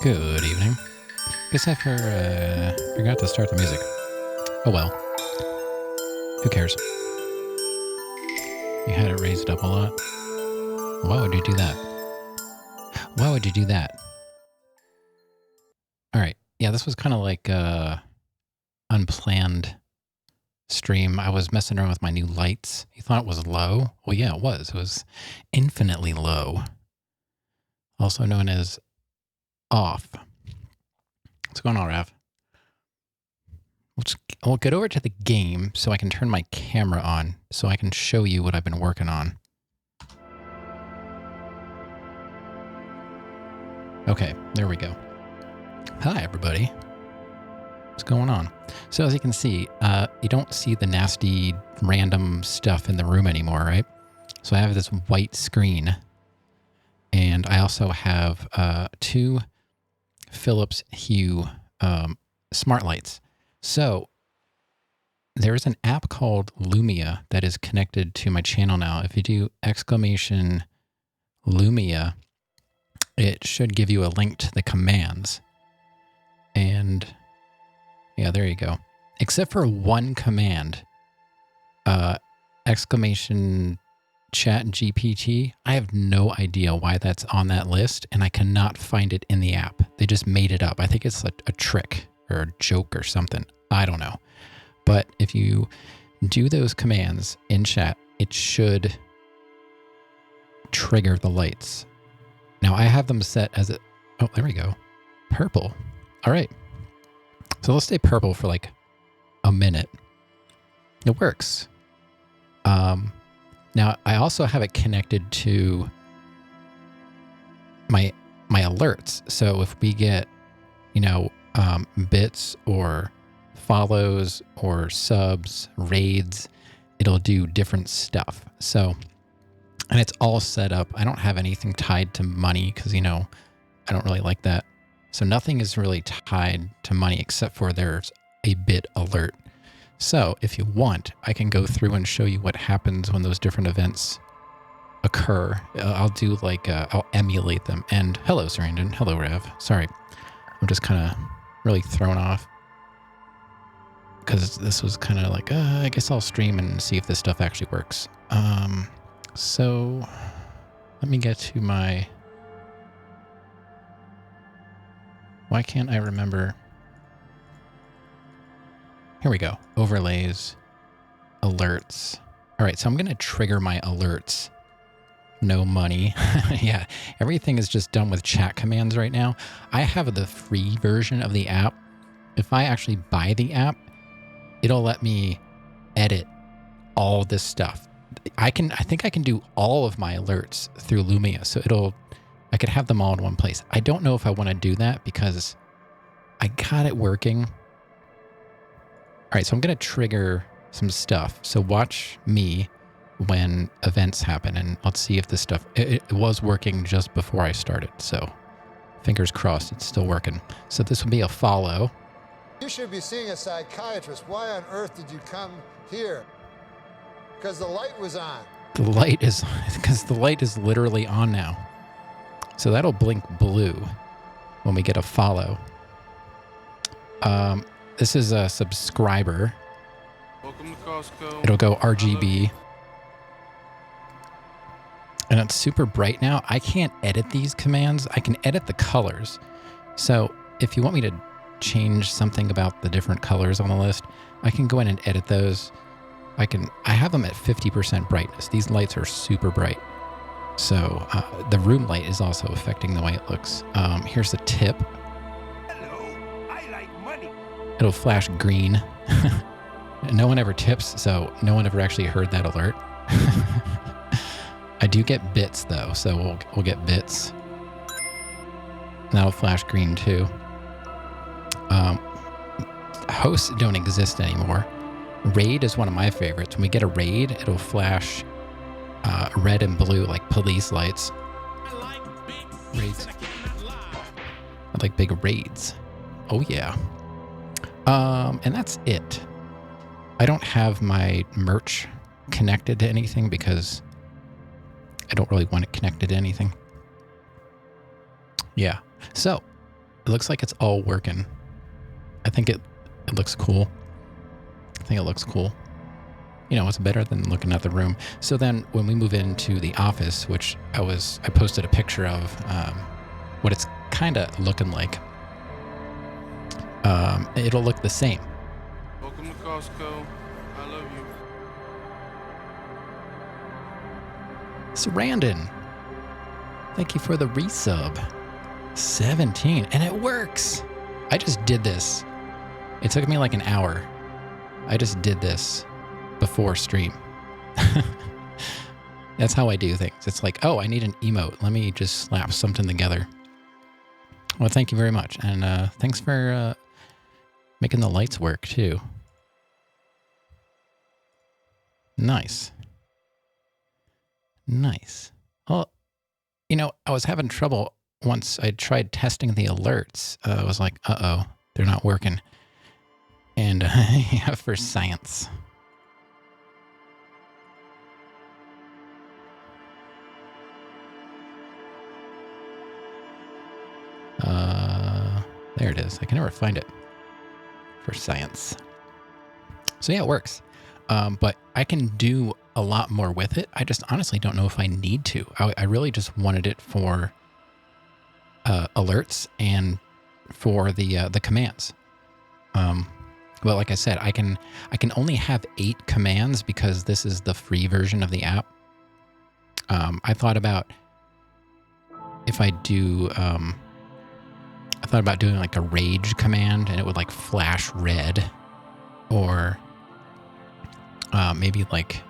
Good evening. Guess I forgot to start the music. Oh well. Who cares? You had it raised up a lot. Why would you do that? Why would you do that? Alright. Yeah, this was kind of like unplanned stream. I was messing around with my new lights. You thought it was low? Well, yeah, it was. It was infinitely low. Also known as off. What's going on, Rav? I'll get over to the game so I can turn my camera on so I can show you what I've been working on. Okay, there we go. Hi, everybody. What's going on? So as you can see, you don't see the nasty random stuff in the room anymore, right? So I have this white screen, and I also have two Philips Hue smart lights. So there's an app called Lumia that is connected to my channel now. If you do exclamation Lumia, it should give you a link to the commands. And yeah, there you go. Except for one command, exclamation chat GPT. I have no idea why that's on that list, and I cannot find it in the app. They just made it up. I think it's a trick or a joke or something. I don't know. But if you do those commands in chat, it should trigger the lights. Now I have them set as oh, there we go. Purple. All right. So let's stay purple for like a minute. It works. Now I also have it connected to my alerts. So if we get, bits or follows or subs, raids, it'll do different stuff. So, and it's all set up. I don't have anything tied to money because, I don't really like that. So nothing is really tied to money except for there's a bit alert. So if you want, I can go through and show you what happens when those different events occur. I'll do I'll emulate them. And hello, Sarandon. Hello, Rav. Sorry. I'm just kind of really thrown off because this was kind of like, I guess I'll stream and see if this stuff actually works. So let me get to my, why can't I remember? Here we go. Overlays, alerts. All right, so I'm going to trigger my alerts. No money. Yeah, everything is just done with chat commands right now. I have the free version of the app. If I actually buy the app, it'll let me edit all this stuff. I think I can do all of my alerts through Lumia, so I could have them all in one place. I don't know if I want to do that because I got it working. All right, so I'm going to trigger some stuff. So watch me when events happen, and let's see if this stuff, it was working just before I started. So fingers crossed it's still working. So this would be a follow. You should be seeing a psychiatrist. Why on earth did you come here? Because the light was on. Because the light is literally on now. So that'll blink blue when we get a follow. This is a subscriber. Welcome to Costco. It'll go RGB. And it's super bright now. I can't edit these commands. I can edit the colors. So if you want me to change something about the different colors on the list, I can go in and edit those. I have them at 50% brightness. These lights are super bright. So the room light is also affecting the way it looks. Here's the tip. Hello, I like money. It'll flash green. No one ever tips, so no one ever actually heard that alert. I do get bits though, so we'll get bits. That'll flash green too. Hosts don't exist anymore. Raid is one of my favorites. When we get a raid, it'll flash red and blue like police lights. Raids. I like big raids. Oh yeah. And that's it. I don't have my merch connected to anything because I don't really want it connected to anything. Yeah. So looks like it's all working. I think it looks cool. I think it looks cool. You know, it's better than looking at the room. So then when we move into the office, which I posted a picture of what it's kind of looking like. It'll look the same. Welcome to Costco. I love you. Sarandon, thank you for the resub. 17, and it works. I just did this. It took me like an hour. I just did this before stream. That's how I do things. It's like, oh, I need an emote. Let me just slap something together. Well, thank you very much. And thanks for making the lights work too. Nice. Nice. Well, you know, I was having trouble once I tried testing the alerts. I was like, uh-oh, they're not working. And yeah, for science. There it is. I can never find it. For science. So yeah, it works. But I can do a lot more with it. I just honestly don't know if I need to. I really just wanted it for alerts and for the commands. But like I said, I can only have 8 commands because this is the free version of the app. I thought about if I do. I thought about doing like a rage command and it would like flash red, or maybe like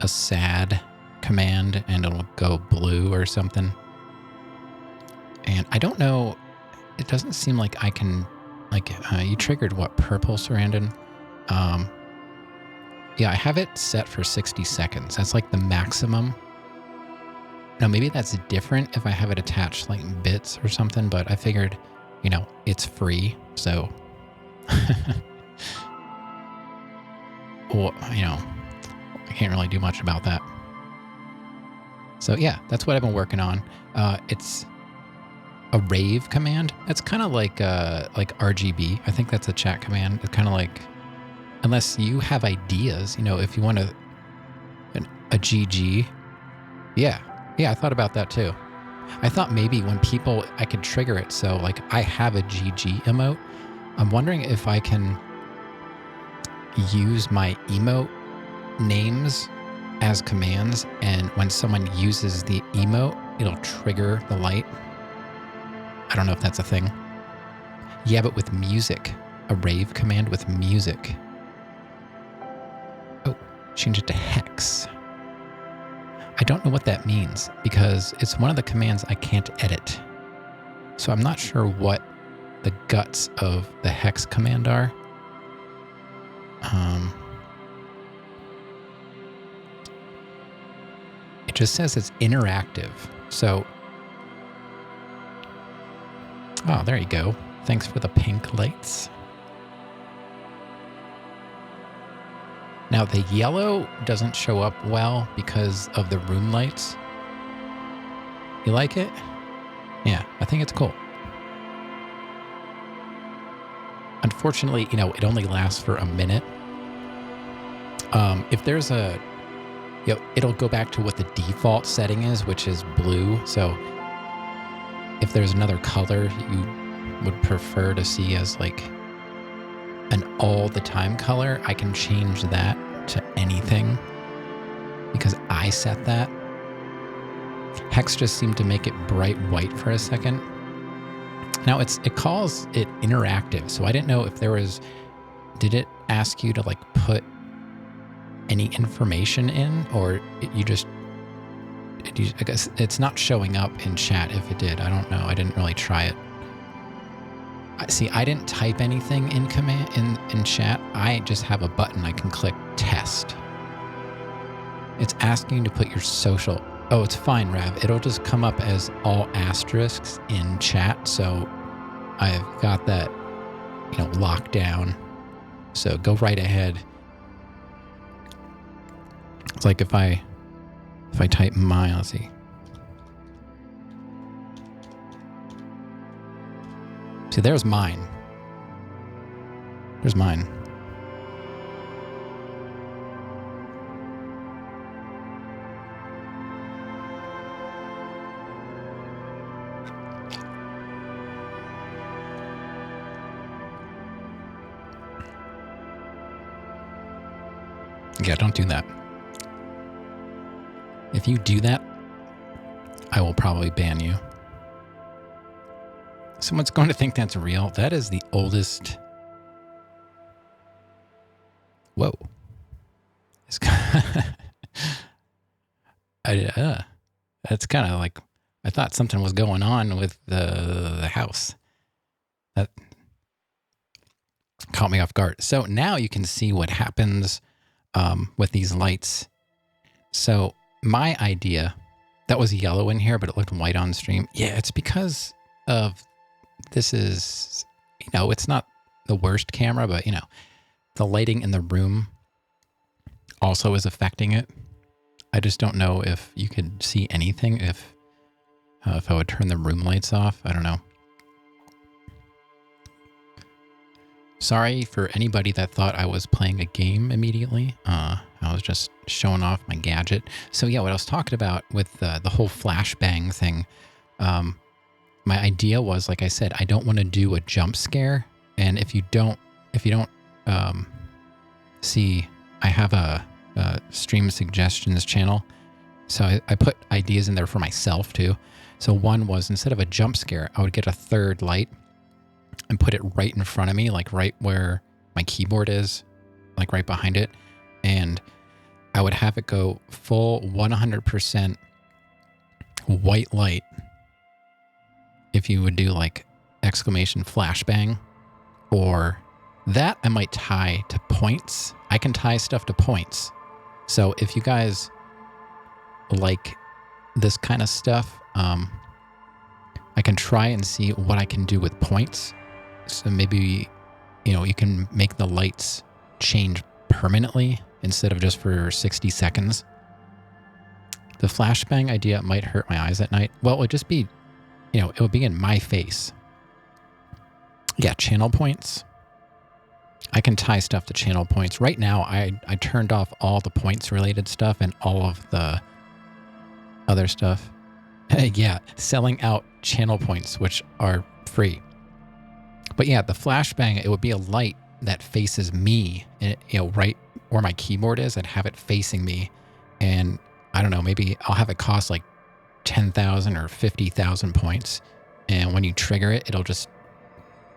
a sad command and it'll go blue or something. And I don't know, it doesn't seem like I can, like, you triggered what, purple, Sarandon? Yeah, I have it set for 60 seconds. That's like the maximum. Now, maybe that's different if I have it attached like in bits or something, but I figured, you know, it's free, so, well, you know, I can't really do much about that. So yeah, that's what I've been working on. It's a rave command. It's kind of like RGB. I think that's a chat command. It's kind of like, unless you have ideas, you know, if you want a GG. Yeah, I thought about that too. I thought maybe when people, I could trigger it. So like I have a GG emote. I'm wondering if I can use my emote names as commands, and when someone uses the emote, it'll trigger the light. I don't know if that's a thing. Yeah, but with music. A rave command with music. Oh, change it to hex. I don't know what that means because it's one of the commands I can't edit. So I'm not sure what the guts of the hex command are. It just says it's interactive. So, oh, there you go. Thanks for the pink lights. Now the yellow doesn't show up well because of the room lights. You like it? Yeah, I think it's cool. Unfortunately, you know, it only lasts for a minute. If there's a, you know, it'll go back to what the default setting is, which is blue. So if there's another color you would prefer to see as like an all the time color, I can change that to anything because I set that. Hex just seemed to make it bright white for a second. Now it calls it interactive, so I didn't know if there was, did it ask you to like put any information in, or I guess it's not showing up in chat if it did. I don't know. I didn't really try it. See, I didn't type anything in command in chat. I just have a button I can click test. It's asking to put your social. Oh, it's fine, Rav. It'll just come up as all asterisks in chat. So I've got that, you know, locked down. So go right ahead. It's like if I type my, let's see. See, there's mine. There's mine. Yeah, don't do that. If you do that, I will probably ban you. Someone's going to think that's real. That is the oldest. Whoa. It's that's kind of like, I thought something was going on with the house. That caught me off guard. So now you can see what happens with these lights. So my idea, that was yellow in here, but it looked white on stream. Yeah, it's because of, this is, you know, it's not the worst camera, but, you know, the lighting in the room also is affecting it. I just don't know if you could see anything if I would turn the room lights off. I don't know. Sorry for anybody that thought I was playing a game immediately. I was just showing off my gadget. So yeah, what I was talking about with the whole flashbang thing, my idea was, like I said, I don't want to do a jump scare. And if you don't see, I have a stream suggestions channel. So I put ideas in there for myself too. So one was, instead of a jump scare, I would get a third light and put it right in front of me, like right where my keyboard is, like right behind it. And I would have it go full 100% white light. If you would do like exclamation flashbang, or that I might tie to points. I can tie stuff to points. So if you guys like this kind of stuff, I can try and see what I can do with points. So maybe, you know, you can make the lights change permanently instead of just for 60 seconds. The flashbang idea might hurt my eyes at night. Well, it would just be, you know, it would be in my face. Yeah, channel points. I can tie stuff to channel points. Right now, I turned off all the points related stuff and all of the other stuff. Yeah, selling out channel points, which are free. But yeah, the flashbang, it would be a light that faces me, and, you know, right where my keyboard is. I'd have it facing me, and I don't know, maybe I'll have it cost like 10,000 or 50,000 points. And when you trigger it, it'll just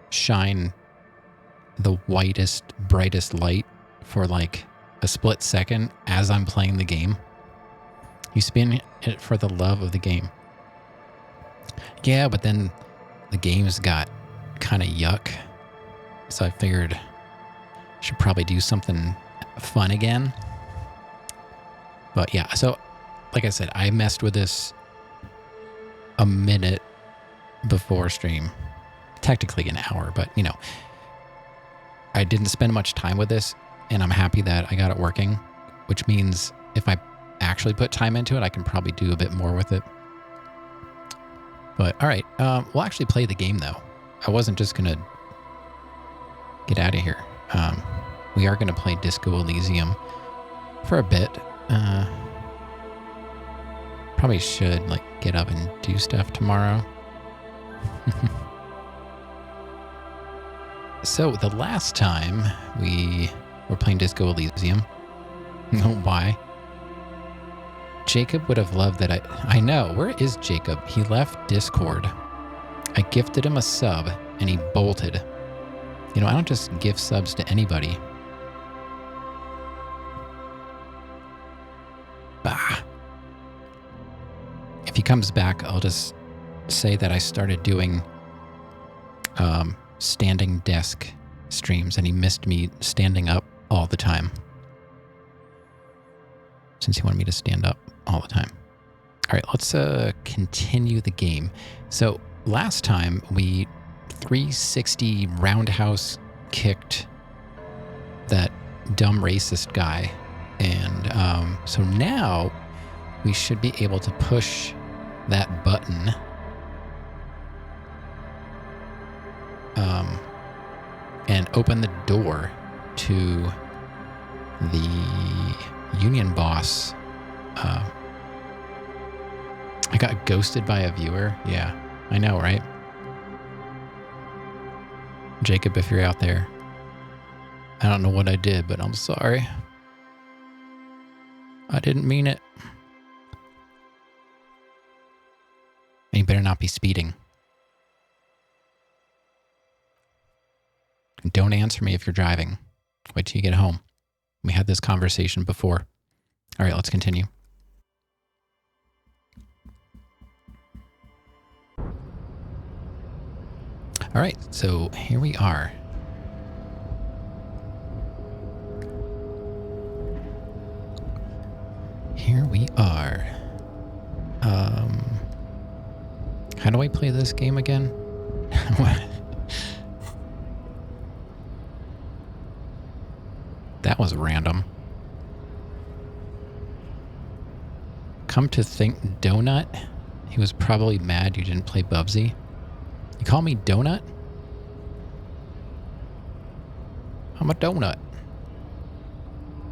shine the whitest, brightest light for like a split second as I'm playing the game. You spin it for the love of the game. Yeah, but then the games got kind of yuck. So I figured I should probably do something fun again. But yeah, so like I said, I messed with this a minute before stream. Technically an hour, but you know, I didn't spend much time with this, and I'm happy that I got it working, which means if I actually put time into it, I can probably do a bit more with it. But all right, we'll actually play the game though. I wasn't just gonna get out of here. We are gonna play Disco Elysium for a bit. Probably should like get up and do stuff tomorrow. So the last time we were playing Disco Elysium, why? Jacob would have loved that. I know. Where is Jacob? He left Discord. I gifted him a sub and he bolted. You know, I don't just gift subs to anybody. Bah. If he comes back, I'll just say that I started doing standing desk streams and he missed me standing up all the time. Since he wanted me to stand up all the time. All right, let's continue the game. So last time we 360 roundhouse kicked that dumb racist guy. And so now we should be able to push that button. and open the door to the union boss. I got ghosted by a viewer. Yeah, I know, right? Jacob, if you're out there, I don't know what I did, but I'm sorry. I didn't mean it. And you better not be speeding. Don't answer me if you're driving. Wait till you get home. We had this conversation before. All right, let's continue. All right, so here we are. Here we are. How do I play this game again? That was random. Come to think, Donut? He was probably mad you didn't play Bubsy. You call me Donut? I'm a donut.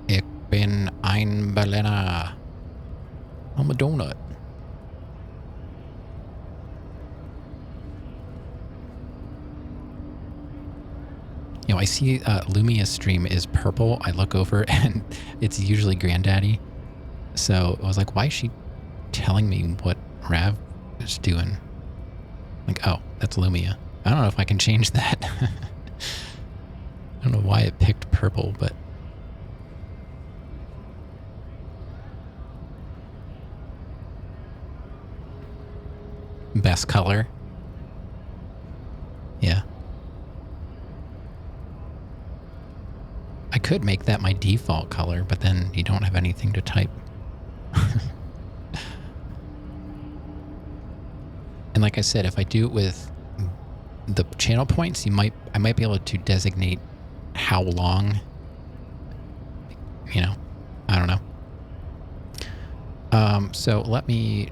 Ich bin ein Berliner. I'm a donut. You know, I see Lumia's stream is purple. I look over and it's usually Granddaddy. So I was like, why is she telling me what Rav is doing? Like, oh, that's Lumia. I don't know if I can change that. I don't know why it picked purple, but... Best color. Yeah. I could make that my default color, but then you don't have anything to type. And like I said, if I do it with the channel points, I might be able to designate how long. You know, I don't know. So let me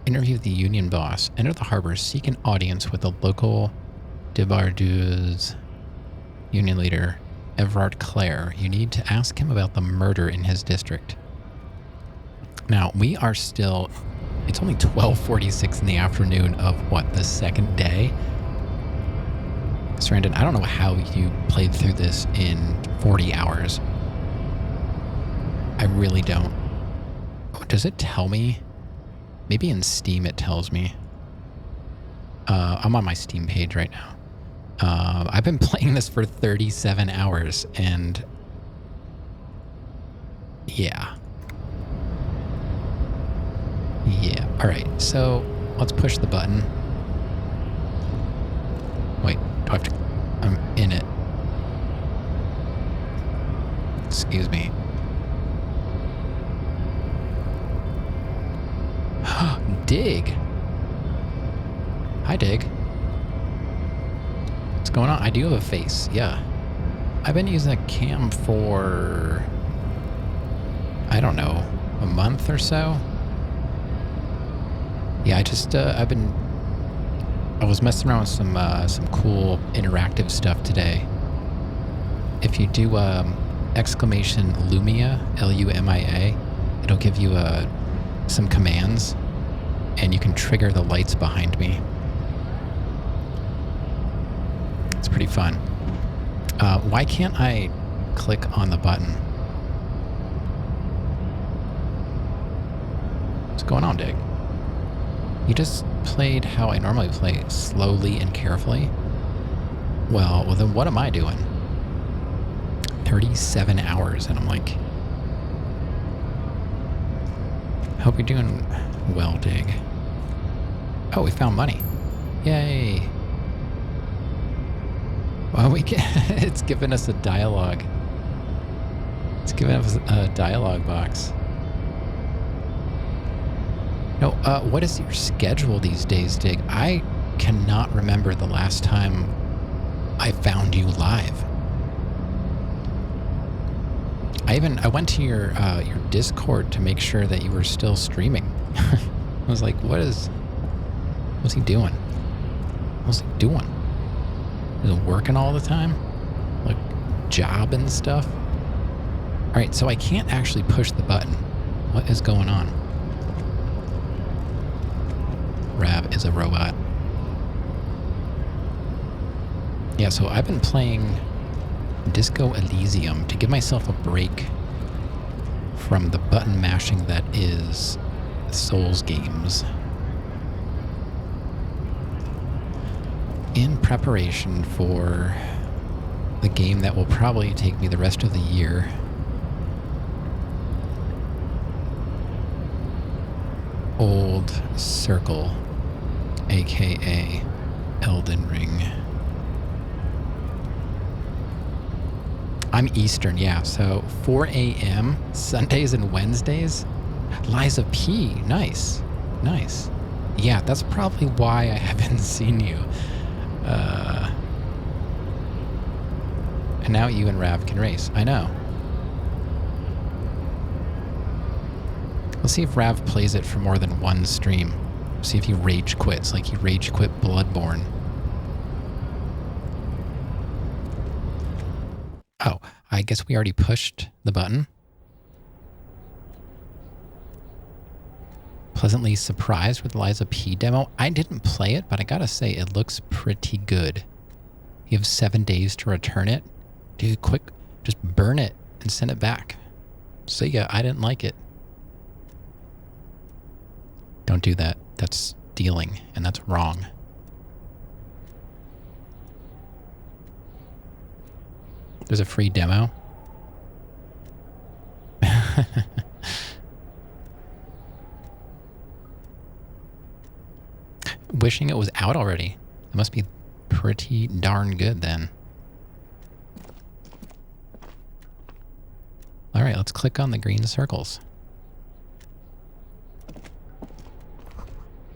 interview the union boss. Enter the harbor, seek an audience with the local Debardeuse union leader, Everard Clare. You need to ask him about the murder in his district. Now, we are still... It's only 12:46 in the afternoon of, what, the second day? Sarandon, I don't know how you played through this in 40 hours. I really don't. Oh, does it tell me? Maybe in Steam it tells me. I'm on my Steam page right now. I've been playing this for 37 hours, and... Yeah. Yeah, alright, so let's push the button. Wait, do I have to... I'm in it. Excuse me. Dig! Hi, Dig. What's going on? I do have a face, yeah. I've been using a cam for... I don't know, a month or so? Yeah, I just, I was messing around with some cool interactive stuff today. If you do, exclamation Lumia, L-U-M-I-A, it'll give you, some commands, and you can trigger the lights behind me. It's pretty fun. Why can't I click on the button? What's going on, Dig? You just played how I normally play, slowly and carefully? Well, then what am I doing? 37 hours, and I'm like... Hope you're doing well, Dig. Oh, we found money. Yay! Well, we can... It's giving us a dialogue. It's giving us a dialogue box. No, what is your schedule these days, Dig? I cannot remember the last time I found you live. I went to your Discord to make sure that you were still streaming. I was like, what's he doing? What's he doing? Is working all the time? Like, job and stuff? Alright, so I can't actually push the button. What is going on? Rav is a robot. Yeah, so I've been playing Disco Elysium to give myself a break from the button mashing that is Souls games. In preparation for the game that will probably take me the rest of the year. Old Circle, aka Elden Ring. I'm Eastern, yeah, so 4 a.m. Sundays and Wednesdays. Liza P, nice, nice. Yeah, that's probably why I haven't seen you. And now you and Rav can race. I know. Let's see if Rav plays it for more than one stream. See if he rage quits, like he rage quit Bloodborne. Oh, I guess we already pushed the button. Pleasantly surprised with Liza P demo. I didn't play it, but I gotta say it looks pretty good. You have 7 days to return it. Dude, quick, just burn it and send it back. So yeah, I didn't like it. Don't do that. That's stealing, and that's wrong. There's a free demo. Wishing it was out already. It must be pretty darn good then. All right, let's click on the green circles.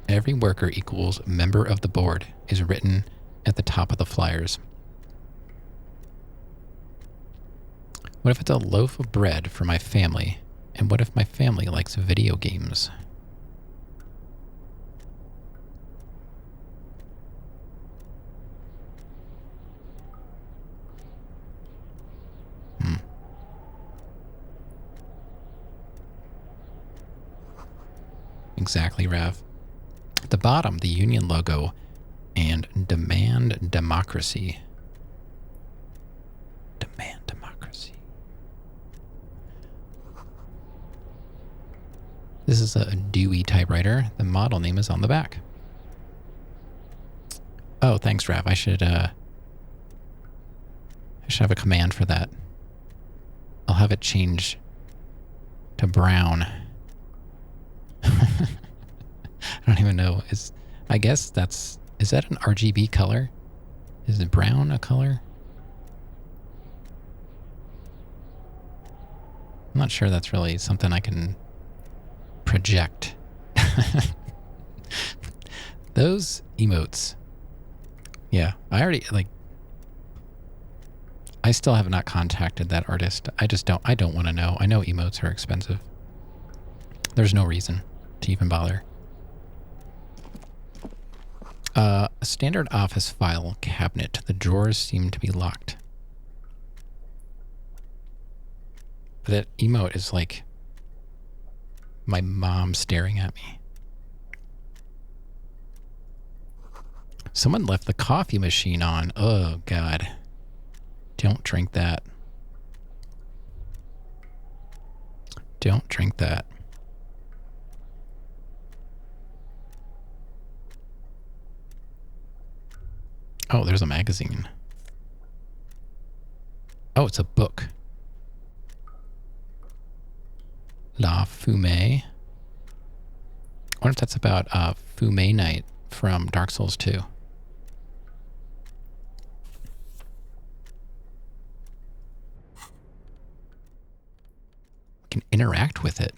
Every worker equals member of the board is written at the top of the flyers. What if it's a loaf of bread for my family? And what if my family likes video games? Exactly, Rav. At the bottom, the union logo and demand democracy. Demand democracy. This is a Dewey typewriter. The model name is on the back. Oh, thanks, Rav. I should have a command for that. I'll have it change to brown. I don't even know. I guess is that an RGB color? Is it brown a color? I'm not sure that's really something I can project. Those emotes. Yeah, I still have not contacted that artist. I don't want to know. I know emotes are expensive. There's no reason to even bother. A standard office file cabinet. The drawers seem to be locked. But that emote is like my mom staring at me. Someone left the coffee machine on. Oh, God. Don't drink that. Don't drink that. Oh, there's a magazine. Oh, it's a book. La Fumée. I wonder if that's about Fumée Knight from Dark Souls 2. Can interact with it.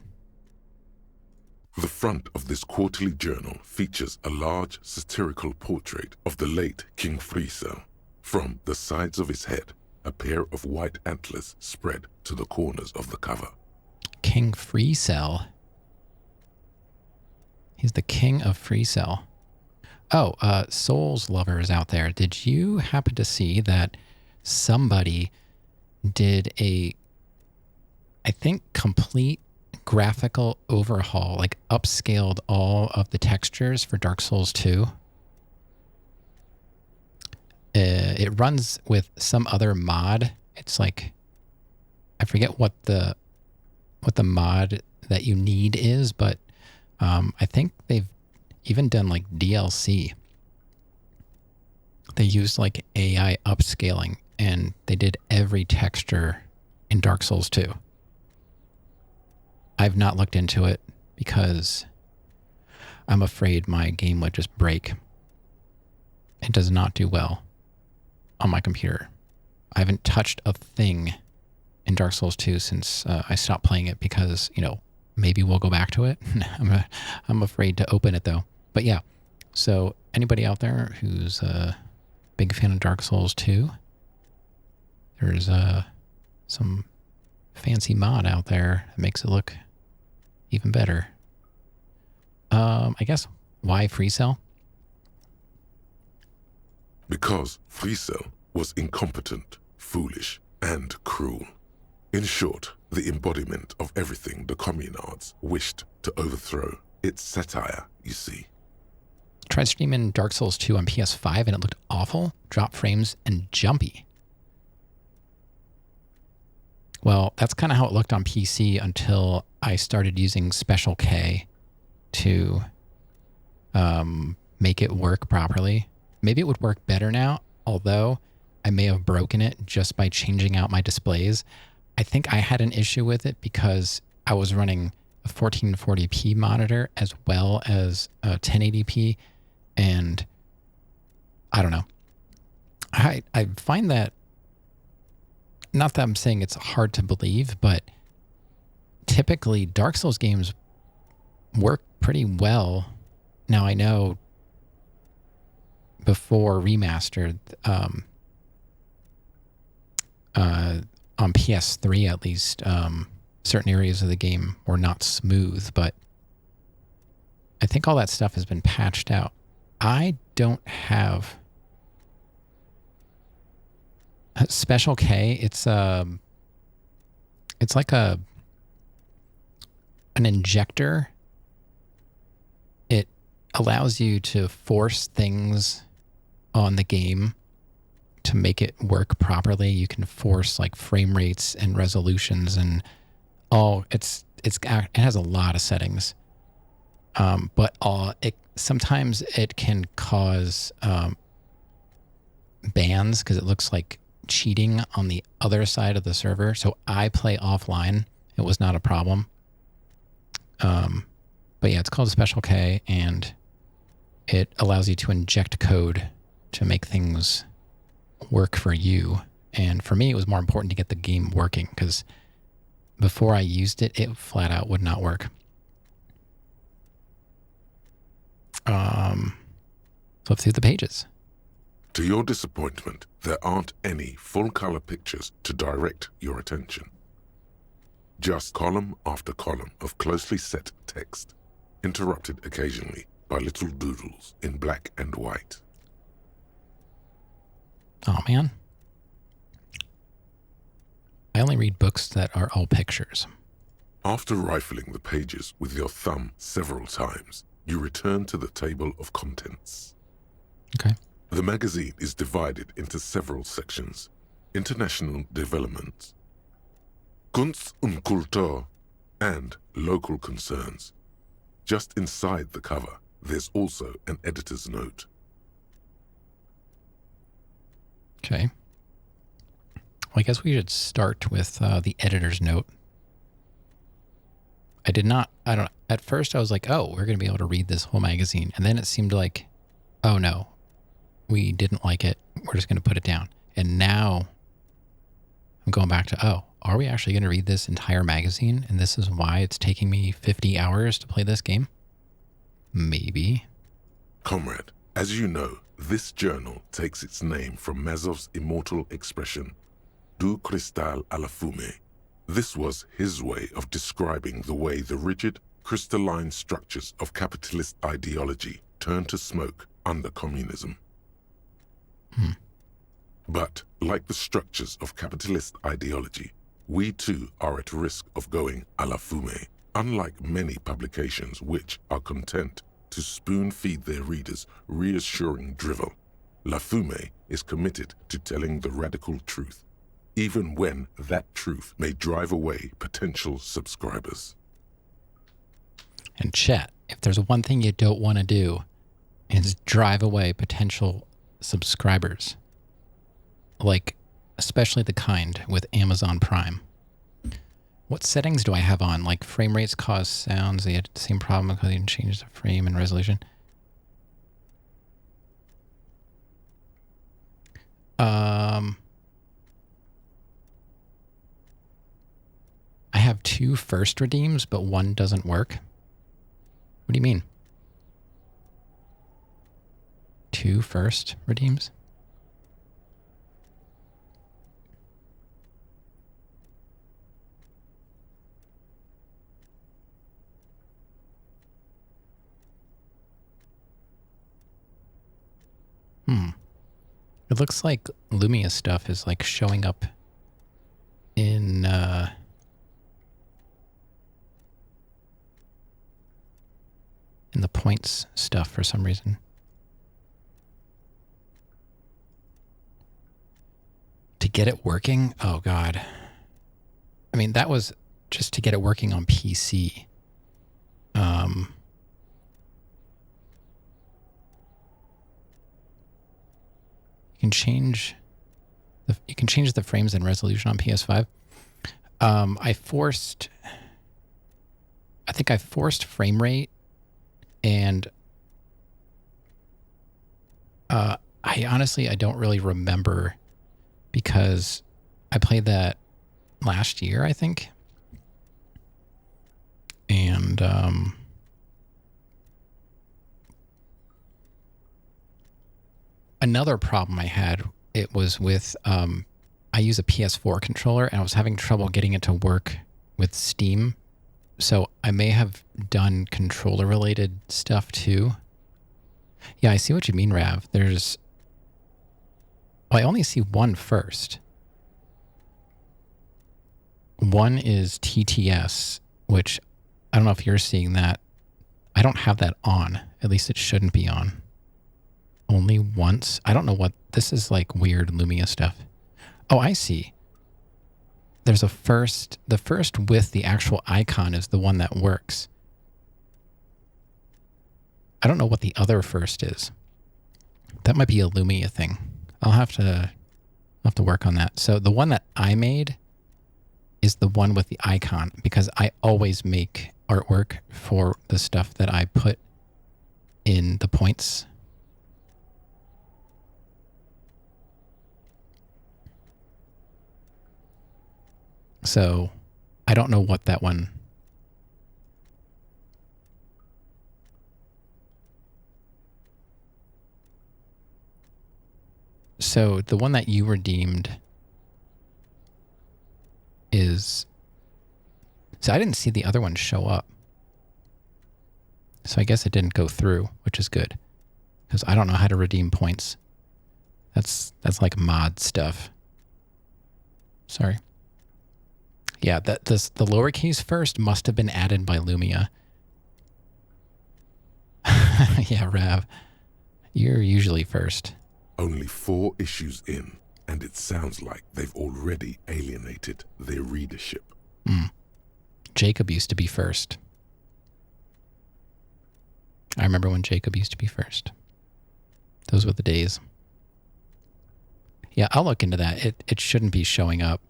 The front of this quarterly journal features a large satirical portrait of the late King Friesel. From the sides of his head, a pair of white antlers spread to the corners of the cover. King Friesel. He's the king of Friesel. Oh, Souls lovers out there, did you happen to see that somebody did a, I think, complete graphical overhaul, like upscaled all of the textures for Dark Souls 2? It runs with some other mod. It's like, I forget what the mod that you need is, but I think they've even done like DLC. They used like AI upscaling, and they did every texture in Dark Souls 2. I've not looked into it because I'm afraid my game would just break. It does not do well on my computer. I haven't touched a thing in Dark Souls 2 since I stopped playing it because, you know, maybe we'll go back to it. I'm afraid to open it though. But yeah, so anybody out there who's a big fan of Dark Souls 2, there's some fancy mod out there that makes it look even better. I guess, why free cell? Because FreeCell was incompetent, foolish, and cruel. In short, the embodiment of everything the communards wished to overthrow. It's satire, you see. Tried streaming Dark Souls 2 on PS5 and it looked awful, drop frames, and jumpy. Well, that's kind of how it looked on PC until I started using Special K to make it work properly. Maybe it would work better now, although I may have broken it just by changing out my displays. I think I had an issue with it because I was running a 1440p monitor as well as a 1080p, and I don't know. I find that, not that I'm saying it's hard to believe, but typically Dark Souls games work pretty well. Now I know before remastered, on PS3 at least, certain areas of the game were not smooth, but I think all that stuff has been patched out. I don't have Special K. It's like an injector. It allows you to force things on the game to make it work properly. You can force like frame rates and resolutions and all. It has a lot of settings, but sometimes it can cause bans because it looks like cheating on the other side of the server. So I play offline. It was not a problem. But yeah, it's called Special K, and it allows you to inject code to make things work for you. And for me, it was more important to get the game working because before I used it, it flat out would not work. Flip through the pages. To your disappointment, there aren't any full-color pictures to direct your attention. Just column after column of closely set text, interrupted occasionally by little doodles in black and white. Oh, man. I only read books that are all pictures. After rifling the pages with your thumb several times, you return to the table of contents. Okay. The magazine is divided into several sections: international developments, Kunst und Kultur, and local concerns. Just inside the cover, there's also an editor's note. Okay. Well, I guess we should start with the editor's note. At first I was like, oh, we're going to be able to read this whole magazine. And then it seemed like, oh no, we didn't like it. We're just going to put it down. And now I'm going back to, oh, are we actually going to read this entire magazine? And this is why it's taking me 50 hours to play this game? Maybe. Comrade, as you know, this journal takes its name from Mazov's immortal expression, Du cristal à la fumée. This was his way of describing the way the rigid, crystalline structures of capitalist ideology turn to smoke under communism. Hmm. But, like the structures of capitalist ideology, we too are at risk of going à la fumée, unlike many publications which are content to spoon-feed their readers reassuring drivel. La Fumée is committed to telling the radical truth, even when that truth may drive away potential subscribers. And chat, if there's one thing you don't want to do, is drive away potential subscribers. Like, especially the kind with Amazon Prime. What settings do I have on? Like frame rates cause sounds. They had the same problem because you can change the frame and resolution. I have 2 first redeems, but one doesn't work. What do you mean? 2 first redeems? It looks like Lumia stuff is like showing up in the points stuff for some reason. To get it working? Oh God. I mean, that was just to get it working on PC. You can change the frames and resolution on PS5. I think I forced frame rate, and I honestly don't really remember because I played that last year, I think. And another problem I had, it was with I use a PS4 controller, and I was having trouble getting it to work with Steam. So I may have done controller related stuff too. Yeah, I see what you mean, Rav. I only see one first. One is TTS, which I don't know if you're seeing that. I don't have that on. At least it shouldn't be on. Only once. I don't know what this is, like weird Lumia stuff. Oh, I see. There's the first with the actual icon is the one that works. I don't know what the other first is. That might be a Lumia thing. I'll have to work on that. So the one that I made is the one with the icon, because I always make artwork for the stuff that I put in the points. So I don't know what that one. So the one that you redeemed is... So I didn't see the other one show up. So I guess it didn't go through, which is good. Because I don't know how to redeem points. That's like mod stuff. Sorry. Yeah, the lowercase first must have been added by Lumia. Yeah, Rav. You're usually first. Only 4 issues in, and it sounds like they've already alienated their readership. Jacob used to be first. I remember when Jacob used to be first. Those were the days. Yeah, I'll look into that. It shouldn't be showing up.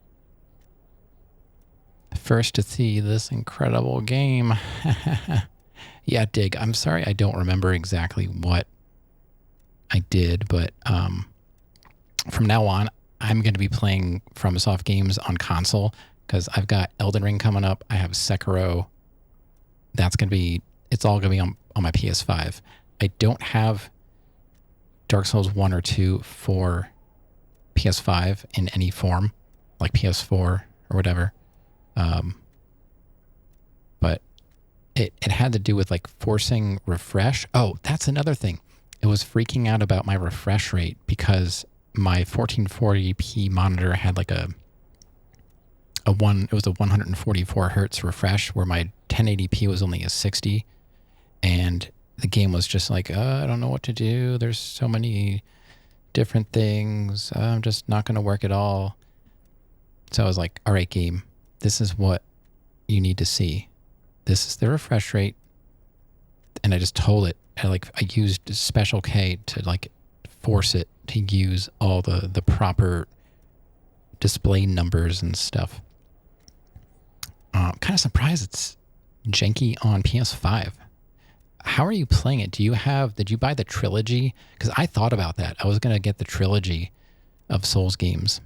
First to see this incredible game. Yeah, Dig, I'm sorry I don't remember exactly what I did, but from now on, I'm going to be playing FromSoft games on console, because I've got Elden Ring coming up. I have Sekiro. It's all going to be on my PS5. I don't have Dark Souls 1 or 2 for PS5 in any form, like PS4 or whatever. But it had to do with like forcing refresh. Oh, that's another thing. it was freaking out about my refresh rate because my 1440p monitor had like it was a 144 hertz refresh where my 1080p was only a 60, and the game was just like, I don't know what to do. There's so many different things. I'm just not going to work at all. So I was like, all right, game, this is what you need to see. This is the refresh rate. And I just told it, I used Special K to like force it to use all the proper display numbers and stuff. Kind of surprised it's janky on PS5. How are you playing it? Did you buy the trilogy? Because I thought about that. I was going to get the trilogy of Souls games.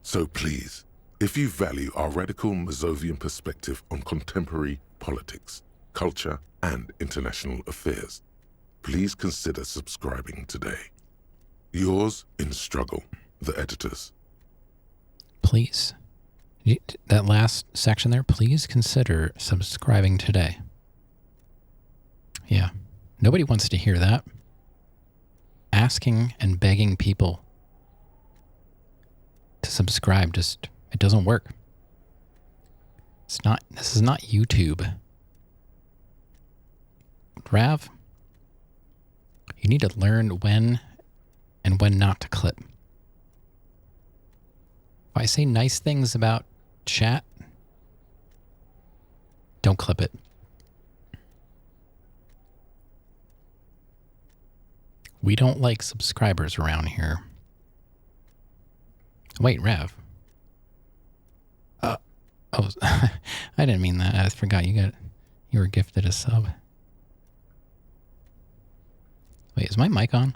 So please, if you value our radical Mazovian perspective on contemporary politics, culture, and international affairs, please consider subscribing today. Yours in struggle, the editors. Please. That last section there, please consider subscribing today. Yeah. Nobody wants to hear that. Asking and begging people to subscribe it doesn't work. This is not YouTube. Rav, you need to learn when and when not to clip. If I say nice things about chat, don't clip it. We don't like subscribers around here. Wait, Rav. I didn't mean that. I forgot you were gifted a sub. Wait, is my mic on?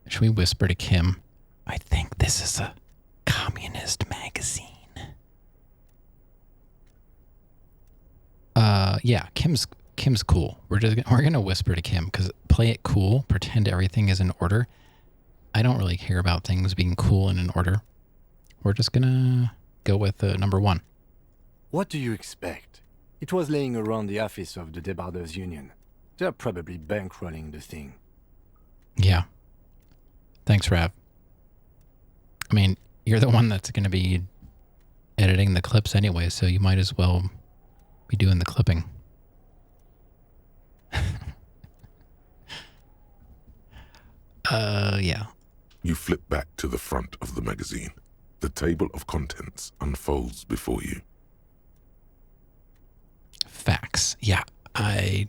Should we whisper to Kim? I think this is a communist magazine. Yeah, Kim's cool. We're gonna whisper to Kim because play it cool, pretend everything is in order. I don't really care about things being cool and in order. We're just gonna go with number 1. What do you expect? It was laying around the office of the Debarders Union. They're probably bankrolling the thing. Yeah. Thanks, Rav. I mean, you're the one that's going to be editing the clips anyway, so you might as well be doing the clipping. Yeah. You flip back to the front of the magazine. The table of contents unfolds before you. Facts. Yeah. I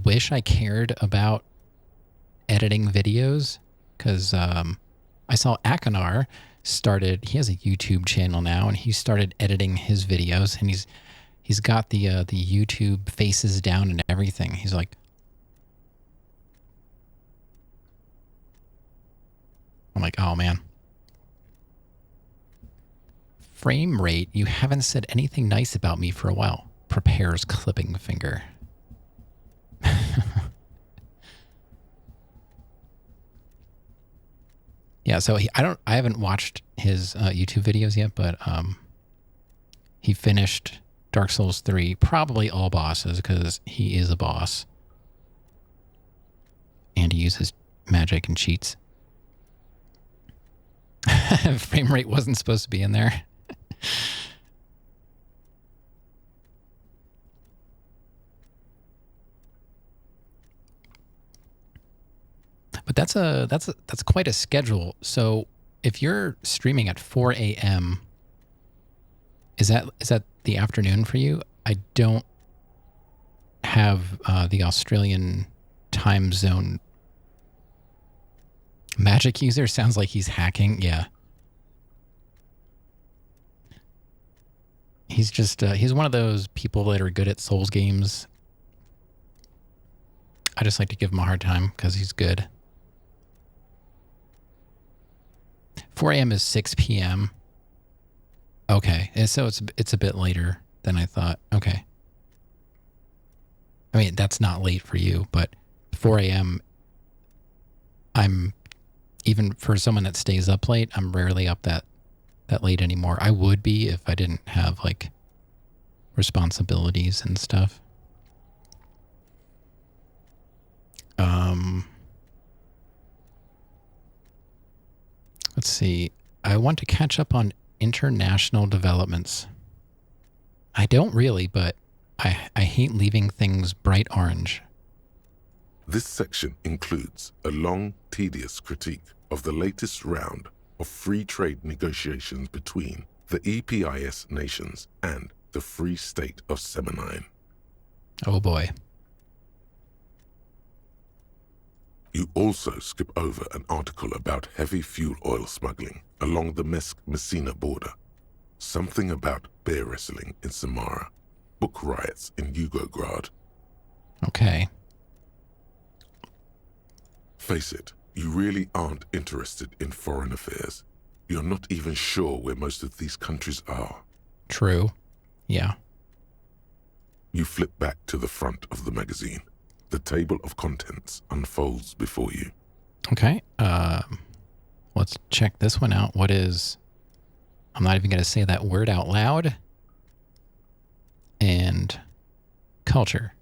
wish I cared about editing videos because I saw Akanar he has a YouTube channel now, and he started editing his videos, and he's got the YouTube faces down and everything. He's like, I'm like, oh man. Frame rate, you haven't said anything nice about me for a while. Prepares clipping finger. Yeah, so I haven't watched his YouTube videos yet, but he finished Dark Souls 3, probably all bosses, because he is a boss. And he uses magic and cheats. Frame rate wasn't supposed to be in there. But that's quite a schedule. So if you're streaming at 4 a.m., is that the afternoon for you? I don't have the Australian time zone. Magic user sounds like he's hacking. Yeah. He's just he's one of those people that are good at Souls games. I just like to give him a hard time because he's good. 4 a.m. is 6 p.m. Okay, and so it's a bit later than I thought. Okay. I mean, that's not late for you, but 4 a.m. I'm Even for someone that stays up late, I'm rarely up that late anymore. I would be if I didn't have like responsibilities and stuff. Let's see. I want to catch up on international developments. I don't really, but I hate leaving things bright orange. This section includes a long, tedious critique of the latest round of free trade negotiations between the EPIS nations and the Free State of Semenine. Oh boy. You also skip over an article about heavy fuel oil smuggling along the Messina border, something about bear wrestling in Samara, book riots in Yugograd. Okay. Face it, you really aren't interested in foreign affairs. You're not even sure where most of these countries are. True. Yeah. You flip back to the front of the magazine. The table of contents unfolds before you. Okay. Let's check this one out. What is... I'm not even going to say that word out loud. And culture.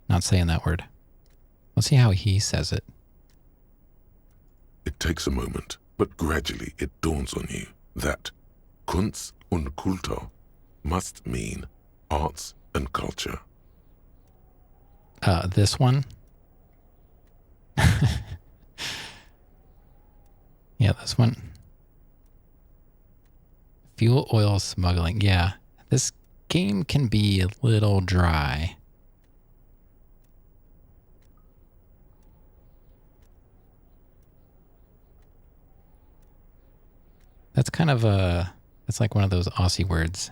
Not saying that word. Let's see how he says it. It takes a moment, but gradually it dawns on you that Kunst und Kultur must mean arts and culture. This one. Yeah, this one. Fuel oil smuggling. Yeah, this game can be a little dry. That's kind of that's like one of those Aussie words.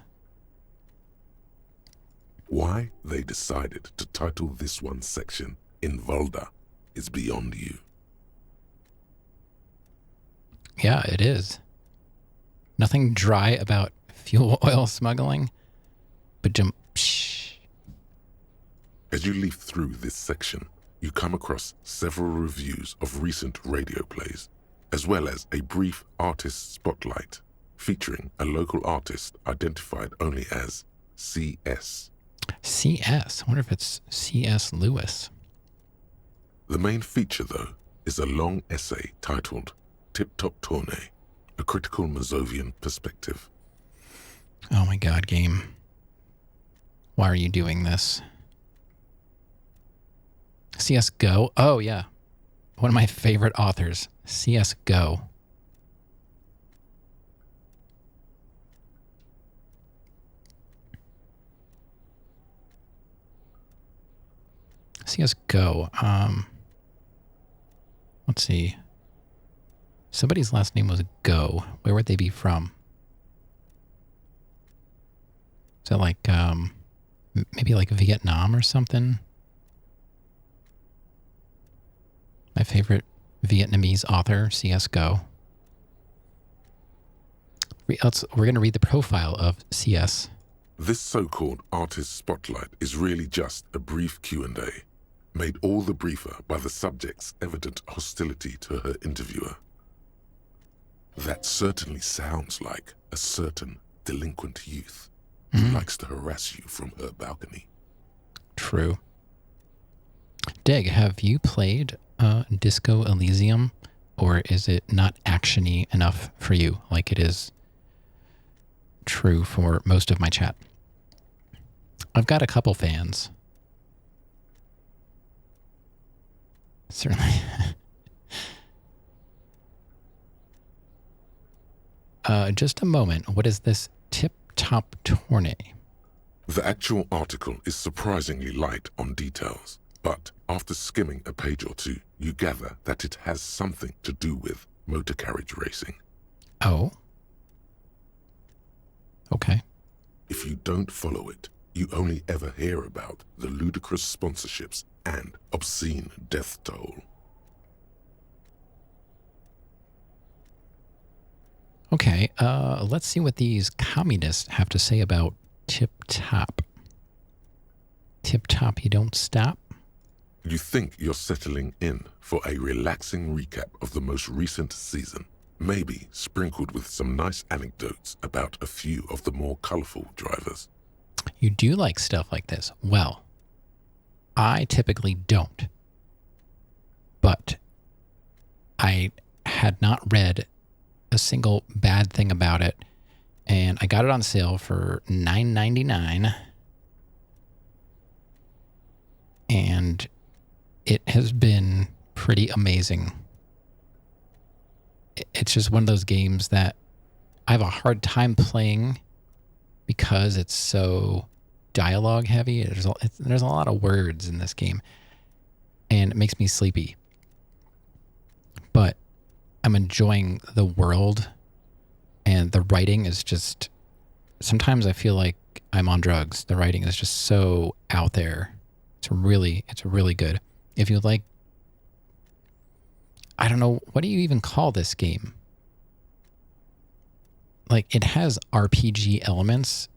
Why they decided to title this one section Invalda is beyond you. Yeah, it is. Nothing dry about fuel oil smuggling. But jump. As you leaf through this section, you come across several reviews of recent radio plays, as well as a brief artist spotlight featuring a local artist identified only as CS. CS. I wonder if it's C.S. Lewis. The main feature, though, is a long essay titled Tip Top Tournée, a critical Mazovian perspective. Oh my god, game. Why are you doing this? CS GO? Oh, yeah. One of my favorite authors. CS GO. CS GO. Let's see. Somebody's last name was Go. Where would they be from? Is that like, maybe like Vietnam or something? My favorite Vietnamese author, CS GO. We're going to read the profile of CS. This so-called artist spotlight is really just a brief Q&A, made all the briefer by the subject's evident hostility to her interviewer. That certainly sounds like a certain delinquent youth who likes to harass you from her balcony. True. Dig, have you played Disco Elysium, or is it not action-y enough for you, like it is true for most of my chat? I've got a couple fans. Certainly. Just a moment. What is this tip-top tournée? The actual article is surprisingly light on details, but after skimming a page or two, you gather that it has something to do with motor carriage racing. Oh. Okay. If you don't follow it, you only ever hear about the ludicrous sponsorships and obscene death toll. Okay, let's see what these communists have to say about tip-top. Tip-top, you don't stop? You think you're settling in for a relaxing recap of the most recent season, maybe sprinkled with some nice anecdotes about a few of the more colorful drivers. You do like stuff like this. Well, I typically don't. But I had not read a single bad thing about it, and I got it on sale for $9.99, and it has been pretty amazing. It's just one of those games that I have a hard time playing because it's so dialogue heavy. There's a lot of words in this game, and it makes me sleepy. But I'm enjoying the world, and the writing is just, sometimes I feel like I'm on drugs. The writing is just so out there. It's really good. If you like, I don't know, what do you even call this game? Like, it has RPG elements,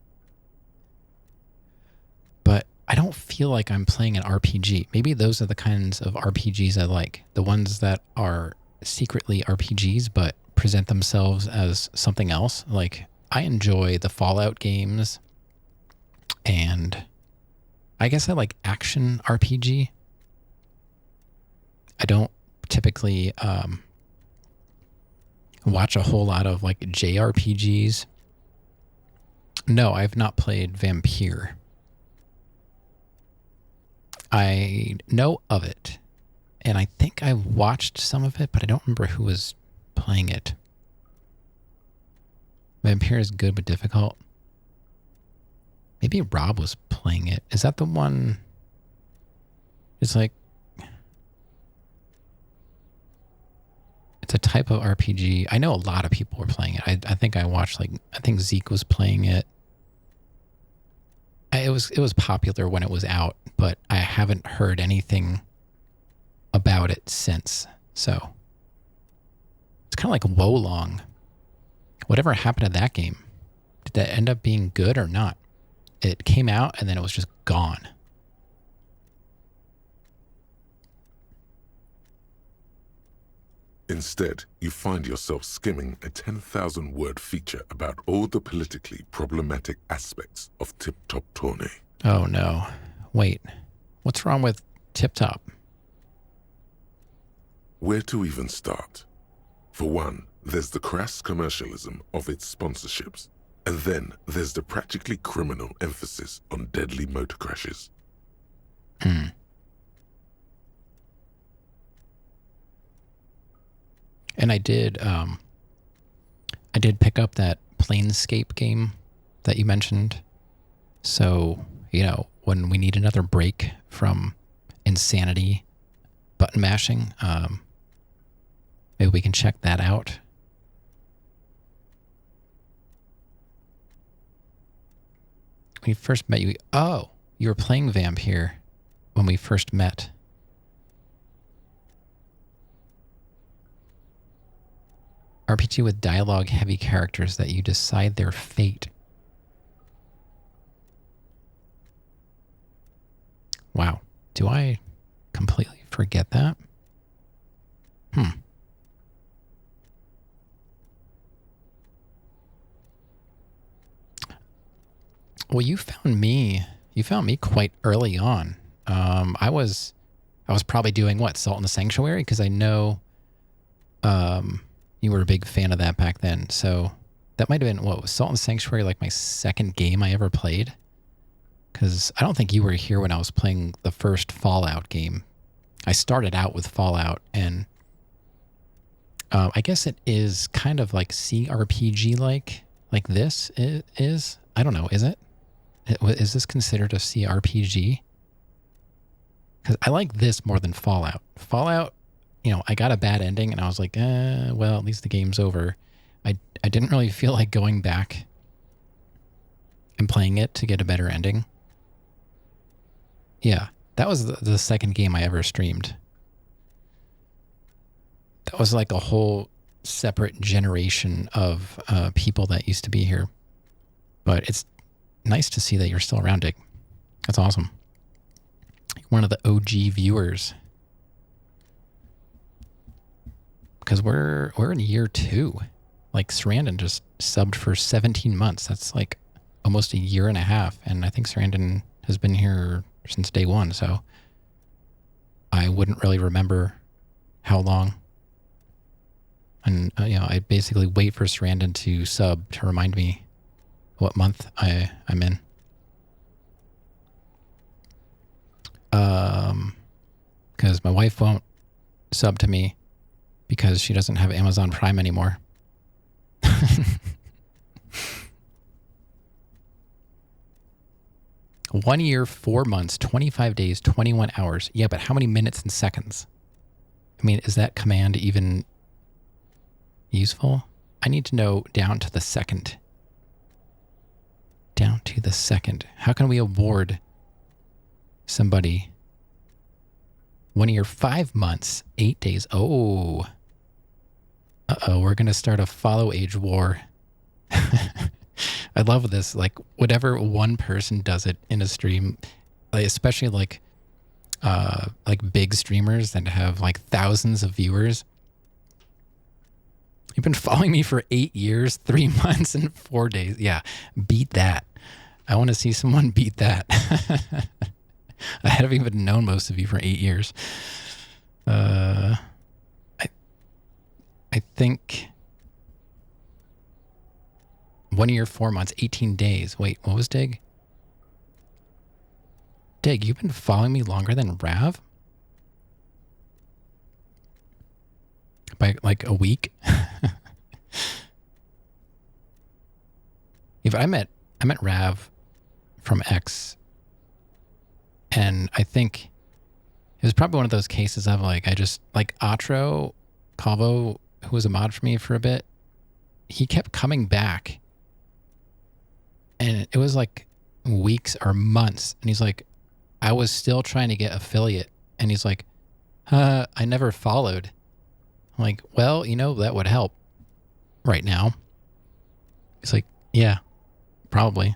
but I don't feel like I'm playing an RPG. Maybe those are the kinds of RPGs I like. The ones that are secretly RPGs, but present themselves as something else. Like, I enjoy the Fallout games, and I guess I like action RPG. I don't typically watch a whole lot of like JRPGs. No, I've not played Vampire. I know of it, and I think I watched some of it, but I don't remember who was playing it. Vampire is good but difficult. Maybe Rob was playing it. Is that the one? It's like, it's a type of RPG. I know a lot of people were playing it. I think I watched, like, I think Zeke was playing it. It was popular when it was out, but I haven't heard anything about it since. So it's kind of like Wolong. Whatever happened to that game? Did that end up being good or not? It came out and then it was just gone. Instead, you find yourself skimming a 10,000-word feature about all the politically problematic aspects of Tip Top Tourney. Oh no. Wait. What's wrong with Tip Top? Where to even start? For one, there's the crass commercialism of its sponsorships, and then there's the practically criminal emphasis on deadly motor crashes. And I did pick up that Planescape game that you mentioned. So, you know, when we need another break from insanity button mashing, maybe we can check that out. When we first met you, you were playing Vampire when we first met. RPG with dialogue-heavy characters that you decide their fate. Wow. Do I completely forget that? Well, you found me quite early on. I was probably doing what, Salt in the Sanctuary? Because I know you were a big fan of that back then. So that might have been, what, was Salt in the Sanctuary like my second game I ever played? Because I don't think you were here when I was playing the first Fallout game. I started out with Fallout, and I guess it is kind of like CRPG-like this is. I don't know, is it? Is this considered a CRPG? Because I like this more than Fallout. Fallout, you know, I got a bad ending, and I was like, well, at least the game's over. I didn't really feel like going back and playing it to get a better ending. Yeah, that was the second game I ever streamed. That was like a whole separate generation of people that used to be here. But it's nice to see that you're still around, Dick. That's awesome. One of the OG viewers. Because we're in year 2. Like, Sarandon just subbed for 17 months. That's like almost a year and a half. And I think Sarandon has been here since day 1, so I wouldn't really remember how long. And, I basically wait for Sarandon to sub to remind me what month I'm in. Because my wife won't sub to me because she doesn't have Amazon Prime anymore. 1 year, 4 months, 25 days, 21 hours. Yeah, but how many minutes and seconds? I mean, is that command even useful? I need to know down to the second. Down to the second. How can we award somebody 1 year, 5 months, 8 days? Oh. Uh-oh, we're going to start a follow age war. I love this. Like, whatever one person does it in a stream, especially like big streamers that have like thousands of viewers. You've been following me for 8 years, 3 months, and 4 days. Yeah, beat that. I want to see someone beat that. I haven't even known most of you for 8 years. I think 1 year, 4 months, 18 days. Wait, what was Dig? Dig, you've been following me longer than Rav? By like a week? If I met Rav from X, and I think it was probably one of those cases of like, I just, like Atro Calvo, who was a mod for me for a bit, he kept coming back. And it was like weeks or months. And he's like, I was still trying to get affiliate. And he's like, I never followed. I'm like, well, that would help right now. He's like, yeah, probably.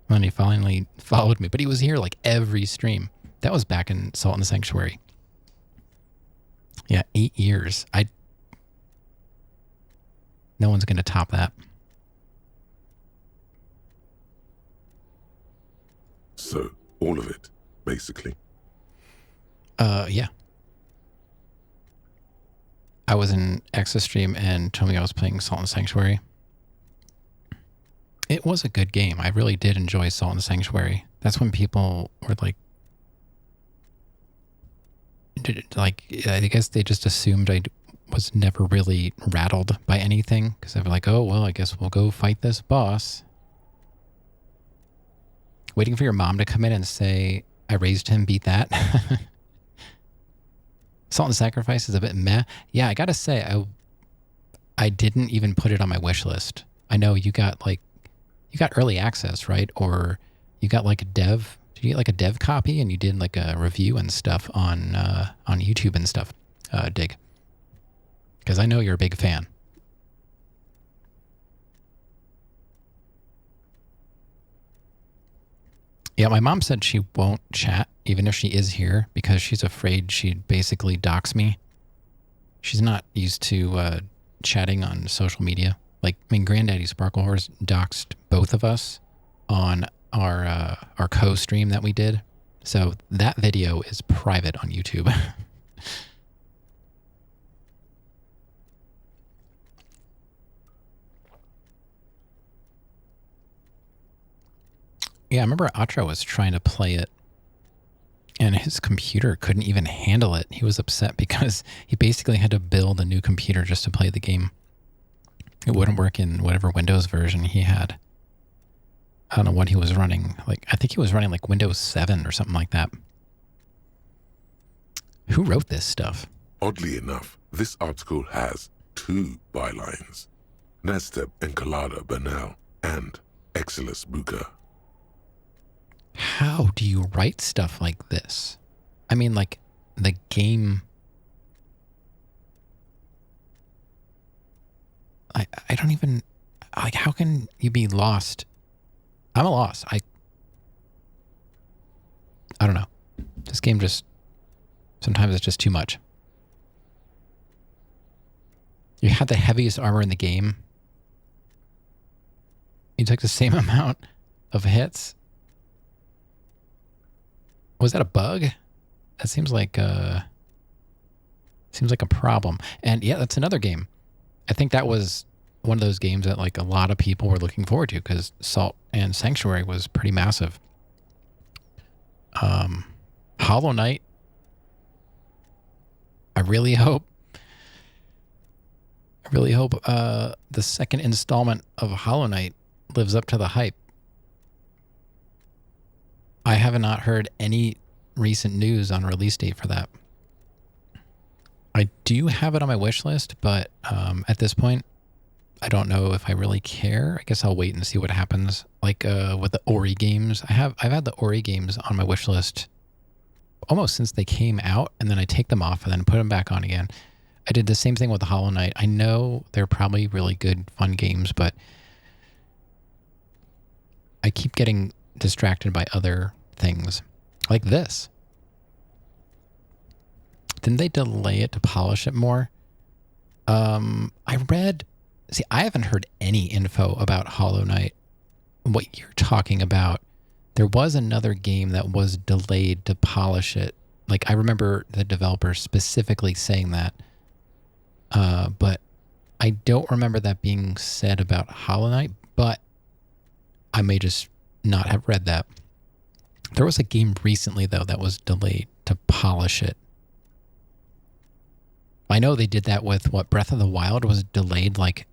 And then he finally followed me. But he was here like every stream. That was back in Salt in the Sanctuary. Yeah, 8 years. No one's going to top that. So, all of it, basically. Yeah. I was in X's stream and told me I was playing Salt and Sanctuary. It was a good game. I really did enjoy Salt and Sanctuary. That's when people were like, I guess they just assumed I was never really rattled by anything because they were like, oh, well, I guess we'll go fight this boss. Waiting for your mom to come in and say, I raised him, beat that. Salt and Sacrifice is a bit meh. Yeah, I gotta say, I didn't even put it on my wish list. I know you got early access, right? Or you got like a dev. Did you get like a dev copy and you did like a review and stuff on YouTube and stuff, Dig? Because I know you're a big fan. Yeah, my mom said she won't chat, even if she is here, because she's afraid she'd basically dox me. She's not used to chatting on social media. Like, I mean, Granddaddy Sparkle Horse doxed both of us on our co-stream that we did. So that video is private on YouTube. Yeah, I remember Atro was trying to play it, and his computer couldn't even handle it. He was upset because he basically had to build a new computer just to play the game. It wouldn't work in whatever Windows version he had. I don't know what he was running. Like, I think he was running like Windows 7 or something like that. Who wrote this stuff? Oddly enough, this article has 2 bylines. Nasteb Encolada Bernal and Exilus Buka. How do you write stuff like this? I mean, like, the game... I don't even... Like, how can you be lost? I'm a loss. I don't know. This game just, sometimes it's just too much. You had the heaviest armor in the game. You took the same amount of hits. Was that a bug? That seems like a problem. And yeah, that's another game. I think that was one of those games that like a lot of people were looking forward to because Salt and Sanctuary was pretty massive. Hollow Knight. I really hope the second installment of Hollow Knight lives up to the hype. I have not heard any recent news on release date for that. I do have it on my wish list, but at this point, I don't know if I really care. I guess I'll wait and see what happens. Like with the Ori games, I've had the Ori games on my wish list almost since they came out, and then I take them off and then put them back on again. I did the same thing with the Hollow Knight. I know they're probably really good, fun games, but I keep getting distracted by other things like this. Didn't they delay it to polish it more? I haven't heard any info about Hollow Knight. What you're talking about, there was another game that was delayed to polish it. Like I remember the developer specifically saying that. But I don't remember that being said about Hollow Knight, but I may just not have read that. There was a game recently, though, that was delayed to polish it. I know they did that with Breath of the Wild was delayed like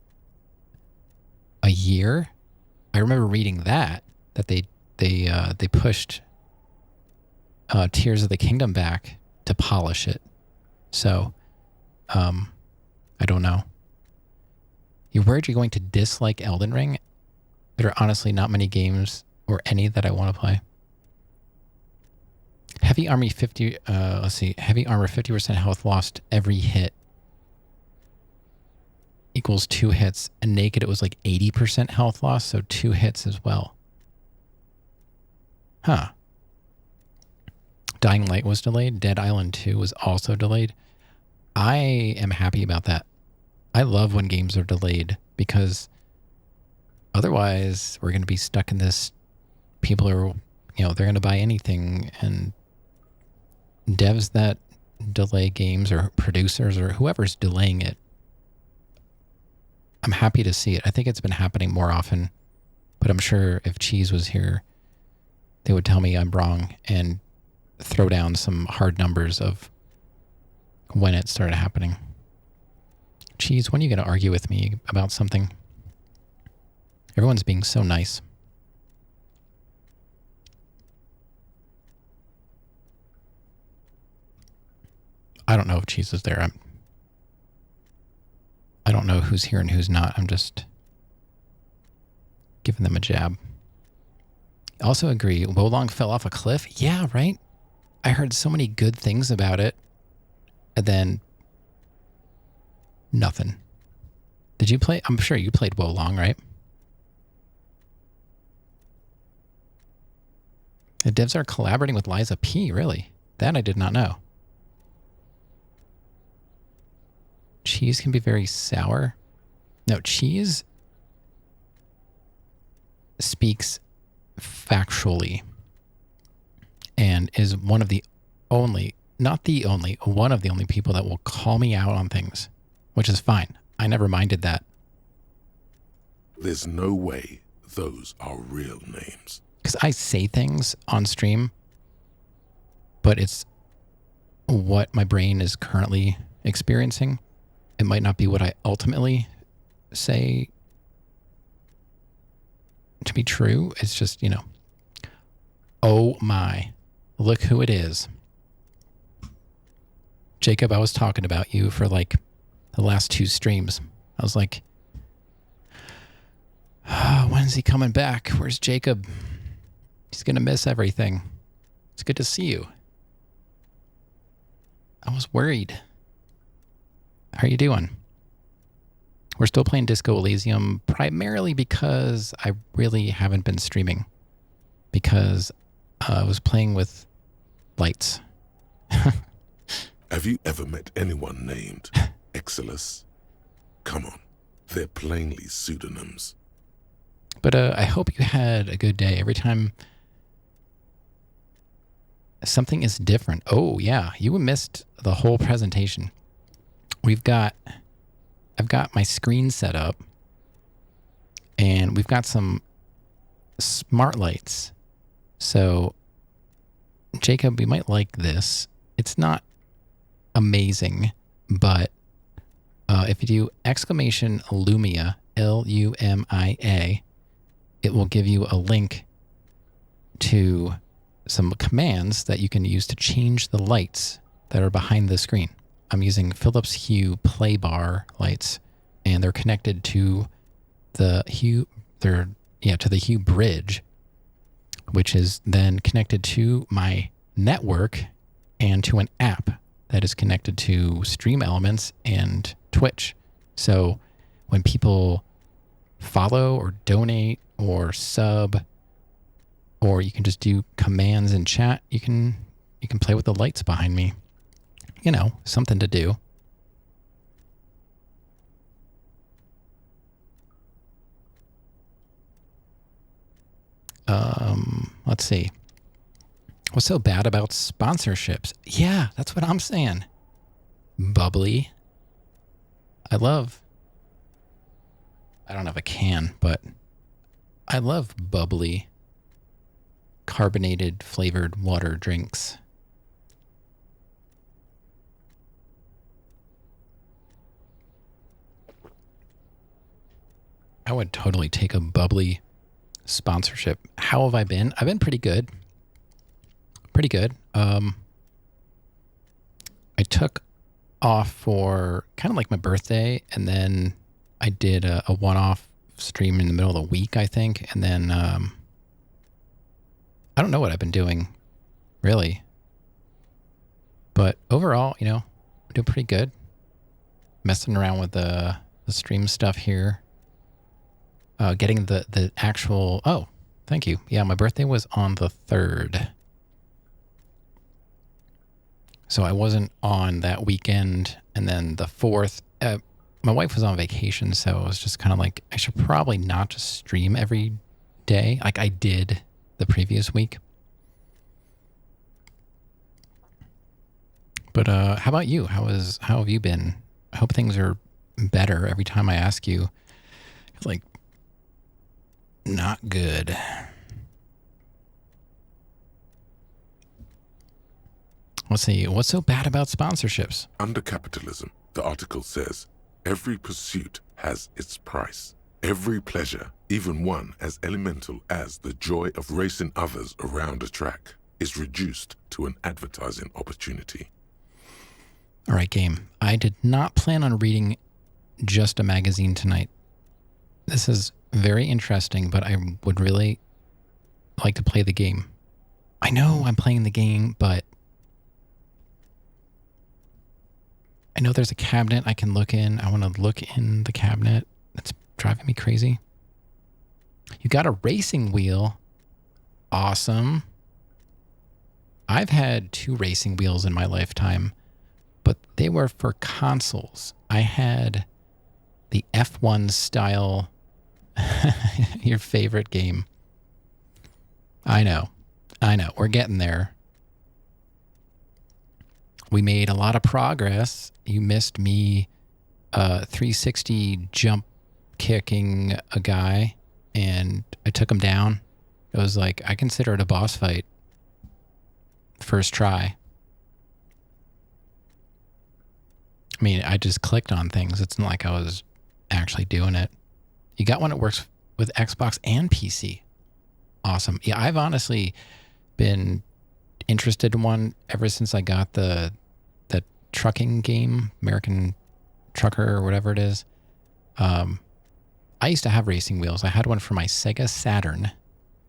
a year. I remember reading that they pushed Tears of the Kingdom back to polish it. So, I don't know. You're worried you're going to dislike Elden Ring? There are honestly not many games or any that I want to play. Heavy armor 50% health lost every hit equals 2 hits. And naked it was like 80% health loss, so 2 hits as well. Huh. Dying Light was delayed. Dead Island 2 was also delayed. I am happy about that. I love when games are delayed because otherwise we're going to be stuck in this. People are, they're going to buy anything, and devs that delay games or producers or whoever's delaying it, I'm happy to see it. I think it's been happening more often, but I'm sure if Cheese was here, they would tell me I'm wrong and throw down some hard numbers of when it started happening. Cheese, when are you going to argue with me about something? Everyone's being so nice. I don't know if Cheese is there. I don't know who's here and who's not. I'm just giving them a jab. Also agree, Wolong fell off a cliff? Yeah, right? I heard so many good things about it. And then nothing. Did you play? I'm sure you played Wolong, right? The devs are collaborating with Liza P, really? That I did not know. Cheese can be very sour. No, Cheese speaks factually and is one of the only, not the only, one of the only people that will call me out on things, which is fine. I never minded that. There's no way those are real names. Because I say things on stream, but it's what my brain is currently experiencing. It might not be what I ultimately say to be true. It's just, oh my, look who it is. Jacob, I was talking about you for like the last 2 streams. I was like, when's he coming back? Where's Jacob? He's going to miss everything. It's good to see you. I was worried. How are you doing? We're still playing Disco Elysium primarily because I really haven't been streaming. Because I was playing with lights Have you ever met anyone named Exilus? Come on, they're plainly pseudonyms. But I hope you had a good day. Every time something is different. Oh, yeah, you missed the whole presentation. I've got my screen set up, and we've got some smart lights. So, Jacob, you might like this. It's not amazing, but if you do exclamation Lumia, Lumia, it will give you a link to some commands that you can use to change the lights that are behind the screen. I'm using Philips Hue Play Bar lights, and they're connected to the Hue bridge, which is then connected to my network and to an app that is connected to Stream Elements and Twitch. So when people follow or donate or sub, or you can just do commands in chat, you can play with the lights behind me. You know, something to do. Let's see. What's so bad about sponsorships? Yeah, that's what I'm saying. Bubbly. I don't know if I can, but I love bubbly, carbonated, flavored water drinks. I would totally take a bubbly sponsorship. How have I been? I've been pretty good. Pretty good. I took off for kind of like my birthday, and then I did a one-off stream in the middle of the week, I think, and then I don't know what I've been doing, really. But overall, you know, I'm doing pretty good. Messing around with the stream stuff here. Getting the actual... Oh, thank you. Yeah, my birthday was on the 3rd. So I wasn't on that weekend. And then the 4th... my wife was on vacation, so it was just kind of like, I should probably not just stream every day like I did the previous week. But how about you? How have you been? I hope things are better. Every time I ask you, it's like, not good. Let's see. What's so bad about sponsorships? Under capitalism, the article says, every pursuit has its price. Every pleasure, even one as elemental as the joy of racing others around a track, is reduced to an advertising opportunity. All right, game. I did not plan on reading just a magazine tonight. This is very interesting, but I would really like to play the game. I know I'm playing the game, but I know there's a cabinet I can look in. I want to look in the cabinet. That's driving me crazy. You got a racing wheel. Awesome. I've had 2 racing wheels in my lifetime, but they were for consoles. I had the F1 style, your favorite game. I know. We're getting there. We made a lot of progress. You missed me 360 jump kicking a guy, and I took him down. It was like, I consider it a boss fight. First try. I mean, I just clicked on things. It's not like I was actually doing it. You got one that works with Xbox and PC. Awesome. Yeah, I've honestly been interested in one ever since I got the trucking game, American Trucker or whatever it is. I used to have racing wheels. I had one for my Sega Saturn,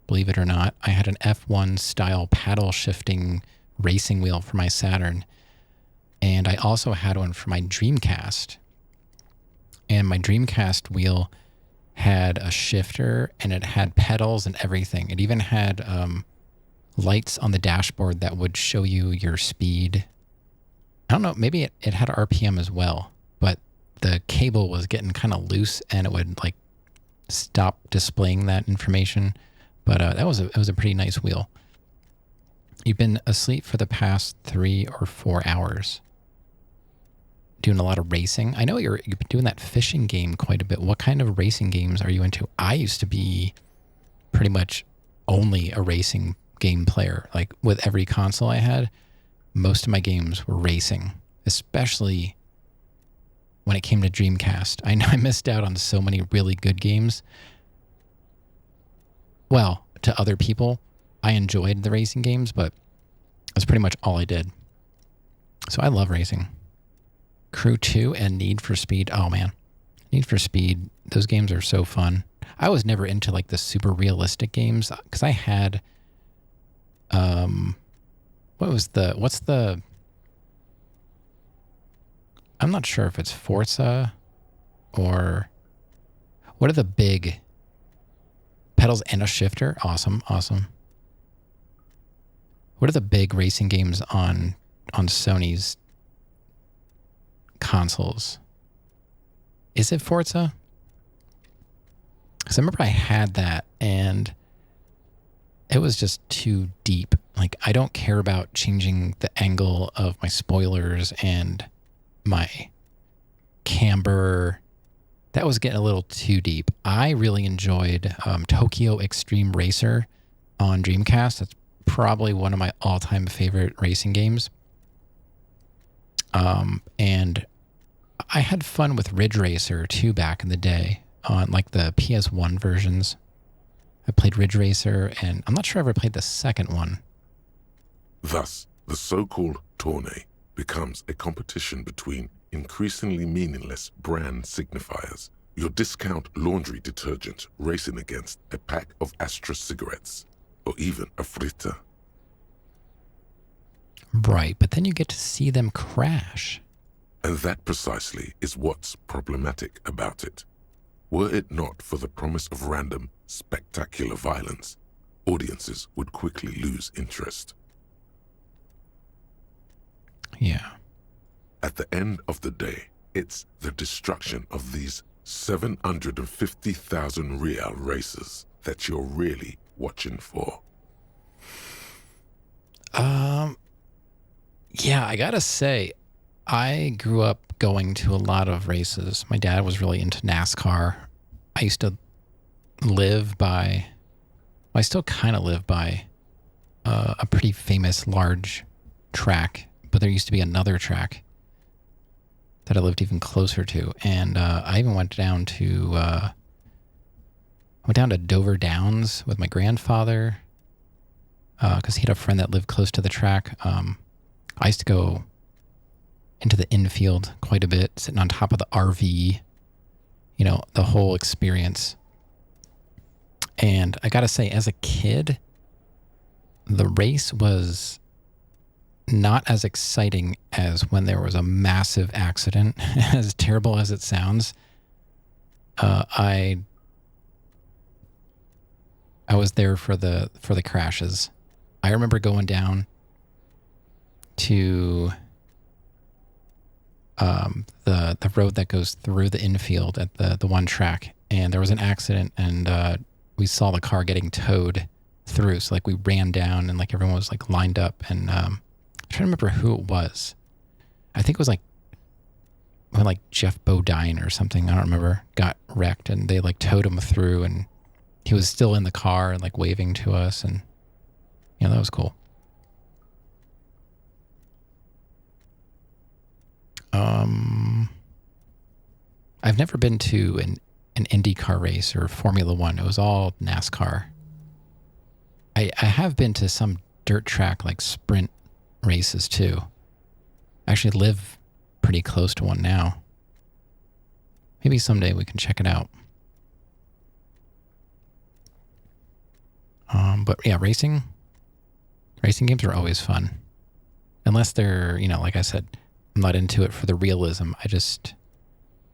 believe it or not. I had an F1 style paddle shifting racing wheel for my Saturn. And I also had one for my Dreamcast. And my Dreamcast wheel had a shifter, and it had pedals and everything. It even had lights on the dashboard that would show you your speed I don't know, maybe it had RPM as well, but the cable was getting kind of loose and it would like stop displaying that information. But it was a pretty nice wheel. You've been asleep for the past 3 or 4 hours. Doing a lot of racing. I know you've been doing that fishing game quite a bit. What kind of racing games are you into? I used to be pretty much only a racing game player. Like with every console I had, most of my games were racing, especially when it came to Dreamcast. I know I missed out on so many really good games. Well, to other people, I enjoyed the racing games, but that's pretty much all I did. So I love racing. Crew 2 and Need for Speed. Oh man, Need for Speed. Those games are so fun. I was never into like the super realistic games because I had, what's the, I'm not sure if it's Forza or what are the big pedals and a shifter? Awesome. What are the big racing games on Sony's consoles? Is it Forza? Because I remember I had that and it was just too deep. Like, I don't care about changing the angle of my spoilers and my camber. That was getting a little too deep. I really enjoyed Tokyo Extreme Racer on Dreamcast. That's probably one of my all-time favorite racing games. And I had fun with Ridge Racer too back in the day on like the PS1 versions. I played Ridge Racer, and I'm not sure I ever played the second one. Thus, the so-called tourney becomes a competition between increasingly meaningless brand signifiers. Your discount laundry detergent racing against a pack of Astra cigarettes, or even a Fritta. Right, but then you get to see them crash. And that precisely is what's problematic about it. Were it not for the promise of random, spectacular violence, audiences would quickly lose interest. Yeah. At the end of the day, it's the destruction of these 750,000 real races that you're really watching for. Yeah, I gotta say, I grew up going to a lot of races. My dad was really into NASCAR. I used to live by, I still kind of live by a pretty famous large track, but there used to be another track that I lived even closer to. And I even went down to Dover Downs with my grandfather because he had a friend that lived close to the track. I used to go into the infield quite a bit, sitting on top of the RV, you know, the whole experience. And I gotta say, as a kid, the race was not as exciting as when there was a massive accident, as terrible as it sounds. I was there for the crashes. I remember going down to the road that goes through the infield at the one track, and there was an accident, and we saw the car getting towed through. So like we ran down, and like everyone was like lined up, and I'm trying to remember who it was. I think it was like Jeff Bodine or something. I don't remember. Got wrecked, and they like towed him through, and he was still in the car and like waving to us, and you know, that was cool. I've never been to an IndyCar race or Formula One. It was all NASCAR. I have been to some dirt track like sprint races too. I actually live pretty close to one now. Maybe someday we can check it out. But yeah, racing games are always fun. Unless they're, you know, like I said, I'm not into it for the realism.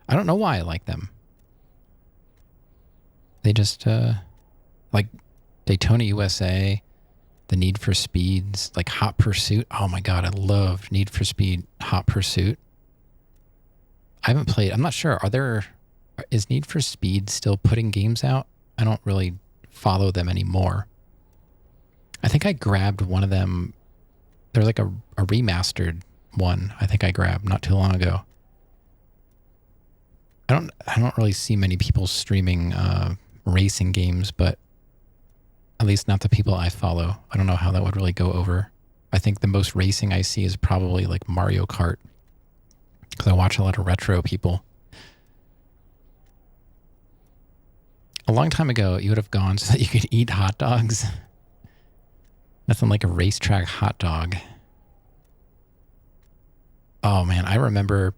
I don't know why I like them. They just, like Daytona USA, The Need for Speeds, like Hot Pursuit. Oh my God, I loved Need for Speed Hot Pursuit. I haven't played. I'm not sure. Is Need for Speed still putting games out? I don't really follow them anymore. I think I grabbed one of them. There's like a remastered one I think I grabbed not too long ago. I don't really see many people streaming racing games, but at least not the people I follow. I don't know how that would really go over. I think the most racing I see is probably like Mario Kart, because I watch a lot of retro people. A long time ago, you would have gone so that you could eat hot dogs. Nothing like a racetrack hot dog. Oh man, I remember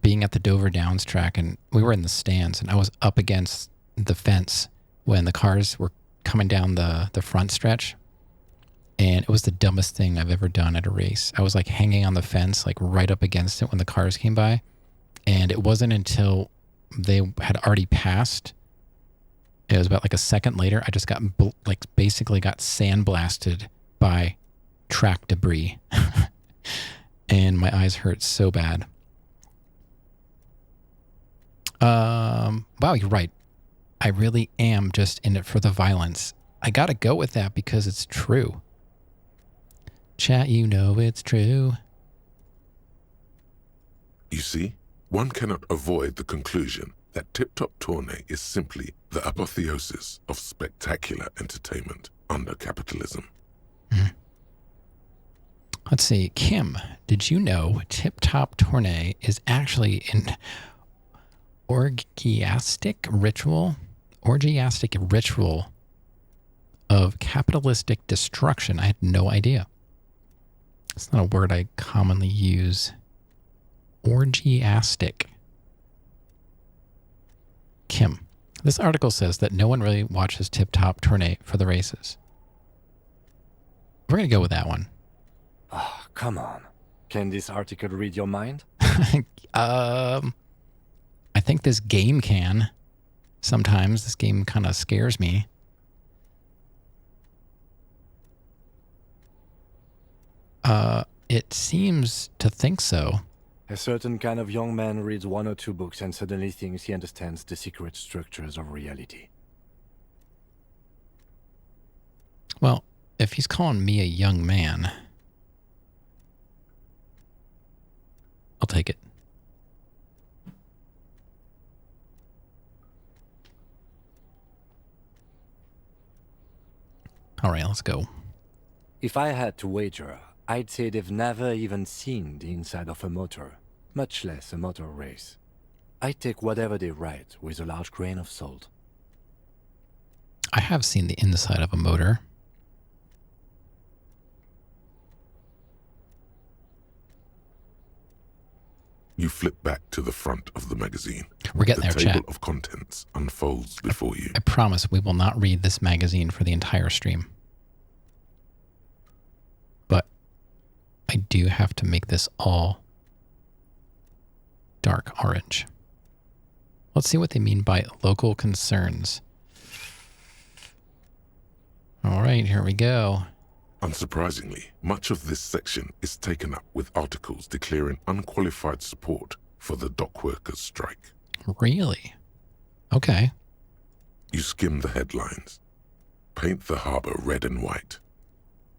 being at the Dover Downs track, and we were in the stands, and I was up against the fence when the cars were coming down the front stretch, and it was the dumbest thing I've ever done at a race. I was like hanging on the fence, like right up against it when the cars came by, and it wasn't until they had already passed, it was about like a second later, I just got basically got sandblasted by track debris. And my eyes hurt so bad. Wow, you're right. I really am just in it for the violence. I gotta go with that because it's true. Chat, you know it's true. You see, one cannot avoid the conclusion that Tip Top Tourney is simply the apotheosis of spectacular entertainment under capitalism. Let's see. Kim, did you know Tip Top Tourney is actually an orgiastic ritual of capitalistic destruction? I had no idea. It's not a word I commonly use. Orgiastic. Kim, this article says that no one really watches Tip Top Tourney for the races. We're going to go with that one. Oh, come on. Can this article read your mind? I think this game can. Sometimes this game kind of scares me. It seems to think so. A certain kind of young man reads 1 or 2 books and suddenly thinks he understands the secret structures of reality. Well, if he's calling me a young man, I'll take it. All right, let's go. If I had to wager, I'd say they've never even seen the inside of a motor, much less a motor race. I'd take whatever they write with a large grain of salt. I have seen the inside of a motor. You flip back to the front of the magazine. We're getting there, The table chat. of contents unfolds before you. I promise we will not read this magazine for the entire stream. But I do have to make this all dark orange. Let's see what they mean by local concerns. All right, here we go. Unsurprisingly, much of this section is taken up with articles declaring unqualified support for the dock workers' strike. Really? Okay. You skim the headlines. Paint the harbor red and white.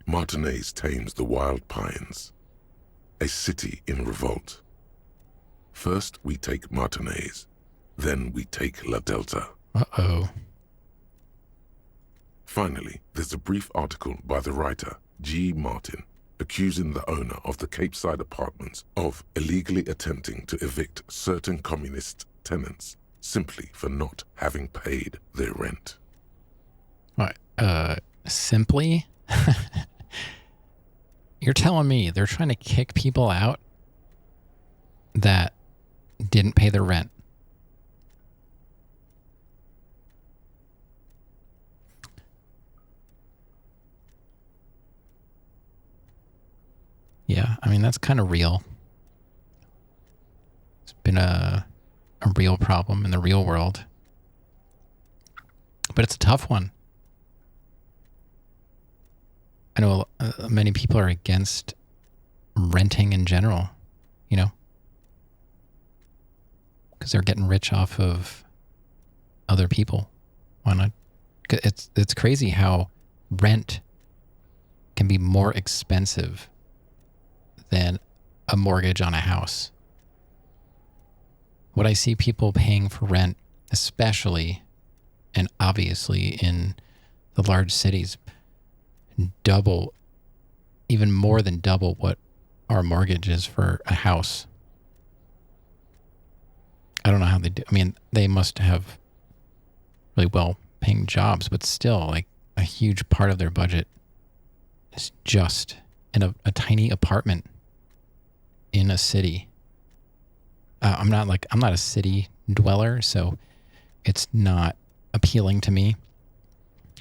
Martinez tames the wild pines. A city in revolt. First we take Martinez, then we take La Delta. Uh-oh. Finally, there's a brief article by the writer, G. Martin, accusing the owner of the Capeside Apartments of illegally attempting to evict certain communist tenants simply for not having paid their rent. What? Simply? You're telling me they're trying to kick people out that didn't pay their rent? Yeah, I mean, that's kind of real. It's been a real problem in the real world. But it's a tough one. I know many people are against renting in general, you know, because they're getting rich off of other people. Why not? It's crazy how rent can be more expensive than a mortgage on a house. What I see people paying for rent, especially and obviously in the large cities, double, even more than double what our mortgage is for a house. I don't know how they do. I mean, they must have really well paying jobs, but still, like, a huge part of their budget is just in a tiny apartment in a city. I'm not a city dweller, so it's not appealing to me.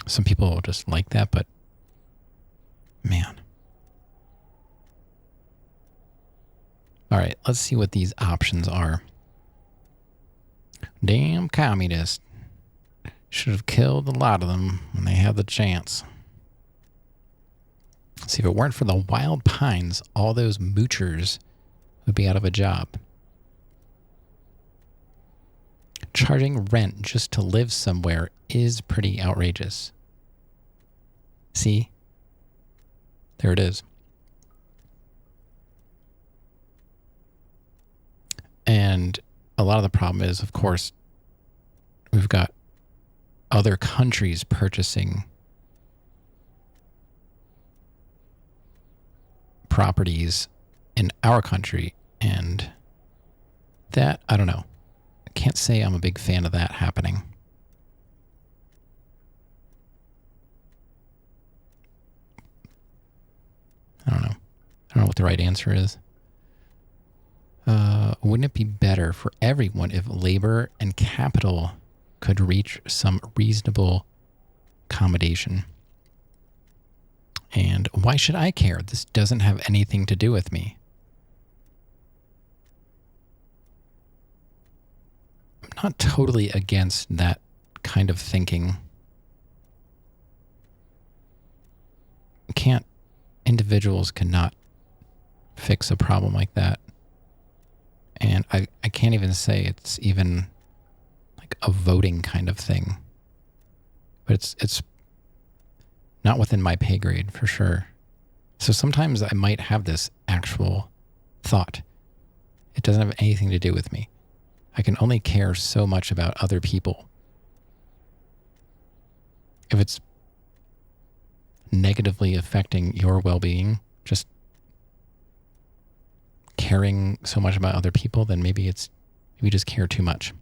Some people just like that, but man. All right, let's see what these options are. Damn communists. Should have killed a lot of them when they had the chance. See, if it weren't for the wild pines, all those moochers would be out of a job. Charging rent just to live somewhere is pretty outrageous. See? There it is. And a lot of the problem is, of course, we've got other countries purchasing properties in our country, and that, I don't know. I can't say I'm a big fan of that happening. I don't know. I don't know what the right answer is. Wouldn't it be better for everyone if labor and capital could reach some reasonable accommodation? And why should I care? This doesn't have anything to do with me. I'm not totally against that kind of thinking. Individuals cannot fix a problem like that. And I can't even say it's even like a voting kind of thing. But it's not within my pay grade for sure. So sometimes I might have this actual thought. It doesn't have anything to do with me. I can only care so much about other people. If it's negatively affecting your well-being, just caring so much about other people, then maybe you just care too much.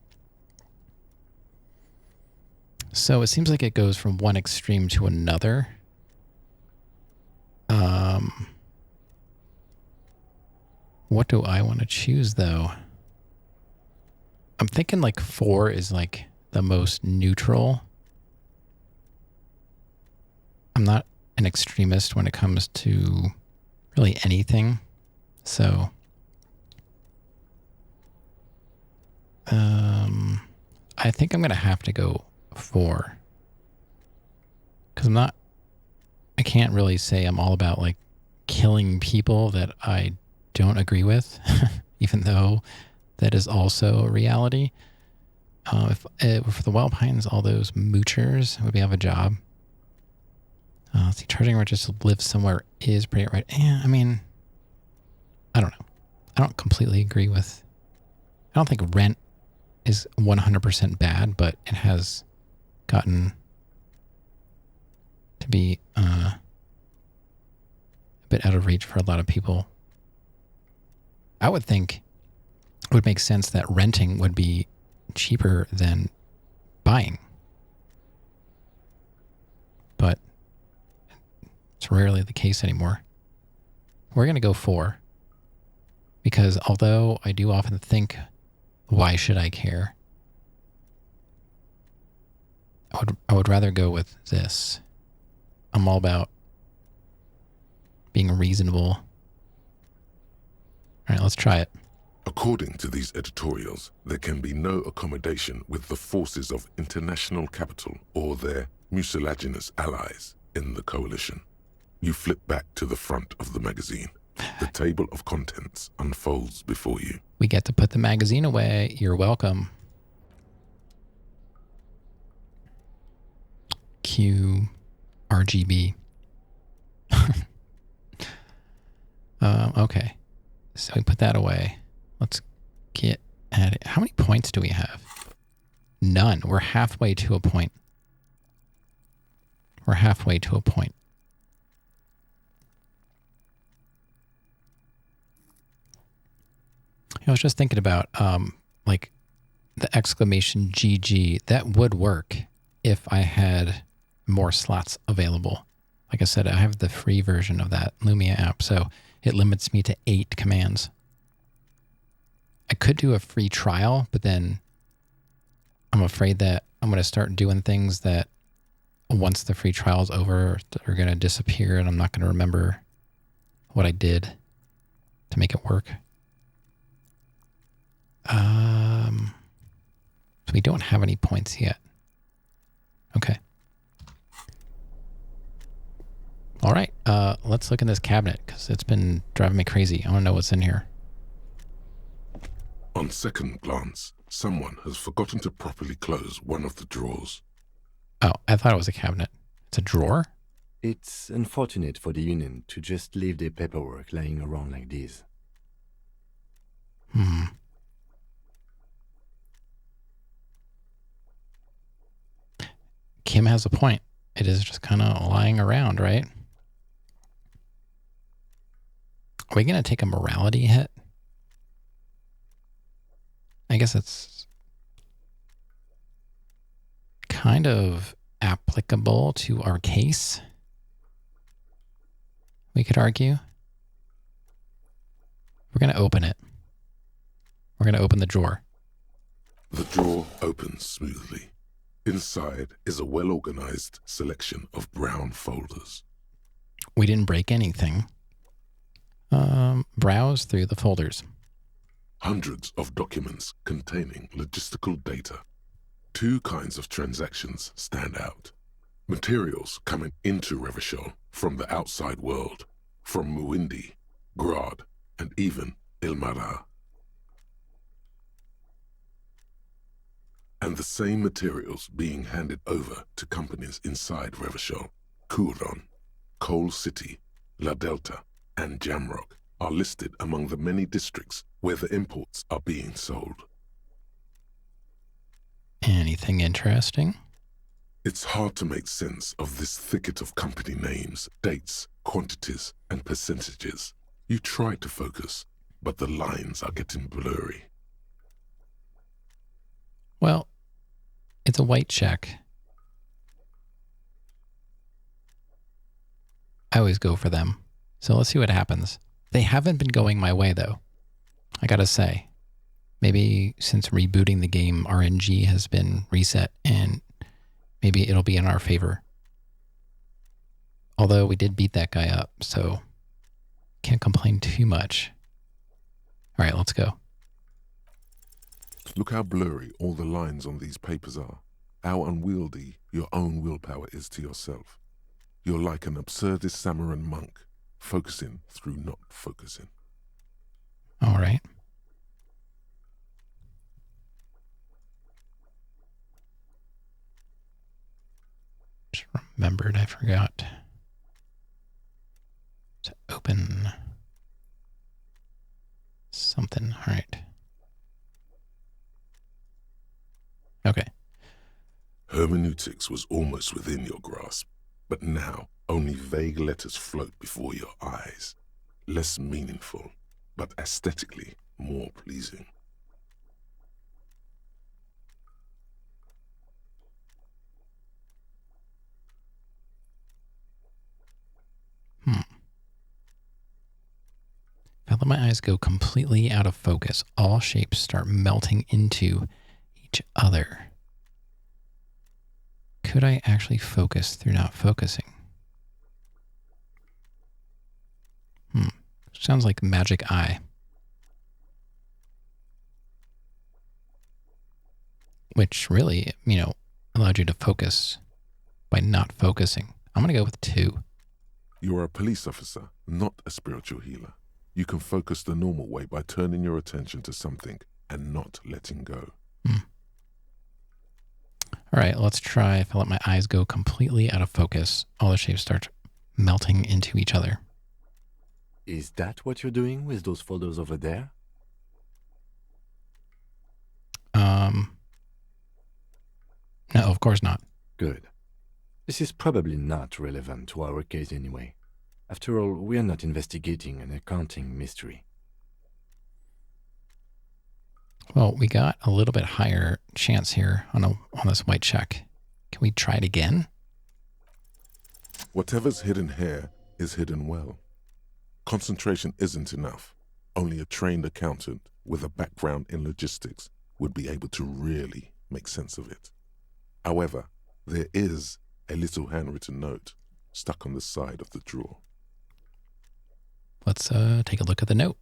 So it seems like it goes from one extreme to another. What do I want to choose, though? I'm thinking like 4 is like the most neutral. I'm not an extremist when it comes to really anything. So, I think I'm going to have to go 4. Because I can't really say I'm all about like killing people that I don't agree with, even though that is also a reality. If for the wild pines, all those moochers would have a job. See, charging rent just to live somewhere is pretty right. I mean, I don't know. I don't completely agree with. I don't think rent is 100% bad, but it has gotten to be a bit out of reach for a lot of people. I would think it would make sense that renting would be cheaper than buying. But it's rarely the case anymore. We're going to go 4. Because although I do often think, why should I care? I would rather go with this. I'm all about being reasonable. All right, let's try it. According to these editorials, there can be no accommodation with the forces of international capital or their mucilaginous allies in the coalition. You flip back to the front of the magazine. The table of contents unfolds before you. We get to put the magazine away. You're welcome. Q RGB. Okay. So we put that away. Let's get at it. How many points do we have? None. We're halfway to a point. We're halfway to a point. I was just thinking about like the exclamation GG. That would work if I had more slots available. Like I said, I have the free version of that Lumia app, so it limits me to 8 commands. I could do a free trial, but then I'm afraid that I'm going to start doing things that once the free trial is over, are going to disappear, and I'm not going to remember what I did to make it work. So we don't have any points yet. Okay. All right. Let's look in this cabinet because it's been driving me crazy. I want to know what's in here. On second glance, someone has forgotten to properly close one of the drawers. Oh, I thought it was a cabinet. It's a drawer? It's unfortunate for the Union to just leave their paperwork lying around like this. Kim has a point. It is just kind of lying around, right? Are we going to take a morality hit? I guess it's kind of applicable to our case, we could argue. We're going to open it. We're going to open the drawer. The drawer opens smoothly. Inside is a well-organized selection of brown folders. We didn't break anything. Browse through the folders. Hundreds of documents containing logistical data. 2 kinds of transactions stand out. Materials coming into Revachol from the outside world, from Muindi, Grad, and even Ilmara. And the same materials being handed over to companies inside Revachol, Couron, Coal City, La Delta, and Jamrock are listed among the many districts where the imports are being sold. Anything interesting? It's hard to make sense of this thicket of company names, dates, quantities, and percentages. You try to focus, but the lines are getting blurry. Well, it's a white check. I always go for them. So let's see what happens. They haven't been going my way, though. I gotta say. Maybe since rebooting the game, RNG has been reset, and maybe it'll be in our favor. Although we did beat that guy up, so can't complain too much. All right, let's go. Look how blurry all the lines on these papers are. How unwieldy your own willpower is to yourself. You're like an absurdist Samaran monk, focusing through not focusing. All right. Just remembered I forgot to open something. All right. Okay. Hermeneutics was almost within your grasp, but now only vague letters float before your eyes. Less meaningful, but aesthetically more pleasing. If I let my eyes go completely out of focus, all shapes start melting into each other. Could I actually focus through not focusing? Sounds like magic eye. Which really, allowed you to focus by not focusing. I'm going to go with 2. You're a police officer, not a spiritual healer. You can focus the normal way by turning your attention to something and not letting go. All right, let's try. If I let my eyes go completely out of focus, all the shapes start melting into each other. Is that what you're doing with those photos over there? No, of course not. Good. This is probably not relevant to our case anyway. After all, we're not investigating an accounting mystery. Well, we got a little bit higher chance here on this white check. Can we try it again? Whatever's hidden here is hidden well. Concentration isn't enough. Only a trained accountant with a background in logistics would be able to really make sense of it. However, there is a little handwritten note stuck on the side of the drawer. Let's take a look at the note.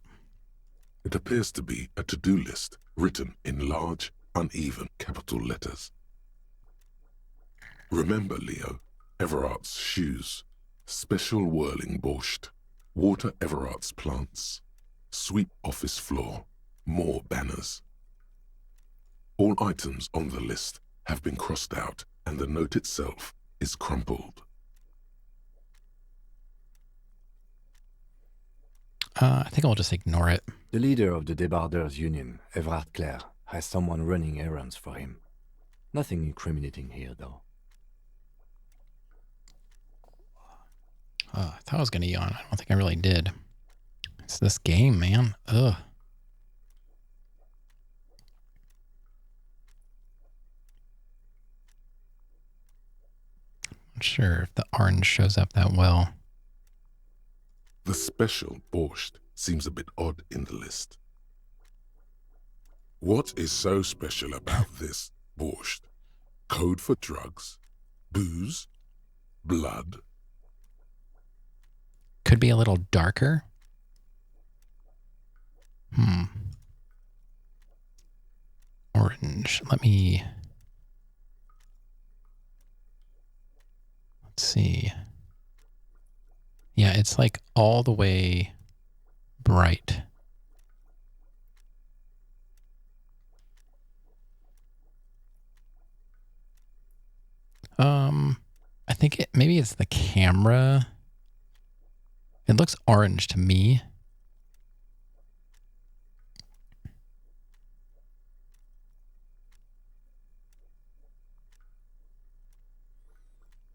It appears to be a to-do list written in large, uneven capital letters. Remember, Leo, Everart's shoes, special whirling borscht, water Everart's plants, sweep office floor, more banners. All items on the list have been crossed out and the note itself is crumpled. I think I'll just ignore it. The leader of the Debarders Union, Everard Clare, has someone running errands for him. Nothing incriminating here, though. I thought I was going to yawn. I don't think I really did. It's this game, man. Ugh. Not sure if the orange shows up that well. The special borscht seems a bit odd in the list. What is so special about this borscht? Code for drugs? Booze? Blood? Could be a little darker. Orange. Let's see. Yeah, it's like all the way bright. I think maybe it's the camera. It looks orange to me.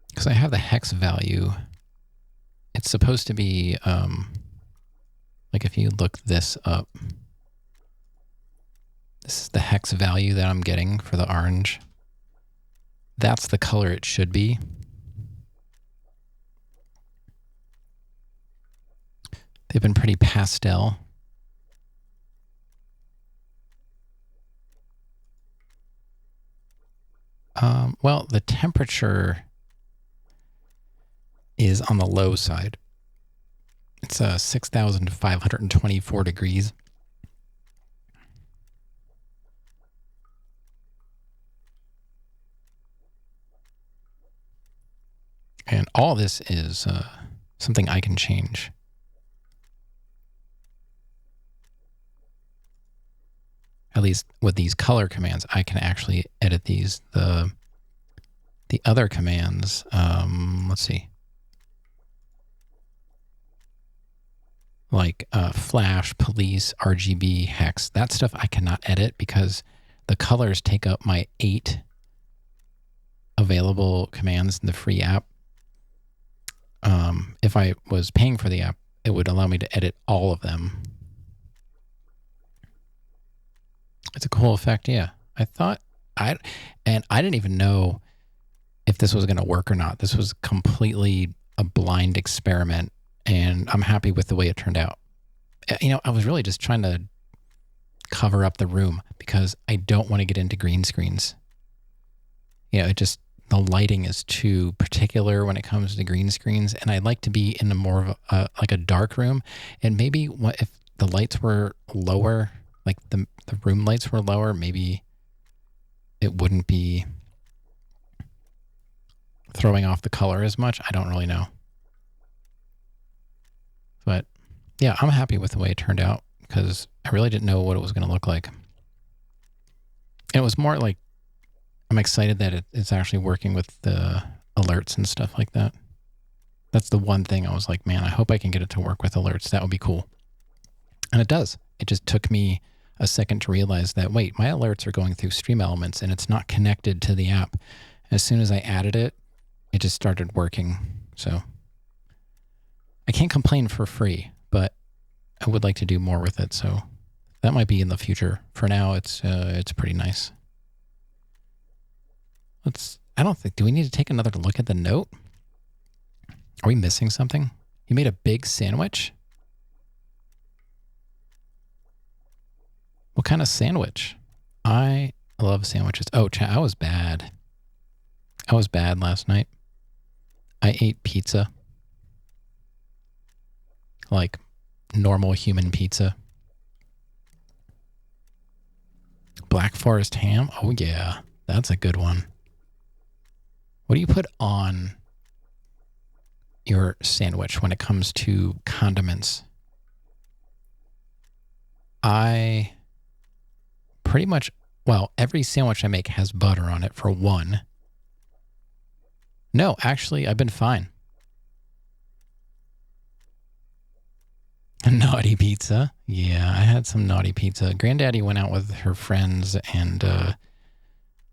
Because I have the hex value. It's supposed to be, like if you look this up, this is the hex value that I'm getting for the orange. That's the color it should be. They've been pretty pastel. Well, the temperature is on the low side. It's 6,524 degrees. And all this is something I can change. At least with these color commands, I can actually edit these. The other commands, let's see. Like flash, police, RGB, hex. That stuff I cannot edit because the colors take up my 8 available commands in the free app. If I was paying for the app, it would allow me to edit all of them. It's a cool effect, yeah. I didn't even know if this was going to work or not. This was completely a blind experiment, and I'm happy with the way it turned out. You know, I was really just trying to cover up the room because I don't want to get into green screens. You know, the lighting is too particular when it comes to green screens, and I'd like to be in a more of like a dark room. And maybe if the lights were lower, like the room lights were lower, maybe it wouldn't be throwing off the color as much. I don't really know. yeah, I'm happy with the way it turned out because I really didn't know what it was going to look like. And it was more like I'm excited that it's actually working with the alerts and stuff like that. That's the one thing I was like, man, I hope I can get it to work with alerts. That would be cool. And it does. It just took me a second to realize that, wait, my alerts are going through Stream Elements and it's not connected to the app. As soon as I added it, it just started working. So I can't complain for free, but I would like to do more with it. So that might be in the future. For now, it's pretty nice. I don't think, do we need to take another look at the note? Are we missing something? You made a big sandwich? What kind of sandwich? I love sandwiches. Oh, I was bad. I was bad last night. I ate pizza. Like normal human pizza. Black Forest ham? Oh, yeah. That's a good one. What do you put on your sandwich when it comes to condiments? I pretty much, well, every sandwich I make has butter on it for one. No, actually, I've been fine. Naughty pizza. Yeah, I had some naughty pizza. Granddaddy went out with her friends and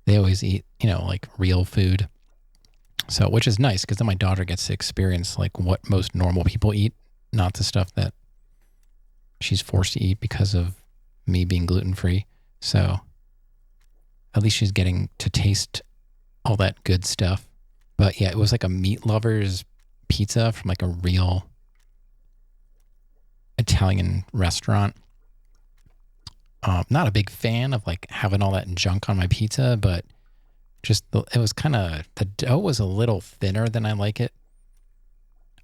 they always eat, like real food. So, which is nice because then my daughter gets to experience like what most normal people eat, not the stuff that she's forced to eat because of me being gluten-free. So, at least she's getting to taste all that good stuff. But yeah, it was like a meat lover's pizza from like a real Italian restaurant. Not a big fan of like having all that junk on my pizza, but just it was kind of, the dough was a little thinner than I like it.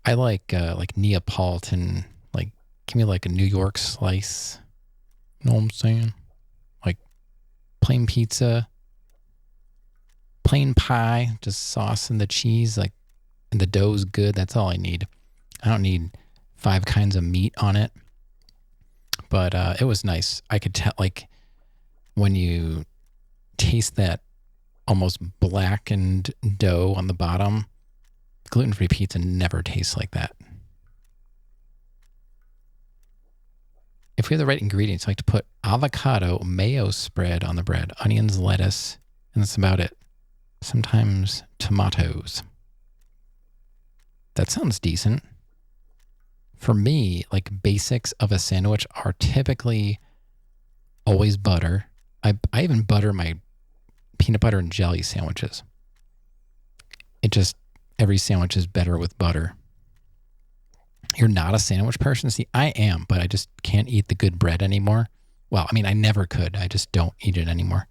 I like Neapolitan, like give me like a New York slice. You know what I'm saying? Like plain pizza, plain pie, just sauce and the cheese, like, and the dough's good. That's all I need. I don't need 5 kinds of meat on it. But it was nice. I could tell, like, when you taste that almost blackened dough on the bottom, gluten-free pizza never tastes like that. If we have the right ingredients, I like to put avocado mayo spread on the bread, onions, lettuce, and that's about it. Sometimes tomatoes. That sounds decent. For me, like basics of a sandwich are typically always butter. I even butter my peanut butter and jelly sandwiches. Every sandwich is better with butter. You're not a sandwich person? See, I am, but I just can't eat the good bread anymore. Well, I mean, I never could. I just don't eat it anymore.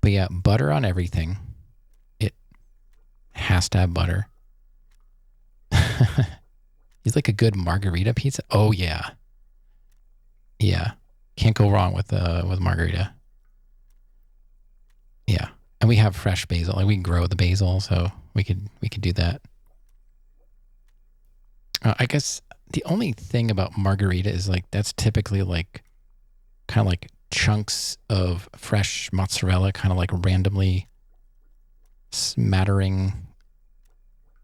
But yeah, butter on everything. It has to have butter. It's like a good margarita pizza. Oh yeah, yeah. Can't go wrong with margarita. Yeah, and we have fresh basil. Like we grow the basil, so we could do that. I guess the only thing about margarita is like that's typically like kind of like chunks of fresh mozzarella, kind of like randomly smattering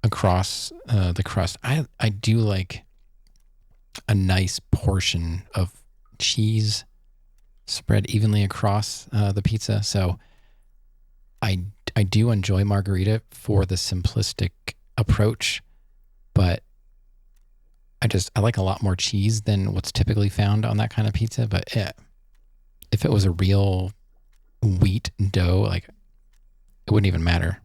across the crust. I do like a nice portion of cheese spread evenly across the pizza. So I do enjoy margarita for the simplistic approach, but I like a lot more cheese than what's typically found on that kind of pizza. But yeah, if it was a real wheat dough, like it wouldn't even matter.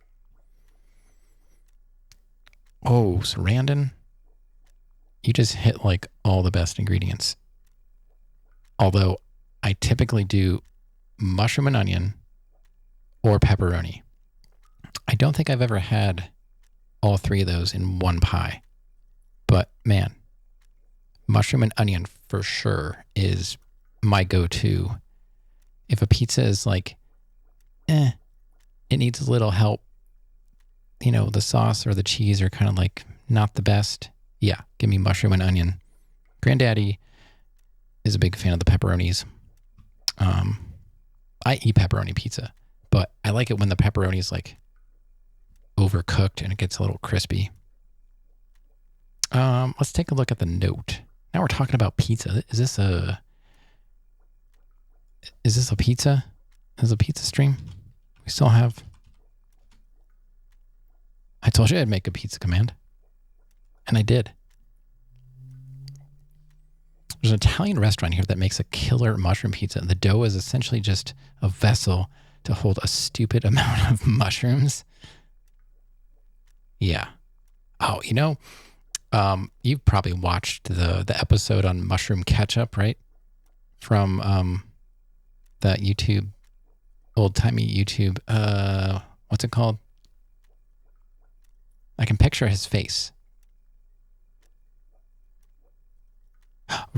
Oh, Sarandon, you just hit like all the best ingredients. Although I typically do mushroom and onion or pepperoni. I don't think I've ever had all 3 of those in one pie. But man, mushroom and onion for sure is my go-to. If a pizza is like, it needs a little help, the sauce or the cheese are kind of like not the best. Yeah, give me mushroom and onion Granddaddy is a big fan of the pepperonis. I eat pepperoni pizza, but I like it when the pepperoni is like overcooked and it gets a little crispy. Let's take a look at the note. Now we're talking about pizza. Is this a pizza? Is this a pizza stream? We still have... I told you I'd make a pizza command. And I did. There's an Italian restaurant here that makes a killer mushroom pizza. The dough is essentially just a vessel to hold a stupid amount of mushrooms. Yeah. Oh, you know, you've probably watched the episode on mushroom ketchup, right? From that YouTube, old-timey YouTube, what's it called? I can picture his face.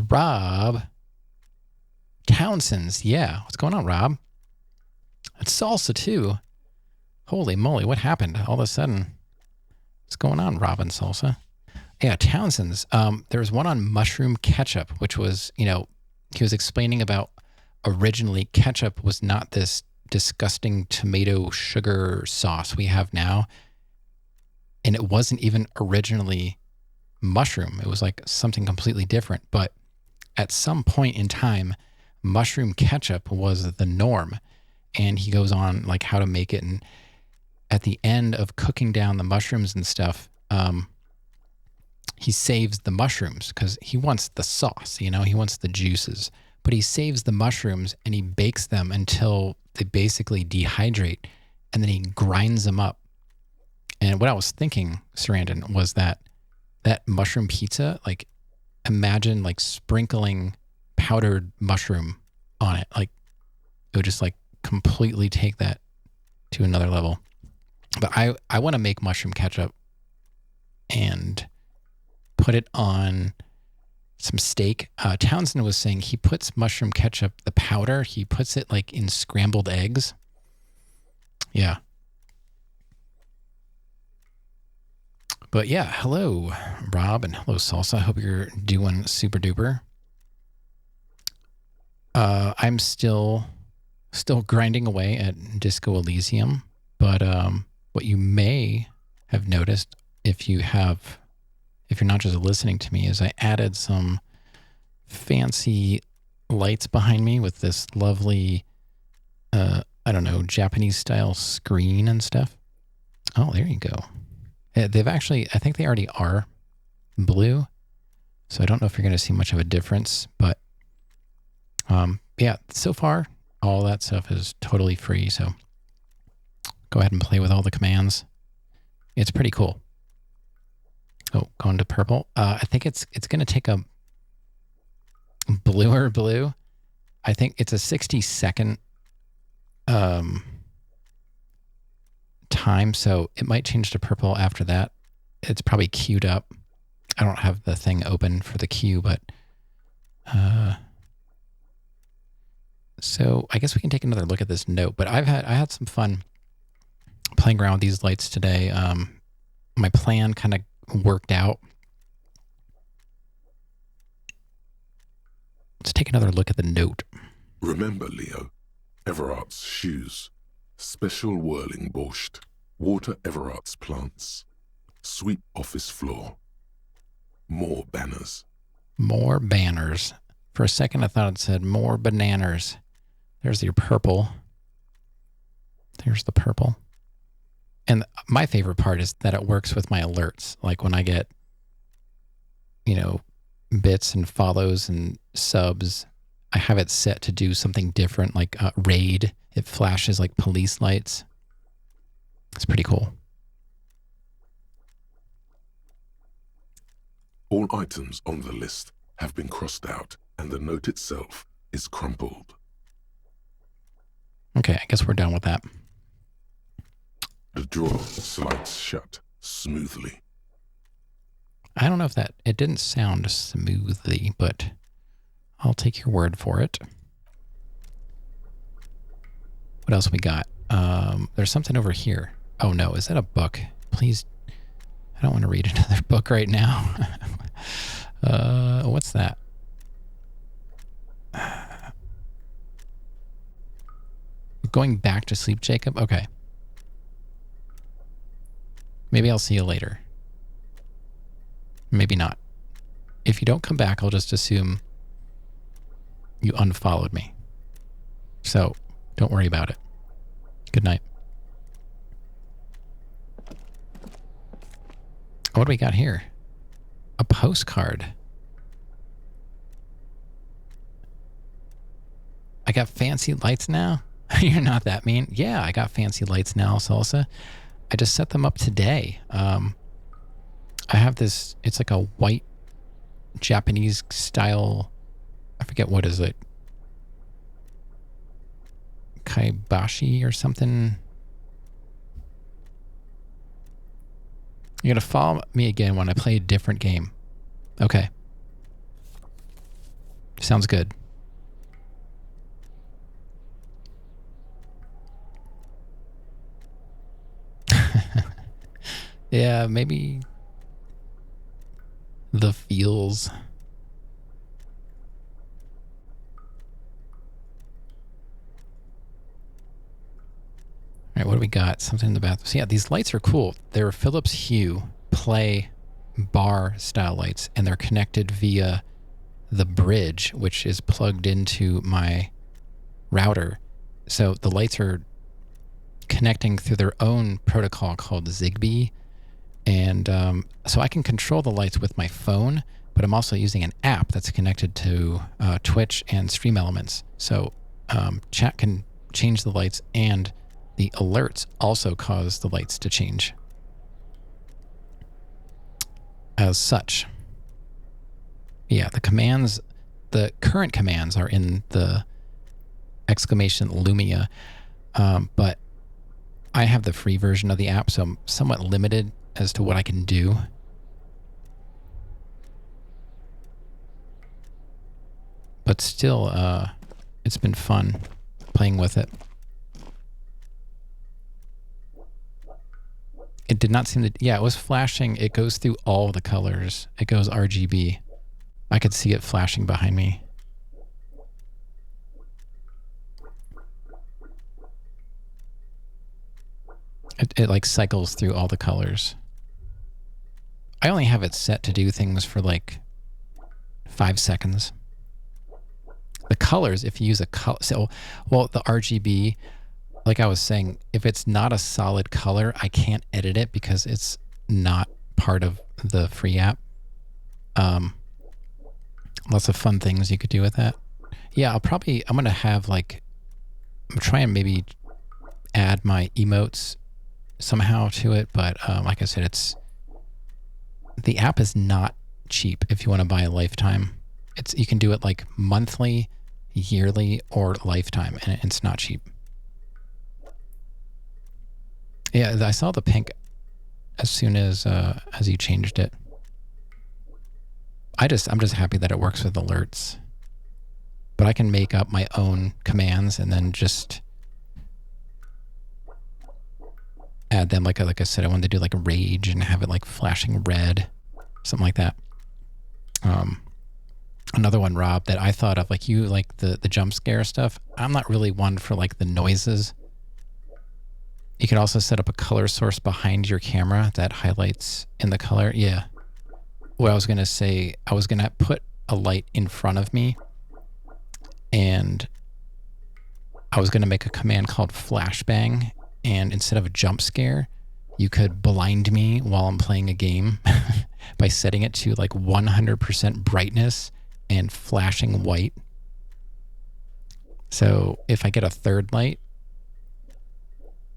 Rob Townsend's, yeah. What's going on, Rob? It's salsa too. Holy moly, what happened all of a sudden? What's going on, Rob and salsa? Yeah, Townsend's. There was one on mushroom ketchup, which was, you know, he was explaining about originally ketchup was not this disgusting tomato sugar sauce we have now. And it wasn't even originally mushroom. It was like something completely different. But at some point in time, mushroom ketchup was the norm. And he goes on like how to make it. And at the end of cooking down the mushrooms and stuff, he saves the mushrooms because he wants the sauce, you know, he wants the juices. But he saves the mushrooms and he bakes them until they basically dehydrate. And then he grinds them up. And what I was thinking, Sarandon, was that mushroom pizza, like imagine like sprinkling powdered mushroom on it. Like it would just like completely take that to another level. But I want to make mushroom ketchup and put it on some steak. Townsend was saying he puts mushroom ketchup, the powder, he puts it like in scrambled eggs. Yeah. But yeah, hello, Rob, and hello, Salsa. I hope you're doing super duper. I'm still grinding away at Disco Elysium, but what you may have noticed if you're not just listening to me is I added some fancy lights behind me with this lovely, I don't know, Japanese style screen and stuff. Oh, there you go. They've actually, I think they already are blue, so I don't know if you're going to see much of a difference, but yeah, so far, all that stuff is totally free, so go ahead and play with all the commands. It's pretty cool. Oh, going to purple. I think it's going to take a bluer blue. I think it's a 60-second time, so it might change to purple after that. It's probably queued up. I don't have the thing open for the queue, but so I guess we can take another look at this note. But I had some fun playing around with these lights today. My plan kind of worked out. Let's take another look at the note. Remember, Leo, Everart's shoes, special whirling borscht, water Everart's plants, sweep office floor, more banners. More banners. For a second, I thought it said more bananas. There's your purple. There's the purple. And my favorite part is that it works with my alerts. Like when I get, you know, bits and follows and subs, I have it set to do something different, like raid. It flashes like police lights. It's pretty cool. All items on the list have been crossed out, and the note itself is crumpled. Okay, I guess we're done with that. The drawer slides shut smoothly. I don't know if it didn't sound smoothly, but I'll take your word for it. What else we got? There's something over here. Oh no, is that a book? Please, I don't want to read another book right now. What's that? Going back to sleep, Jacob? Okay. Maybe I'll see you later. Maybe not. If you don't come back, I'll just assume you unfollowed me. So, don't worry about it. Good night. What do we got here? A postcard. I got fancy lights now? You're not that mean. Yeah, I got fancy lights now, Salsa. I just set them up today. I have this, it's like a white Japanese style, I forget what is it. Kaibashi or something. You're going to follow me again when I play a different game. Okay. Sounds good. Yeah, maybe the feels. All right, what do we got? Something in the bathroom. So yeah, these lights are cool. They're Philips Hue Play bar style lights, and they're connected via the bridge, which is plugged into my router. So the lights are connecting through their own protocol called Zigbee. And so I can control the lights with my phone, but I'm also using an app that's connected to Twitch and Stream Elements. So chat can change the lights, and the alerts also cause the lights to change. As such. Yeah, the commands, the current commands are in the exclamation Lumia, but I have the free version of the app, so I'm somewhat limited as to what I can do. But still, it's been fun playing with it. It did not seem to... Yeah, it was flashing. It goes through all the colors. It goes RGB. I could see it flashing behind me. It like cycles through all the colors. I only have it set to do things for like 5 seconds. The colors, if you use a color... So, well, the RGB, like I was saying, if it's not a solid color, I can't edit it because it's not part of the free app. Lots of fun things you could do with that. Yeah, I'm going to have like... I'm trying to maybe add my emotes somehow to it, but like I said, the app is not cheap if you want to buy a lifetime. You can do it like monthly, yearly, or lifetime, and it's not cheap. Yeah, I saw the pink as soon as you changed it. I'm just happy that it works with alerts. But I can make up my own commands and then just add them, like I said, I wanted to do like a rage and have it like flashing red, something like that. Another one, Rob, that I thought of, like you like the jump scare stuff. I'm not really one for like the noises. You can also set up a color source behind your camera that highlights in the color. Yeah. What I was going to say, I was going to put a light in front of me, and I was going to make a command called flashbang. And instead of a jump scare, you could blind me while I'm playing a game by setting it to like 100% brightness and flashing white. So if I get a third light,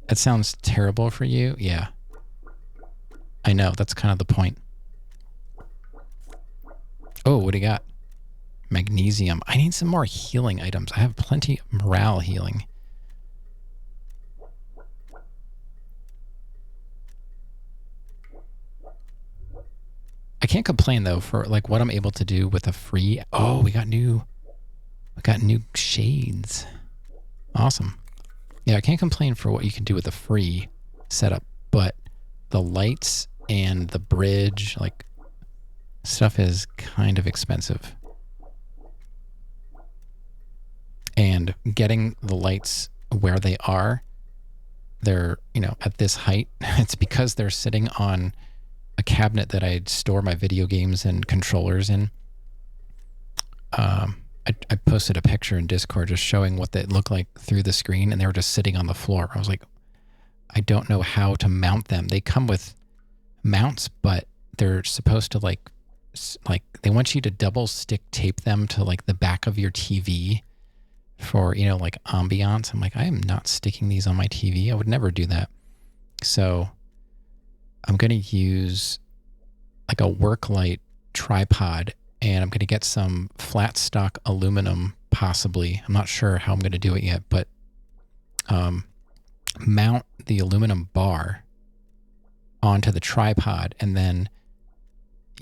that sounds terrible for you. Yeah. I know, that's kind of the point. Oh, what do you got? Magnesium. I need some more healing items. I have plenty of morale healing. I can't complain though for like what I'm able to do with a free. Oh, we got new shades. Awesome. Yeah, I can't complain for what you can do with a free setup, but the lights and the bridge, like Stuff is kind of expensive. And getting the lights where they are, they're, you know, at this height. It's because they're sitting on a cabinet that I store my video games and controllers in. I posted a picture in Discord just showing what they look like through the screen, and they were just sitting on the floor. I was like, I don't know how to mount them. They come with mounts, but they're supposed to like they want you to double stick tape them to like the back of your TV for, you know, like ambiance. I'm like, I am not sticking these on my TV. I would never do that. So I'm going to use like a work light tripod, and I'm going to get some flat stock aluminum, possibly. I'm not sure how I'm going to do it yet, but mount the aluminum bar onto the tripod, and then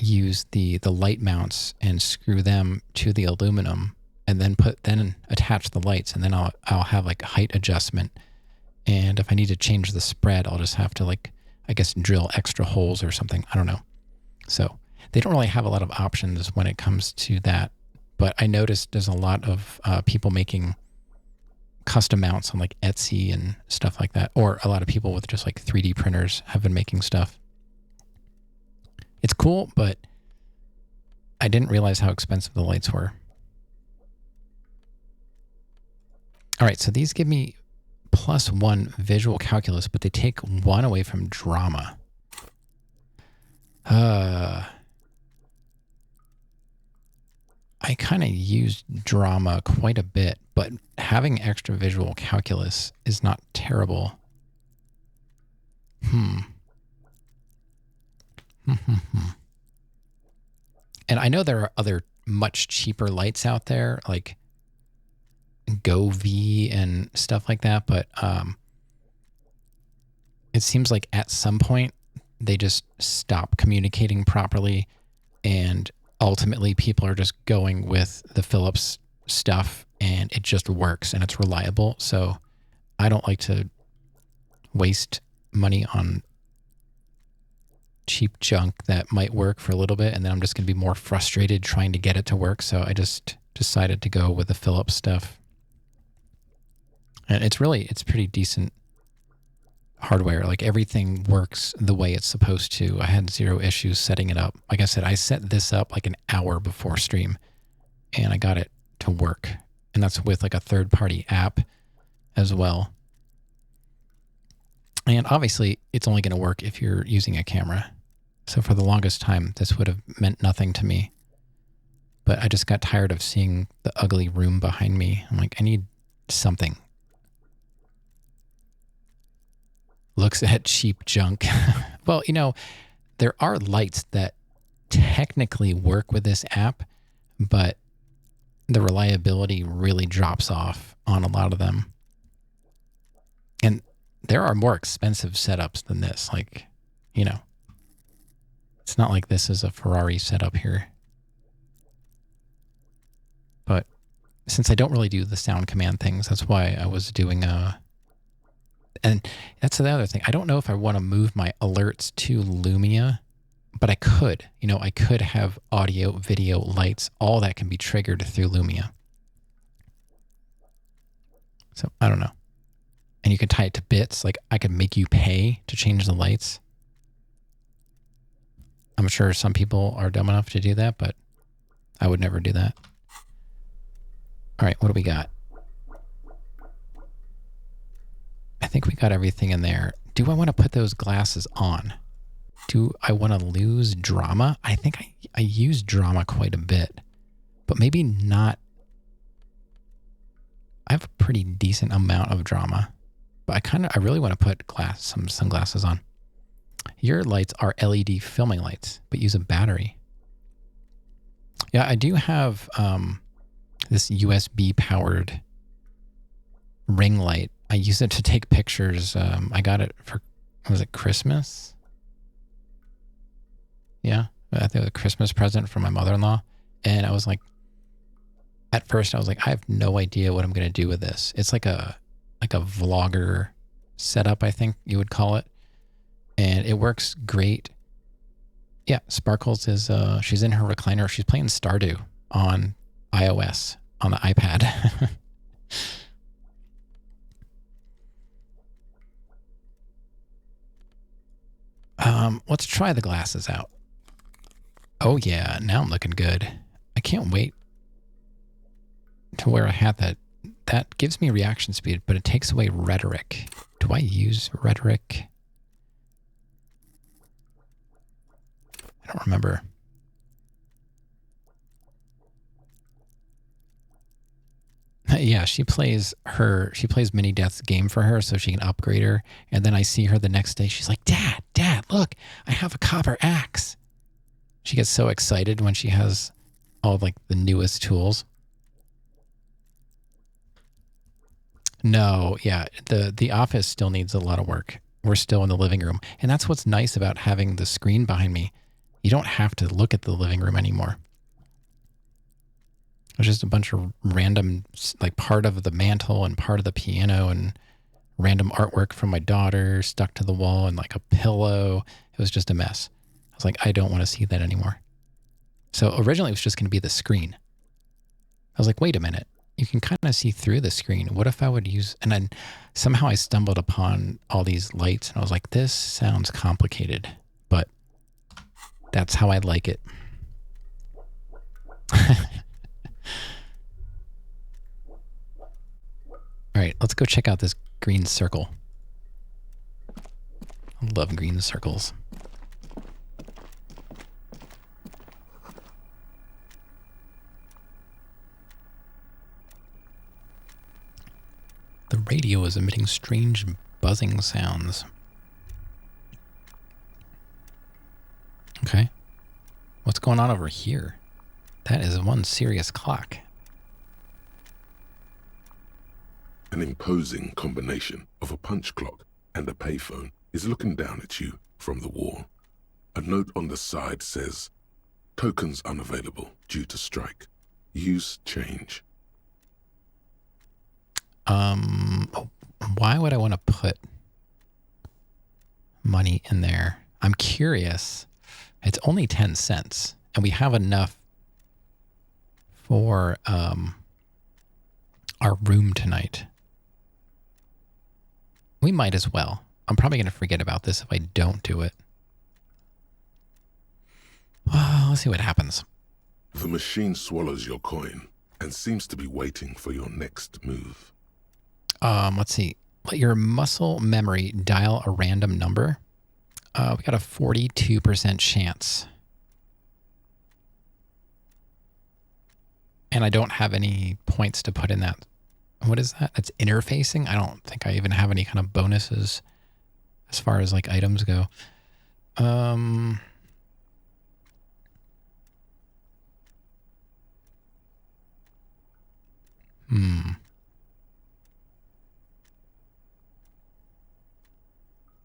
use the light mounts and screw them to the aluminum, and then attach the lights, and then I'll have like a height adjustment. And if I need to change the spread, I'll just have to, like, I guess, drill extra holes or something. I don't know. So they don't really have a lot of options when it comes to that. But I noticed there's a lot of people making custom mounts on like Etsy and stuff like that. Or a lot of people with just like 3D printers have been making stuff. It's cool, but I didn't realize how expensive the lights were. All right, so these give me +1 visual calculus, but they take 1 away from drama. I kind of use drama quite a bit, but having extra visual calculus is not terrible. And I know there are other much cheaper lights out there, like Go V and stuff like that, but it seems like at some point they just stop communicating properly, and ultimately people are just going with the Philips stuff, and it just works and it's reliable. So I don't like to waste money on cheap junk that might work for a little bit, and then I'm just going to be more frustrated trying to get it to work. So I just decided to go with the Philips stuff. And it's pretty decent hardware. Like, everything works the way it's supposed to. I had 0 issues setting it up. Like I said, I set this up like an hour before stream, and I got it to work. And that's with like a third-party app as well. And obviously, it's only going to work if you're using a camera. So for the longest time, this would have meant nothing to me. But I just got tired of seeing the ugly room behind me. I'm like, I need something. Looks at cheap junk. Well, you know, there are lights that technically work with this app, but the reliability really drops off on a lot of them. And there are more expensive setups than this. Like, you know, it's not like this is a Ferrari setup here. But since I don't really do the sound command things, that's why I was doing and that's the other thing. I don't know if I want to move my alerts to Lumia, but I could. You know, I could have audio, video, lights, all that can be triggered through Lumia. So I don't know. And you could tie it to bits. Like, I could make you pay to change the lights. I'm sure some people are dumb enough to do that, but I would never do that. All right, what do we got? I think we got everything in there. Do I want to put those glasses on? Do I want to lose drama? I think I use drama quite a bit, but maybe not. I have a pretty decent amount of drama, but I really want to put some sunglasses on. Your lights are LED filming lights, but use a battery. Yeah, I do have this USB powered ring light. I use it to take pictures. I got it for, was it Christmas? Yeah, I think it was a Christmas present from my mother-in-law. And I was like, at first I was like, I have no idea what I'm going to do with this. It's like a vlogger setup, I think you would call it. And it works great Yeah, Sparkles is, she's in her recliner. She's playing Stardew on iOS, on the iPad. Let's try the glasses out. Oh yeah, now I'm looking good. I can't wait to wear a hat that gives me reaction speed, but it takes away rhetoric. Do I use rhetoric? I don't remember. Yeah, she plays Mini Death's game for her so she can upgrade her. And then I see her the next day. She's like, Dad, look, I have a copper axe. She gets so excited when she has all like the newest tools. No, yeah, the office still needs a lot of work. We're still in the living room. And that's what's nice about having the screen behind me. You don't have to look at the living room anymore. There's just a bunch of random, like part of the mantle and part of the piano and random artwork from my daughter stuck to the wall and like a pillow. It was just a mess. I was like, I don't want to see that anymore. So originally it was just going to be the screen. I was like, wait a minute. You can kind of see through the screen. What if I would use, and then somehow I stumbled upon all these lights and I was like, this sounds complicated, but that's how I like it. All right, let's go check out this green circle. I love green circles. The radio is emitting strange buzzing sounds. Okay. What's going on over here? That is one serious clock. An imposing combination of a punch clock and a payphone is looking down at you from the wall. A note on the side says, "Tokens unavailable due to strike. Use change." Why would I want to put money in there? I'm curious. It's only 10 cents, and we have enough for our room tonight. We might as well. I'm probably going to forget about this if I don't do it. Well, let's see what happens. The machine swallows your coin and seems to be waiting for your next move. Let's see. Let your muscle memory dial a random number. We got a 42% chance. And I don't have any points to put in that. What is that? It's interfacing? I don't think I even have any kind of bonuses as far as like items go.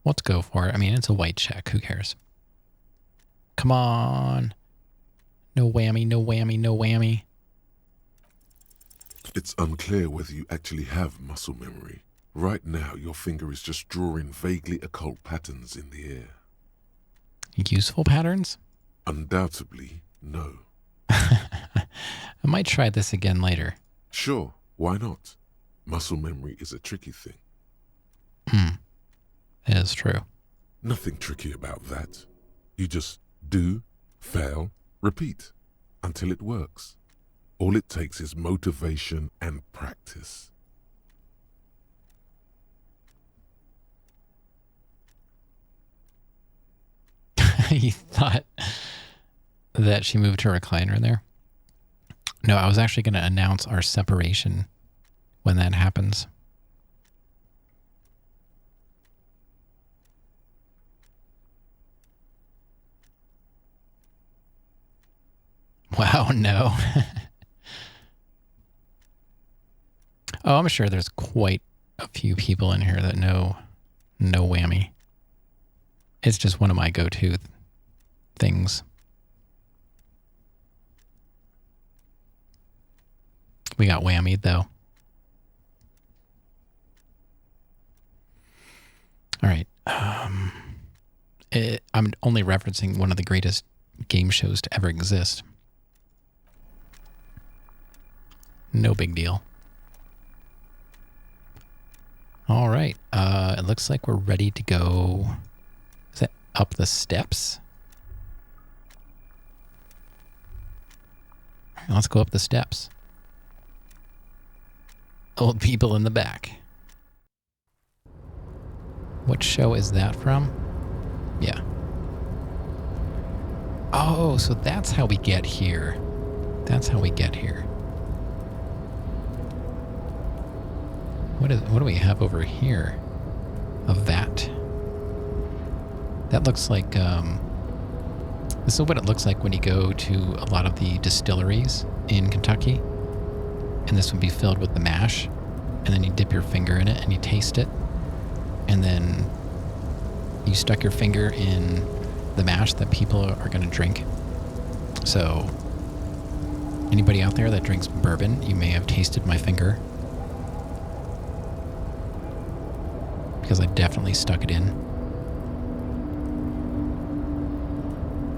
Let's go for it. I mean, it's a white check. Who cares? Come on. No whammy, no whammy, no whammy. It's unclear whether you actually have muscle memory. Right now, your finger is just drawing vaguely occult patterns in the air. Useful patterns? Undoubtedly, no. I might try this again later. Sure, why not? Muscle memory is a tricky thing. It is true. Nothing tricky about that. You just do, fail, repeat, until it works. All it takes is motivation and practice. You thought that she moved her recliner there? No, I was actually going to announce our separation when that happens. Wow, no. Oh, I'm sure there's quite a few people in here that know no whammy. It's just one of my go-to things. We got whammied, though. All right. I'm only referencing one of the greatest game shows to ever exist. No big deal. All right. It looks like we're ready to go. Is that up the steps? Let's go up the steps. Old people in the back. What show is that from? Yeah. Oh, so that's how we get here. That's how we get here. What do we have over here? A vat. That looks like, this is what it looks like when you go to a lot of the distilleries in Kentucky. And this would be filled with the mash. And then you dip your finger in it and you taste it. And then you stuck your finger in the mash that people are going to drink. So anybody out there that drinks bourbon, you may have tasted my finger. Because I definitely stuck it in.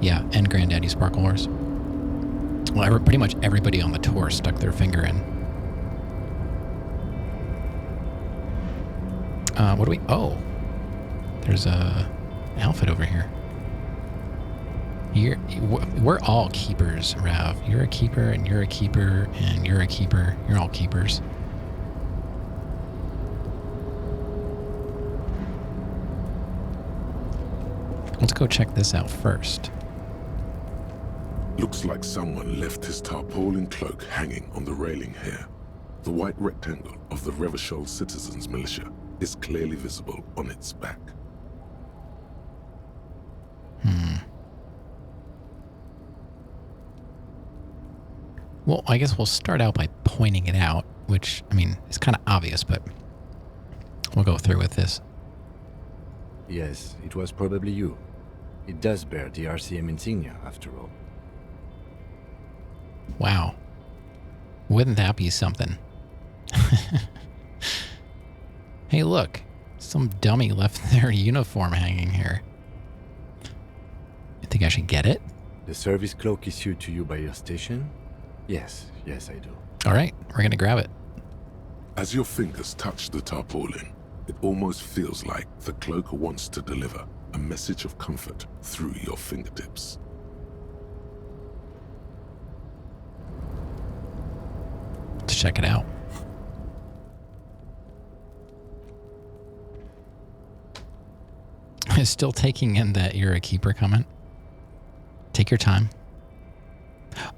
Yeah, and Granddaddy Sparkle Horse. Well, pretty much everybody on the tour stuck their finger in. What do we... Oh. There's a outfit over here. We're all keepers, Rav. You're a keeper, and you're a keeper, and you're a keeper. You're all keepers. Let's go check this out first. Looks like someone left his tarpaulin cloak hanging on the railing here. The white rectangle of the Revachol Citizens Militia is clearly visible on its back. Well, I guess we'll start out by pointing it out, which, I mean, it's kind of obvious, but we'll go through with this. Yes, it was probably you. It does bear the RCM insignia, after all. Wow. Wouldn't that be something? Hey, look. Some dummy left their uniform hanging here. You think I should get it? The service cloak issued to you by your station? Yes, I do. All right, we're going to grab it. As your fingers touch the tarpaulin, it almost feels like the cloak wants to deliver a message of comfort through your fingertips. Let's check it out. I'm still taking in that you're a keeper comment. Take your time.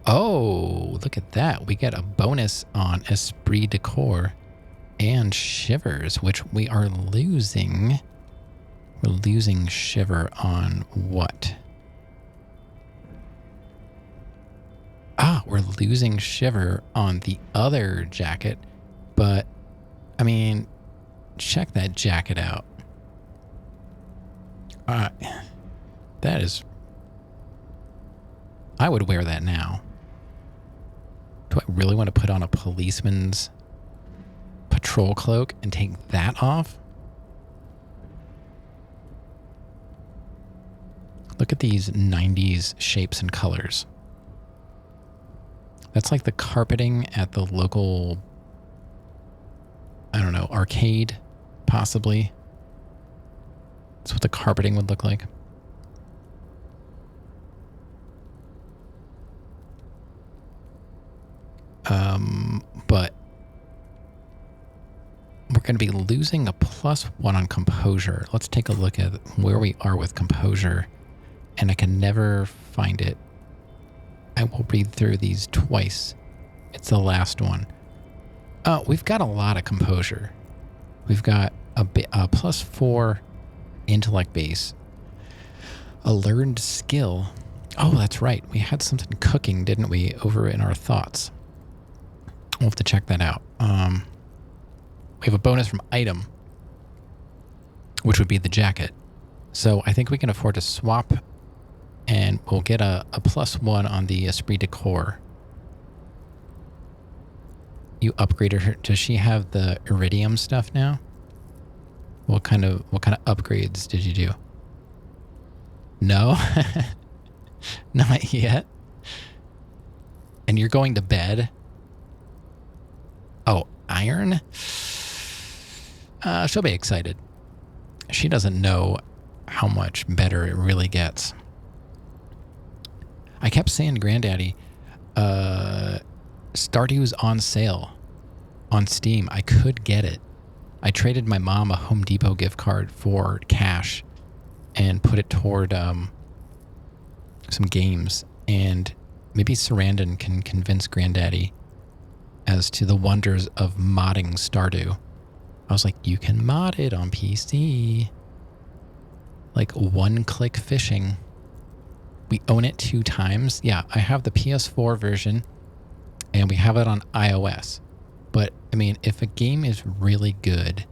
Oh, look at that. We get a bonus on Esprit de Corps and Shivers, which we are losing. We're losing Shiver on what? Ah, we're losing Shiver on the other jacket. But, I mean, check that jacket out. That is... I would wear that now. Do I really want to put on a policeman's patrol cloak and take that off? Look at these 90s shapes and colors. That's like the carpeting at the local, I don't know, arcade, possibly. That's what the carpeting would look like. But we're going to be losing a +1 on composure. Let's take a look at where we are with composure. And I can never find it. I will read through these twice. It's the last one. We've got a lot of composure. We've got a +4 intellect base. A learned skill. Oh, that's right. We had something cooking, didn't we, over in our thoughts. We'll have to check that out. We have a bonus from item, which would be the jacket. So I think we can afford to swap, and we'll get a +1 on the Esprit de Corps. You upgraded her. Does she have the iridium stuff now? What kind of upgrades did you do? No? Not yet. And you're going to bed? Oh, Iron? She'll be excited. She doesn't know how much better it really gets. I kept saying to Granddaddy, Stardew's on sale on Steam. I could get it. I traded my mom a Home Depot gift card for cash and put it toward some games. And maybe Sarandon can convince Granddaddy as to the wonders of modding Stardew. I was like, you can mod it on PC. Like one-click fishing. We own it 2 times. Yeah, I have the PS4 version, and we have it on iOS. But, I mean, if a game is really good,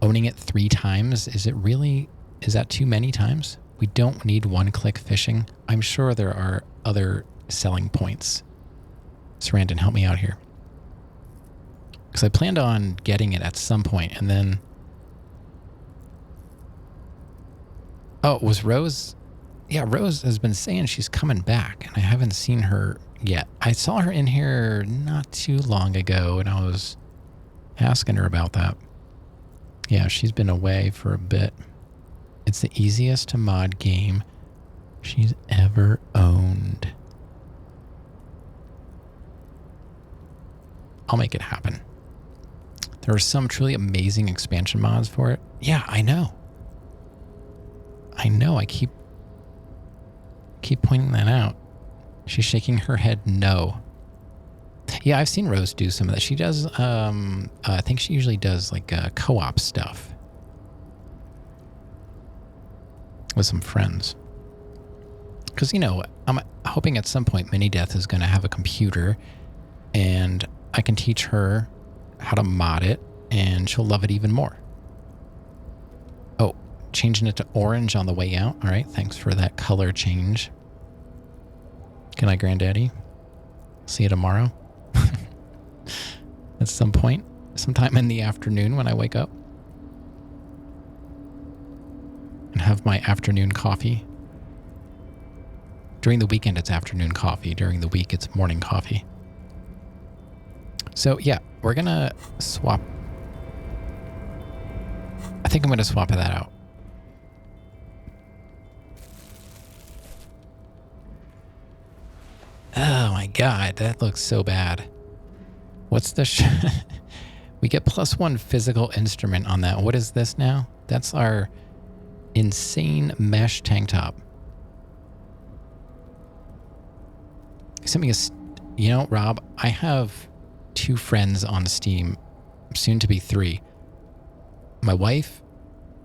owning it 3 times, is that too many times? We don't need one-click fishing. I'm sure there are other selling points. Sarandon, help me out here. Because I planned on getting it at some point, and then... Oh, it was Rose? Yeah, Rose has been saying she's coming back, and I haven't seen her yet. I saw her in here not too long ago, and I was asking her about that. Yeah, she's been away for a bit. It's the easiest to mod game she's ever owned. I'll make it happen. There are some truly amazing expansion mods for it. Yeah, I know. I keep pointing that out. She's shaking her head no. Yeah, I've seen Rose do some of that. She does, I think she usually does like co-op stuff with some friends. Because, I'm hoping at some point Mini Death is going to have a computer and I can teach her how to mod it and she'll love it even more. Oh, changing it to orange on the way out. All right, thanks for that color change. Good night, Granddaddy. See you tomorrow. At some point, sometime in the afternoon when I wake up. And have my afternoon coffee. During the weekend, it's afternoon coffee. During the week, it's morning coffee. So, yeah, we're going to swap. I think I'm going to swap that out. Oh my god, that looks so bad. What's the We get +1 physical instrument on that. What is this now? That's our insane mesh tank top. Rob, I have 2 friends on Steam, soon to be 3. My wife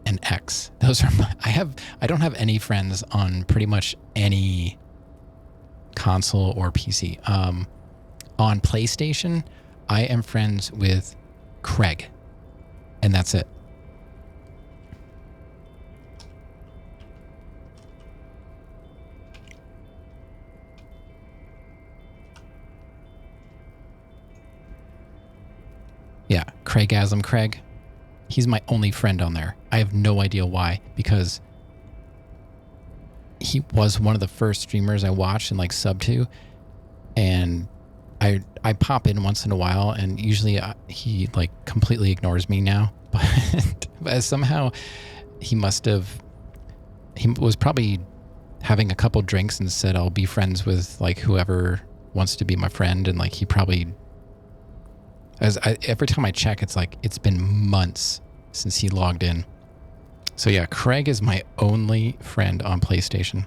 and X. Those are I don't have any friends on pretty much any console or PC. On PlayStation, I am friends with Craig, and that's it. Yeah, Craigasm Craig. He's my only friend on there. I have no idea why, because he was one of the first streamers I watched and sub to, and I pop in once in a while, and usually he completely ignores me now, but somehow he was probably having a couple drinks and said I'll be friends with whoever wants to be my friend, and he probably, every time I check, it's been months since he logged in. So yeah, Craig is my only friend on PlayStation.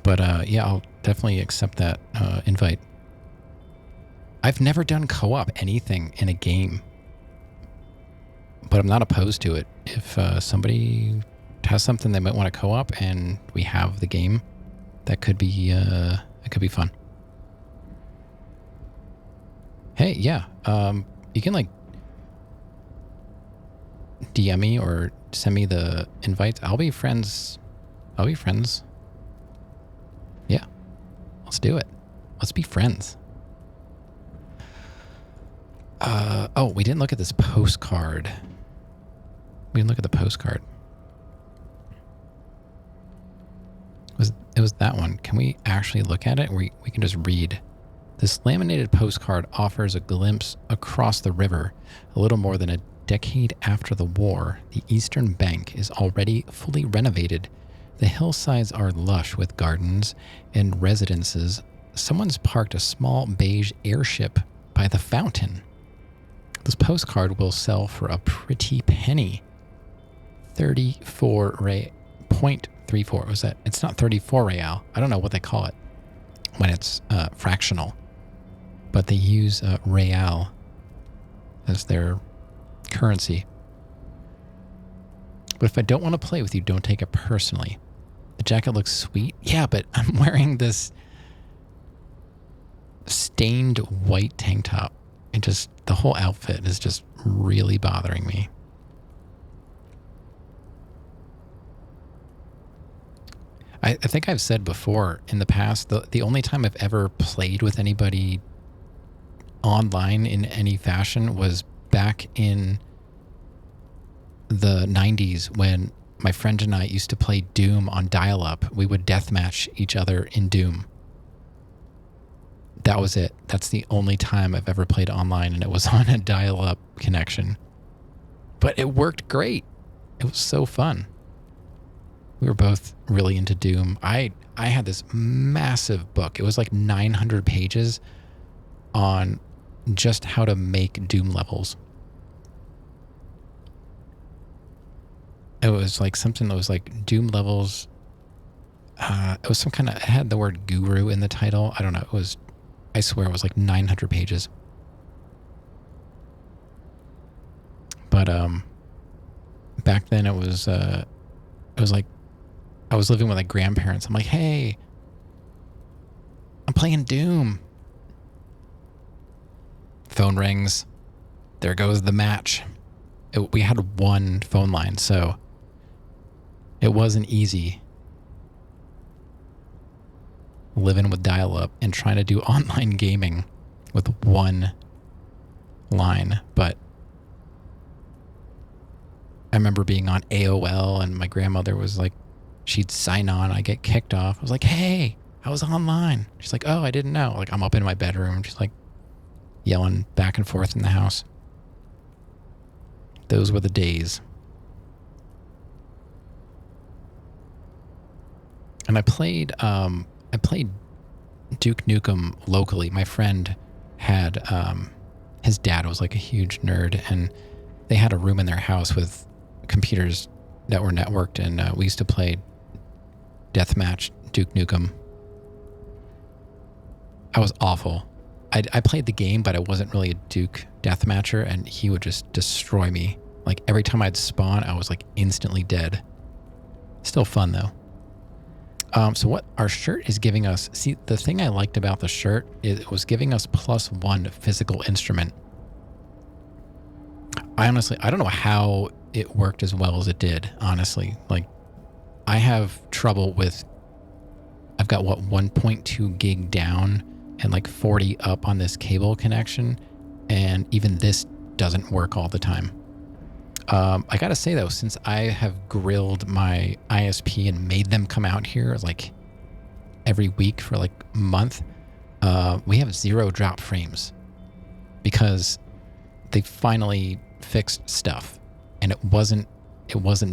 But yeah, I'll definitely accept that invite. I've never done co-op anything in a game, but I'm not opposed to it. If somebody has something they might want to co-op and we have the game, that could be fun. Hey, yeah, you can DM me or send me the invite. I'll be friends. Yeah, let's do it. Let's be friends. Oh, we didn't look at this postcard. We didn't look at the postcard. was that one. Can we actually look at it? We can just read. This laminated postcard offers a glimpse across the river. A little more than a decade after the war, the eastern bank is already fully renovated. The hillsides are lush with gardens and residences. Someone's parked a small beige airship by the fountain. This postcard will sell for a pretty penny. 0.34. Was that? It's not 34 real. I don't know what they call it when it's fractional, but they use real as their currency. But if I don't want to play with you, don't take it personally. The jacket looks sweet. Yeah, but I'm wearing this stained white tank top. And just the whole outfit is just really bothering me. I think I've said before in the past, the only time I've ever played with anybody online in any fashion was back in the 90s when my friend and I used to play Doom on dial-up. We would deathmatch each other in Doom. That was it. That's the only time I've ever played online, and it was on a dial-up connection. But it worked great. It was so fun. We were both really into Doom. I had this massive book. It was like 900 pages on just how to make Doom levels. It was like something that was like Doom levels. It was some kind of, it had the word guru in the title. I don't know. It was, I swear it was like 900 pages. But back then it was like, I was living with my grandparents. I'm like, hey, I'm playing Doom. Phone rings. There goes the match. We had one phone line, so it wasn't easy living with dial-up and trying to do online gaming with one line. But I remember being on AOL and my grandmother was like, she'd sign on, I get kicked off. I was like, hey, I was online. She's like, oh, I didn't know. Like, I'm up in my bedroom. She's like yelling back and forth in the house. Those were the days. And I played Duke Nukem locally. My friend had, his dad was like a huge nerd, and they had a room in their house with computers that were networked, and we used to play Deathmatch Duke Nukem. I was awful. I played the game, but I wasn't really a Duke deathmatcher, and he would just destroy me. Like, every time I'd spawn, I was like instantly dead. Still fun though. So what our shirt is giving us, see, the thing I liked about the shirt is it was giving us +1 physical instrument. I don't know how it worked as well as it did, honestly. Like, I have trouble with, I've got 1.2 gig down and like 40 up on this cable connection, and even this doesn't work all the time. I gotta say though, since I have grilled my ISP and made them come out here like every week for like a month, we have 0 drop frames because they finally fixed stuff, and it wasn't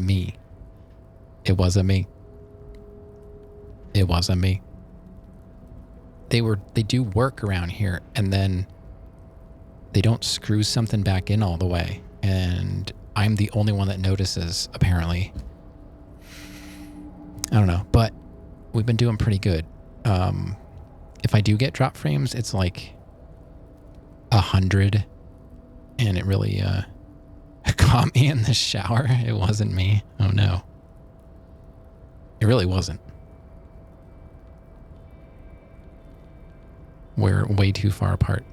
me. It wasn't me. It wasn't me. They do work around here, and then they don't screw something back in all the way, and I'm the only one that notices, apparently. I don't know, but we've been doing pretty good. If I do get drop frames, it's like 100, and it really caught me in the shower. It wasn't me. Oh no. It really wasn't. We're way too far apart.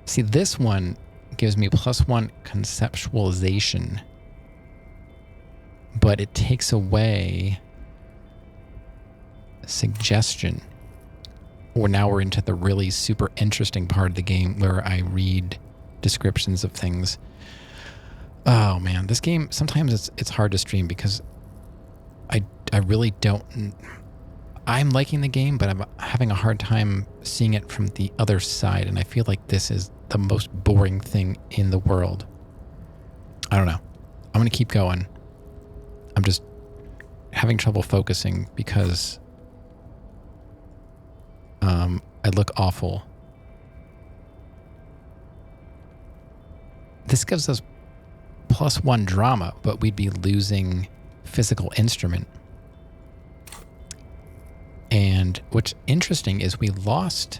See, this one gives me +1 conceptualization, but it takes away suggestion. Now we're into the really super interesting part of the game where I read descriptions of things. Oh man, this game, sometimes it's hard to stream because I I really don't... I'm liking the game, but I'm having a hard time seeing it from the other side, and I feel like this is the most boring thing in the world. I don't know. I'm going to keep going. I'm just having trouble focusing because I look awful. This gives us +1 drama, but we'd be losing physical instrument. And what's interesting is we lost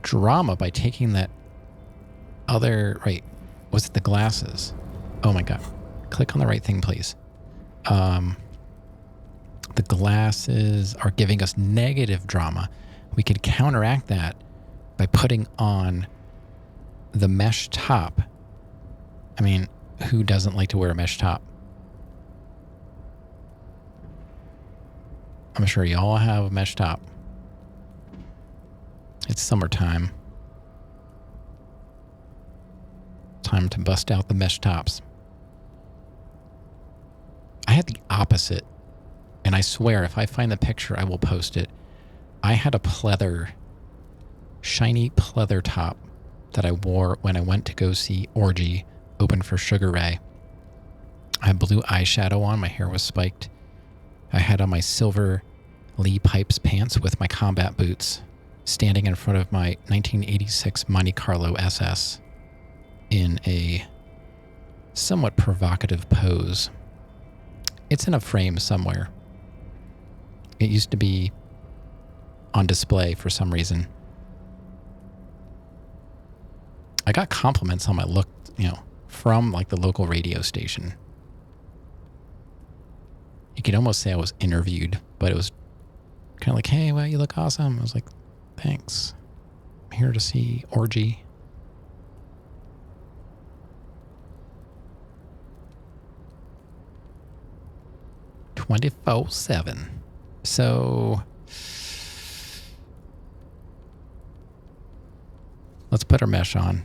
drama by taking that other... Right. Was it the glasses? Oh my god. Click on the right thing, please. The glasses are giving us negative drama. We could counteract that by putting on the mesh top. I mean, who doesn't like to wear a mesh top? I'm sure you all have a mesh top. It's summertime. Time to bust out the mesh tops. I had the opposite. And I swear, if I find the picture, I will post it. I had a pleather, shiny pleather top that I wore when I went to go see Orgy open for Sugar Ray. I had blue eyeshadow on. My hair was spiked. I had on my silver Lee Pipes pants with my combat boots, standing in front of my 1986 Monte Carlo SS in a somewhat provocative pose. It's in a frame somewhere. It used to be on display for some reason. I got compliments on my look, from like the local radio station. You could almost say I was interviewed, but it was kind of like, hey, wow, you look awesome. I was like, thanks. I'm here to see Orgy. "24/7. So let's put our mesh on.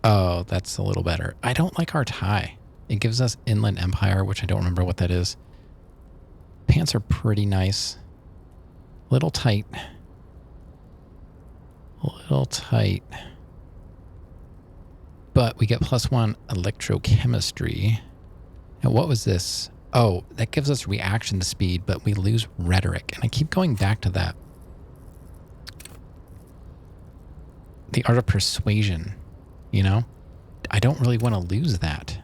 Oh, that's a little better. I don't like our tie. It gives us Inland Empire, which I don't remember what that is. Pants are pretty nice. Little tight. A little tight. But we get +1 electrochemistry. And what was this? Oh, that gives us reaction speed, but we lose rhetoric. And I keep going back to that. The art of persuasion, I don't really want to lose that.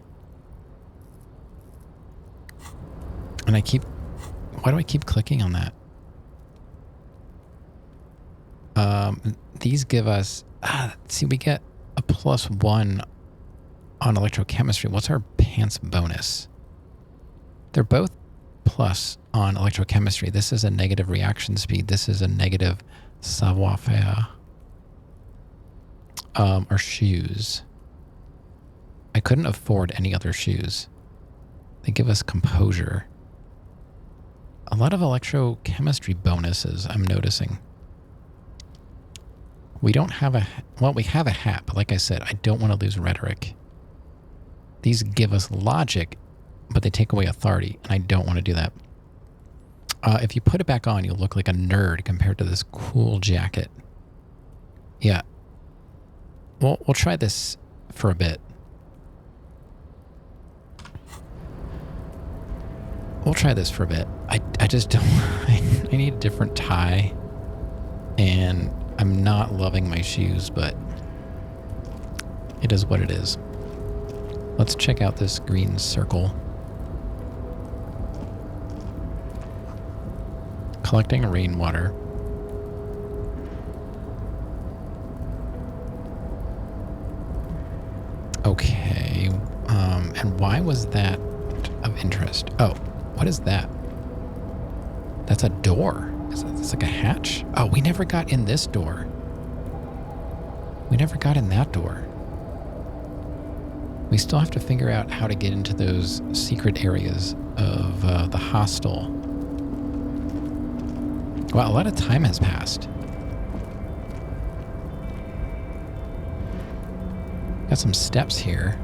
And why do I keep clicking on that? These give us, we get a +1 on electrochemistry. What's our pants bonus? They're both plus on electrochemistry. This is a negative reaction speed. This is a negative savoir-faire. Our shoes. I couldn't afford any other shoes. They give us composure. A lot of electrochemistry bonuses, I'm noticing. We don't have we have a hat, but like I said, I don't want to lose rhetoric. These give us logic, but they take away authority, and I don't want to do that. If you put it back on, you'll look like a nerd compared to this cool jacket. Yeah. Well, we'll try this for a bit. We'll try this for a bit. I just don't... I need a different tie. And I'm not loving my shoes, but it is what it is. Let's check out this green circle. Collecting rainwater. Okay. And why was that of interest? Oh, what is that? That's a door. It's like a hatch. Oh, we never got in this door. We never got in that door. We still have to figure out how to get into those secret areas of the hostel. Wow, a lot of time has passed. Got some steps here.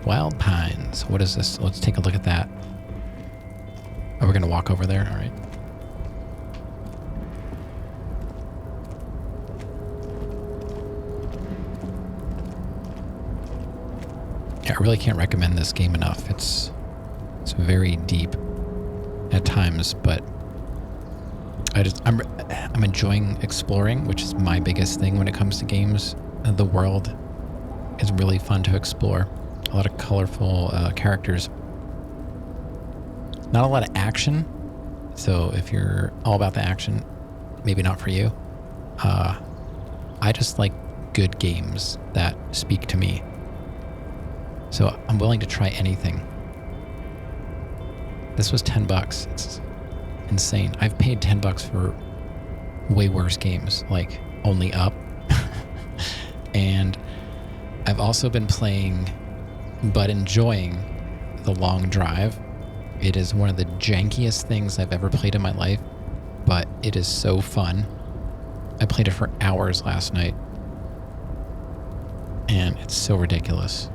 Wild Pines. What is this? Let's take a look at that. Oh, we're going to walk over there? All right. Yeah, I really can't recommend this game enough. It's very deep at times, but I'm enjoying exploring, which is my biggest thing when it comes to games. The world is really fun to explore. A lot of colorful characters. Not a lot of action, so if you're all about the action, maybe not for you. I just like good games that speak to me. So I'm willing to try anything. This was $10. It's insane. I've paid $10 for way worse games, like Only Up. And I've also been playing, but enjoying, The Long Drive. It is one of the jankiest things I've ever played in my life, but it is so fun. I played it for hours last night, and it's so ridiculous.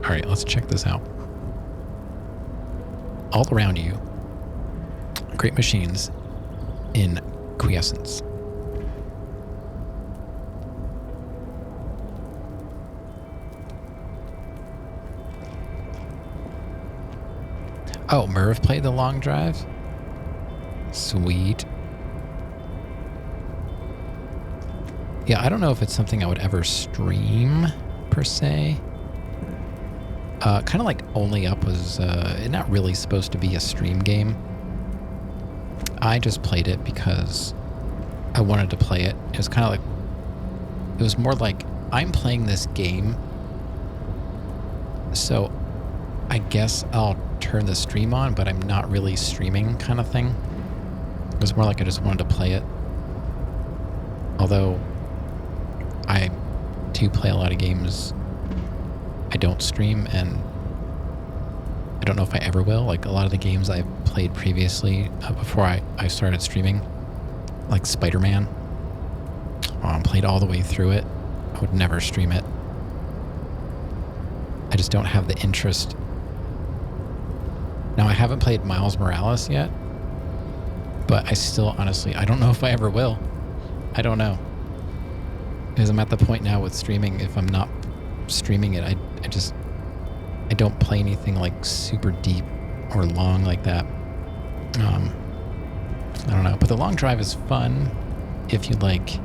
All right, let's check this out. All around you, great machines in quiescence. Oh, Merv played The Long Drive? Sweet. Yeah, I don't know if it's something I would ever stream, per se. Kind of like Only Up was not really supposed to be a stream game. I just played it because I wanted to play it. It was kind of like... It was more like, I'm playing this game, so I guess I'll turn the stream on, but I'm not really streaming kind of thing. It was more like I just wanted to play it. Although I do play a lot of games I don't stream, and I don't know if I ever will. Like a lot of the games I've played previously before I started streaming, like Spider-Man, played all the way through it. I would never stream it. I just don't have the interest. Now, I haven't played Miles Morales yet, but I still, honestly, I don't know if I ever will. I don't know. Because I'm at the point now with streaming, if I'm not streaming it, I don't play anything like super deep or long like that. I don't know. But The Long Drive is fun if you like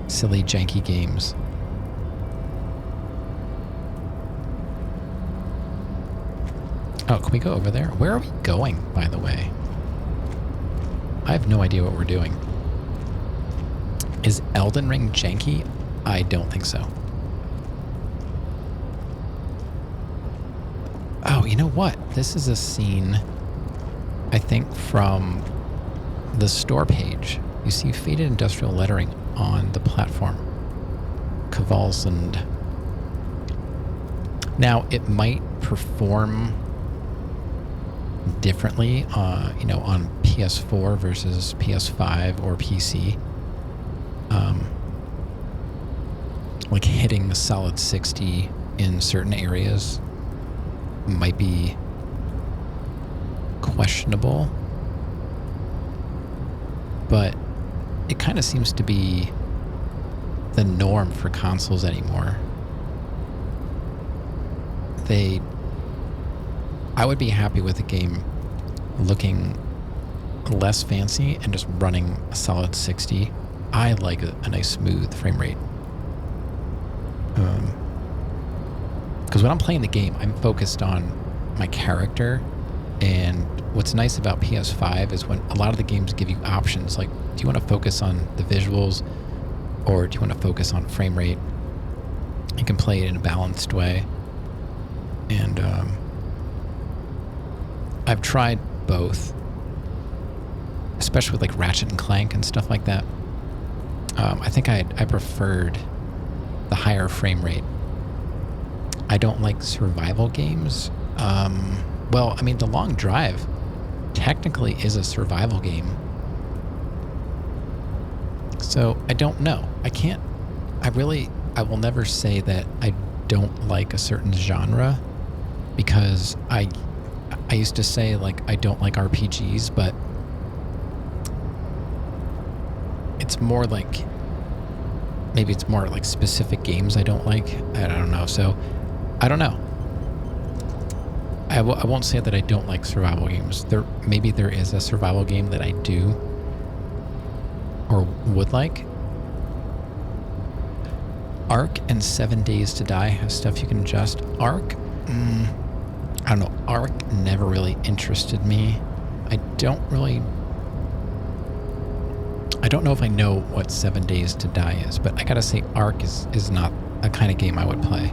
silly, janky games. Oh, can we go over there? Where are we going, by the way? I have no idea what we're doing. Is Elden Ring janky? I don't think so. Oh, you know what? This is a scene, I think, from the store page. You see faded industrial lettering on the platform. Cavalsand. Now, it might perform differently, on PS4 versus PS5 or PC. Like hitting the solid 60 in certain areas might be questionable, but it kind of seems to be the norm for consoles anymore. I would be happy with a game looking less fancy and just running a solid 60. I like a nice smooth frame rate. Because when I'm playing the game, I'm focused on my character, and what's nice about PS5 is when a lot of the games give you options, like, do you want to focus on the visuals, or do you want to focus on frame rate? You can play it in a balanced way. And I've tried both, especially with like Ratchet and Clank and stuff like that. I think I preferred the higher frame rate. I don't like survival games. Well, I mean, The Long Drive technically is a survival game. So I don't know. I I will never say that I don't like a certain genre, because I used to say like I don't like RPGs, but it's more like, maybe it's more like specific games I don't like. I don't know. So I don't know. I won't say that I don't like survival games. Maybe there is a survival game that I do or would like. Ark and 7 Days to Die have stuff you can adjust. Ark, I don't know. Ark never really interested me. I don't know if I know what 7 Days to Die is, but I gotta say Ark is not a kind of game I would play.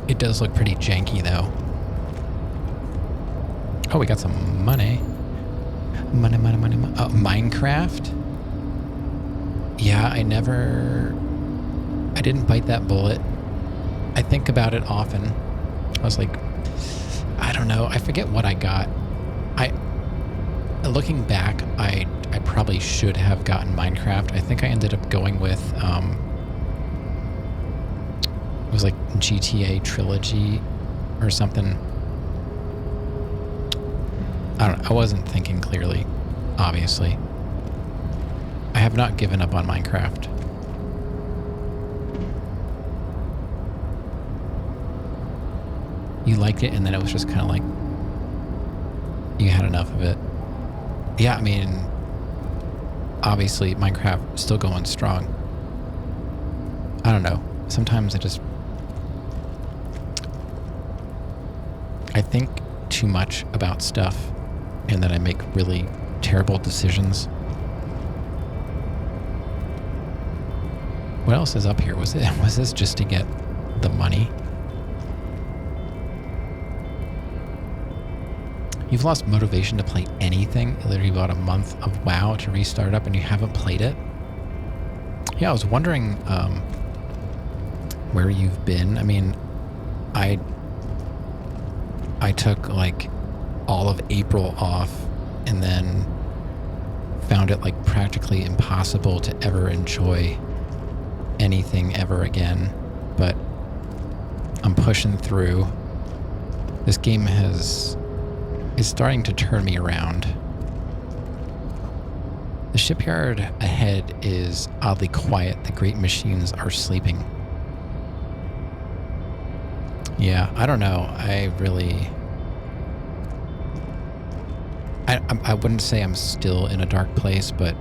It does look pretty janky though. Oh, we got some money. Money. Oh, Minecraft? Yeah, I didn't bite that bullet. I think about it often. I was like, I don't know. I forget what I got. Looking back, I probably should have gotten Minecraft. I think I ended up going with, it was like GTA Trilogy or something. I don't know. I wasn't thinking clearly, obviously. I have not given up on Minecraft. You liked it, and then it was just kind of like you had enough of it. Yeah, I mean, obviously Minecraft is still going strong. I don't know. Sometimes I think too much about stuff, and then I make really terrible decisions. What else is up here? Was this just to get the money? You've lost motivation to play anything. You literally bought a month of WoW to restart up and you haven't played it? Yeah, I was wondering where you've been. I mean, I took like all of April off and then found it like practically impossible to ever enjoy anything ever again. But I'm pushing through. This game is starting to turn me around. The shipyard ahead is oddly quiet. The great machines are sleeping. Yeah, I don't know. I wouldn't say I'm still in a dark place, but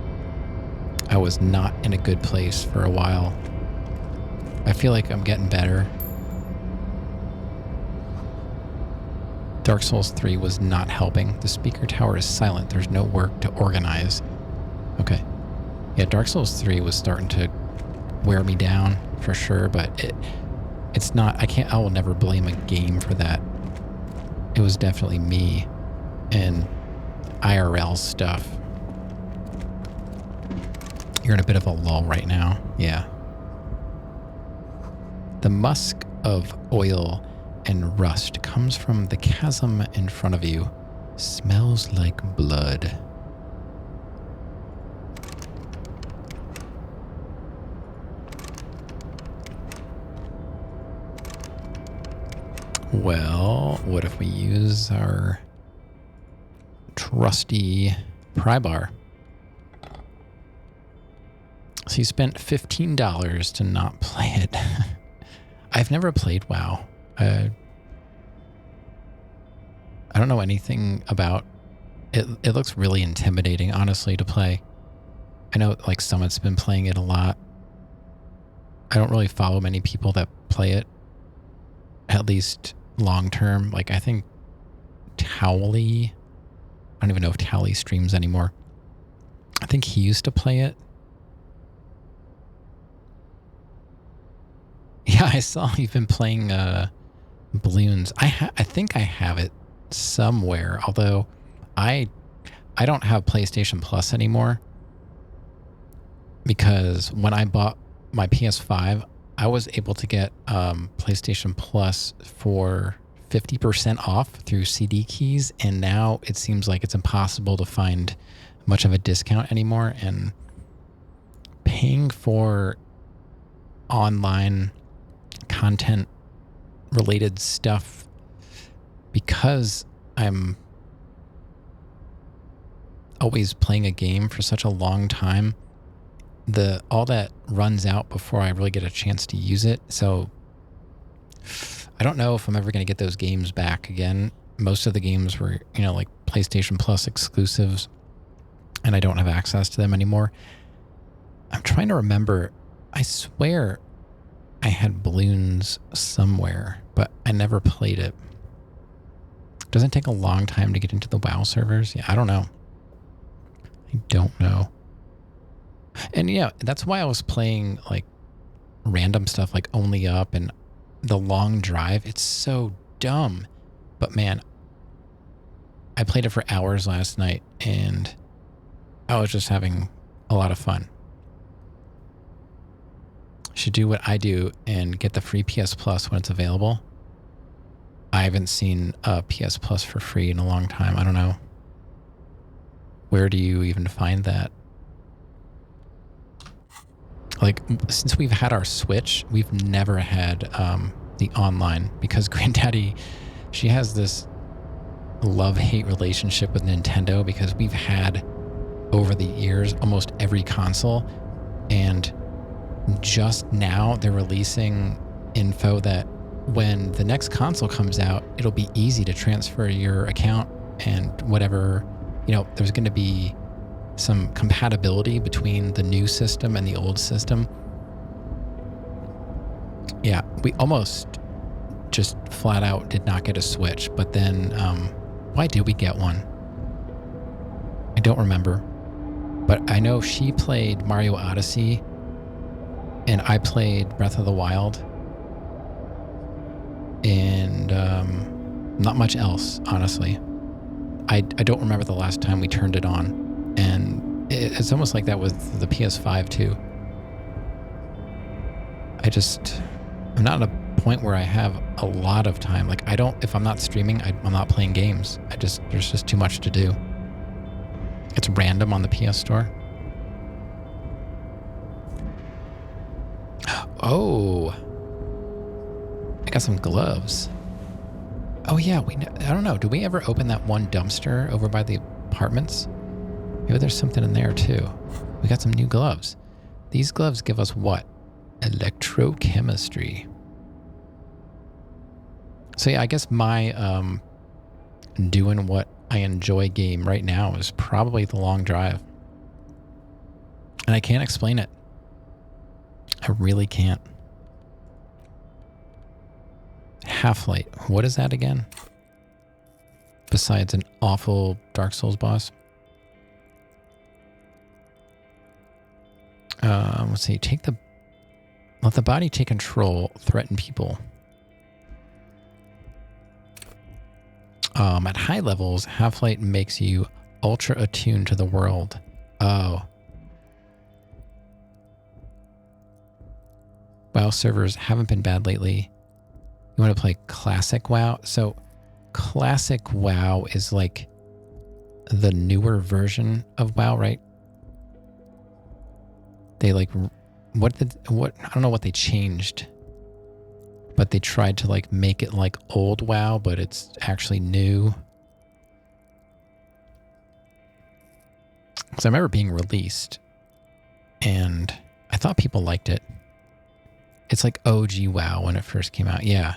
I was not in a good place for a while. I feel like I'm getting better. Dark Souls 3 was not helping. The speaker tower is silent. There's no work to organize. Okay. Yeah, Dark Souls 3 was starting to wear me down for sure, but it's not, I will never blame a game for that. It was definitely me and IRL stuff. You're in a bit of a lull right now. Yeah. The musk of oil and rust comes from the chasm in front of you. Smells like blood. Well, what if we use our trusty pry bar? So you spent $15 to not play it. I've never played WoW. I don't know anything about it. It looks really intimidating, honestly, to play. I know like Summit's been playing it a lot. I don't really follow many people that play it, at least long term. Like I think Towley, I don't even know if Towley streams anymore. I think he used to play it. Yeah, I saw you've been playing Balloons. I think I have it somewhere, although I don't have PlayStation Plus anymore, because when I bought my PS5, I was able to get PlayStation Plus for 50% off through CD keys, and now it seems like it's impossible to find much of a discount anymore, and paying for online content related stuff because I'm always playing a game for such a long time. All that runs out before I really get a chance to use it. So I don't know if I'm ever going to get those games back again. Most of the games were, like PlayStation Plus exclusives, and I don't have access to them anymore. I'm trying to remember. I swear I had Balloons somewhere, but I never played it. Doesn't it take a long time to get into the WoW servers? Yeah, I don't know. I don't know. And yeah, that's why I was playing like random stuff like Only Up and The Long Drive. It's so dumb. But man, I played it for hours last night and I was just having a lot of fun. Should do what I do and get the free PS Plus when it's available. I haven't seen PS Plus for free in a long time. I don't know. Where do you even find that? Like, since we've had our Switch, we've never had the online because Granddaddy, she has this love-hate relationship with Nintendo because we've had, over the years, almost every console. And just now they're releasing info that when the next console comes out, it'll be easy to transfer your account and whatever, there's going to be some compatibility between the new system and the old system. Yeah, we almost just flat out did not get a Switch, but then why did we get one? I don't remember. But I know she played Mario Odyssey and I played Breath of the Wild. And not much else, honestly. I don't remember the last time we turned it on. And it's almost like that with the PS5 too. I'm not at a point where I have a lot of time. Like if I'm not streaming, I'm not playing games. There's just too much to do. It's random on the PS Store. Oh, I got some gloves. Oh yeah, I don't know. Did we ever open that one dumpster over by the apartments? Maybe there's something in there too. We got some new gloves. These gloves give us what? Electrochemistry. So yeah, I guess my doing what I enjoy game right now is probably The Long Drive. And I can't explain it. I really can't. Half-Light. What is that again? Besides an awful Dark Souls boss. Let's see. Let the body take control, threaten people. At high levels, Half-Light makes you ultra attuned to the world. Oh. WoW servers haven't been bad lately. You want to play Classic WoW? So Classic WoW is like the newer version of WoW, right? They I don't know what they changed, but they tried to like make it like old WoW, but it's actually new. Because I remember being released and I thought people liked it. It's like OG WoW when it first came out. Yeah.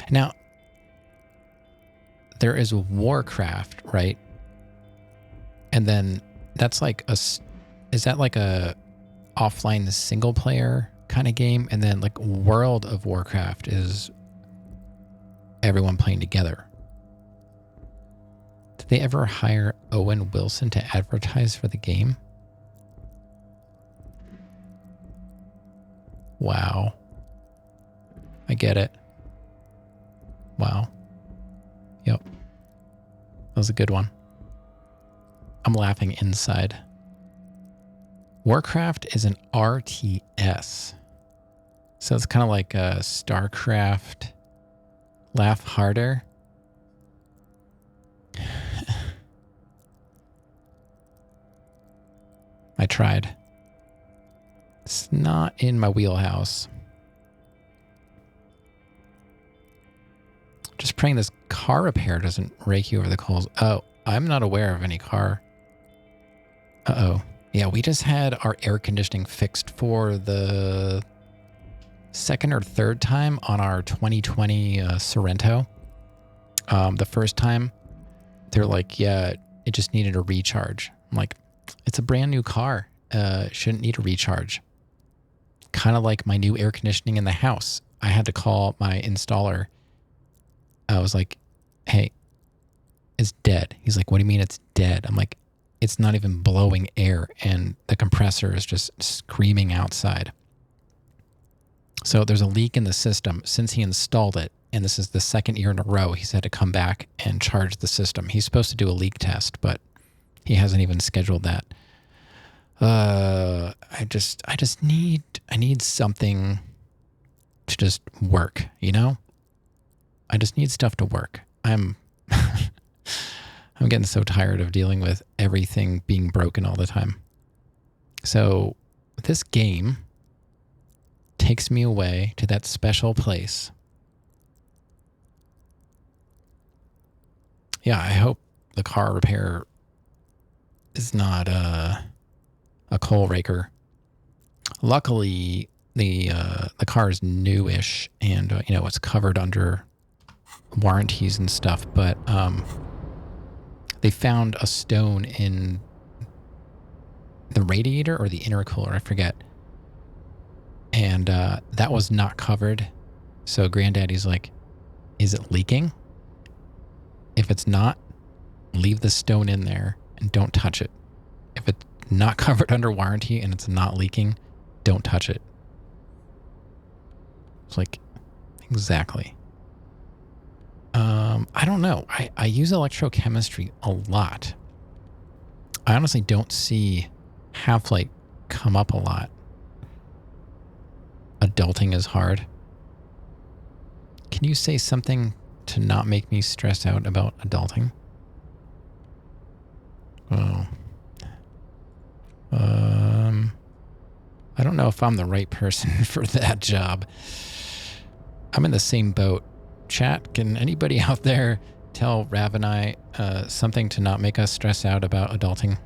Now, there is Warcraft, right? And then that's like is that like a offline single player kind of game? And then like World of Warcraft is everyone playing together. Did they ever hire Owen Wilson to advertise for the game? Wow. I get it. Wow. Yep. That was a good one. I'm laughing inside. Warcraft is an RTS. So it's kind of like a StarCraft. Laugh harder. I tried. It's not in my wheelhouse. Just praying this car repair doesn't rake you over the coals. Oh, I'm not aware of any car. Uh-oh. Yeah, we just had our air conditioning fixed for the second or third time on our 2020 Sorrento. The first time, they're like, yeah, it just needed a recharge. I'm like, it's a brand new car. Shouldn't need a recharge. Kind of like my new air conditioning in the house. I had to call my installer. I was like, hey, it's dead. He's like, what do you mean it's dead? I'm like, it's not even blowing air and the compressor is just screaming outside. So there's a leak in the system since he installed it. And this is the second year in a row he's had to come back and charge the system. He's supposed to do a leak test, but he hasn't even scheduled that. I need something to just work, you know? I just need stuff to work. I'm getting so tired of dealing with everything being broken all the time. So this game takes me away to that special place. Yeah, I hope the car repair is not a coal raker. Luckily, the car is newish and it's covered under warranties and stuff. But they found a stone in the radiator or the intercooler, I forget. And that was not covered. So Granddaddy's like, "Is it leaking? If it's not, leave the stone in there and don't touch it. If it's not covered under warranty and it's not leaking, don't touch it." It's like, exactly. I don't know. I use electrochemistry a lot. I honestly don't see Half-Life come up a lot. Adulting is hard. Can you say something to not make me stress out about adulting? Oh. I don't know if I'm the right person for that job. I'm in the same boat. Chat, can anybody out there tell Rav and I something to not make us stress out about adulting?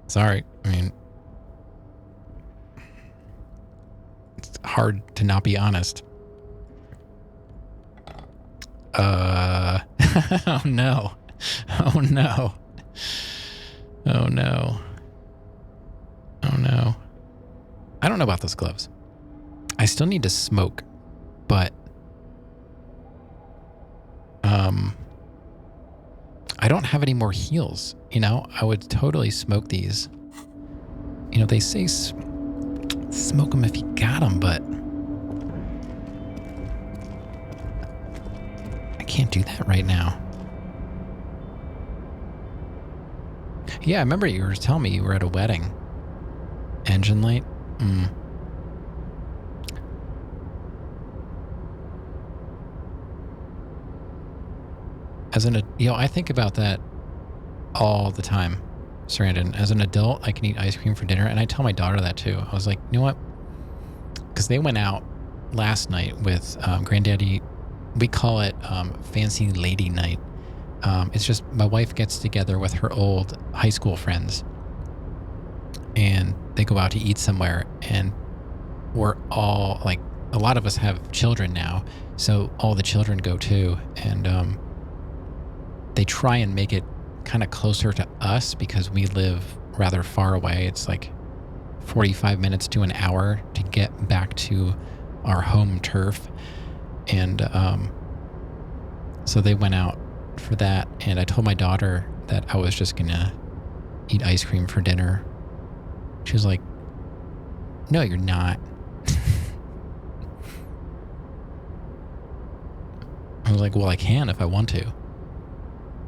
Sorry. I mean, it's hard to not be honest. Oh no. Oh no. Oh no. Oh no. I don't know about those gloves. I still need to smoke, but I don't have any more heels. I would totally smoke these. They say smoke them if you got them, but I can't do that right now. Yeah, I remember you were telling me you were at a wedding. Engine light? I think about that all the time, Sarandon. As an adult, I can eat ice cream for dinner, and I tell my daughter that too. I was like, you know what? Because they went out last night with Granddaddy. We call it fancy lady night. It's just my wife gets together with her old high school friends, and they go out to eat somewhere, and we're all like, a lot of us have children now, so all the children go too, and they try and make it kind of closer to us because we live rather far away. It's like 45 minutes to an hour to get back to our home turf. And so they went out for that. And I told my daughter that I was just going to eat ice cream for dinner. She was like, "No, you're not." I was like, "Well, I can if I want to.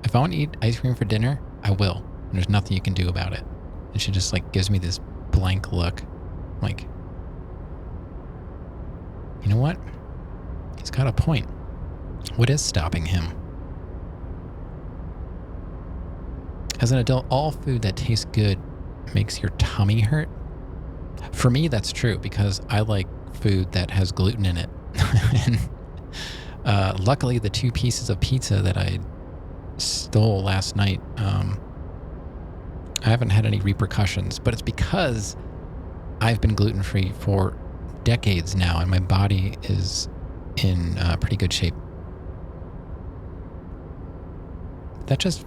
If I want to eat ice cream for dinner, I will. And there's nothing you can do about it." And she just like gives me this blank look. Like, you know what? He's got a point. What is stopping him? As an adult, all food that tastes good makes your tummy hurt. For me, that's true because I like food that has gluten in it. And luckily, the 2 pieces of pizza that I stole last night, I haven't had any repercussions, but it's because I've been gluten-free for decades now, and my body is in pretty good shape. That just...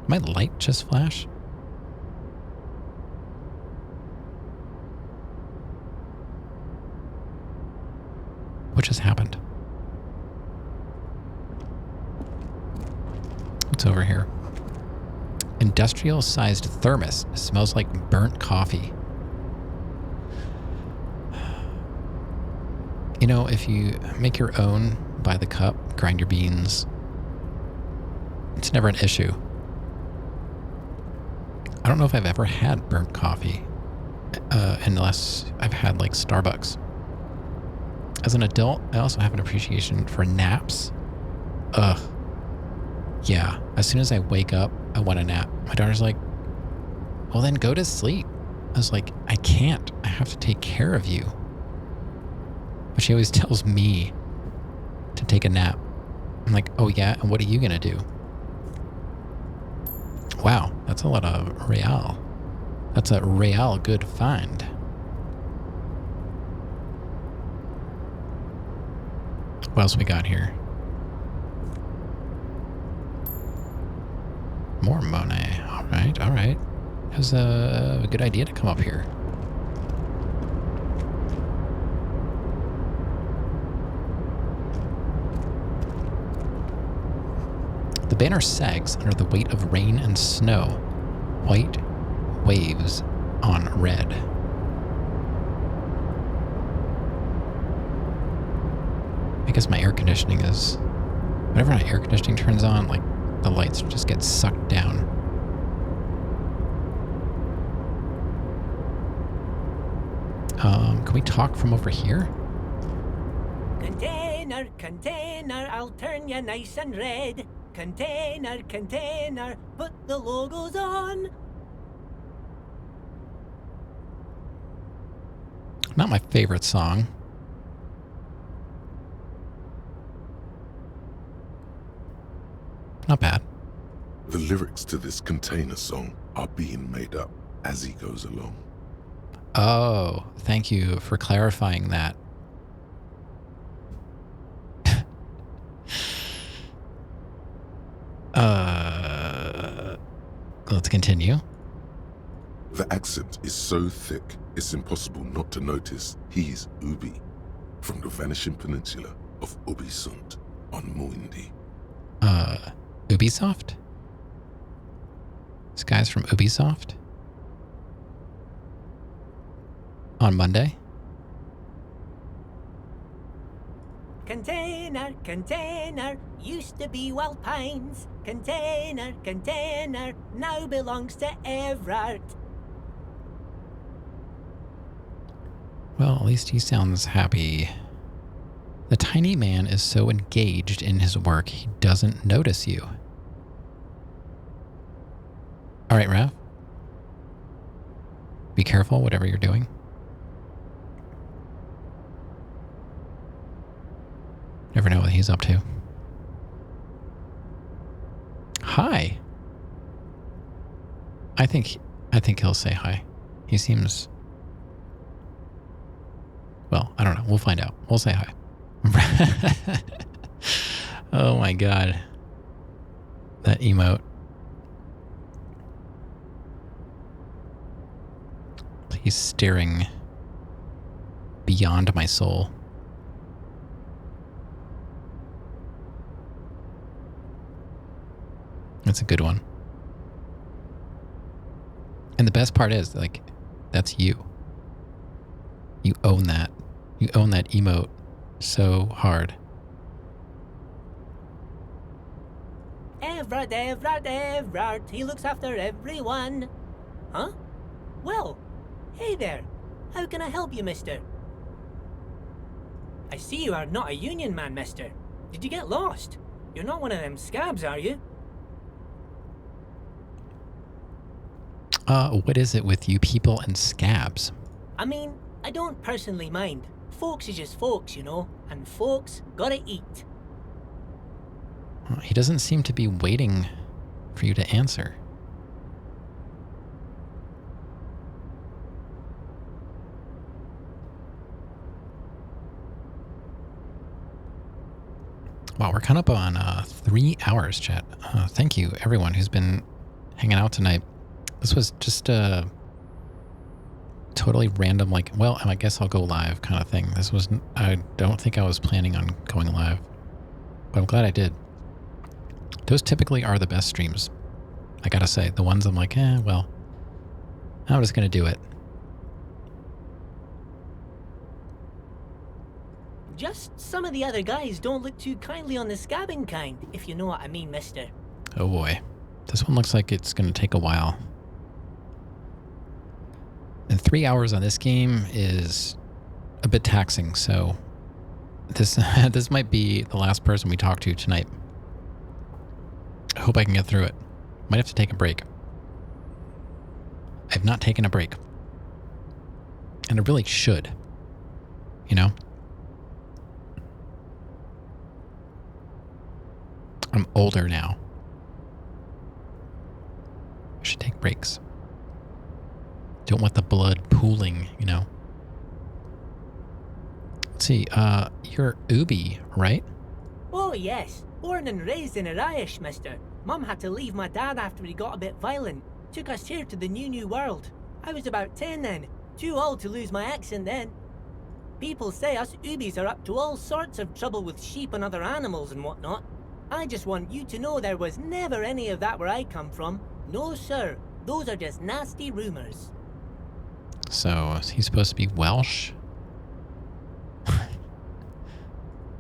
My light just flash? What just happened? What's over here? Industrial-sized thermos. Smells like burnt coffee. You know, if you make your own by the cup, grind your beans, it's never an issue. I don't know if I've ever had burnt coffee, unless I've had like Starbucks. As an adult, I also have an appreciation for naps. Ugh. Yeah, as soon as I wake up, I want a nap. My daughter's like, well then go to sleep. I was like, I can't. I have to take care of you. But she always tells me to take a nap. I'm like, oh yeah, and what are you gonna do? Wow, that's a lot of real. That's a real good find. What else we got here? More money. All right, all right. It was a good idea to come up here. The banner sags under the weight of rain and snow. White waves on red. I guess my air conditioning is... Whenever my air conditioning turns on, like, the lights just get sucked down. Can we talk from over here? Container, container, I'll turn you nice and red. Container, container, put the logos on. Not my favorite song. Not bad. The lyrics to this container song are being made up as he goes along. Oh, thank you for clarifying that. Let's continue. The accent is so thick, it's impossible not to notice he's Ubi, from the vanishing peninsula of Ubisund on Muindi. Ubisoft? This guy's from Ubisoft? On Monday? Container, container, used to be Wild Pines. Container, container, now belongs to Everard. Well, at least he sounds happy. The tiny man is so engaged in his work, he doesn't notice you. All right, Rav. Be careful, whatever you're doing. Never know what he's up to. Hi. I think he'll say hi. He seems... Well, I don't know. We'll find out. We'll say hi. Oh my god. That emote. He's staring beyond my soul. That's a good one. And the best part is, like, that's you. You own that. You own that emote so hard. Everard, Everard, Everard, he looks after everyone. Huh? Well, hey there. How can I help you, mister? I see you are not a union man, mister. Did you get lost? You're not one of them scabs, are you? What is it with you people and scabs? I mean, I don't personally mind. Folks is just folks, you know, and folks gotta eat. He doesn't seem to be waiting for you to answer. Wow, we're kind of on 3 hours, chat. Thank you, everyone who's been hanging out tonight. This was just a totally random, like, well, I guess I'll go live kind of thing. This was, I don't think I was planning on going live, but I'm glad I did. Those typically are the best streams, I gotta say. The ones I'm like, well, I'm just gonna do it. Just some of the other guys don't look too kindly on the scabbing kind, if you know what I mean, mister. Oh boy. This one looks like it's gonna take a while. And 3 hours on this game is a bit taxing, so this this might be the last person we talk to tonight. I hope I can get through it. Might have to take a break. I've not taken a break. And I really should. You know? I'm older now. I should take breaks. Don't want the blood pooling, you know? Let's see, you're Ubi, right? Oh, yes. Born and raised in Arish, mister. Mum had to leave my dad after he got a bit violent. Took us here to the new world. I was about 10 then. Too old to lose my accent then. People say us Ubis are up to all sorts of trouble with sheep and other animals and whatnot. I just want you to know there was never any of that where I come from. No, sir. Those are just nasty rumors. So, he's supposed to be Welsh?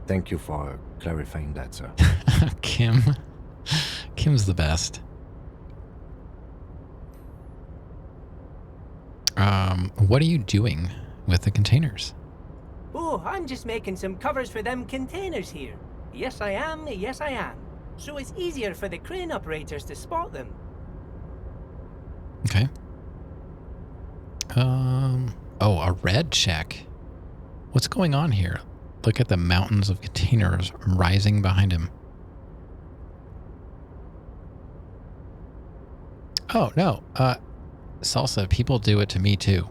Thank you for clarifying that, sir. Kim. Kim's the best. What are you doing with the containers? Oh, I'm just making some covers for them containers here. Yes, I am. Yes, I am. So it's easier for the crane operators to spot them. Okay. Oh, a red check. What's going on here? Look at the mountains of containers rising behind him. Oh, no. Salsa, people do it to me too.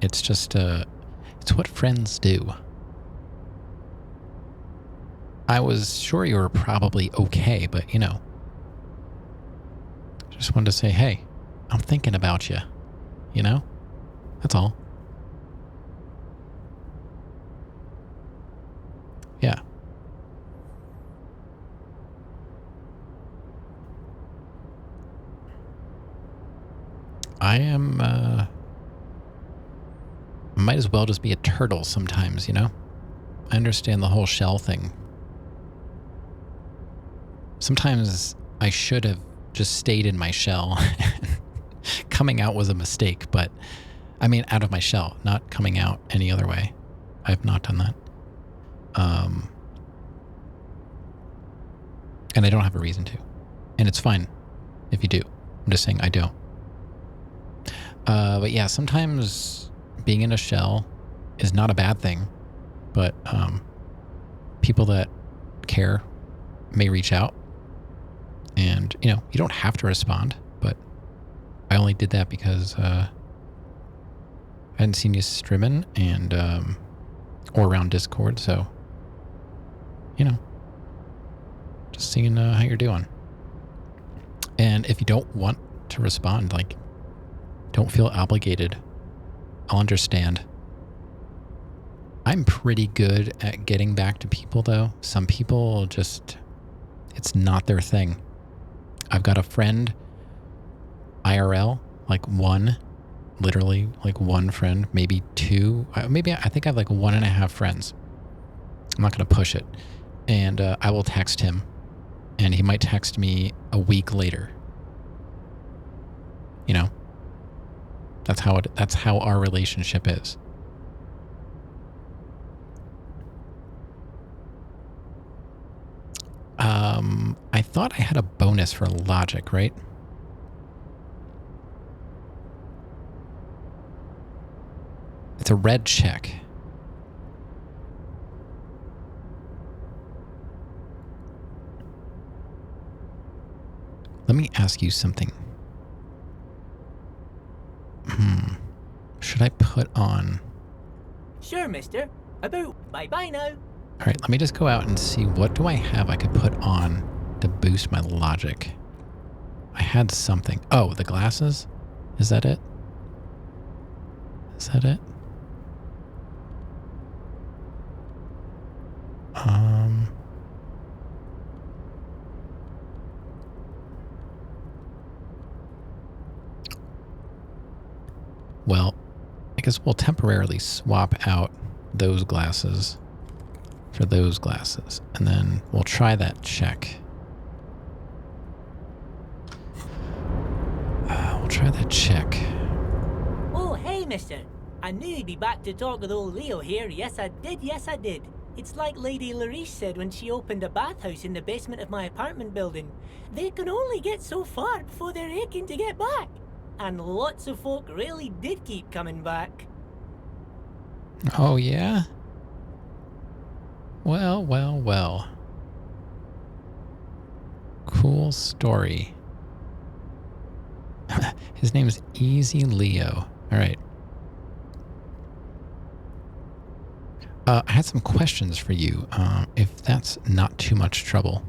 It's just, it's what friends do. I was sure you were probably okay, but, you know. Just wanted to say, hey, I'm thinking about you. You know? That's all. Yeah. I am, might as well just be a turtle sometimes, you know? I understand the whole shell thing. Sometimes I should have just stayed in my shell. Coming out was a mistake, but I mean out of my shell, not coming out any other way. I have not done that. And I don't have a reason to. And it's fine if you do. I'm just saying I don't. But yeah, sometimes being in a shell is not a bad thing, but people that care may reach out. And, you know, you don't have to respond, but I only did that because I hadn't seen you streaming and or around Discord, so, you know, just seeing how you're doing. And if you don't want to respond, like, don't feel obligated. I'll understand. I'm pretty good at getting back to people, though. Some people just, it's not their thing. I've got a friend, IRL, like one, literally like one friend, maybe two. Maybe I think I have like 1.5 friends. I'm not going to push it. And I will text him, and he might text me a week later. You know? That's how our relationship is. I thought I had a bonus for logic, right? a red check. Let me ask you something. Should I put on... Sure, mister. About bye-bye now. All right, let me just go out and see what do I have I could put on to boost my logic. I had something. Oh, the glasses? Is that it? Is that it? Well, I guess we'll temporarily swap out those glasses for those glasses, and then we'll try that check. We'll try that check. Oh, hey, mister. I knew you'd be back to talk with old Leo here. Yes, I did. It's like Lady Larice said when she opened a bathhouse in the basement of my apartment building. They can only get so far before they're aching to get back. And lots of folk really did keep coming back. Oh, yeah? Well. Cool story. His name is Easy Leo. All right. I had some questions for you, if that's not too much trouble.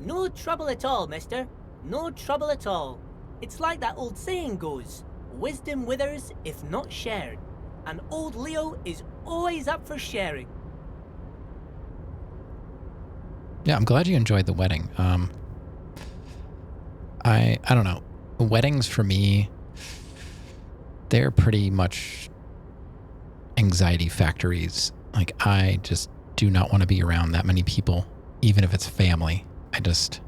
No trouble at all, mister. No trouble at all. It's like that old saying goes, wisdom withers if not shared. And old Leo is always up for sharing. Yeah, I'm glad you enjoyed the wedding. I don't know. Weddings for me, they're pretty much anxiety factories. Like, I just do not want to be around that many people, even if it's family. I just,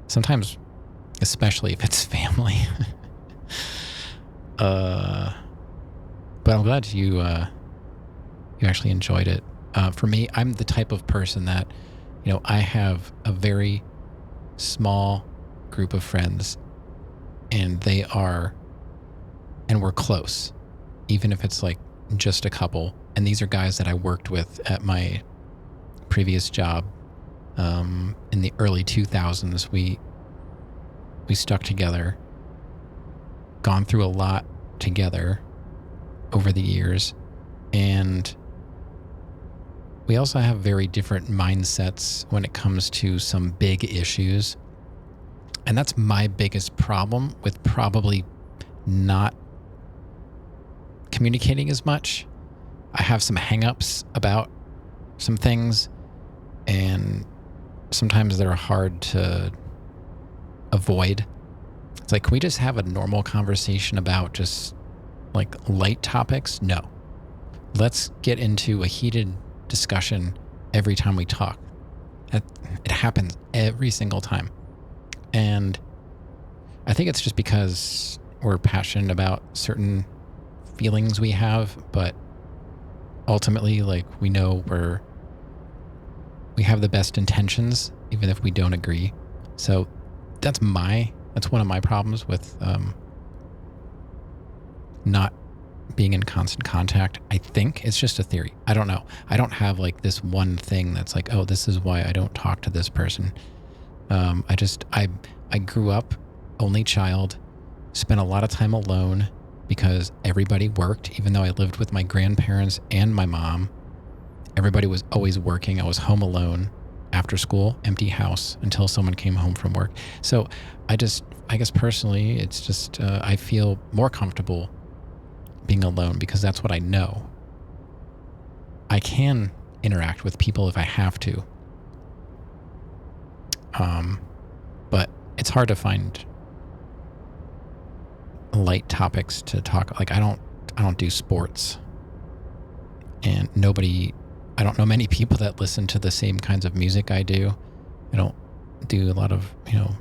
sometimes, especially if it's family. But I'm glad you actually enjoyed it. For me, I'm the type of person that, I have a very small group of friends, and we're close, even if it's like just a couple. And these are guys that I worked with at my previous job. In the early 2000s, we stuck together, gone through a lot together over the years, and we also have very different mindsets when it comes to some big issues. And that's my biggest problem with probably not communicating as much. I have some hang-ups about some things, and sometimes they're hard to avoid. It's like, can we just have a normal conversation about just like light topics? No. Let's get into a heated discussion every time we talk. It happens every single time. And I think it's just because we're passionate about certain feelings we have, but ultimately, like, we know we have the best intentions, even if we don't agree. So that's one of my problems with not being in constant contact. I think it's just a theory. I don't know. I don't have like this one thing that's like, oh, this is why I don't talk to this person. I grew up only child, spent a lot of time alone because everybody worked, even though I lived with my grandparents and my mom. Everybody was always working. I was home alone after school, empty house until someone came home from work. So I guess personally, it's just, I feel more comfortable being alone because that's what I know. I can interact with people if I have to. But it's hard to find light topics to talk. Like, I don't do sports, and I don't know many people that listen to the same kinds of music I do. I don't do a lot of,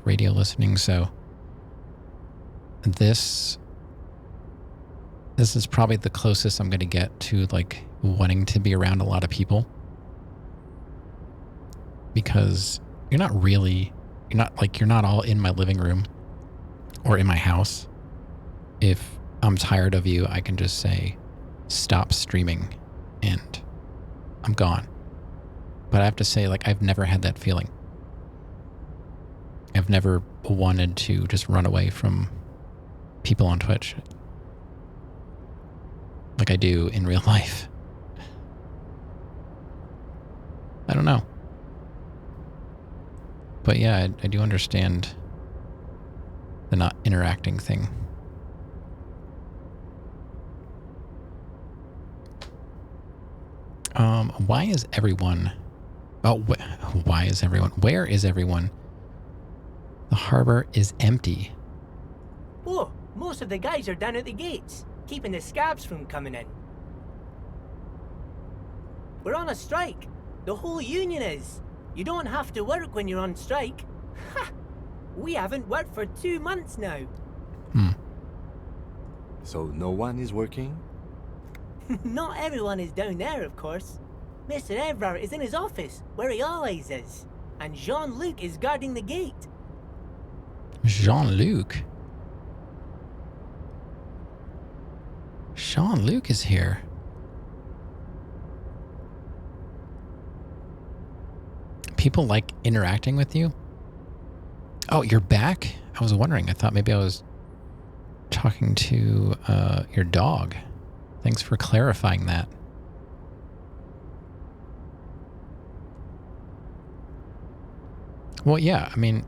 radio listening. So this is probably the closest I'm going to get to like wanting to be around a lot of people, because you're not all in my living room or in my house. If I'm tired of you, I can just say, stop streaming and I'm gone. But I have to say, like, I've never had that feeling. I've never wanted to just run away from people on Twitch like I do in real life. I don't know. But yeah, I do understand the not interacting thing. Why is everyone... Oh, why is everyone... Where is everyone? The harbor is empty. Oh, most of the guys are down at the gates, keeping the scabs from coming in. We're on a strike. The whole union is. You don't have to work when you're on strike. Ha! We haven't worked for 2 months now. So no one is working? Not everyone is down there, of course. Mr. Evrard is in his office, where he always is. And Jean-Luc is guarding the gate. Jean-Luc? Jean-Luc is here. People like interacting with you? Oh, you're back? I was wondering. I thought maybe I was talking to your dog. Thanks for clarifying that. Well, yeah, I mean,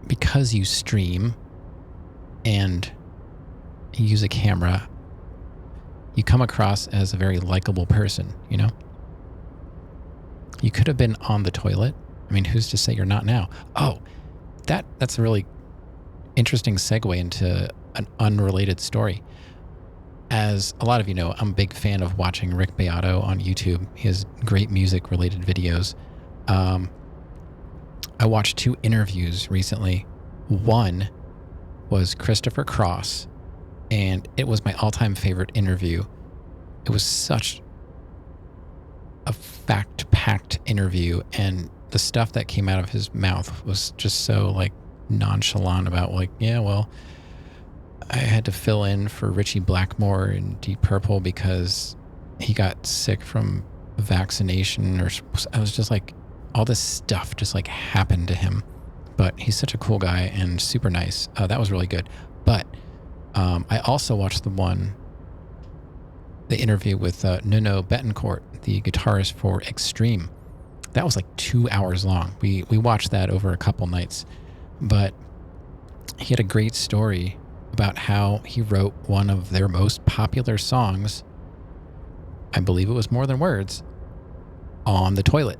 because you stream and you use a camera, you come across as a very likable person, you know? You could have been on the toilet. I mean, who's to say you're not now? Oh, that's a really interesting segue into an unrelated story. As a lot of you know, I'm a big fan of watching Rick Beato on YouTube. He has great music-related videos. I watched 2 interviews recently. One was Christopher Cross, and it was my all-time favorite interview. It was such a fact-packed interview, and the stuff that came out of his mouth was just so, like, nonchalant about, like, yeah, well, I had to fill in for Richie Blackmore in Deep Purple because he got sick from vaccination, or I was just like, all this stuff just like happened to him. But he's such a cool guy and super nice. That was really good. But I also watched the interview with Nuno Betancourt, the guitarist for Extreme. That was like 2 hours long. We watched that over a couple nights. But he had a great story about how he wrote one of their most popular songs, I believe it was More Than Words, on the toilet.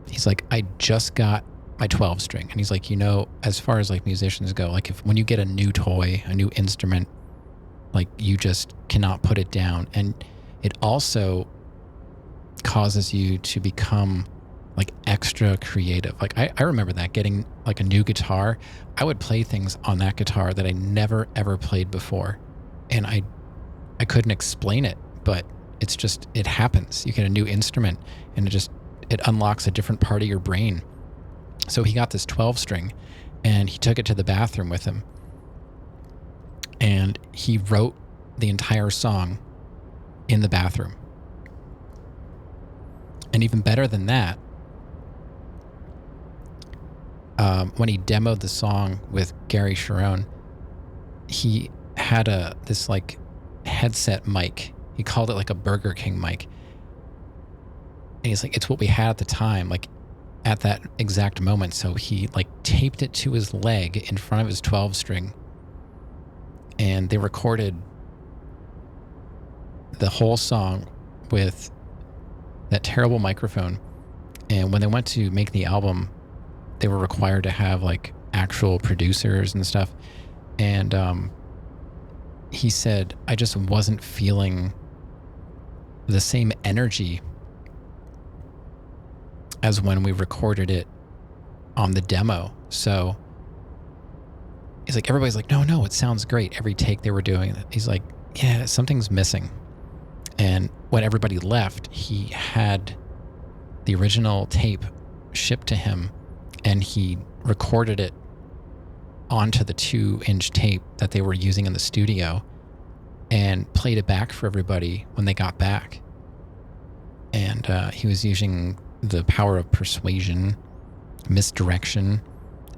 He's like, I just got my 12 string. And he's like, you know, as far as like musicians go, like when you get a new toy, a new instrument, like you just cannot put it down. And it also causes you to become like extra creative. Like I remember that, getting like a new guitar. I would play things on that guitar that I never ever played before. And I couldn't explain it, but it's just, it happens. You get a new instrument and it unlocks a different part of your brain. So he got this 12 string and he took it to the bathroom with him. And he wrote the entire song in the bathroom. And even better than that, when he demoed the song with Gary Sharon, he had this like headset mic. He called it like a Burger King mic. And he's like, it's what we had at the time, like at that exact moment. So he like taped it to his leg in front of his 12 string. And they recorded the whole song with that terrible microphone. And when they went to make the album, they were required to have like actual producers and stuff. And he said, I just wasn't feeling the same energy as when we recorded it on the demo. So he's like, everybody's like, no, it sounds great. Every take they were doing, he's like, yeah, something's missing. And when everybody left, he had the original tape shipped to him and he recorded it onto the 2-inch tape that they were using in the studio. and played it back for everybody when they got back. And he was using the power of persuasion, misdirection,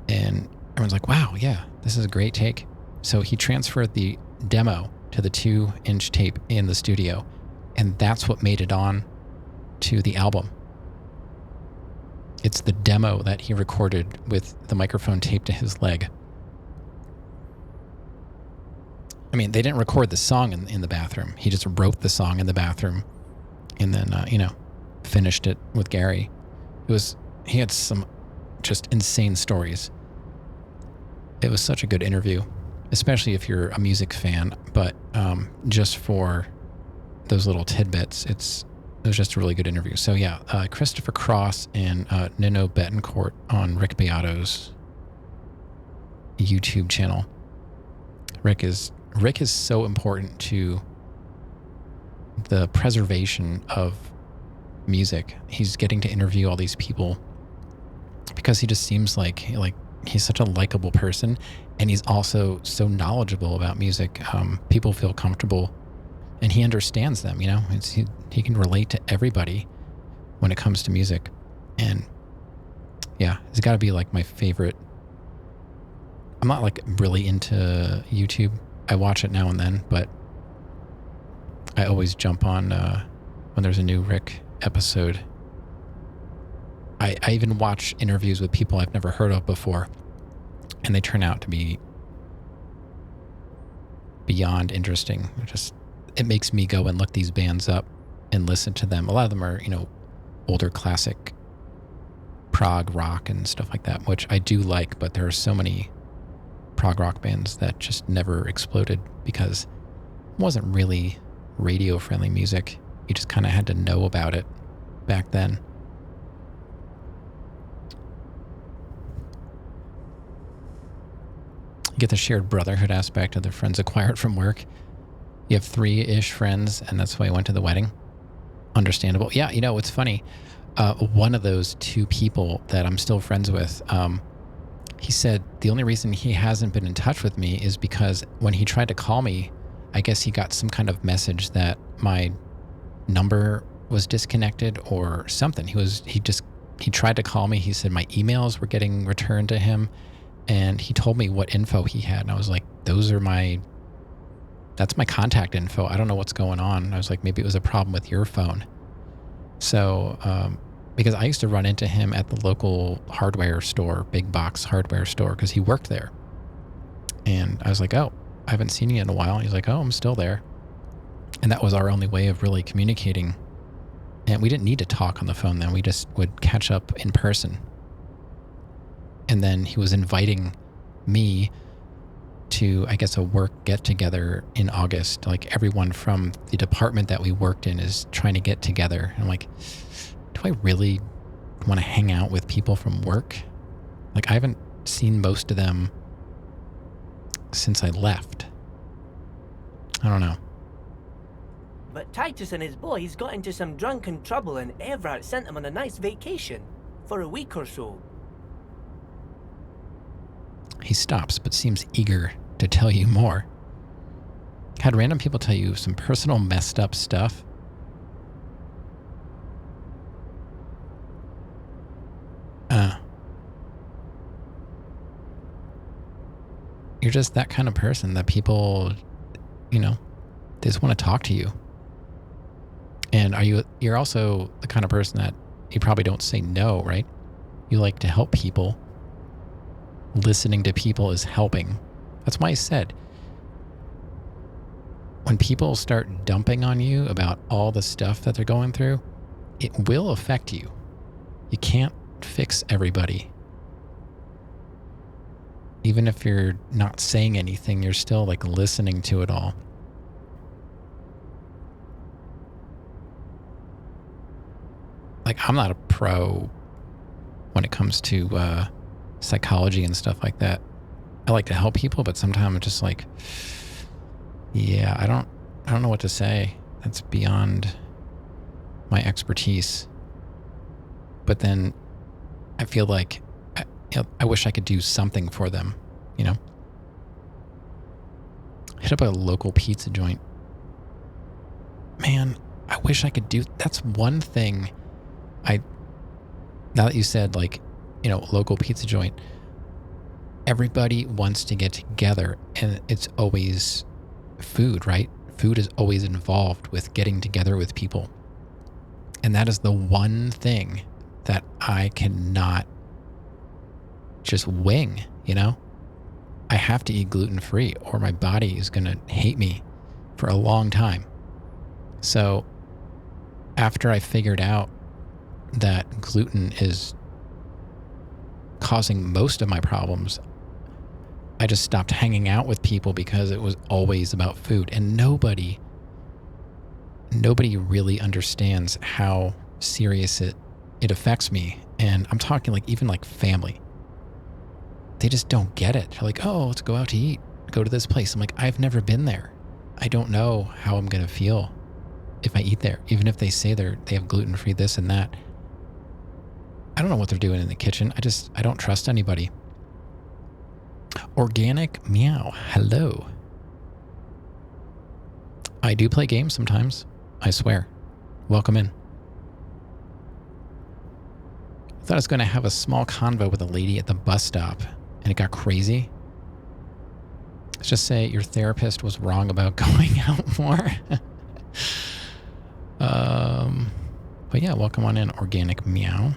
and everyone's like, wow, yeah, this is a great take. So he transferred the demo to the 2-inch tape in the studio, and that's what made it on to the album. It's the demo that he recorded with the microphone taped to his leg. I mean, they didn't record the song in the bathroom. He just wrote the song in the bathroom and then, finished it with Gary. He had some just insane stories. It was such a good interview, especially if you're a music fan, but just for those little tidbits, it was just a really good interview. So yeah, Christopher Cross and Nino Betancourt on Rick Beato's YouTube channel. Rick is so important to the preservation of music. He's getting to interview all these people because he just seems like he's such a likable person, and he's also so knowledgeable about music. People feel comfortable, and he understands them. He can relate to everybody when it comes to music, and yeah, he's got to be like my favorite. I'm not like really into YouTube. I watch it now and then, but I always jump on when there's a new Rick episode. I even watch interviews with people I've never heard of before, and they turn out to be beyond interesting. It makes me go and look these bands up and listen to them. A lot of them are, older classic prog rock and stuff like that, which I do like, but there are so many prog rock bands that just never exploded because it wasn't really radio friendly music. You just kind of had to know about it back then. You get the shared brotherhood aspect of the friends acquired from work. You have 3-ish friends, and that's why you went to the wedding. Understandable. Yeah, it's funny. One of those 2 people that I'm still friends with, he said the only reason he hasn't been in touch with me is because when he tried to call me, I guess he got some kind of message that my number was disconnected or something. He tried to call me. He said my emails were getting returned to him, and he told me what info he had. And I was like, that's my contact info. I don't know what's going on. And I was like, maybe it was a problem with your phone. So, because I used to run into him at the local hardware store, big box hardware store, because he worked there. And I was like, oh, I haven't seen you in a while. He's like, oh, I'm still there. And that was our only way of really communicating. And we didn't need to talk on the phone then. We just would catch up in person. And then he was inviting me to, I guess, a work get-together in August. Like, everyone from the department that we worked in is trying to get together. And I'm like, do I really want to hang out with people from work? Like, I haven't seen most of them since I left. I don't know. But Titus and his boys got into some drunken trouble, and Everett sent them on a nice vacation for a week or so. He stops, but seems eager to tell you more. Had random people tell you some personal messed up stuff? You're just that kind of person that people, they just want to talk to you. And you're also the kind of person that you probably don't say no, right? You like to help people. Listening to people is helping. That's why I said, when people start dumping on you about all the stuff that they're going through, it will affect you. You can't fix everybody. Even if you're not saying anything, you're still like listening to it all. Like, I'm not a pro when it comes to psychology and stuff like that. I like to help people, but sometimes I'm just like, yeah, I don't know what to say. That's beyond my expertise. But then I feel like I wish I could do something for them, Hit up a local pizza joint Man, I wish I could do, that's one thing now that you said, like, you know, local pizza joint, everybody wants to get together, and it's always food, right? Food is always involved with getting together with people. And that is the one thing that I cannot just wing, you know? I have to eat gluten-free or my body is going to hate me for a long time. So after I figured out that gluten is causing most of my problems, I just stopped hanging out with people because it was always about food. And nobody really understands how serious it affects me. And I'm talking like even like family. They just don't get it. They're like, oh, let's go out to eat. Go to this place. I'm like, I've never been there. I don't know how I'm going to feel if I eat there. Even if they say they have gluten-free this and that. I don't know what they're doing in the kitchen. I don't trust anybody. Organic Meow. Hello. I do play games sometimes. I swear. Welcome in. I thought I was going to have a small convo with a lady at the bus stop, and it got crazy. Let's just say your therapist was wrong about going out more. But yeah, welcome on in, Organic Meow.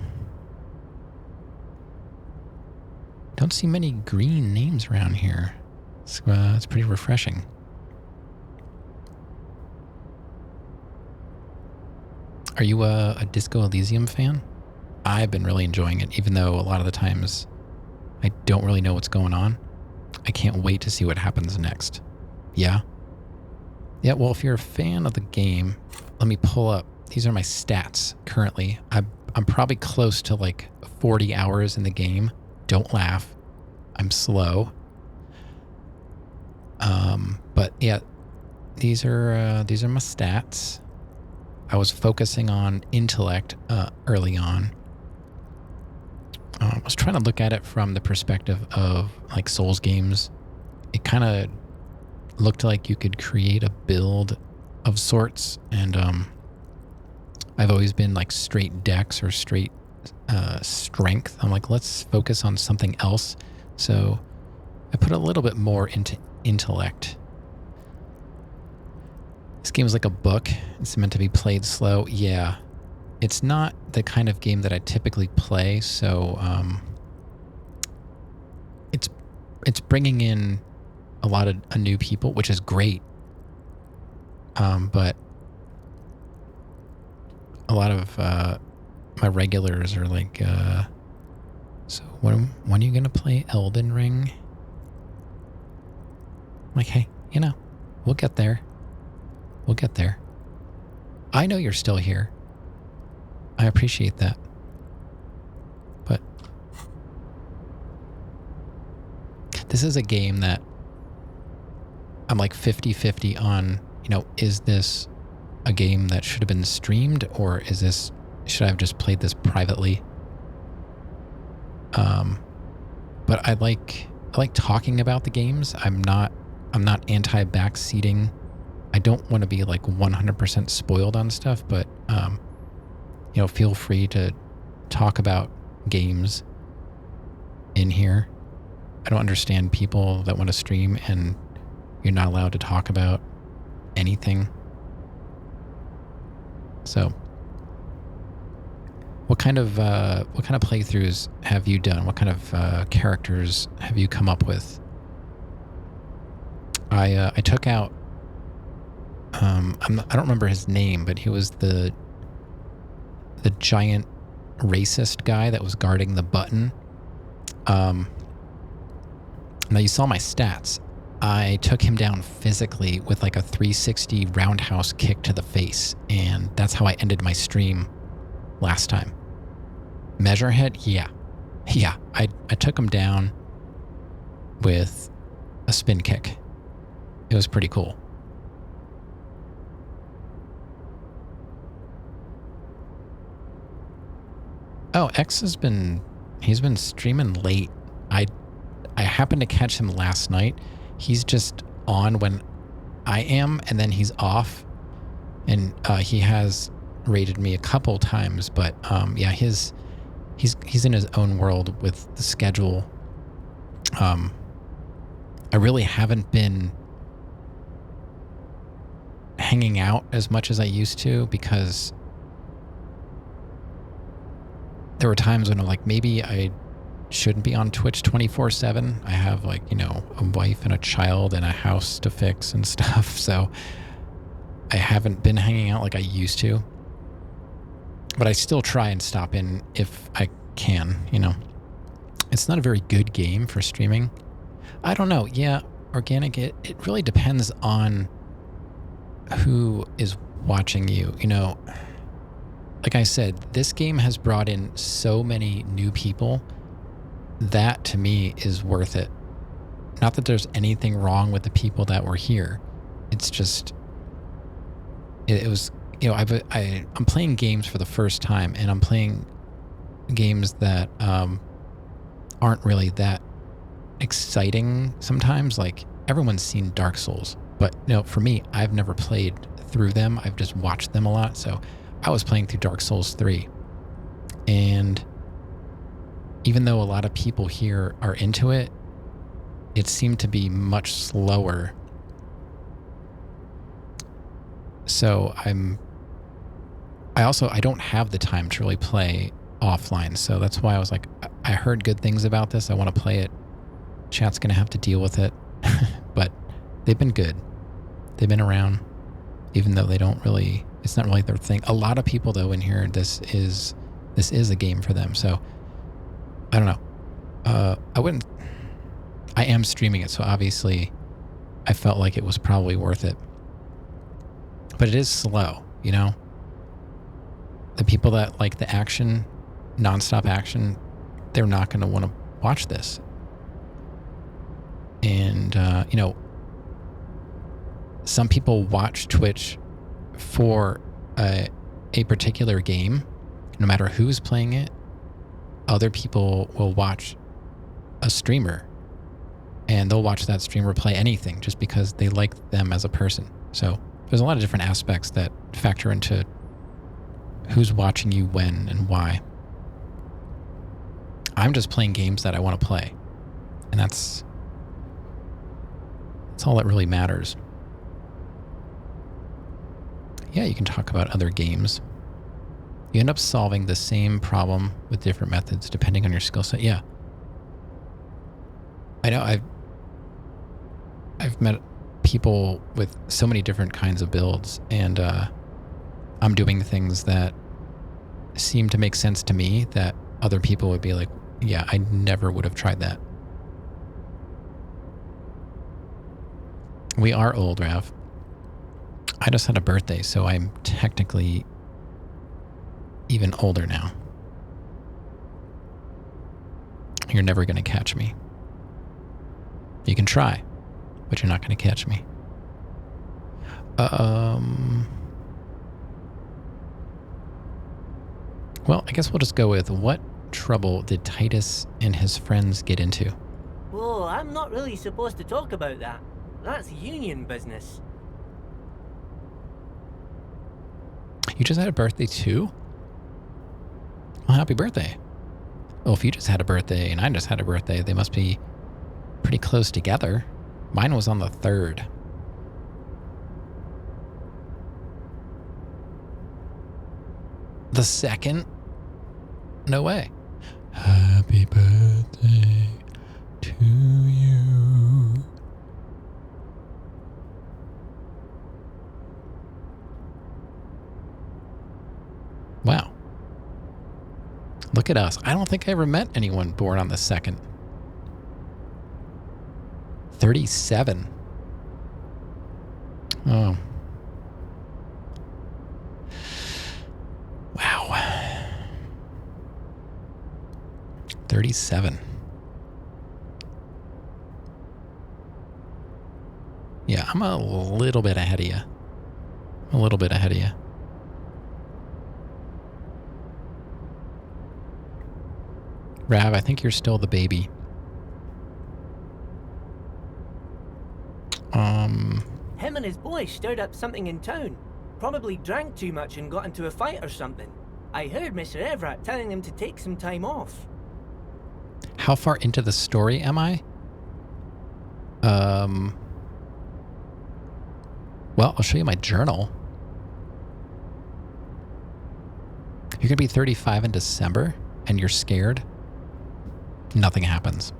Don't see many green names around here. It's pretty refreshing. Are you a Disco Elysium fan? I've been really enjoying it, even though a lot of the times I don't really know what's going on. I can't wait to see what happens next. Yeah? Yeah, well, if you're a fan of the game, let me pull up. These are my stats currently. I'm probably close to like 40 hours in the game. Don't laugh. I'm slow. But yeah, these are my stats. I was focusing on intellect early on. I was trying to look at it from the perspective of like Souls games. It kind of looked like you could create a build of sorts, and I've always been like straight dex or straight strength. I'm like, let's focus on something else. So I put a little bit more into intellect. This game is like a book. It's meant to be played slow. Yeah. It's not the kind of game that I typically play, so it's bringing in a lot of new people, which is great. But a lot of my regulars are like, so when are you gonna play Elden Ring? I'm like, hey, you know, we'll get there. We'll get there. I know you're still here. I appreciate that. But this is a game that I'm like 50-50 on, you know, is this a game that should have been streamed, or should I have just played this privately? But I like talking about the games. I'm not anti-backseating. I don't want to be like 100% spoiled on stuff, but you know, feel free to talk about games in here. I don't understand people that want to stream and you're not allowed to talk about anything. So, what kind of playthroughs have you done? What kind of characters have you come up with? I took out. I don't remember his name, but he was the giant racist guy that was guarding the button. Now you saw my stats. I took him down physically with like a 360 roundhouse kick to the face, and that's how I ended my stream last time. Measurehead, yeah. I took him down with a spin kick. It was pretty cool. Oh, X he's been streaming late. I happened to catch him last night. He's just on when I am, and then he's off. And he has rated me a couple times, but yeah, he's in his own world with the schedule. I really haven't been hanging out as much as I used to, because there were times when I'm like, maybe I shouldn't be on Twitch 24/7. I have, like, you know, a wife and a child and a house to fix and stuff. So I haven't been hanging out like I used to, but I still try and stop in if I can, you know. It's not a very good game for streaming. I don't know. Yeah, organic, it really depends on who is watching you. You know, like I said, this game has brought in so many new people. That to me is worth it. Not that there's anything wrong with the people that were here. It's just, it was, you know, I'm playing games for the first time, and I'm playing games that aren't really that exciting sometimes. Like, everyone's seen Dark Souls, but you know, for me, I've never played through them. I've just watched them a lot. So I was playing through Dark Souls 3, and even though a lot of people here are into it, it seemed to be much slower. So I don't have the time to really play offline. So that's why I was like, I heard good things about this. I want to play it. Chat's going to have to deal with it. But they've been good. They've been around, even though they don't really, it's not really their thing. A lot of people though in here, this is a game for them. So I don't know. I am streaming it, so obviously I felt like it was probably worth it. But it is slow, you know? The people that like the action, nonstop action, they're not going to want to watch this. And, you know, some people watch Twitch for a particular game, no matter who's playing it. Other people will watch a streamer, and they'll watch that streamer play anything just because they like them as a person. So there's a lot of different aspects that factor into who's watching you when and why. I'm just playing games that I want to play, and that's all that really matters. Yeah, you can talk about other games. You end up solving the same problem with different methods depending on your skill set. Yeah. I know I've met people with so many different kinds of builds, and I'm doing things that seem to make sense to me that other people would be like, yeah, I never would have tried that. We are old, Rav. I just had a birthday, so I'm technically even older now. You're never going to catch me. You can try, but you're not going to catch me. Well, I guess we'll just go with, what trouble did Titus and his friends get into? Whoa, I'm not really supposed to talk about that. That's union business. You just had a birthday too? Well, happy birthday. Well, if you just had a birthday and I just had a birthday, they must be pretty close together. Mine was on the 3rd. The 2nd? No way. Happy birthday to you. Wow. Look at us. I don't think I ever met anyone born on the 2nd. 37. Oh. Wow. 37. Yeah, I'm a little bit ahead of you. A little bit ahead of you. Rav, I think you're still the baby. Him and his boys stirred up something in town. Probably drank too much and got into a fight or something. I heard Mr. Everett telling him to take some time off. How far into the story am I? Well, I'll show you my journal. You're going to be 35 in December and you're scared. Nothing happens.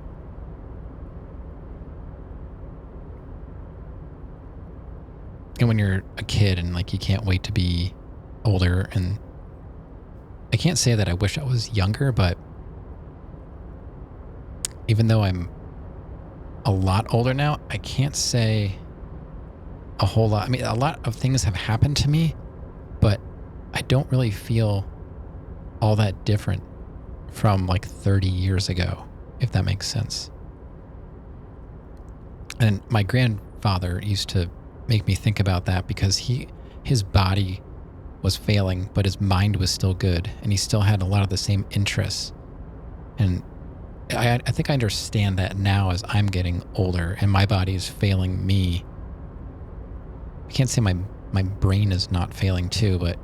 And when you're a kid and like you can't wait to be older, and I can't say that I wish I was younger, but even though I'm a lot older now, I can't say a whole lot. I mean, a lot of things have happened to me, but I don't really feel all that different from like 30 years ago, if that makes sense. And my grandfather used to make me think about that because his body was failing, but his mind was still good, and he still had a lot of the same interests. And I think I understand that now as I'm getting older and my body is failing me. I can't say my brain is not failing too, but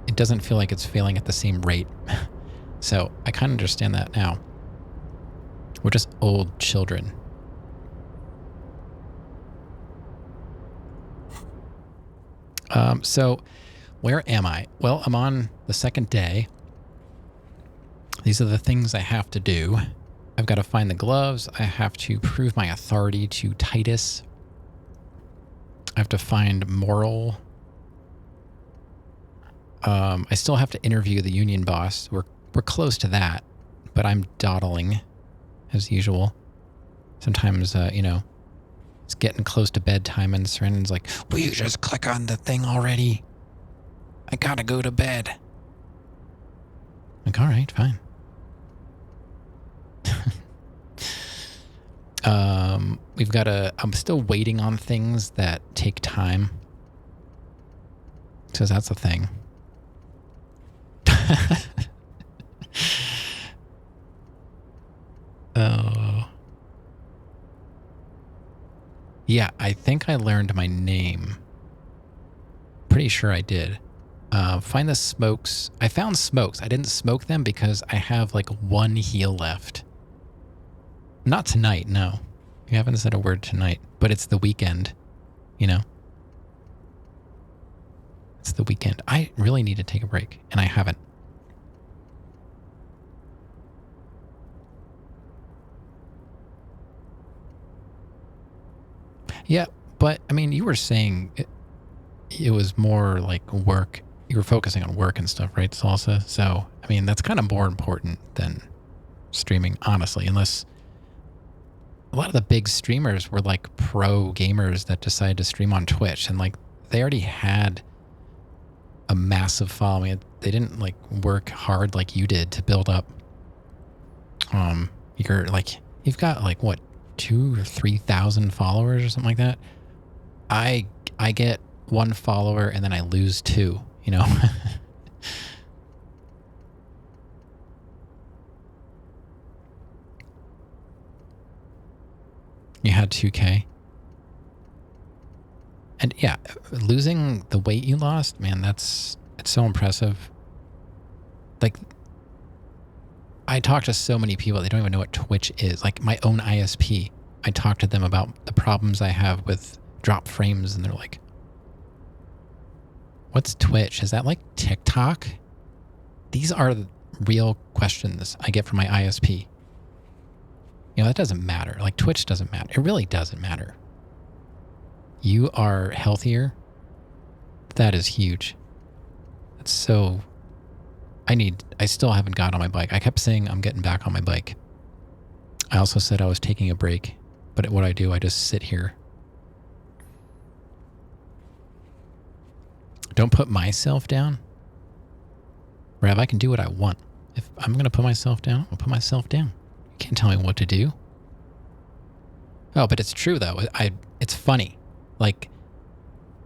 it doesn't feel like it's failing at the same rate. So I kind of understand that now. We're just old children. So where am I? Well, I'm on the second day. These are the things I have to do. I've got to find the gloves. I have to prove my authority to Titus. I have to find Moral. I still have to interview the union boss. We're close to that, but I'm dawdling as usual. Sometimes, it's getting close to bedtime and Serenan's like, will you just click on the thing already? I gotta go to bed. Like, all right, fine. We've got I'm still waiting on things that take time. Because that's a thing. Oh. Yeah, I think I learned my name. Pretty sure I did. Find the smokes. I found smokes. I didn't smoke them because I have like one heal left. Not tonight, no. You haven't said a word tonight, but it's the weekend, It's the weekend. I really need to take a break, and I haven't. Yeah, but, I mean, you were saying it was more like work. You were focusing on work and stuff, right, Salsa? So, I mean, that's kind of more important than streaming, honestly, unless a lot of the big streamers were like pro gamers that decided to stream on Twitch, and like they already had a massive following. They didn't like work hard like you did to build up. You've got like what, 2,000 or 3,000 followers or something like that. I get one follower and then I lose two, You had 2K. And yeah, losing the weight you lost, man, it's so impressive. Like, I talk to so many people, they don't even know what Twitch is. Like my own ISP, I talk to them about the problems I have with drop frames, and they're like, what's Twitch? Is that like TikTok? These are the real questions I get from my ISP. That doesn't matter. Like Twitch doesn't matter. It really doesn't matter. You are healthier. That is huge. That's so... I still haven't got on my bike. I kept saying I'm getting back on my bike. I also said I was taking a break, but what I do, I just sit here. Don't put myself down. Rev, I can do what I want. If I'm going to put myself down, I'll put myself down. You can't tell me what to do. Oh, but it's true though. It's funny. Like,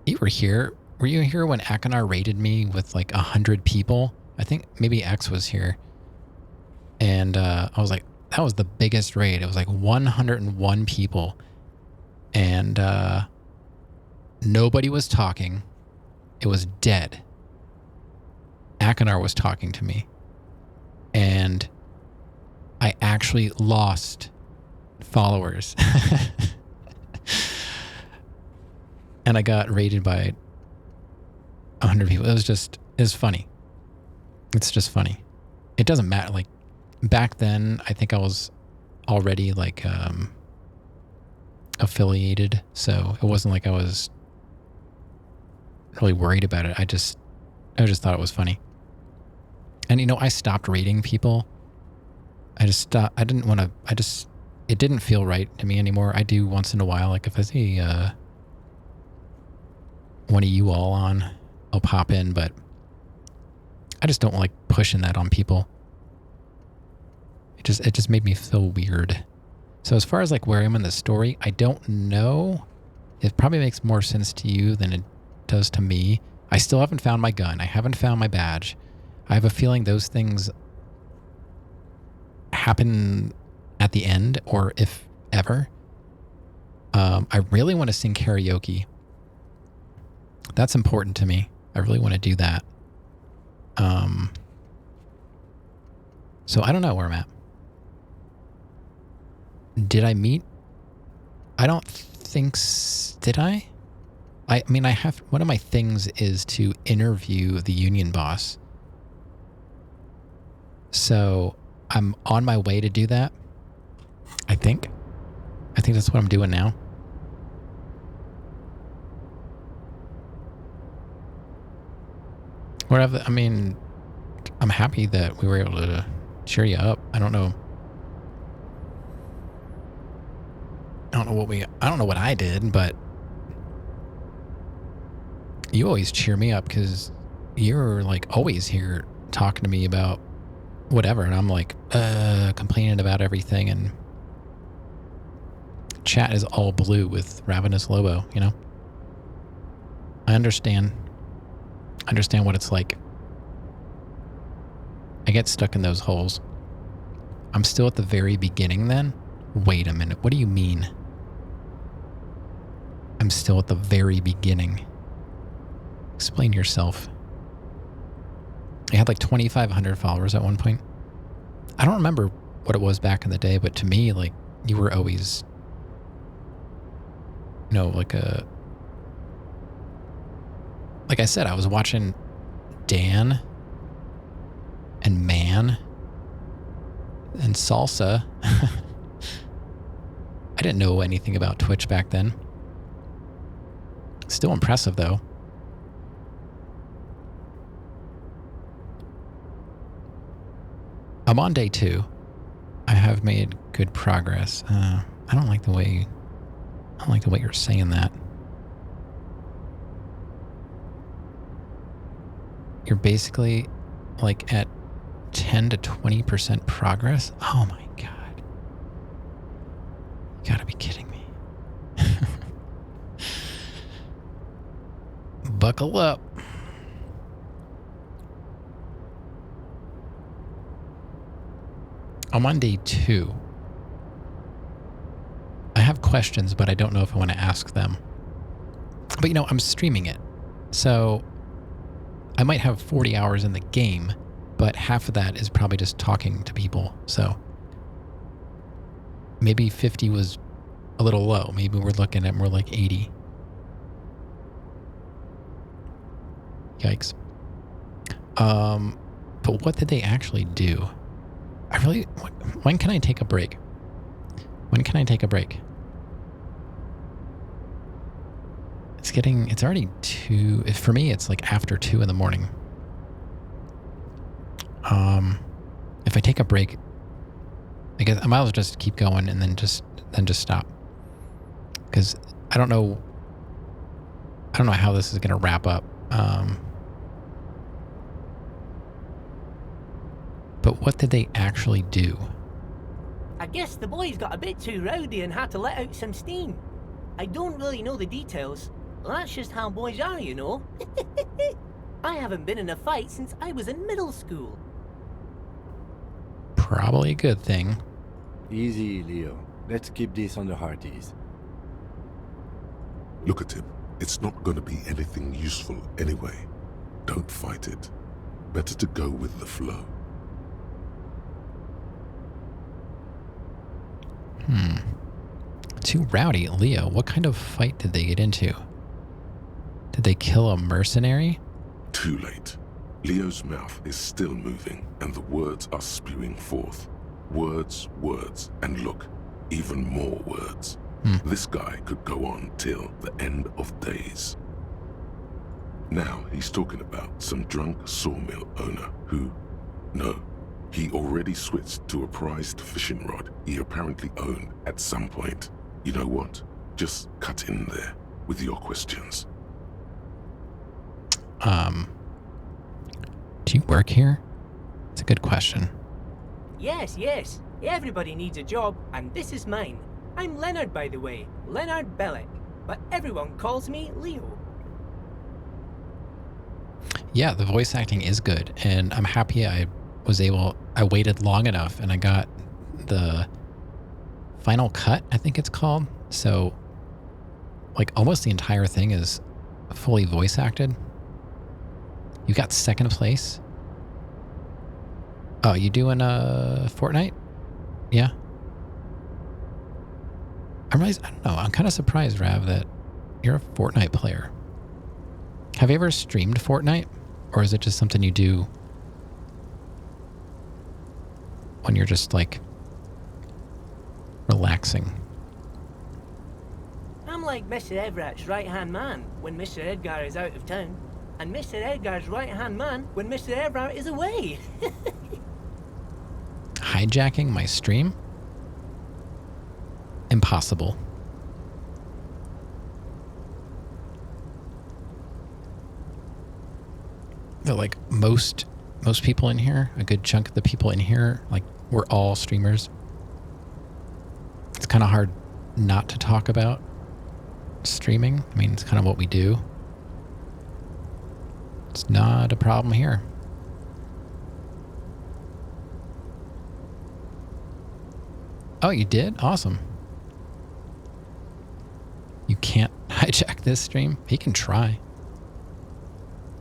you were here. Were you here when Akinar raided me with like 100 people? I think maybe X was here. And I was like, that was the biggest raid. It was like 101 people. And nobody was talking. it was dead. Akinar was talking to me. And I actually lost followers. And I got raided by 100 people. It was funny. It's just funny. It doesn't matter. Like, back then, I think I was already, like, affiliated. So it wasn't like I was really worried about it. I just thought it was funny. And, I stopped raiding people. I just stopped. I didn't want to, it didn't feel right to me anymore. I do once in a while. Like, if I see one of you all on, I'll pop in, but I just don't like pushing that on people. It just made me feel weird. So as far as like where I'm in the story, I don't know. It probably makes more sense to you than it does to me. I still haven't found my gun. I haven't found my badge. I have a feeling those things happen at the end, or if ever. I really want to sing karaoke. That's important to me. I really want to do that. So I don't know where I'm at. Did I meet? I don't think, did I? I mean, I have, one of my things is to interview the union boss. So I'm on my way to do that. I think that's what I'm doing now. Whatever. I mean, I'm happy that we were able to cheer you up. I don't know what I did, but you always cheer me up because you're like always here talking to me about whatever, and I'm like complaining about everything, and chat is all blue with Ravenous Lobo, I understand what it's like. I get stuck in those holes. I'm still at the very beginning then? Wait a minute, what do you mean? I'm still at the very beginning. Explain yourself. I had like 2,500 followers at one point. I don't remember what it was back in the day, but to me, like, you were always, like I said, I was watching Dan and Man and Salsa. I didn't know anything about Twitch back then. Still impressive, though. I'm on day 2. I have made good progress. I don't like the way you're saying that. You're basically like at 10 to 20% progress. Oh my God. You gotta be kidding me. Buckle up. I'm on day 2. I have questions, but I don't know if I want to ask them. But I'm streaming it. So I might have 40 hours in the game, but half of that is probably just talking to people. So maybe 50 was a little low. Maybe we're looking at more like 80. Yikes. But what did they actually do? When can I take a break? When can I take a break? It's already 2. For me, it's like after 2 in the morning. If I take a break, I guess I might as well just keep going and then just stop. Because I don't know how this is going to wrap up. But what did they actually do? I guess the boys got a bit too rowdy and had to let out some steam. I don't really know the details. That's just how boys are, I haven't been in a fight since I was in middle school. Probably a good thing. Easy, Leo. Let's keep this on the hearties. Look at him. It's not going to be anything useful anyway. Don't fight it. Better to go with the flow. Too rowdy. Leo, what kind of fight did they get into? Did they kill a mercenary? Too late. Leo's mouth is still moving, and the words are spewing forth. Words, words, and look, even more words. This guy could go on till the end of days. Now he's talking about some drunk sawmill owner who... No, he already switched to a prized fishing rod he apparently owned at some point. You know what? Just cut in there with your questions. Do you work here? It's a good question. Yes, yes. Everybody needs a job, and this is mine. I'm Leonard, by the way. Leonard Bellick. But everyone calls me Leo. Yeah, the voice acting is good, and I'm happy I waited long enough and I got the final cut, I think it's called. So, like, almost the entire thing is fully voice acted. You got second place. Oh, you doing Fortnite? Yeah. I don't know. I'm kind of surprised, Rav, that you're a Fortnite player. Have you ever streamed Fortnite? Or is it just something you do when you're just, like, relaxing? I'm like Mr. Everett's right-hand man when Mr. Edgar is out of town, and Mr. Edgar's right-hand man when Mr. Everett is away. Hijacking my stream? Impossible. They're like most people in here, a good chunk of the people in here, like, we're all streamers. It's kind of hard not to talk about streaming. I mean, it's kind of what we do. It's not a problem here. Oh, you did? Awesome. You can't hijack this stream? He can try.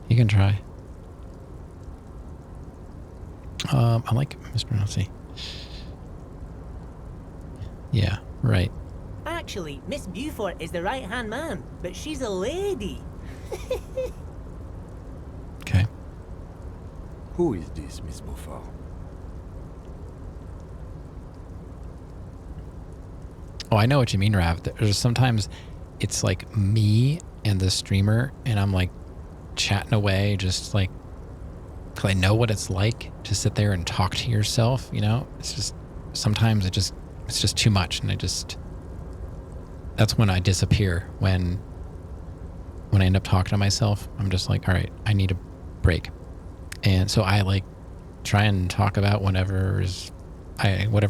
He can try. I like Mr. Nazi. Yeah, right. Actually, Miss Beaufort is the right-hand man, but she's a lady. Okay. Who is this, Miss Beaufort? Oh, I know what you mean, Rav. There's sometimes it's like me and the streamer, and I'm like chatting away, just like, because I know what it's like to sit there and talk to yourself, you know? It's just, sometimes it's just too much, and that's when I disappear. When I end up talking to myself, I'm just like, all right, I need a break. And so I like try and talk about whatever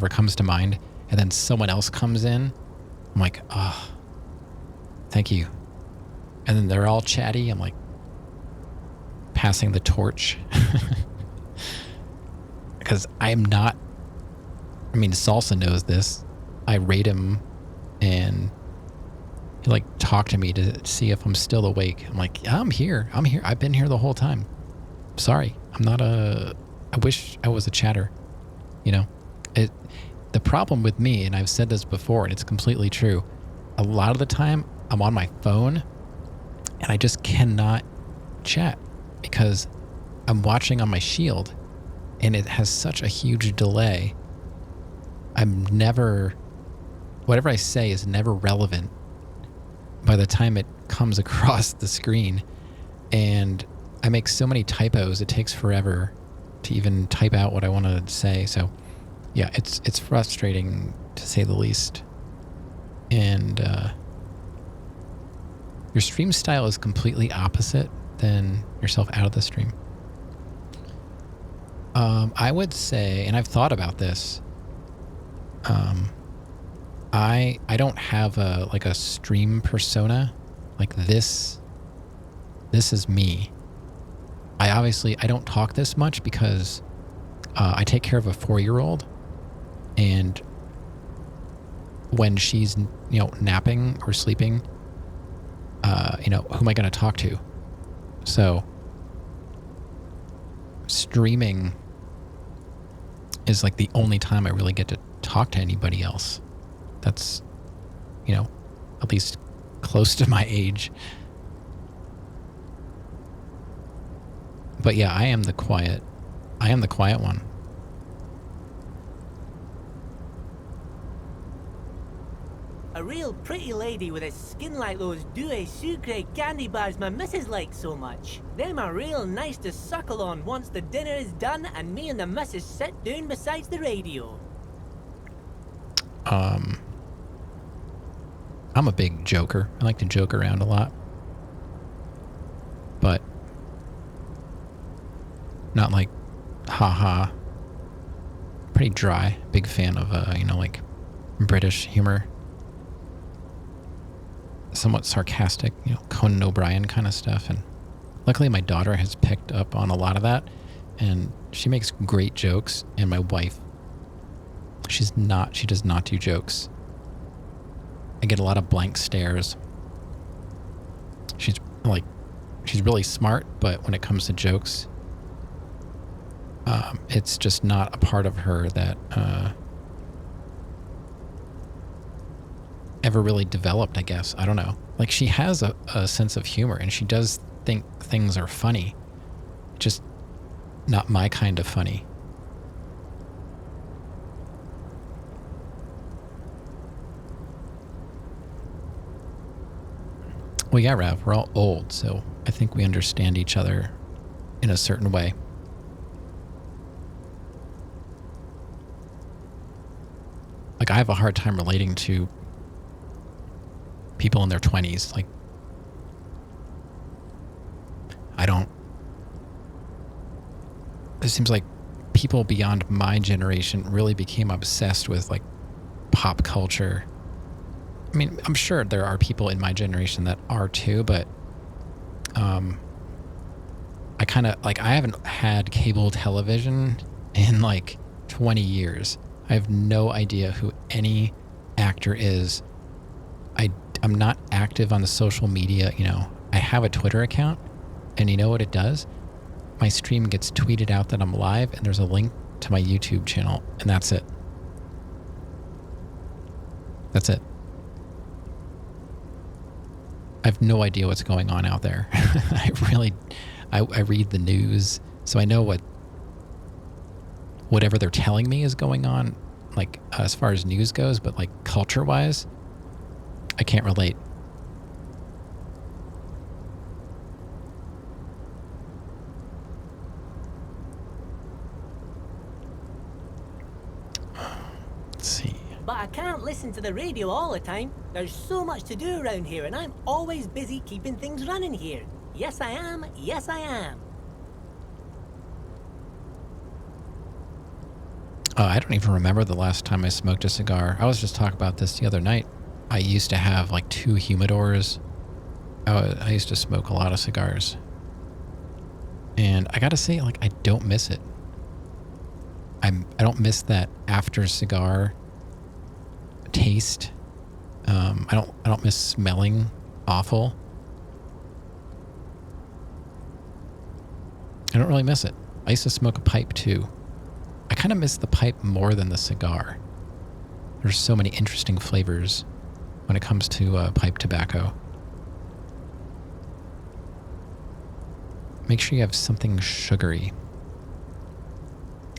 comes to mind, and then someone else comes in. I'm like, oh, thank you. And then they're all chatty. I'm like passing the torch. Because I'm not, I mean, Salsa knows this. I rate him and he like talked to me to see if I'm still awake. I'm like, yeah, I'm here. I've been here the whole time. Sorry. I wish I was a chatter, you know? The problem with me, and I've said this before, and it's completely true, a lot of the time I'm on my phone and I just cannot chat because I'm watching on my Shield and it has such a huge delay. Whatever I say is never relevant by the time it comes across the screen. And I make so many typos, it takes forever to even type out what I want to say. So yeah, it's frustrating to say the least. And your stream style is completely opposite than yourself out of the stream. I would say, and I've thought about this, I don't have a stream persona. Like this is me. I don't talk this much because I take care of a 4-year-old, and when she's napping or sleeping, who am I going to talk to? So streaming is like the only time I really get to talk to anybody else. That's, at least close to my age. But yeah, I am the quiet one. A real pretty lady with a skin like those Douai Sucre candy bars my missus likes so much. Them are real nice to suckle on once the dinner is done and me and the missus sit down beside the radio. I'm a big joker. I like to joke around a lot. But not like haha. Pretty dry. Big fan of like British humor. Somewhat sarcastic, Conan O'Brien kind of stuff. And luckily my daughter has picked up on a lot of that, and she makes great jokes. And my wife, she does not do jokes. I get a lot of blank stares. She's really smart, but when it comes to jokes, it's just not a part of her that ever really developed, I guess. I don't know. Like, she has a sense of humor, and she does think things are funny. Just not my kind of funny. Well, yeah, Rav, we're all old, so I think we understand each other in a certain way. Like, I have a hard time relating to people in their 20s. Like, it seems like people beyond my generation really became obsessed with, like, pop culture. I mean, I'm sure there are people in my generation that are too, but I kind of, like, I haven't had cable television in like 20 years. I have no idea who any actor is. I'm not active on the social media. I have a Twitter account, and you know what it does? My stream gets tweeted out that I'm live, and there's a link to my YouTube channel, and that's it. That's it. I have no idea what's going on out there. I read the news, so I know whatever they're telling me is going on, like, as far as news goes, but like culture-wise, I can't relate. Let's see. But I can't listen to the radio all the time. There's so much to do around here, and I'm always busy keeping things running here. Yes, I am. Yes, I am. I don't even remember the last time I smoked a cigar. I was just talking about this the other night. I used to have like 2 humidors. I used to smoke a lot of cigars. And I gotta say, like, I don't miss it. I don't miss that after cigar taste. I don't miss smelling awful. I don't really miss it. I used to smoke a pipe too. I kind of miss the pipe more than the cigar. There's so many interesting flavors when it comes to pipe tobacco. Make sure you have something sugary.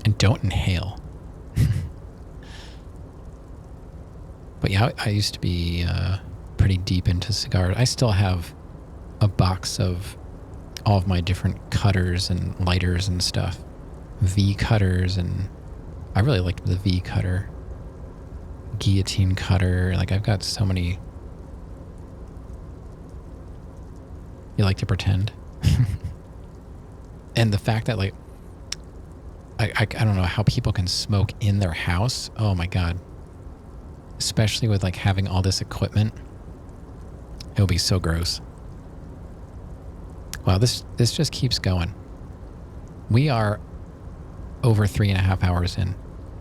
And don't inhale. But yeah, I used to be pretty deep into cigars. I still have a box of all of my different cutters and lighters and stuff. V cutters, and I really liked the V cutter. Guillotine cutter. Like, I've got so many. You like to pretend? And the fact that, like, I don't know how people can smoke in their house. Oh my God. Especially with, like, having all this equipment. It'll be so gross. Wow, this just keeps going. We are over 3.5 hours in.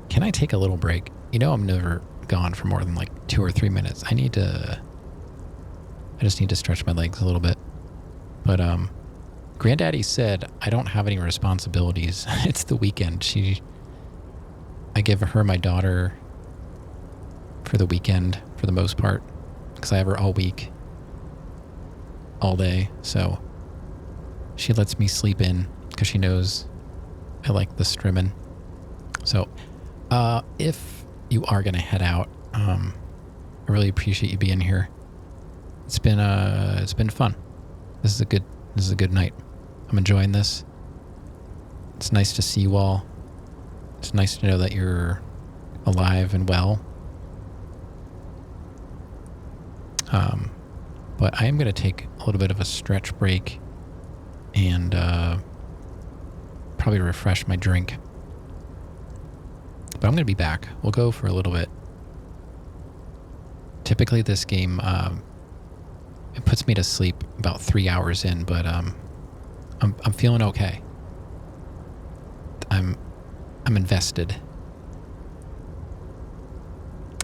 Can I take a little break? I'm never gone for more than like 2 or 3 minutes. I need to I just need to stretch my legs a little bit. But Granddaddy said I don't have any responsibilities. It's the weekend. I give her my daughter for the weekend for the most part, because I have her all week, all day. So she lets me sleep in because she knows I like the strimming. So if you are gonna head out, I really appreciate you being here. It's been fun. This is a good night. I'm enjoying this. It's nice to see you all. It's nice to know that you're alive and well. But I am going to take a little bit of a stretch break and probably refresh my drink. But I'm going to be back. We'll go for a little bit. Typically this game, it puts me to sleep about 3 hours in, but I'm feeling okay. I'm invested.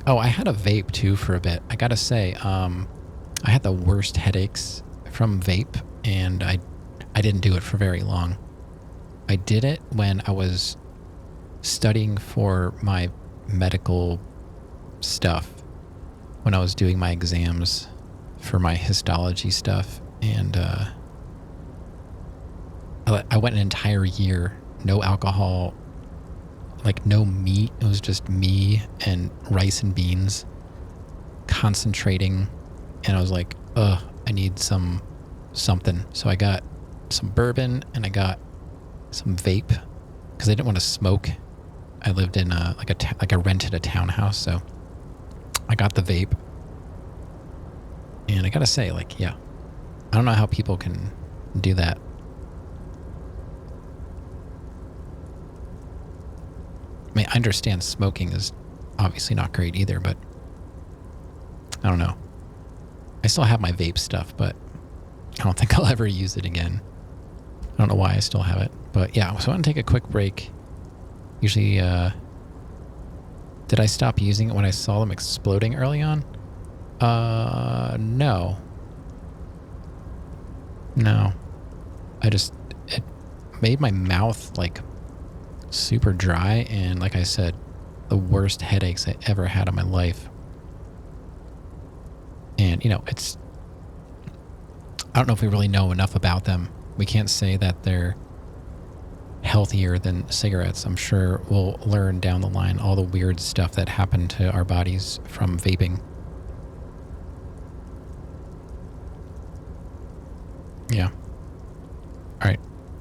Oh, I had a vape too for a bit. I gotta say, I had the worst headaches from vape, and I didn't do it for very long. I did it when I was studying for my medical stuff, when I was doing my exams for my histology stuff, and I went an entire year, no alcohol, like no meat. It was just me and rice and beans, concentrating, and I was like, I need something. So I got some bourbon and I got some vape because I didn't want to smoke. I lived in I rented a townhouse, so I got the vape. And I gotta say, like, yeah, I don't know how people can do that. I mean, I understand smoking is obviously not great either, but I don't know. I still have my vape stuff, but I don't think I'll ever use it again. I don't know why I still have it. But yeah, so I want to take a quick break. Usually, did I stop using it when I saw them exploding early on? No. No. It made my mouth, like, super dry, and like I said, the worst headaches I ever had in my life. And, you know, I don't know if we really know enough about them. We can't say that they're healthier than cigarettes. I'm sure we'll learn down the line all the weird stuff that happened to our bodies from vaping. Yeah. All right.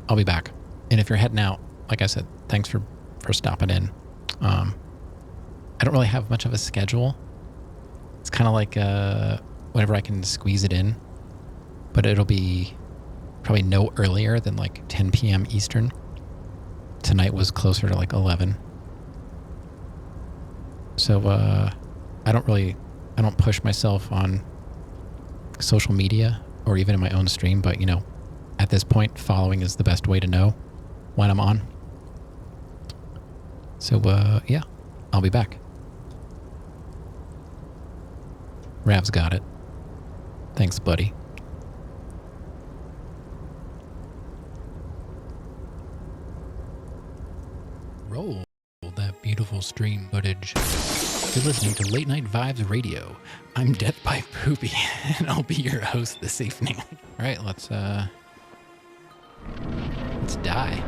I'll be back. And if you're heading out, like I said, thanks for stopping in. I don't really have much of a schedule. It's kind of like whenever I can squeeze it in. But it'll be probably no earlier than like 10 p.m. Eastern. Tonight was closer to like 11. So I don't push myself on social media or even in my own stream, but you know, at this point, following is the best way to know when I'm on. So yeah, I'll be back. Rav's got it. Thanks, buddy. Roll that beautiful stream footage. You're listening to Late Night Vibes Radio. I'm Death by Poopy, and I'll be your host this evening. All right, let's die.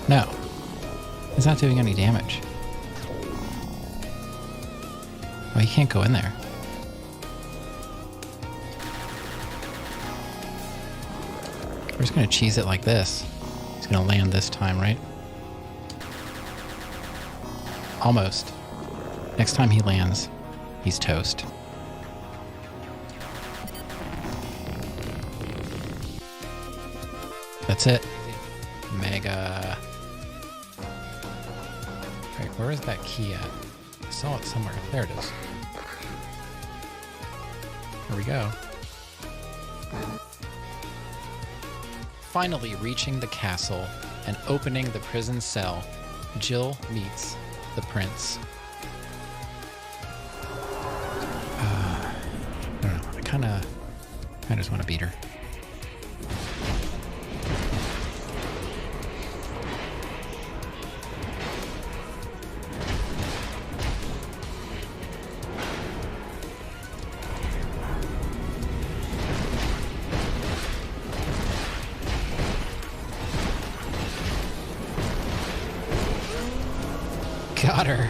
No, it's not doing any damage. Oh, you can't go in there. We're just gonna cheese it like this. He's gonna land this time, right? Almost. Next time he lands, he's toast. That's it. Mega. Alright, where is that key at? I saw it somewhere. There it is. Here we go. Finally reaching the castle and opening the prison cell, Jill meets the prince. I don't know. I just want to beat her. Got her.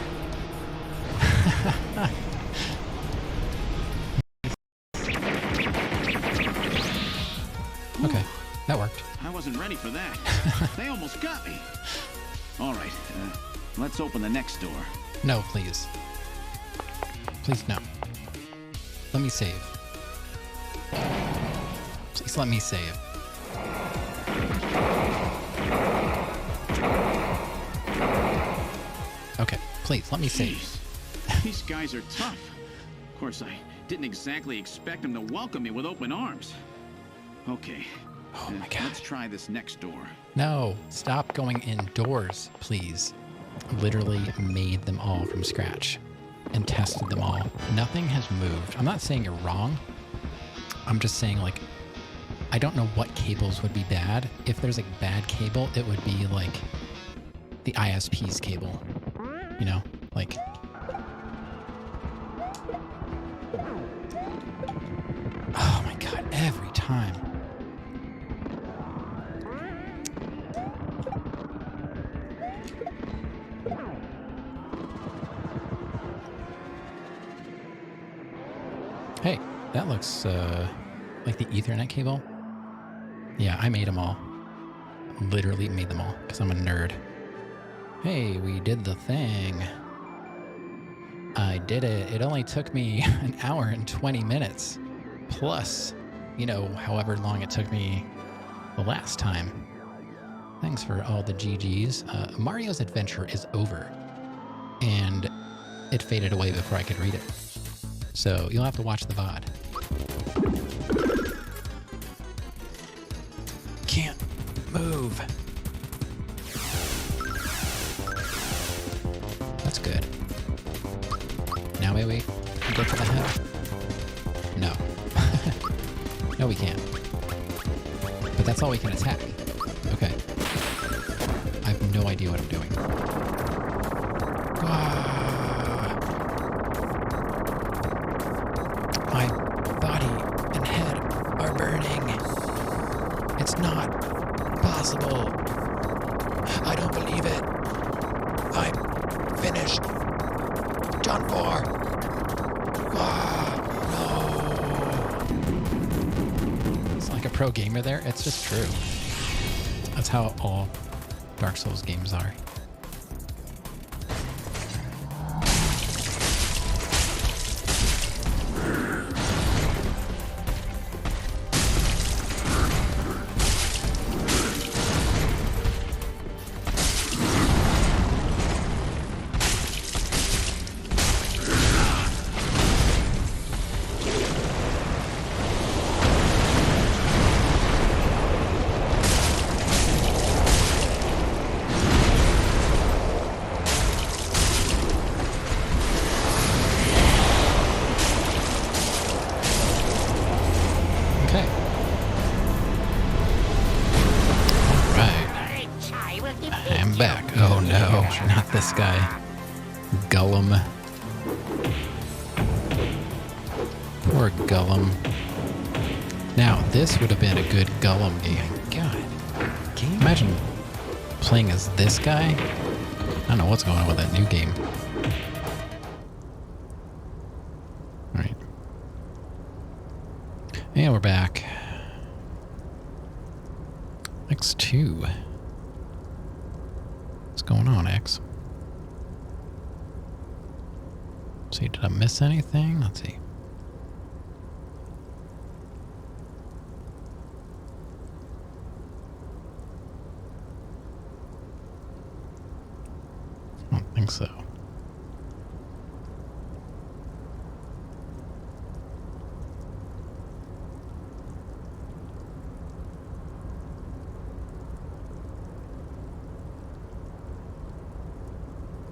Okay, that worked. I wasn't ready for that. They almost got me. All right, let's open the next door. No, please. Please, no. Let me save. Please let me save. Okay, please, let me save. Jeez, these guys are tough. Of course, I didn't exactly expect them to welcome me with open arms. Okay. Oh my God. Let's try this next door. No, stop going indoors, please. Literally made them all from scratch and tested them all. Nothing has moved. I'm not saying you're wrong. I'm just saying, like, I don't know what cables would be bad. If there's a bad cable, it would be like the ISP's cable. You know, like. Oh my God, every time. Hey, that looks like the Ethernet cable. Yeah, I made them all. Literally made them all because I'm a nerd. Hey, we did the thing. I did it. It only took me an hour and 20 minutes. Plus, you know, however long it took me the last time. Thanks for all the GGs. Mario's adventure is over. And it faded away before I could read it. So you'll have to watch the VOD. Can't move. That's good. Now may we go for the head? No. No, we can't. But that's all we can attack. Okay. I have no idea what I'm doing. My body and head are burning. It's not possible. I don't believe it. I'm finished. Done for. No. It's like a pro gamer there. It's just true. That's how all Dark Souls games are. Not this guy. Gullum. Poor Gullum. Now, this would have been a good Gullum game. God. Can you imagine playing as this guy? I don't know what's going on with that new game. Alright. And we're back. X2. What's going on, X? Let's see, did I miss anything? Let's see. I don't think so.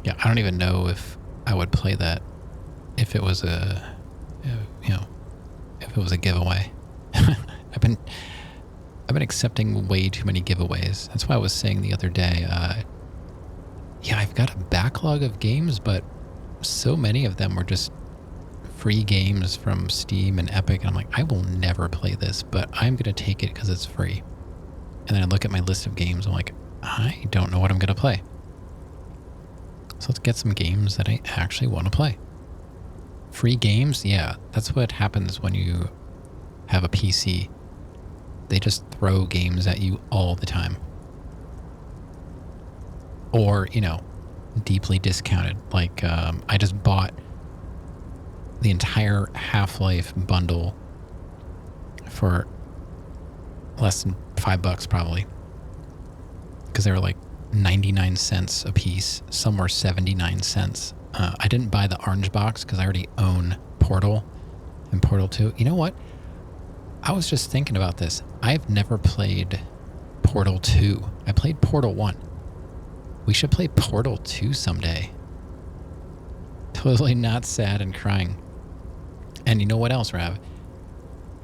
Yeah, I don't even know if I would play that if it was a, you know, if it was a giveaway. I've been accepting way too many giveaways. That's why I was saying the other day, yeah, I've got a backlog of games, but so many of them were just free games from Steam and Epic. And I'm like, I will never play this, but I'm going to take it because it's free. And then I look at my list of games. I'm like, I don't know what I'm going to play. So let's get some games that I actually want to play. Free games? Yeah, that's what happens when you have a PC. They just throw games at you all the time. Or, you know, deeply discounted. Like, I just bought the entire Half-Life bundle for less than $5 probably. Because they were like 99 cents a piece. Some were 79 cents. I didn't buy the orange box because I already own Portal and Portal 2. You know what? I was just thinking about this. I've never played Portal 2. I played Portal 1. We should play Portal 2 someday. Totally not sad and crying. And you know what else, Rav?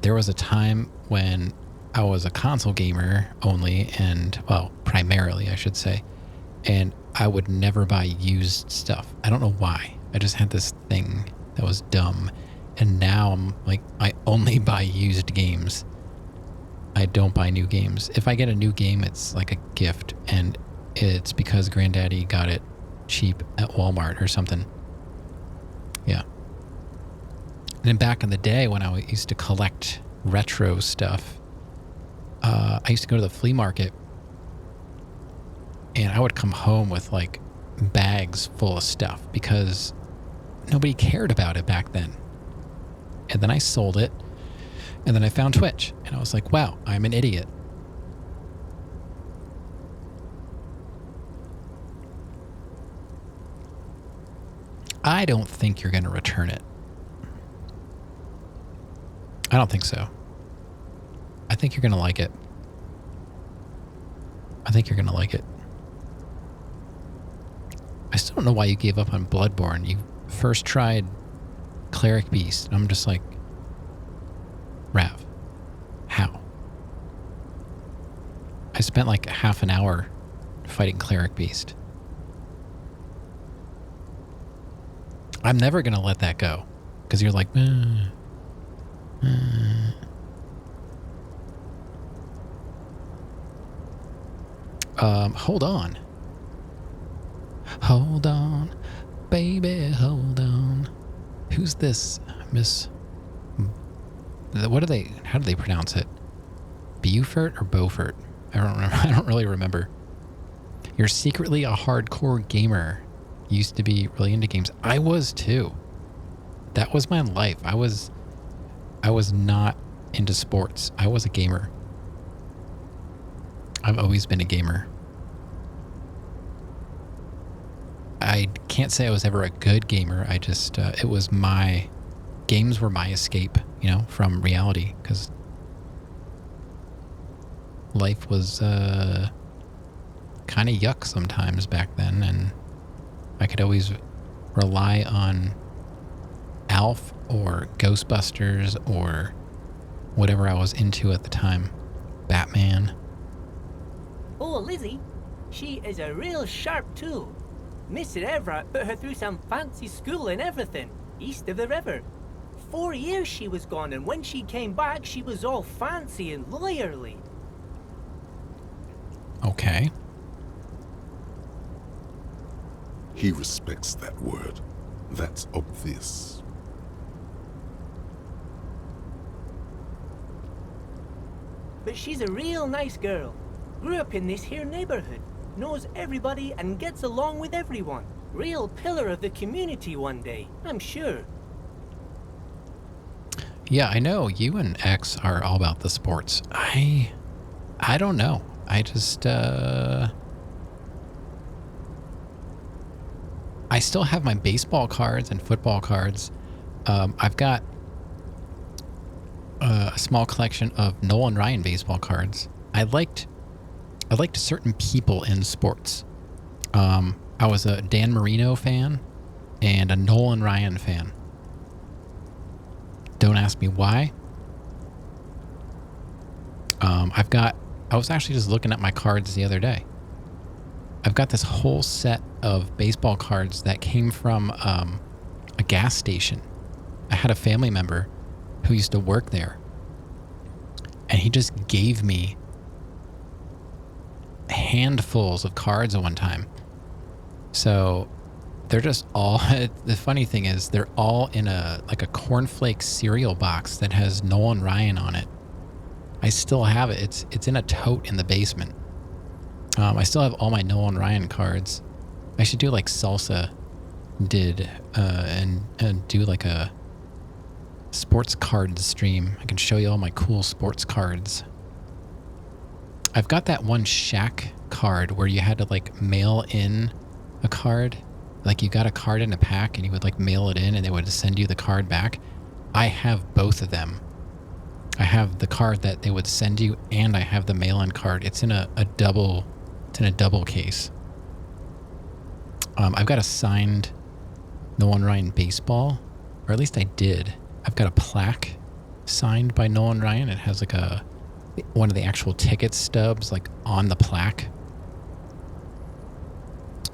There was a time when I was a console gamer only, and, well, primarily, I should say. And I would never buy used stuff. I don't know why. I just had this thing that was dumb. And now I'm like, I only buy used games. I don't buy new games. If I get a new game, it's like a gift. And it's because Granddaddy got it cheap at Walmart or something. Yeah. And then back in the day when I used to collect retro stuff, I used to go to the flea market and I would come home with like bags full of stuff because nobody cared about it back then. And then I sold it, and then I found Twitch, and I was like, wow, I'm an idiot. I don't think you're going to return it. I don't think so. I think you're going to like it. I think you're going to like it. I still don't know why you gave up on Bloodborne. You first tried Cleric Beast. And I'm just like, Rav, how? I spent like half an hour fighting Cleric Beast. I'm never going to let that go. Because you're like, hold on. Hold on, baby, hold on. Who's this Miss... What do they... How do they pronounce it? Beaufort or Beaufort? I don't remember. I don't really remember. You're secretly a hardcore gamer. Used to be really into games. I was too. That was my life. I was not into sports. I was a gamer. I've always been a gamer. I can't say I was ever a good gamer. I just, it was my... Games were my escape, you know, from reality. Because life was kind of yuck sometimes back then. And I could always rely on Alf or Ghostbusters or whatever I was into at the time. Batman. Oh, Lizzie, she is a real sharp tool. Mr. Everett put her through some fancy school and everything, east of the river. 4 years she was gone, and when she came back, she was all fancy and lawyerly. Okay. He respects that word. That's obvious. But she's a real nice girl. Grew up in this here neighborhood. Knows everybody and gets along with everyone. Real pillar of the community one day, I'm sure. Yeah, I know you and X are all about the sports. I don't know. I just I still have my baseball cards and football cards. I've got a small collection of Nolan Ryan baseball cards. I liked certain people in sports. I was a Dan Marino fan and a Nolan Ryan fan. Don't ask me why. I was actually just looking at my cards the other day. I've got this whole set of baseball cards that came from a gas station. I had a family member who used to work there, and he just gave me handfuls of cards at one time. So they're just all, the funny thing is they're all in a cornflake cereal box that has Nolan Ryan on it. I still have it. It's in a tote in the basement. I still have all my Nolan Ryan cards. I should do like Salsa did and do like a sports cards stream. I can show you all my cool sports cards. I've got that one Shaq card where you had to like mail in a card. Like you got a card in a pack and you would like mail it in and they would send you the card back. I have both of them. I have the card that they would send you and I have the mail-in card. It's in a double case. I've got a signed Nolan Ryan baseball, or at least I did. I've got a plaque signed by Nolan Ryan. It has like one of the actual ticket stubs like on the plaque.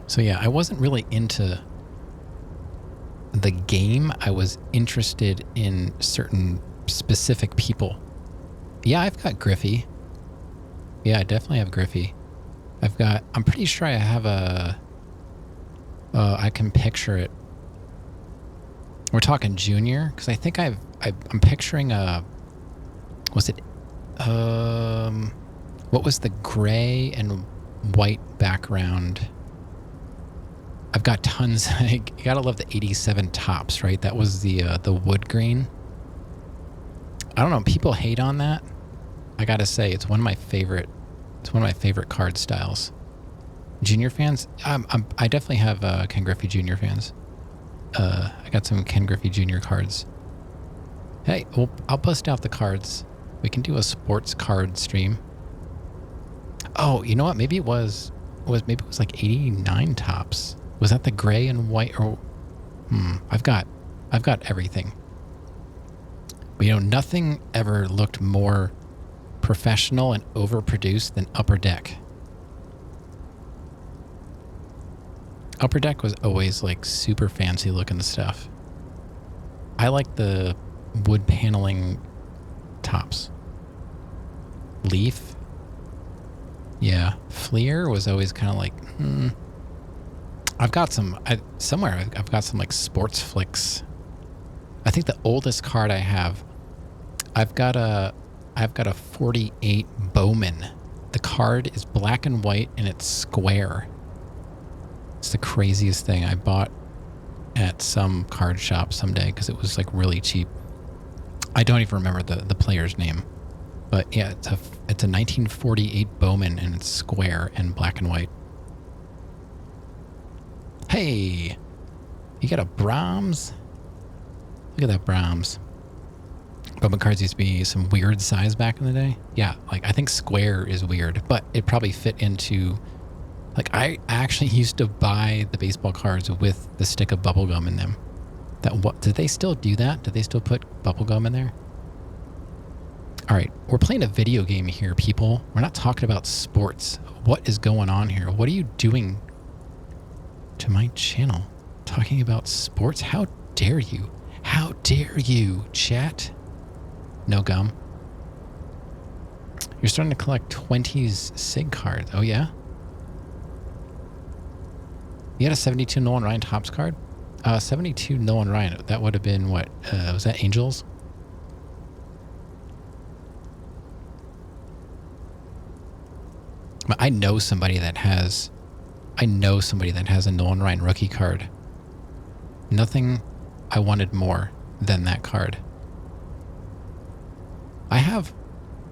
So yeah, I wasn't really into the game. I was interested in certain specific people. Yeah, I've got Griffey. Yeah, I definitely have Griffey. I'm pretty sure I have I can picture it. We're talking junior, because I think I'm picturing was it, what was the gray and white background? I've got tons. You gotta love the 87 tops, right? That was the wood grain. I don't know. People hate on that. I gotta say, it's one of my favorite card styles. Junior fans, I definitely have Ken Griffey Jr. fans. I got some Ken Griffey Jr. cards. Hey, well, I'll bust out the cards. We can do a sports card stream. Oh, you know what? Maybe it was like 89 tops. Was that the gray and white? Or I've got everything. But you know, nothing ever looked more professional and overproduced than Upper Deck. Upper Deck was always like super fancy looking stuff. I like the wood paneling tops. Leaf. Yeah. Fleer was always kind of like, I've got some, I've got some like sports flicks. I think the oldest card I have, I've got a 48 Bowman. The card is black and white and it's square. It's the craziest thing. I bought at some card shop someday because it was like really cheap. I don't even remember the player's name, but yeah, it's a 1948 Bowman and it's square and black and white. Hey, you got a Brahms? Look at that Brahms. Bowman cards used to be some weird size back in the day. Yeah, like I think square is weird, but it probably fit into, like I actually used to buy the baseball cards with the stick of bubble gum in them. Did they still do that? Did they still put bubble gum in there? All right, we're playing a video game here, people. We're not talking about sports. What is going on here? What are you doing to my channel? Talking about sports? How dare you? How dare you, chat? No gum. You're starting to collect 20s SIG cards. Oh, yeah? You had a 72 Nolan Ryan Topps card? 72 Nolan Ryan. That would have been what? Was that Angels? But I know somebody that has a Nolan Ryan rookie card. Nothing I wanted more than that card. I have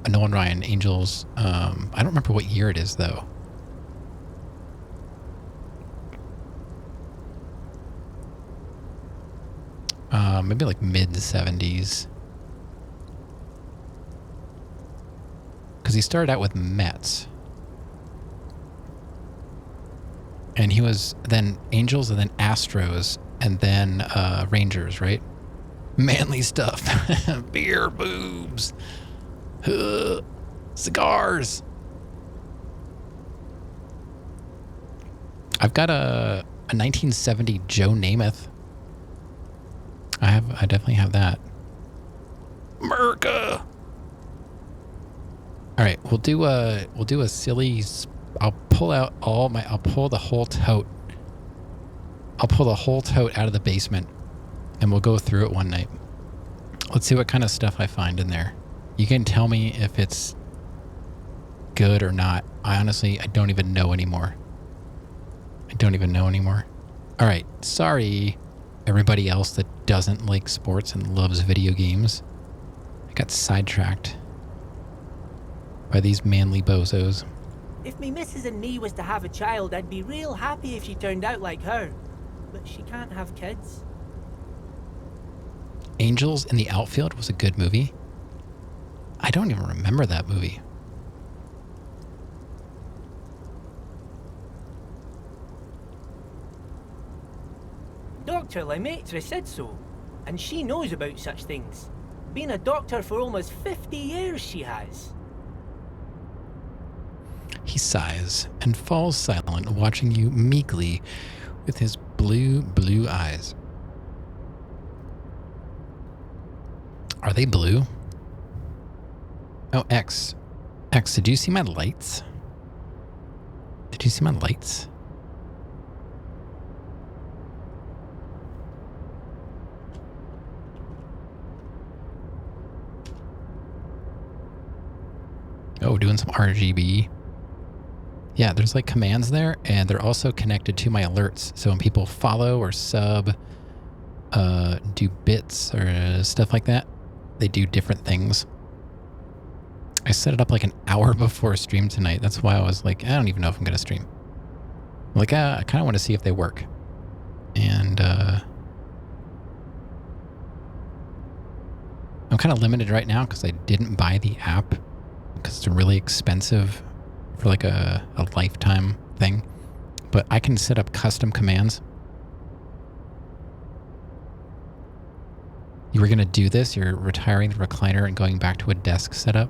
a Nolan Ryan Angels. I don't remember what year it is, though. Maybe like mid-70s. Because he started out with Mets. And he was then Angels and then Astros and then Rangers, right? Manly stuff. Beer, boobs. Cigars. I've got a 1970 Joe Namath. I definitely have that. America. All right, we'll do a silly. I'll pull the whole tote. I'll pull the whole tote out of the basement, and we'll go through it one night. Let's see what kind of stuff I find in there. You can tell me if it's good or not. I don't even know anymore. All right, sorry, everybody else that doesn't like sports and loves video games. I got sidetracked by these manly bozos. If me missus and me was to have a child, I'd be real happy if she turned out like her. But she can't have kids. Angels in the Outfield was a good movie. I don't even remember that movie. Dr. Lemaitre said so, and she knows about such things. Been a doctor for almost 50 years, she has. He sighs and falls silent, watching you meekly with his blue eyes. Are they blue? Oh, X, did you see my lights? Oh, doing some RGB. Yeah, there's like commands there, and they're also connected to my alerts. So when people follow or sub, do bits or stuff like that, they do different things. I set it up like an hour before stream tonight. That's why I was like, I don't even know if I'm going to stream. Like, I kind of want to see if they work. And I'm kind of limited right now because I didn't buy the app because it's really expensive for like a lifetime thing. But I can set up custom commands. You were going to do this? You're retiring the recliner and going back to a desk setup?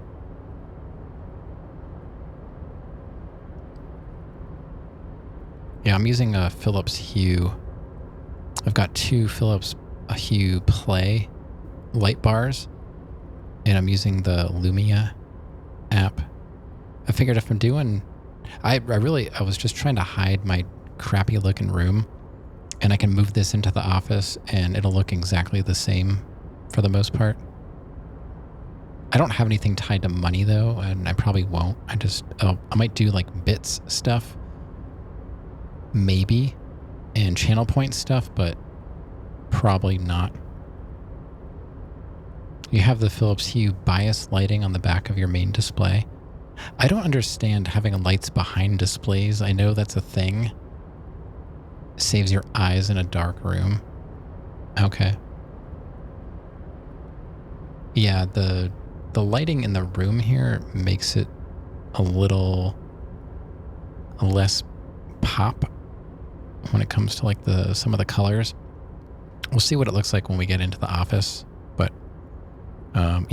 Yeah, I'm using a Philips Hue. I've got two Philips Hue Play light bars, and I'm using the Lumia app. I figured if I'm doing... I was just trying to hide my crappy looking room, and I can move this into the office, and it'll look exactly the same for the most part. I don't have anything tied to money, though, and I probably won't. I might do like bits stuff. Maybe, and channel point stuff, but probably not. You have the Philips Hue bias lighting on the back of your main display. I don't understand having lights behind displays. I know that's a thing. Saves your eyes in a dark room. Okay. Yeah, the lighting in the room here makes it a little less pop when it comes to like some of the colors. We'll see what it looks like when we get into the office, but I'm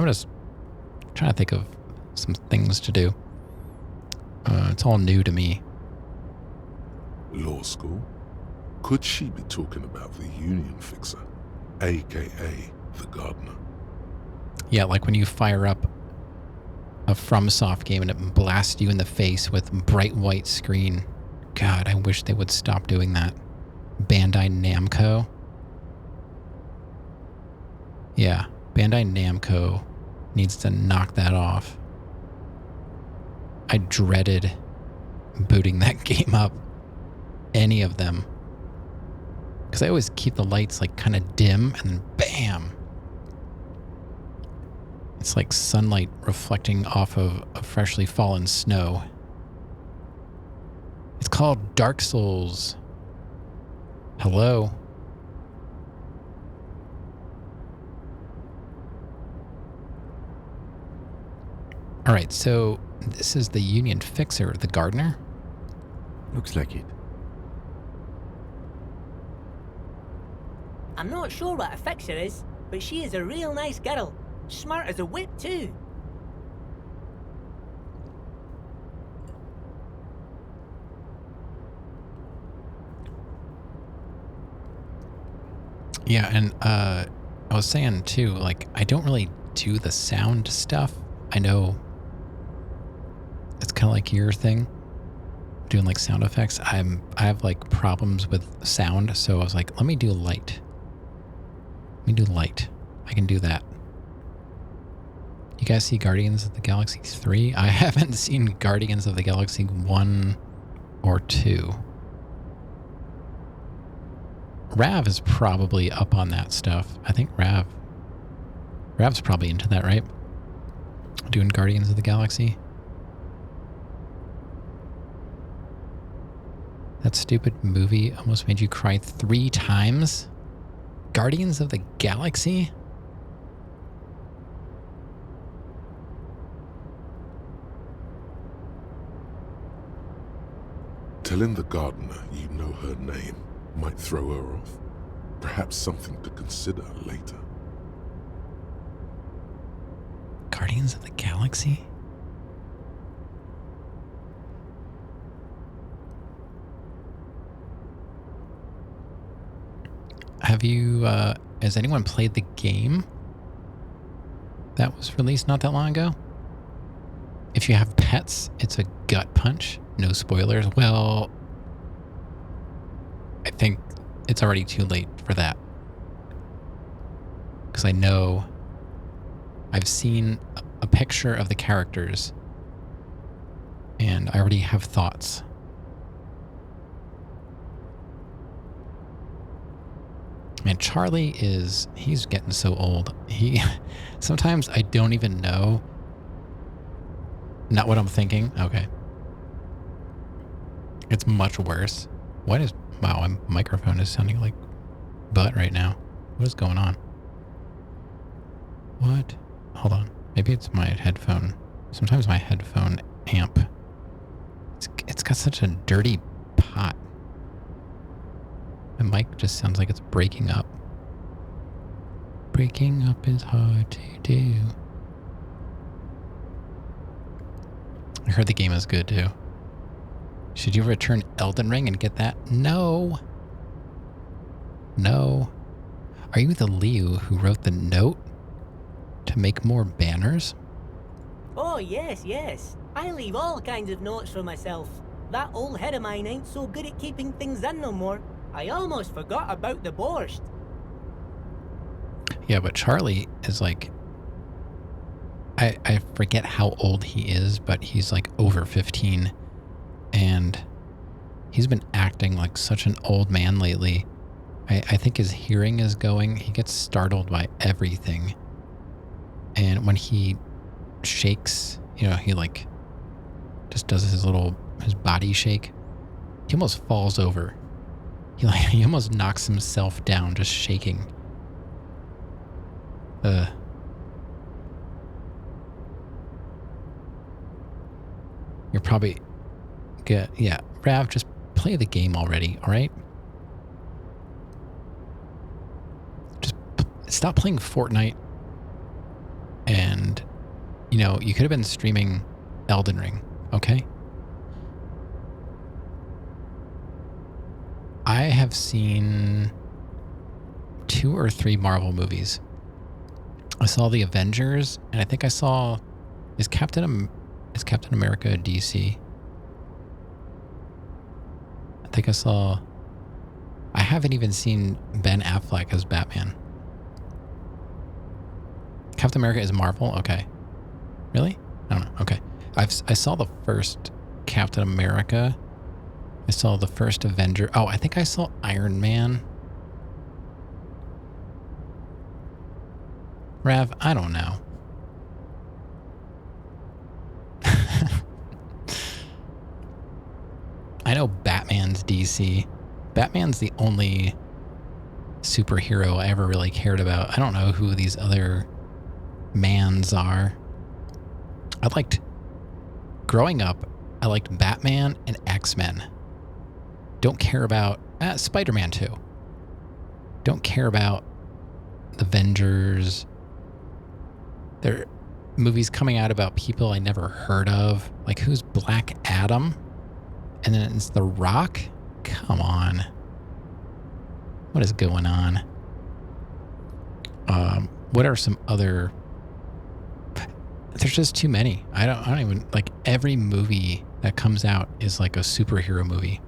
just trying to think of some things to do. It's all new to me. Law school? Could she be talking about the union fixer, aka the gardener? Yeah, like when you fire up a FromSoft game and it blasts you in the face with bright white screen. God, I wish they would stop doing that. Bandai Namco. Yeah, Bandai Namco needs to knock that off. I dreaded booting that game up. Any of them. Because I always keep the lights like kind of dim and then bam. It's like sunlight reflecting off of a freshly fallen snow. It's called Dark Souls. Hello. All right, so this is the Union Fixer, the gardener. Looks like it. I'm not sure what a fixer is, but she is a real nice girl. Smart as a whip, too. Yeah, and I was saying too, like, I don't really do the sound stuff. I know it's kind of like your thing, doing like sound effects. I have like problems with sound, so I was like, let me do light. Let me do light. I can do that. You guys see Guardians of the Galaxy 3? I haven't seen Guardians of the Galaxy 1 or 2. Rav is probably up on that stuff. I think Rav's probably into that, right? Doing Guardians of the Galaxy. That stupid movie almost made you cry 3 times? Guardians of the Galaxy? Telling the gardener you know her name might throw her off. Perhaps something to consider later. Guardians of the Galaxy? Have you, has anyone played the game that was released not that long ago? If you have pets, it's a gut punch. No spoilers. Well, I think it's already too late for that. Because I know I've seen a picture of the characters and I already have thoughts. Man, Charlie he's getting so old. Sometimes I don't even know. Not what I'm thinking. Okay. It's much worse. Wow, my microphone is sounding like butt right now. What is going on? What? Hold on. Maybe it's my headphone. Sometimes my headphone amp. It's got such a dirty pot. My mic just sounds like it's breaking up. Breaking up is hard to do. I heard the game is good too. Should you return Elden Ring and get that? No. No. Are you the Liu who wrote the note to make more banners? Oh, yes, yes. I leave all kinds of notes for myself. That old head of mine ain't so good at keeping things in no more. I almost forgot about the borscht. Yeah, but Charlie is like... I forget how old he is, but he's like over 15. And he's been acting like such an old man lately. I think his hearing is going. He gets startled by everything. And when he shakes, you know, he like just does his body shake. He almost falls over. He almost knocks himself down just shaking. You're probably good. Yeah, Rav, just play the game already, all right? Just stop playing Fortnite. And, you know, you could have been streaming Elden Ring, okay? I have seen 2 or 3 Marvel movies. I saw The Avengers, and I think I saw... Is Captain America DC? I think I saw... I haven't even seen Ben Affleck as Batman. Captain America is Marvel? Okay. Really? I don't know. Okay. I saw the first Captain America. I saw the first Avenger. Oh, I think I saw Iron Man. Rav, I don't know. I know Batman's DC. Batman's the only superhero I ever really cared about. I don't know who these other mans are. Growing up, I liked Batman and X-Men. Don't care about Spider-Man too. Don't care about the Avengers. There are movies coming out about people I never heard of. Like, who's Black Adam? And then it's The Rock? Come on. What is going on? What are some other... There's just too many. I don't even... Like, every movie that comes out is like a superhero movie.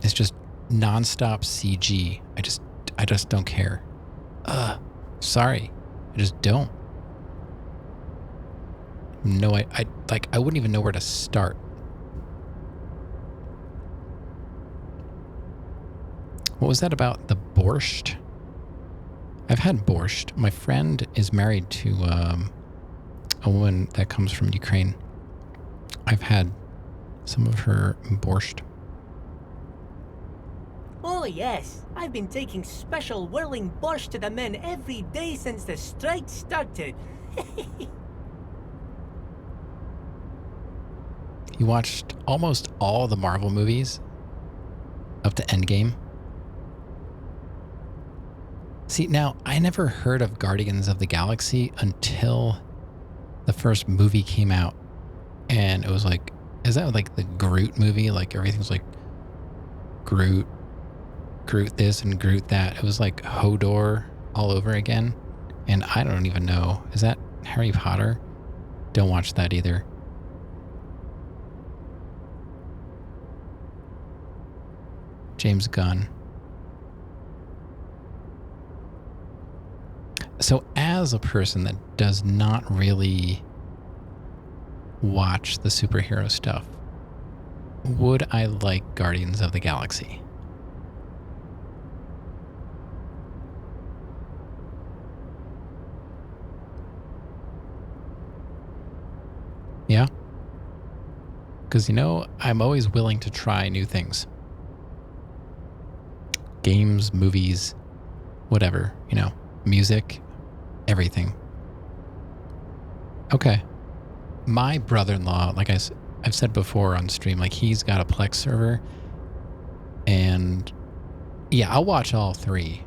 It's just nonstop CG. I just don't care. Sorry. I just don't. No, I wouldn't even know where to start. What was that about the borscht? I've had borscht. My friend is married to a woman that comes from Ukraine. I've had some of her borscht. Oh yes, I've been taking special whirling borscht to the men every day since the strike started. You watched almost all the Marvel movies up to Endgame. See, now, I never heard of Guardians of the Galaxy until the first movie came out. And it was like, is that like the Groot movie? Like, everything's like Groot this and Groot that. It was like Hodor all over again. And I don't even know. Is that Harry Potter? Don't watch that either. James Gunn. So as a person that does not really watch the superhero stuff, would I like Guardians of the Galaxy? Yeah? Because, I'm always willing to try new things. Games, movies, whatever, music, everything. Okay. My brother-in-law, like I've said before on stream, like he's got a Plex server. And yeah, I'll watch all three.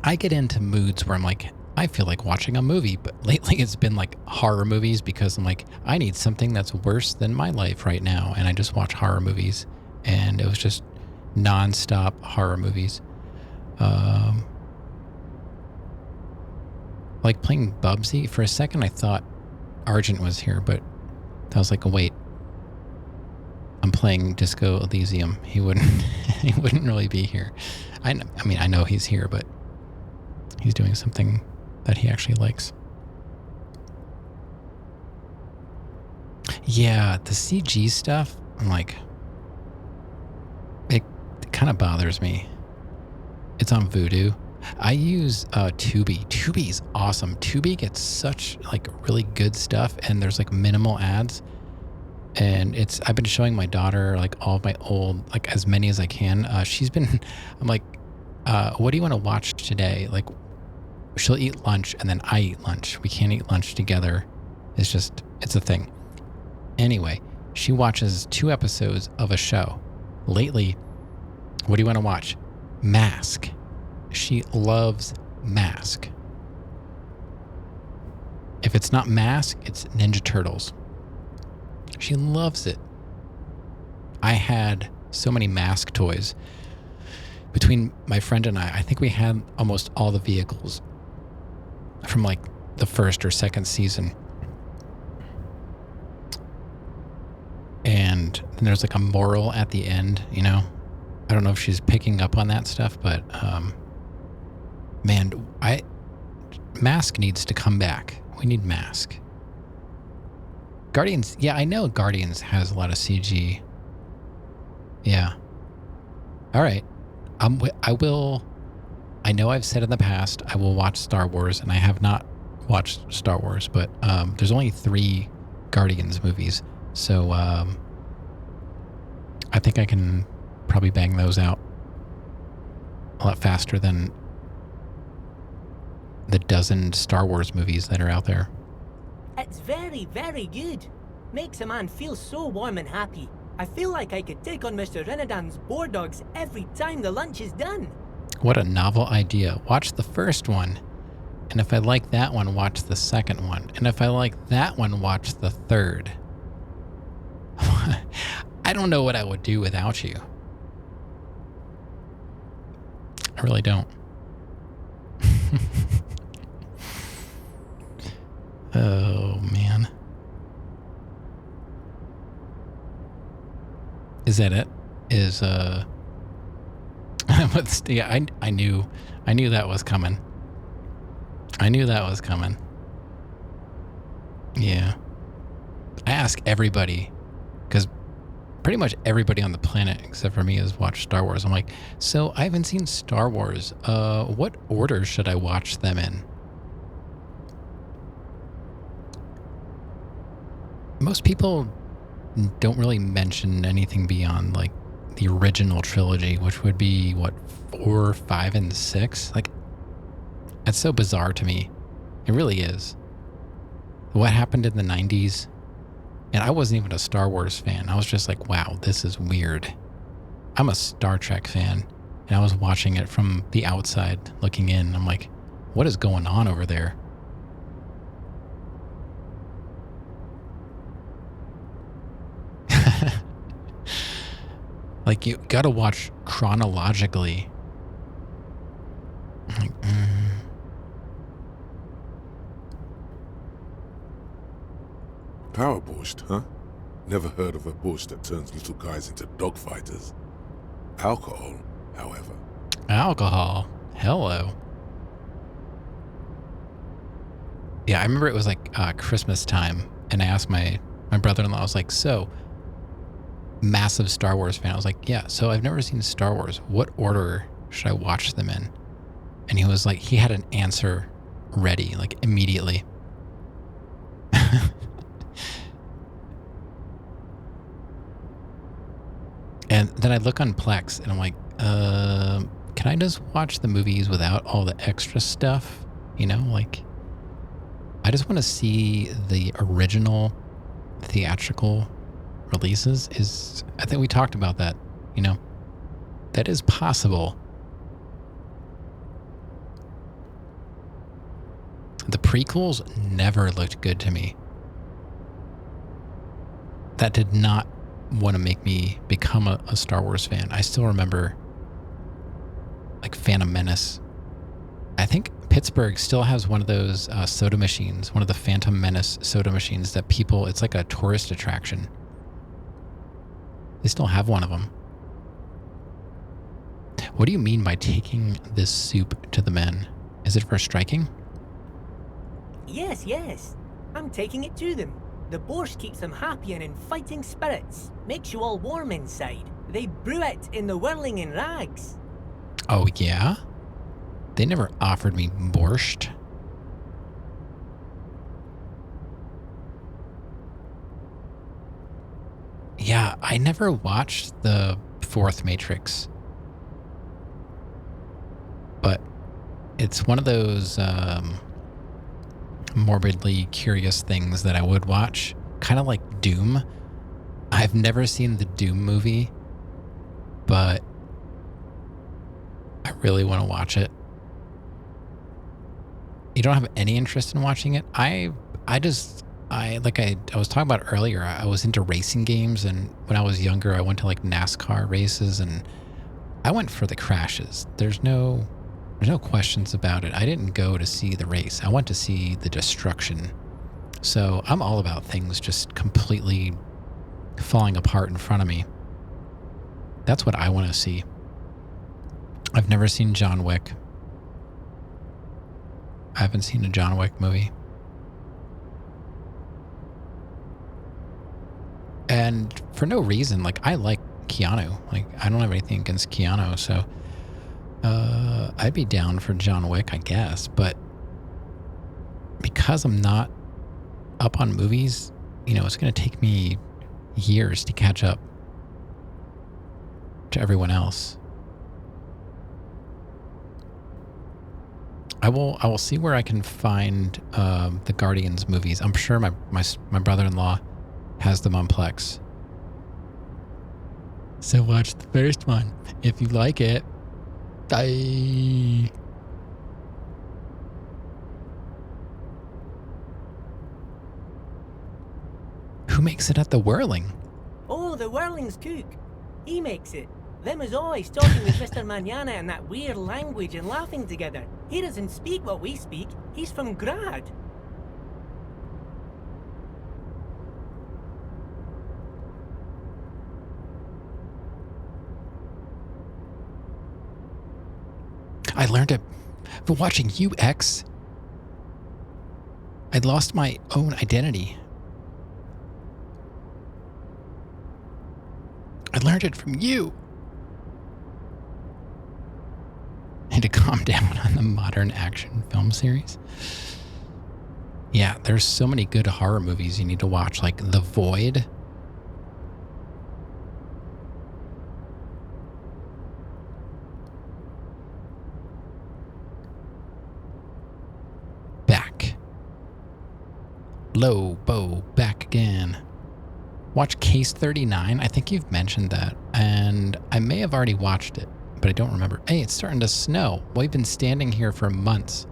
I get into moods where I'm like, I feel like watching a movie, but lately it's been like horror movies because I'm like, I need something that's worse than my life right now. And I just watch horror movies. And it was just non-stop horror movies. Like playing Bubsy. For a second, I thought Argent was here, but I was like, oh, wait. I'm playing Disco Elysium. He wouldn't really be here. I mean, I know he's here, but he's doing something that he actually likes. Yeah, the CG stuff, I'm like, it kind of bothers me. It's on Vudu. I use Tubi. Tubi is awesome. Tubi gets such like really good stuff, and there's like minimal ads. And I've been showing my daughter like all of my old, like as many as I can. I'm like, what do you want to watch today? Like, she'll eat lunch and then I eat lunch. We can't eat lunch together. It's a thing. Anyway, she watches 2 episodes of a show. Lately, what do you want to watch? Mask. She loves Mask. If it's not Mask, it's Ninja Turtles. She loves it. I had so many Mask toys. Between my friend and I think we had almost all the vehicles from like the first or second season. And then there's like a moral at the end, I don't know if she's picking up on that stuff, but man, Mask needs to come back. We need mask. Guardians. Yeah, I know Guardians has a lot of CG. Yeah. All right. I will. I know I've said in the past I will watch Star Wars, and I have not watched Star Wars, but there's only 3 Guardians movies, so I think I can probably bang those out a lot faster than the dozen Star Wars movies that are out there. It's very, very good. Makes a man feel so warm and happy. I feel like I could take on Mr. Renadan's boar dogs every time the lunch is done. What a novel idea. Watch the first one. And if I like that one, watch the second one. And if I like that one, watch the third. I don't know what I would do without you. I really don't. Oh, man. Is that it? Yeah, I knew that was coming. I knew that was coming. Yeah. I ask everybody, because pretty much everybody on the planet except for me has watched Star Wars. I'm like, so I haven't seen Star Wars. What order should I watch them in? Most people don't really mention anything beyond like the original trilogy, which would be what, 4, 5, and 6. Like, that's so bizarre to me. It really is. What happened in the 90s? And I wasn't even a Star Wars fan. I was just like, wow, this is weird. I'm a Star Trek fan, and I was watching it from the outside looking in. I'm like, what is going on over there? Like, you gotta watch chronologically. Like, Power borscht, huh? Never heard of a borscht that turns little guys into dogfighters. Alcohol, however. Alcohol. Hello. Yeah, I remember it was like Christmas time, and I asked my brother-in-law, I was like, so, massive Star Wars fan. I was like, yeah, so I've never seen Star Wars. What order should I watch them in? And he was like, he had an answer ready, like immediately. And then I look on Plex and I'm like, can I just watch the movies without all the extra stuff? You know, like, I just want to see the original theatrical releases. I think we talked about that, you know, that is possible. The prequels never looked good to me. That did not want to make me become a Star Wars fan. I still remember like Phantom Menace. I think Pittsburgh still has one of those soda machines, one of the Phantom Menace soda machines that people, it's like a tourist attraction. They still have one of them. What do you mean by taking this soup to the men? Is it for striking? Yes, yes. I'm taking it to them. The borscht keeps them happy and in fighting spirits. Makes you all warm inside. They brew it in the whirling in rags. Oh, yeah? They never offered me borscht. Yeah, I never watched the fourth Matrix. But it's one of those morbidly curious things that I would watch. Kind of like Doom. I've never seen the Doom movie, but I really want to watch it. You don't have any interest in watching it? I was talking about earlier, I was into racing games, and when I was younger, I went to like NASCAR races, and I went for the crashes. There's no questions about it. I didn't go to see the race. I went to see the destruction. So I'm all about things just completely falling apart in front of me. That's what I want to see. I've never seen John Wick. I haven't seen a John Wick movie. And for no reason, like, I like Keanu. Like, I don't have anything against Keanu, so I'd be down for John Wick, I guess. But because I'm not up on movies, you know, it's going to take me years to catch up to everyone else. I will see where I can find the Guardians movies. I'm sure my brother-in-law has them on Plex. So watch the first one if you like it. Bye. Who makes it at the Whirling? Oh, the Whirling's cook. He makes it. Them is always talking with Mr. Manana in that weird language and laughing together. He doesn't speak what we speak. He's from Grad. I learned it from watching UX. I'd lost my own identity. I learned it from you. And to calm down on the modern action film series. Yeah, there's so many good horror movies you need to watch, like The Void. Back. Lobo, back again. Watch Case 39. I think you've mentioned that. And I may have already watched it, but I don't remember. Hey, it's starting to snow. We've been standing here for months.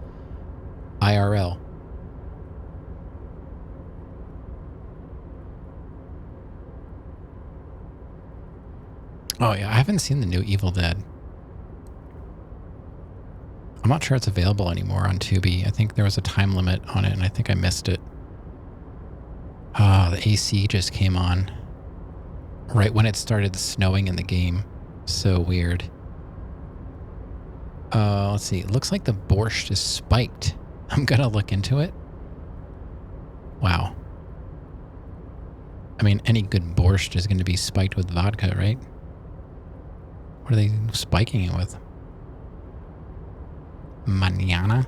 IRL. Oh, yeah. I haven't seen the new Evil Dead. I'm not sure it's available anymore on Tubi. I think there was a time limit on it, and I think I missed it. Ah, the AC just came on. Right when it started snowing in the game. So weird. Let's see. It looks like the borscht is spiked. I'm gonna look into it. Wow. I mean, any good borscht is going to be spiked with vodka, right? What are they spiking it with? Mañana?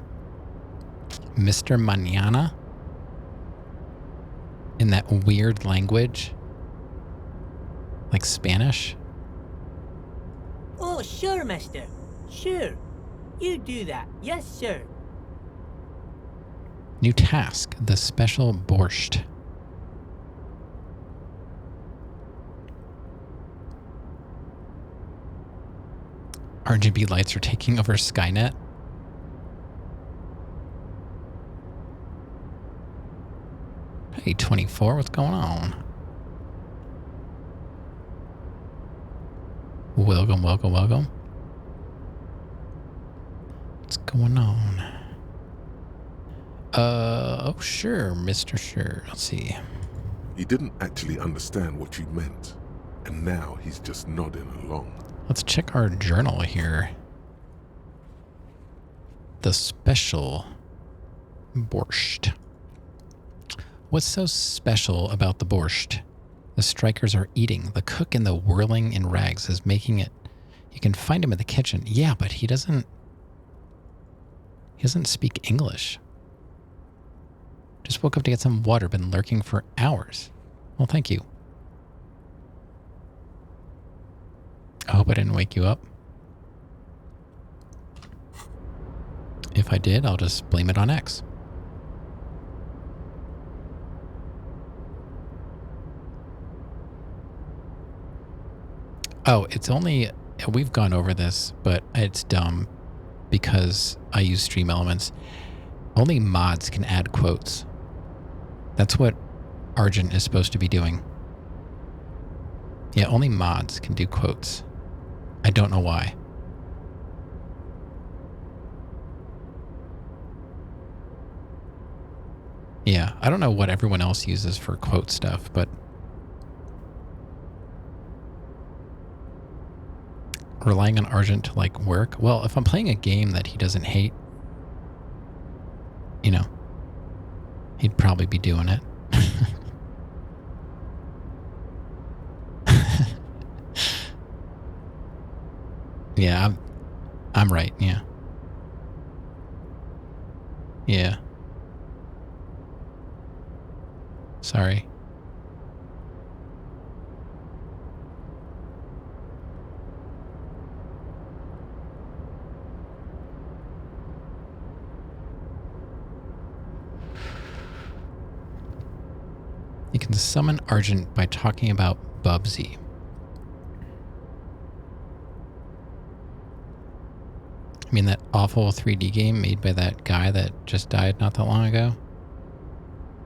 Mr. Mañana? In that weird language? Like Spanish? Oh, sure, mister. Sure. You do that. Yes, sir. New task. The special borscht. RGB lights are taking over Skynet. Hey, 24, what's going on? Welcome, welcome, welcome. What's going on? Oh, sure, Mr. Sure. Let's see. He didn't actually understand what you meant, and now he's just nodding along. Let's check our journal here. The special borscht. What's so special about the borscht? The strikers are eating. The cook in the whirling in rags is making it. You can find him in the kitchen. Yeah, but he doesn't speak English. Just woke up to get some water. Been lurking for hours. Well, thank you. I hope I didn't wake you up. If I did, I'll just blame it on X. Oh, it's only... We've gone over this, but it's dumb because I use Stream Elements. Only mods can add quotes. That's what Argent is supposed to be doing. Yeah, only mods can do quotes. I don't know why. Yeah, I don't know what everyone else uses for quote stuff, but relying on Argent to like work. Well, if I'm playing a game that he doesn't hate, you know, he'd probably be doing it. Yeah, I'm right. Yeah. Yeah. Sorry. You can summon Argent by talking about Bubsy. I mean, that awful 3D game made by that guy that just died not that long ago?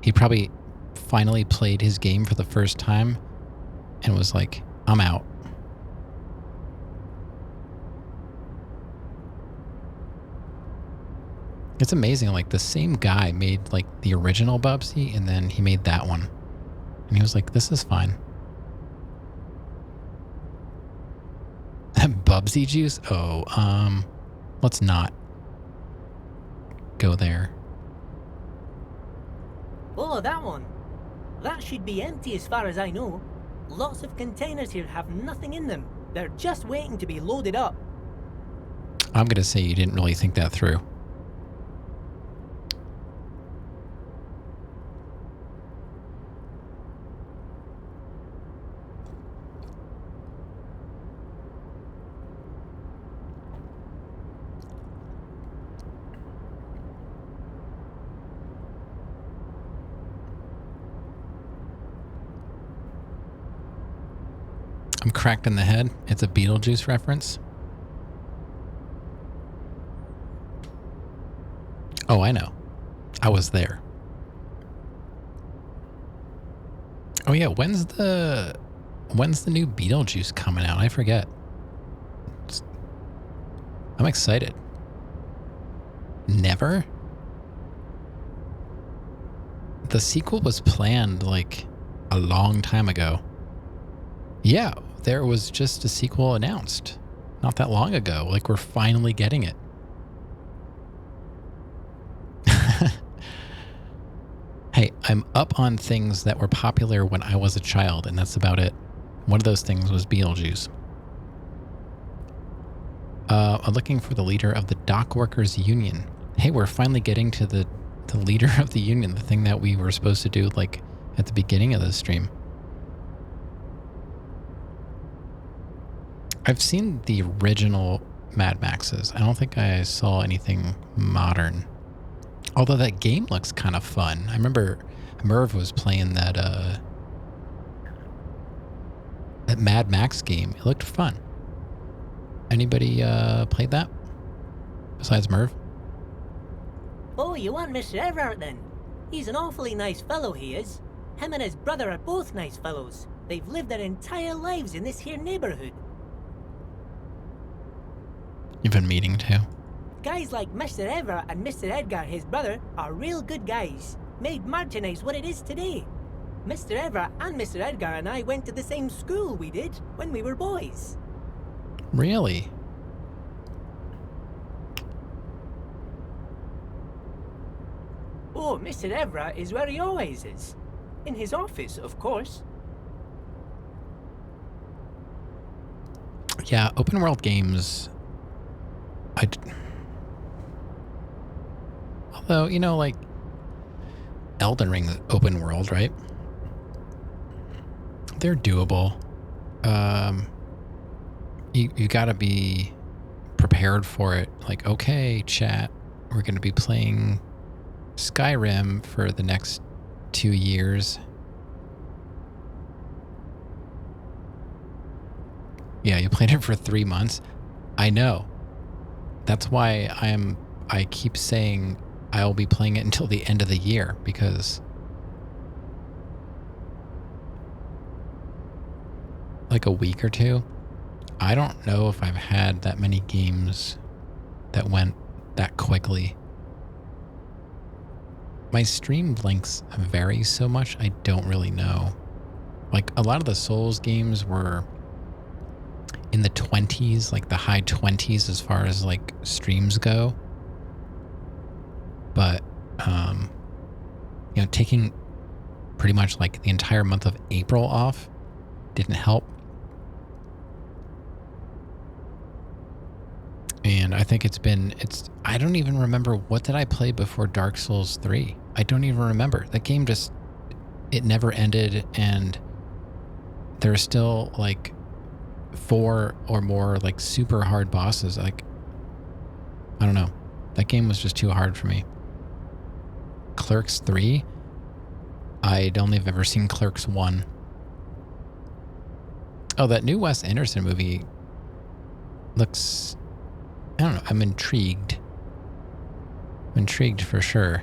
He probably finally played his game for the first time and was like, I'm out. It's amazing, like the same guy made like the original Bubsy and then he made that one. And he was like, this is fine. Bubsy juice? Oh, let's not go there. Oh, that one. That should be empty as far as I know. Lots of containers here have nothing in them. They're just waiting to be loaded up. I'm going to say you didn't really think that through. I'm cracked in the head. It's a Beetlejuice reference. Oh, I know. I was there. Oh yeah, when's the new Beetlejuice coming out? I forget. I'm excited. Never? The sequel was planned like a long time ago. Yeah, there was just a sequel announced not that long ago. Like, we're finally getting it. Hey, I'm up on things that were popular when I was a child, and that's about it. One of those things was Beetlejuice. I'm looking for the leader of the Dock Workers Union. Hey, we're finally getting to the leader of the union, the thing that we were supposed to do, like, at the beginning of the stream. I've seen the original Mad Maxes. I don't think I saw anything modern. Although that game looks kind of fun. I remember Merv was playing that Mad Max game. It looked fun. Anybody played that? Besides Merv? Oh, you want Mr. Everett then? He's an awfully nice fellow, he is. Him and his brother are both nice fellows. They've lived their entire lives in this here neighborhood. You've been meaning to. Guys like Mr. Everett and Mr. Edgar, his brother, are real good guys. Made Martinez what it is today. Mr. Everett and Mr. Edgar and I went to the same school we did when we were boys. Really? Oh, Mr. Everett is where he always is. In his office, of course. Yeah, open world games. Although, you know, like Elden Ring open world, right? They're doable. You gotta be prepared for it. Like, okay, chat, we're gonna be playing Skyrim for the next 2 years. Yeah, you played it for 3 months. I know. That's why I keep saying I'll be playing it until the end of the year, because like a week or two, I don't know if I've had that many games that went that quickly. My stream lengths vary so much, I don't really know. Like, a lot of the Souls games were in the 20s, like the high 20s as far as like streams go. But, you know, taking pretty much like the entire month of April off didn't help. And I think I don't even remember, what did I play before Dark Souls 3? I don't even remember. That game just, it never ended, and there's still like 4 or more like super hard bosses. Like, I don't know. That game was just too hard for me. Clerks 3? I'd only have ever seen Clerks 1. Oh, that new Wes Anderson movie looks, I don't know, I'm intrigued. I'm intrigued for sure.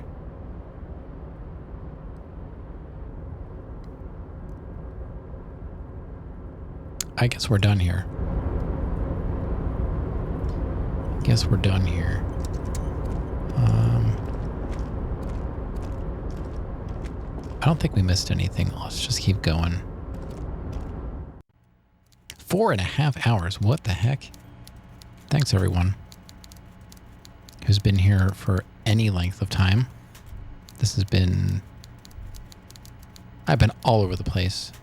I guess we're done here. I don't think we missed anything. Let's just keep going. 4.5 hours. What the heck? Thanks, everyone who's been here for any length of time. I've been all over the place.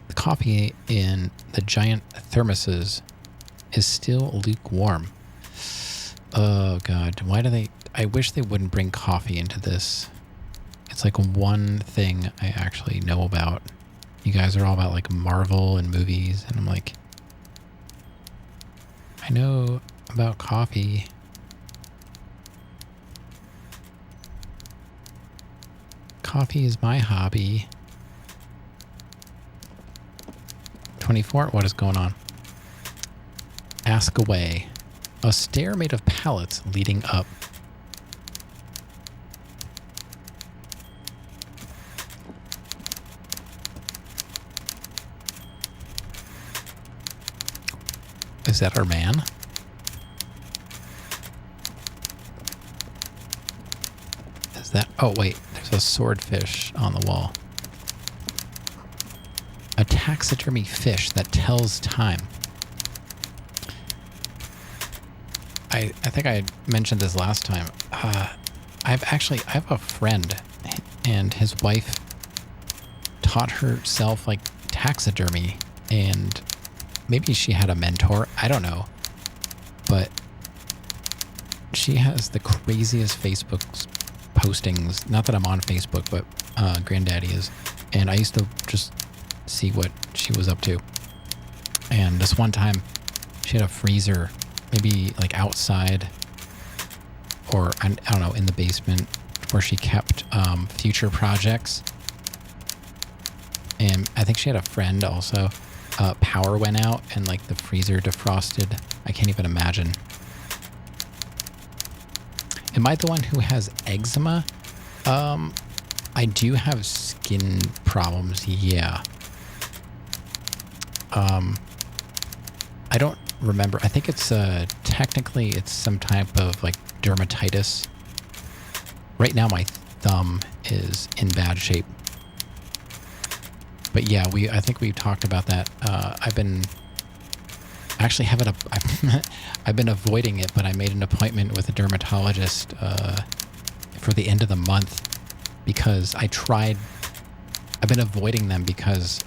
The coffee in the giant thermoses is still lukewarm. Oh God, why do they... I wish they wouldn't bring coffee into this. It's like one thing I actually know about. You guys are all about like Marvel and movies, and I'm like, I know about coffee. Coffee is my hobby. 24, what is going on? Ask away. A stair made of pallets leading up. Is that our man? Is that... Oh, wait. There's a swordfish on the wall. A taxidermy fish that tells time. I think I mentioned this last time. I have a friend, and his wife taught herself like taxidermy, and maybe she had a mentor. I don't know, but she has the craziest Facebook postings. Not that I'm on Facebook, but Granddaddy is, and I used to just see what she was up to. And this one time, she had a freezer, maybe like outside, or I don't know, in the basement, where she kept future projects. And I think she had a friend also. Power went out and like the freezer defrosted. I can't even imagine. Am I the one who has eczema? I do have skin problems, yeah. I don't remember. I think it's technically it's some type of like dermatitis. Right now my thumb is in bad shape. But yeah, I think we've talked about that. I've been actually I've been avoiding it, but I made an appointment with a dermatologist for the end of the month because I've been avoiding them because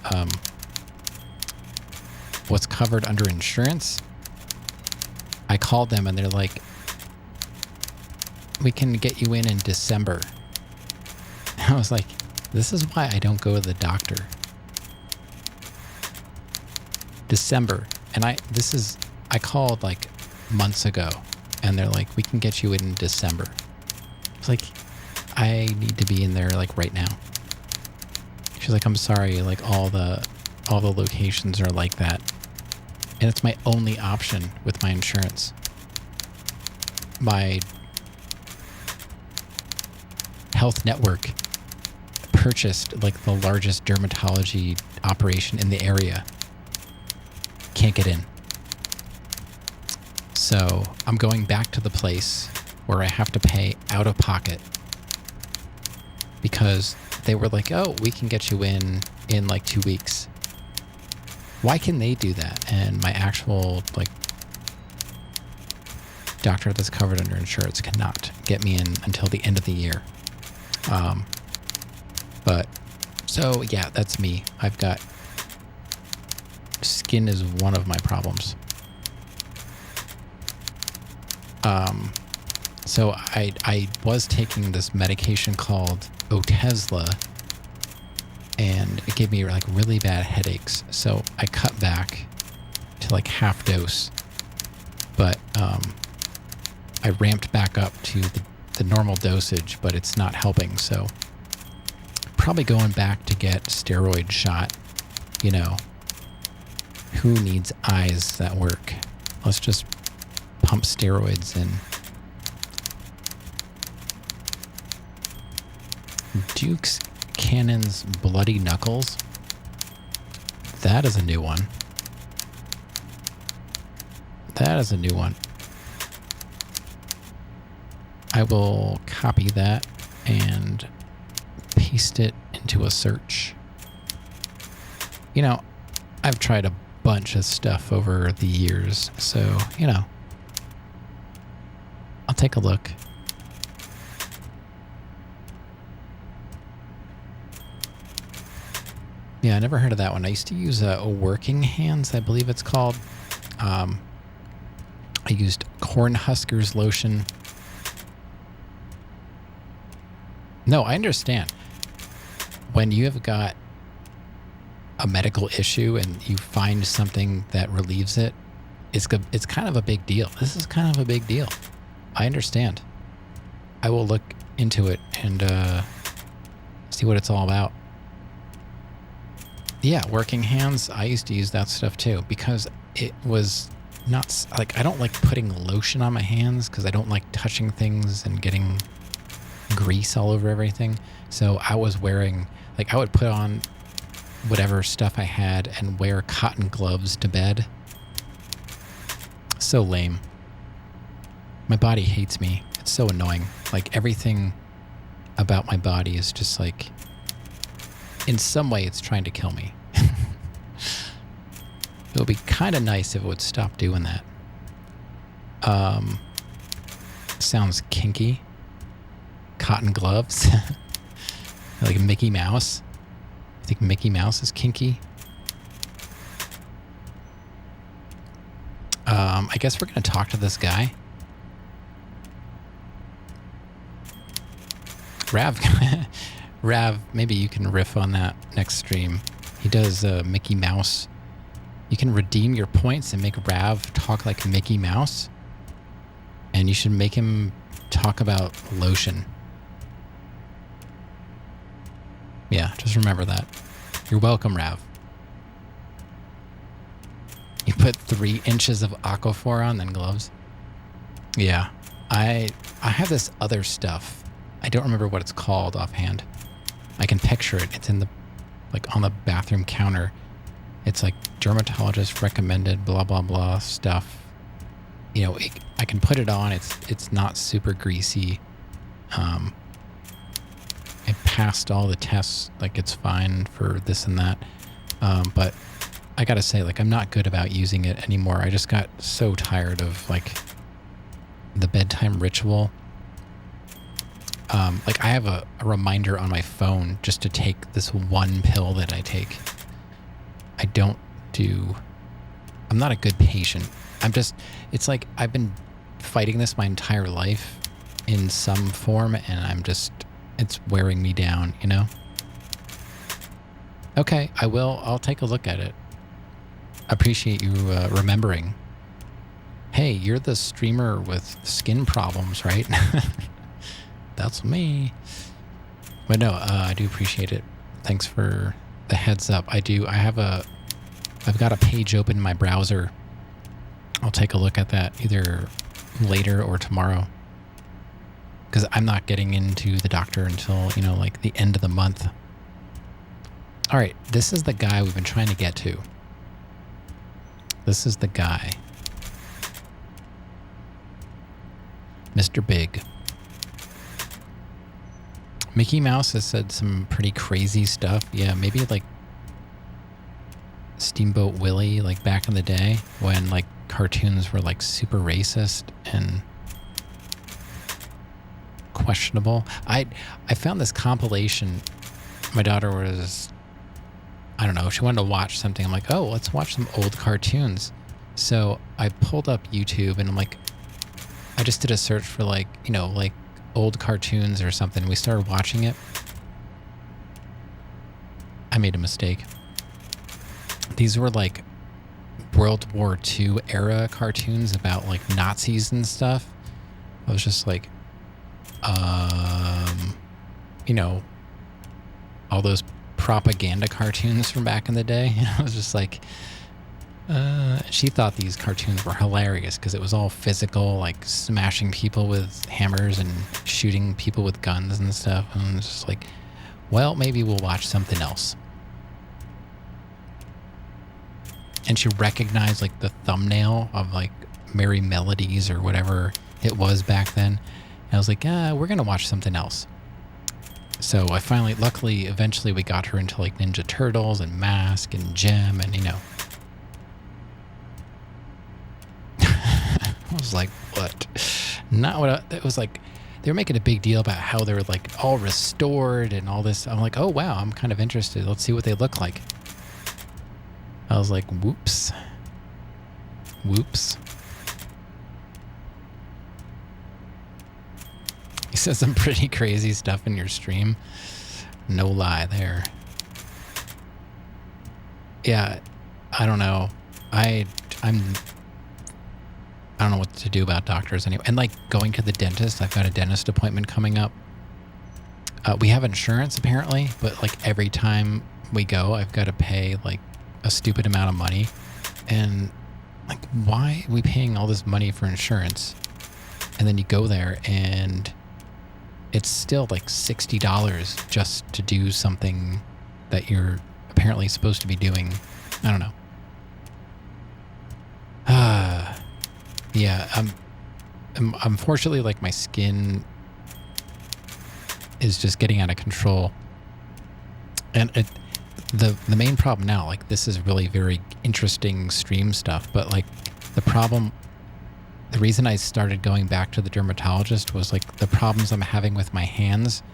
what's covered under insurance, I called them and they're like, we can get you in December. I was like, this is why I don't go to the doctor. December. And I called like months ago and they're like, we can get you in December. It's like, I need to be in there like right now. She's like, I'm sorry, like all the locations are like that. And it's my only option with my insurance. My health network purchased like the largest dermatology operation in the area. Can't get in. So I'm going back to the place where I have to pay out of pocket because they were like, oh, we can get you in like 2 weeks. Why can they do that? And my actual like doctor that's covered under insurance cannot get me in until the end of the year. But So yeah, that's me. I've got skin is one of my problems. So I was taking this medication called Otezla, and it gave me like really bad headaches. So I cut back to like half dose, but I ramped back up to the normal dosage, but it's not helping. So probably going back to get steroid shot. You know, who needs eyes that work? Let's just pump steroids in. Duke's Cannon's Bloody Knuckles. That is a new one. That is a new one. I will copy that and paste it into a search. You know, I've tried a bunch of stuff over the years, so, you know, I'll take a look. Yeah, I never heard of that one. I used to use Working Hands, I believe it's called. I used Cornhuskers lotion. No, I understand. When you have got a medical issue and you find something that relieves it, it's kind of a big deal. This is kind of a big deal. I understand. I will look into it and see what it's all about. Yeah, Working Hands, I used to use that stuff too because it was not like, I don't like putting lotion on my hands because I don't like touching things and getting grease all over everything. So I was wearing, like, I would put on whatever stuff I had and wear cotton gloves to bed. So lame. My body hates me. It's so annoying. Like, everything about my body is just like, in some way, it's trying to kill me. It would be kind of nice if it would stop doing that. Sounds kinky. Cotton gloves. Like Mickey Mouse. I think Mickey Mouse is kinky. I guess we're going to talk to this guy. Rav, maybe you can riff on that next stream. He does Mickey Mouse. You can redeem your points and make Rav talk like Mickey Mouse. And you should make him talk about lotion. Yeah, just remember that. You're welcome, Rav. You put 3 inches of Aquaphor on, then gloves. Yeah, I have this other stuff. I don't remember what it's called offhand. I can picture it. It's in the, like, on the bathroom counter. It's like dermatologist recommended blah blah blah stuff. You know, I can put it on. It's not super greasy. It passed all the tests. Like, it's fine for this and that. But I gotta say, like, I'm not good about using it anymore. I just got so tired of, like, the bedtime ritual. Like, I have a reminder on my phone just to take this one pill that I take. I'm not a good patient. It's like I've been fighting this my entire life in some form, and it's wearing me down, you know? Okay, I'll take a look at it. Appreciate you remembering. Hey, you're the streamer with skin problems, right? That's me. But no, I do appreciate it. Thanks for the heads up. I've got a page open in my browser. I'll take a look at that either later or tomorrow. Because I'm not getting into the doctor until, you know, like the end of the month. All right, this is the guy we've been trying to get to. This is the guy. Mr. Big. Mickey Mouse has said some pretty crazy stuff. Yeah, maybe like Steamboat Willie, like back in the day when like cartoons were like super racist and questionable. I found this compilation my daughter was, I don't know, she wanted to watch something. I'm like, oh, let's watch some old cartoons. So I pulled up YouTube and I'm like, I just did a search for like, you know, like old cartoons or something. We started watching it. I made a mistake. These were like World War II era cartoons about like Nazis and stuff. I was just like, you know, all those propaganda cartoons from back in the day. I was just like, she thought these cartoons were hilarious because it was all physical, like smashing people with hammers and shooting people with guns and stuff. And I was just like, well, maybe we'll watch something else. And she recognized like the thumbnail of like Merry Melodies or whatever it was back then. And I was like, we're going to watch something else. So I finally, luckily, eventually we got her into like Ninja Turtles and Mask and Gem and, you know. I was like, what? Not what it was like. They were making a big deal about how they were like all restored and all this. I'm like, oh, wow, I'm kind of interested. Let's see what they look like. I was like, whoops. Whoops. You said some pretty crazy stuff in your stream. No lie there. Yeah, I don't know. I don't know what to do about doctors anyway. And like going to the dentist, I've got a dentist appointment coming up. We have insurance apparently, but like every time we go, I've got to pay like a stupid amount of money. And like, why are we paying all this money for insurance? And then you go there and it's still like $60 just to do something that you're apparently supposed to be doing. I don't know. Yeah, unfortunately, like my skin is just getting out of control. And the main problem now, like this is really very interesting stream stuff, but like the reason I started going back to the dermatologist was like the problems I'm having with my hands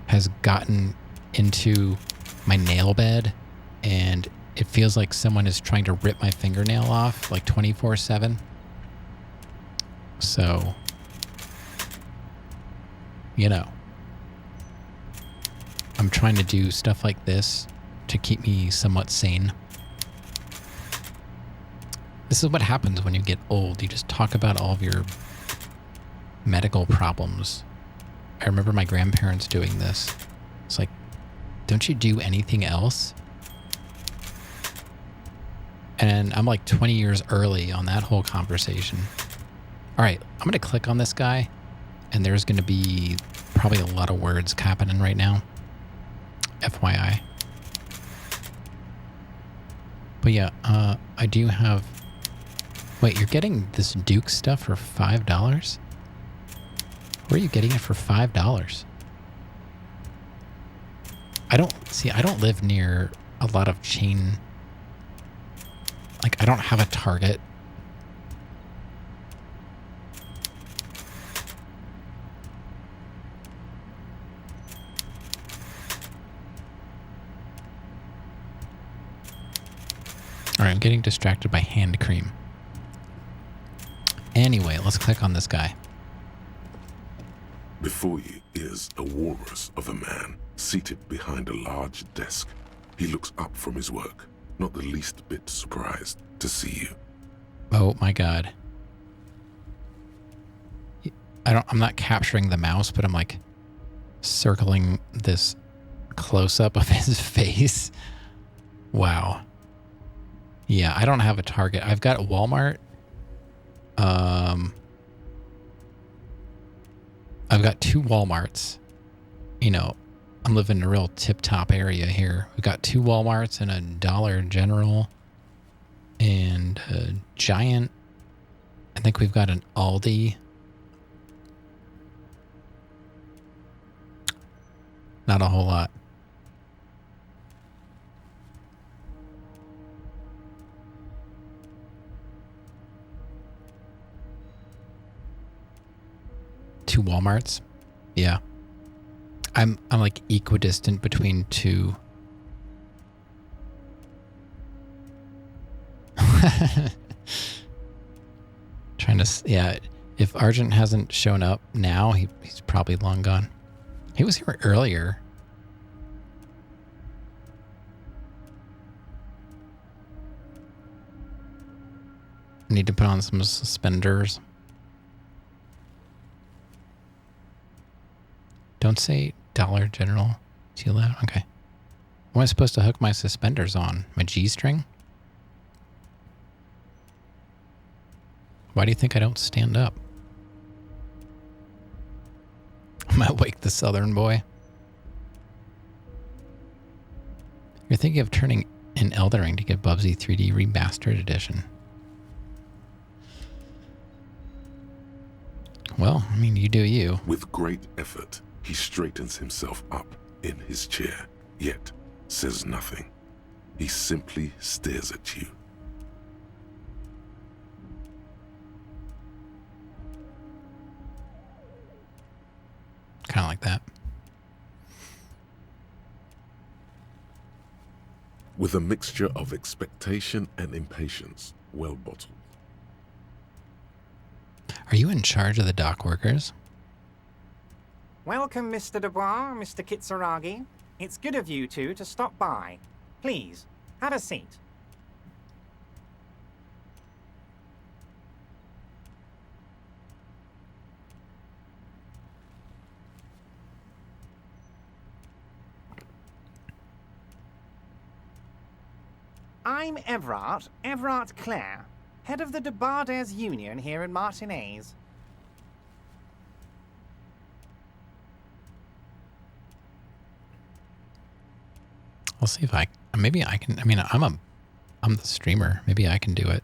has gotten into my nail bed, and it feels like someone is trying to rip my fingernail off like 24/7. So, you know, I'm trying to do stuff like this to keep me somewhat sane. This is what happens when you get old. You just talk about all of your medical problems. I remember my grandparents doing this. It's like, don't you do anything else? And I'm like 20 years early on that whole conversation. All right, I'm going to click on this guy, and there's going to be probably a lot of words happening right now. FYI. But yeah, I do have... Wait, you're getting this Duke stuff for $5? Where are you getting it for $5? I don't live near a lot of chain... Like, I don't have a Target. All right, I'm getting distracted by hand cream. Anyway, let's click on this guy. Before you is a walrus of a man seated behind a large desk. He looks up from his work, not the least bit surprised to see you. Oh my God. I'm not capturing the mouse, but I'm like circling this close up of his face. Wow. Yeah, I don't have a Target. I've got Walmart. I've got 2 Walmarts. You know, I'm living in a real tip-top area here. We've got 2 Walmarts and a Dollar General and a Giant. I think we've got an Aldi. Not a whole lot. Two Walmarts. Yeah. I'm like equidistant between two. Trying to, yeah. If Argent hasn't shown up now, he's probably long gone. He was here earlier. Need to put on some suspenders. Don't say Dollar General too loud. Okay. What am I supposed to hook my suspenders on? My G-string? Why do you think I don't stand up? I might wake the Southern boy. You're thinking of turning in Elden Ring to get Bubsy 3D Remastered Edition. Well, I mean, you do you. With great effort, he straightens himself up in his chair, yet says nothing. He simply stares at you. Kind of like that. With a mixture of expectation and impatience, well bottled. Are you in charge of the dock workers? Welcome, Mr. Dubois, Mr. Kitsuragi. It's good of you two to stop by. Please, have a seat. I'm Everard Clare, head of the Debarders Union here in Martinez. I'll see if maybe I can. I mean, I'm the streamer. Maybe I can do it.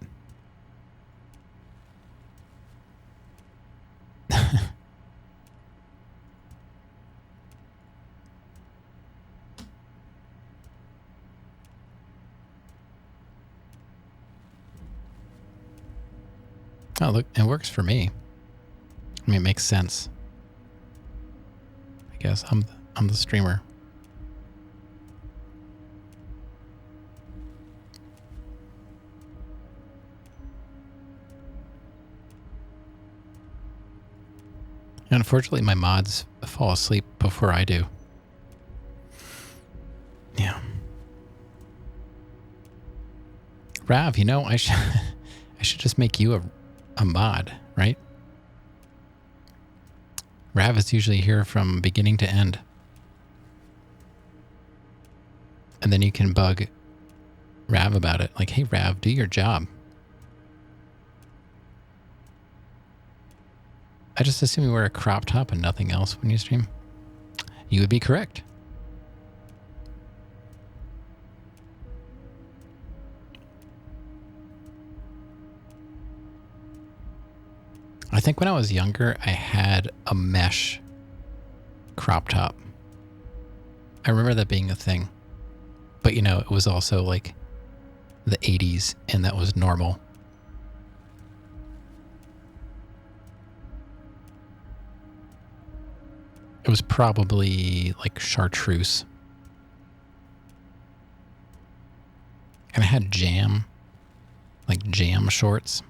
Oh, look, it works for me. I mean, it makes sense. I guess I'm the streamer. Unfortunately, my mods fall asleep before I do. Yeah. Rav, you know, I should just make you a mod, right? Rav is usually here from beginning to end. And then you can bug Rav about it. Like, hey, Rav, do your job. I just assume you wear a crop top and nothing else when you stream. You would be correct. I think when I was younger, I had a mesh crop top. I remember that being a thing. But, you know, it was also like the 80s, and that was normal. It was probably like chartreuse. And I had jam, like jam shorts.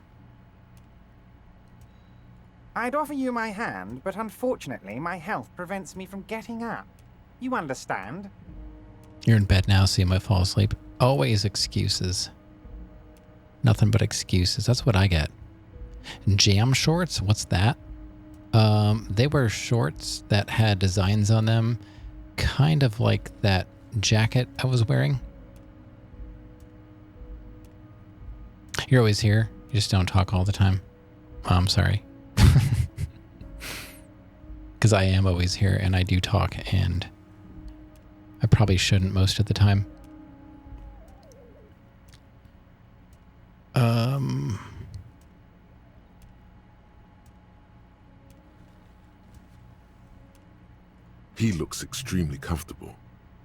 I'd offer you my hand, but unfortunately my health prevents me from getting up. You understand? You're in bed now, so you might fall asleep. Always excuses. Nothing but excuses. That's what I get. Jam shorts? What's that? They were shorts that had designs on them, kind of like that jacket I was wearing. You're always here. You just don't talk all the time. Oh, I'm sorry. Because I am always here, and I do talk, and I probably shouldn't most of the time. He looks extremely comfortable.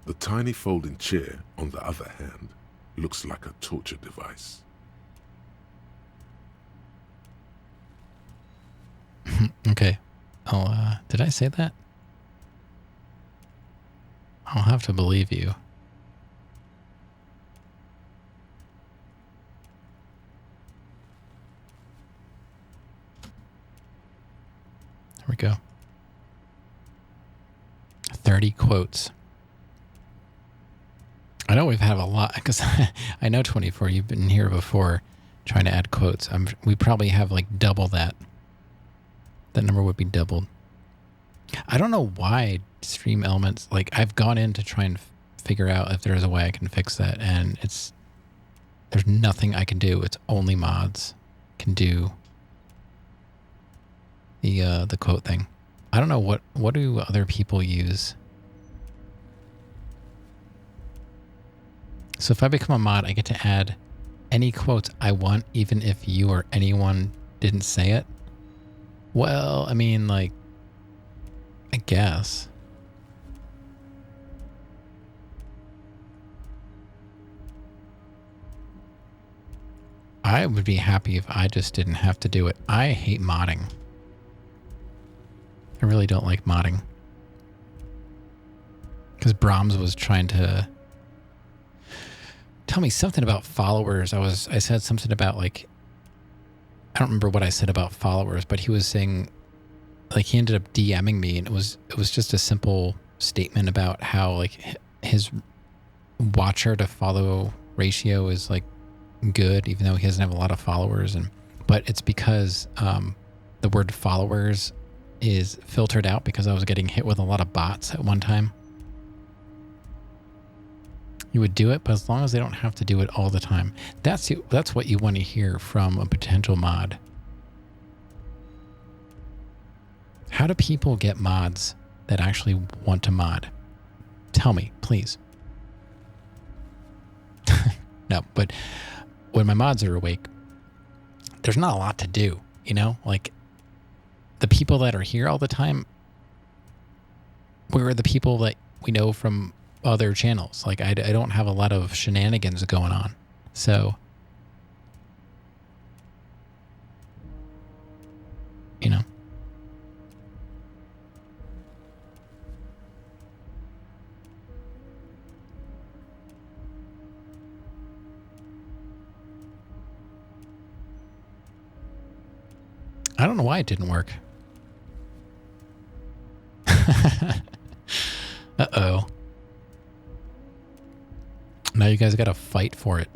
The tiny folding chair, on the other hand, looks like a torture device. Okay. Did I say that? I'll have to believe you. There we go. 30 quotes. I know we've had a lot, because I know 24, you've been here before trying to add quotes. We probably have like double that. That number would be doubled. I don't know why Stream Elements, like I've gone in to try and figure out if there's a way I can fix that, and there's nothing I can do. It's only mods can do the quote thing. I don't know what do other people use. So if I become a mod, I get to add any quotes I want, even if you or anyone didn't say it. Well, I mean, like, I guess. I would be happy if I just didn't have to do it. I hate modding. I really don't like modding. Because Brahms was trying to tell me something about followers. I said something about, like, I don't remember what I said about followers, but he was saying, like, he ended up DMing me, and it was just a simple statement about how, like, his watcher to follow ratio is, like, good, even though he doesn't have a lot of followers. But it's because the word followers is filtered out because I was getting hit with a lot of bots at one time. You would do it, but as long as they don't have to do it all the time. That's what you want to hear from a potential mod. How do people get mods that actually want to mod? Tell me, please. No, but when my mods are awake, there's not a lot to do, you know? Like, the people that are here all the time, we're the people that we know from other channels. Like, I don't have a lot of shenanigans going on. So, you know. I don't know why it didn't work. Uh-oh. Now you guys got to fight for it.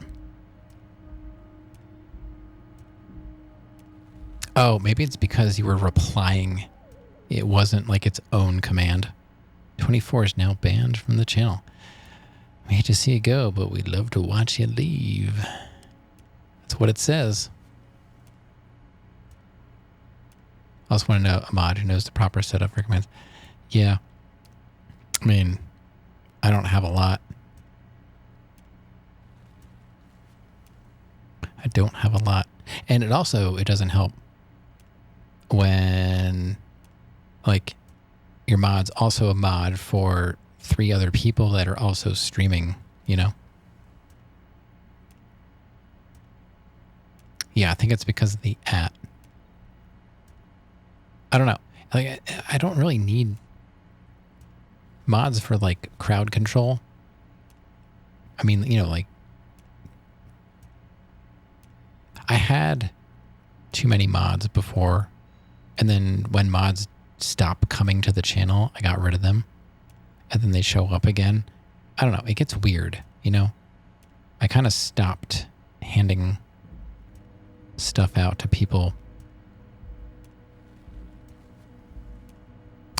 Oh, maybe it's because you were replying. It wasn't like its own command. 24 is now banned from the channel. We hate to see you go, but we'd love to watch you leave. That's what it says. I also want to know a mod who knows the proper setup for commands. Yeah. I mean, I don't have a lot. I don't have a lot. And it doesn't help when, like, your mod's also a mod for 3 other people that are also streaming, you know? Yeah, I think it's because of the @ I don't know. Like, I don't really need mods for, like, crowd control. I mean, you know, like, I had too many mods before, and then when mods stop coming to the channel, I got rid of them, and then they show up again. I don't know. It gets weird, you know? I kind of stopped handing stuff out to people.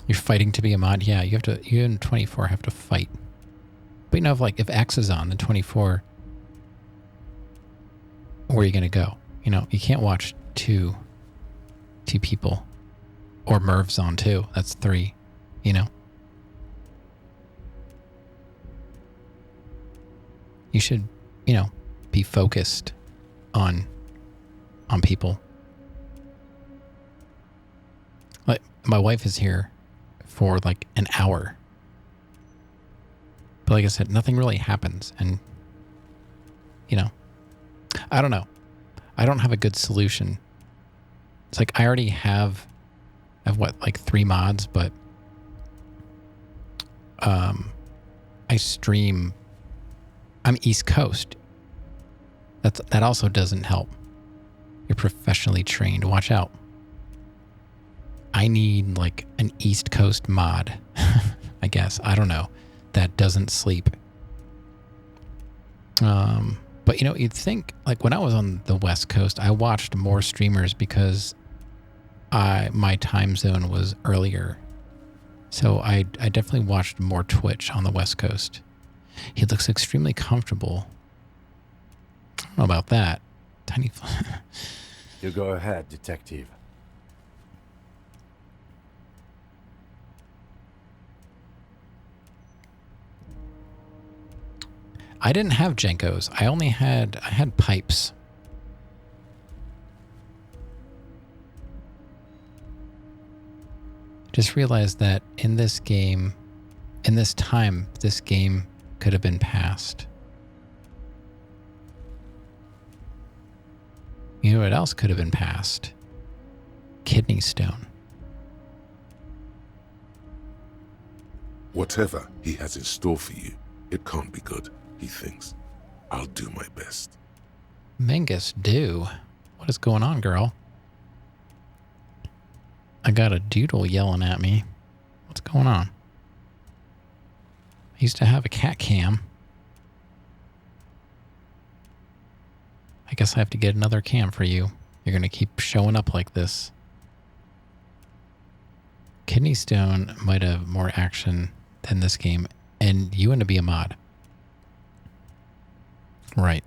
You're fighting to be a mod? Yeah, you and 24 have to fight. But you know, if X is on, then 24, where are you going to go? You know, you can't watch two people. Or Merv's on too. That's 3, you know? You should, you know, be focused on people. Like, my wife is here for like an hour. But like I said, nothing really happens. And, you know, I don't know. I don't have a good solution. It's like I already have what, like 3 mods, but I stream. I'm East Coast. That also doesn't help. You're professionally trained. Watch out. I need like an East Coast mod, I guess. I don't know. That doesn't sleep. But you know, you'd think like when I was on the West Coast, I watched more streamers because my time zone was earlier. So I definitely watched more Twitch on the West Coast. He looks extremely comfortable. I don't know about that. Tiny. You go ahead, detective. I didn't have Jenkos. I had pipes. Just realized that in this game, in this time, this game could have been passed. You know what else could have been passed? Kidney stone. Whatever he has in store for you, it can't be good, he thinks. I'll do my best. Mingus, do. What is going on, girl? I got a doodle yelling at me. What's going on? I used to have a cat cam. I guess I have to get another cam for you. You're going to keep showing up like this. Kidney Stone might have more action than this game, and you want to be a mod. Right.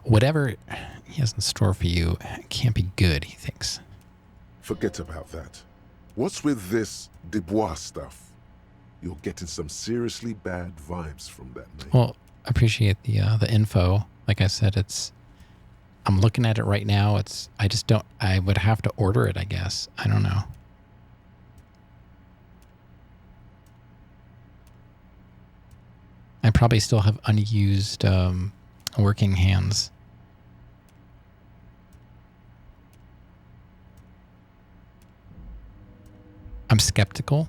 Whatever he has in store for you can't be good, he thinks. Forget about that. What's with this Dubois stuff? You're getting some seriously bad vibes from that name. Well, I appreciate the info. Like I said, I'm looking at it right now. I would have to order it, I guess. I don't know. I probably still have unused working hands. I'm skeptical,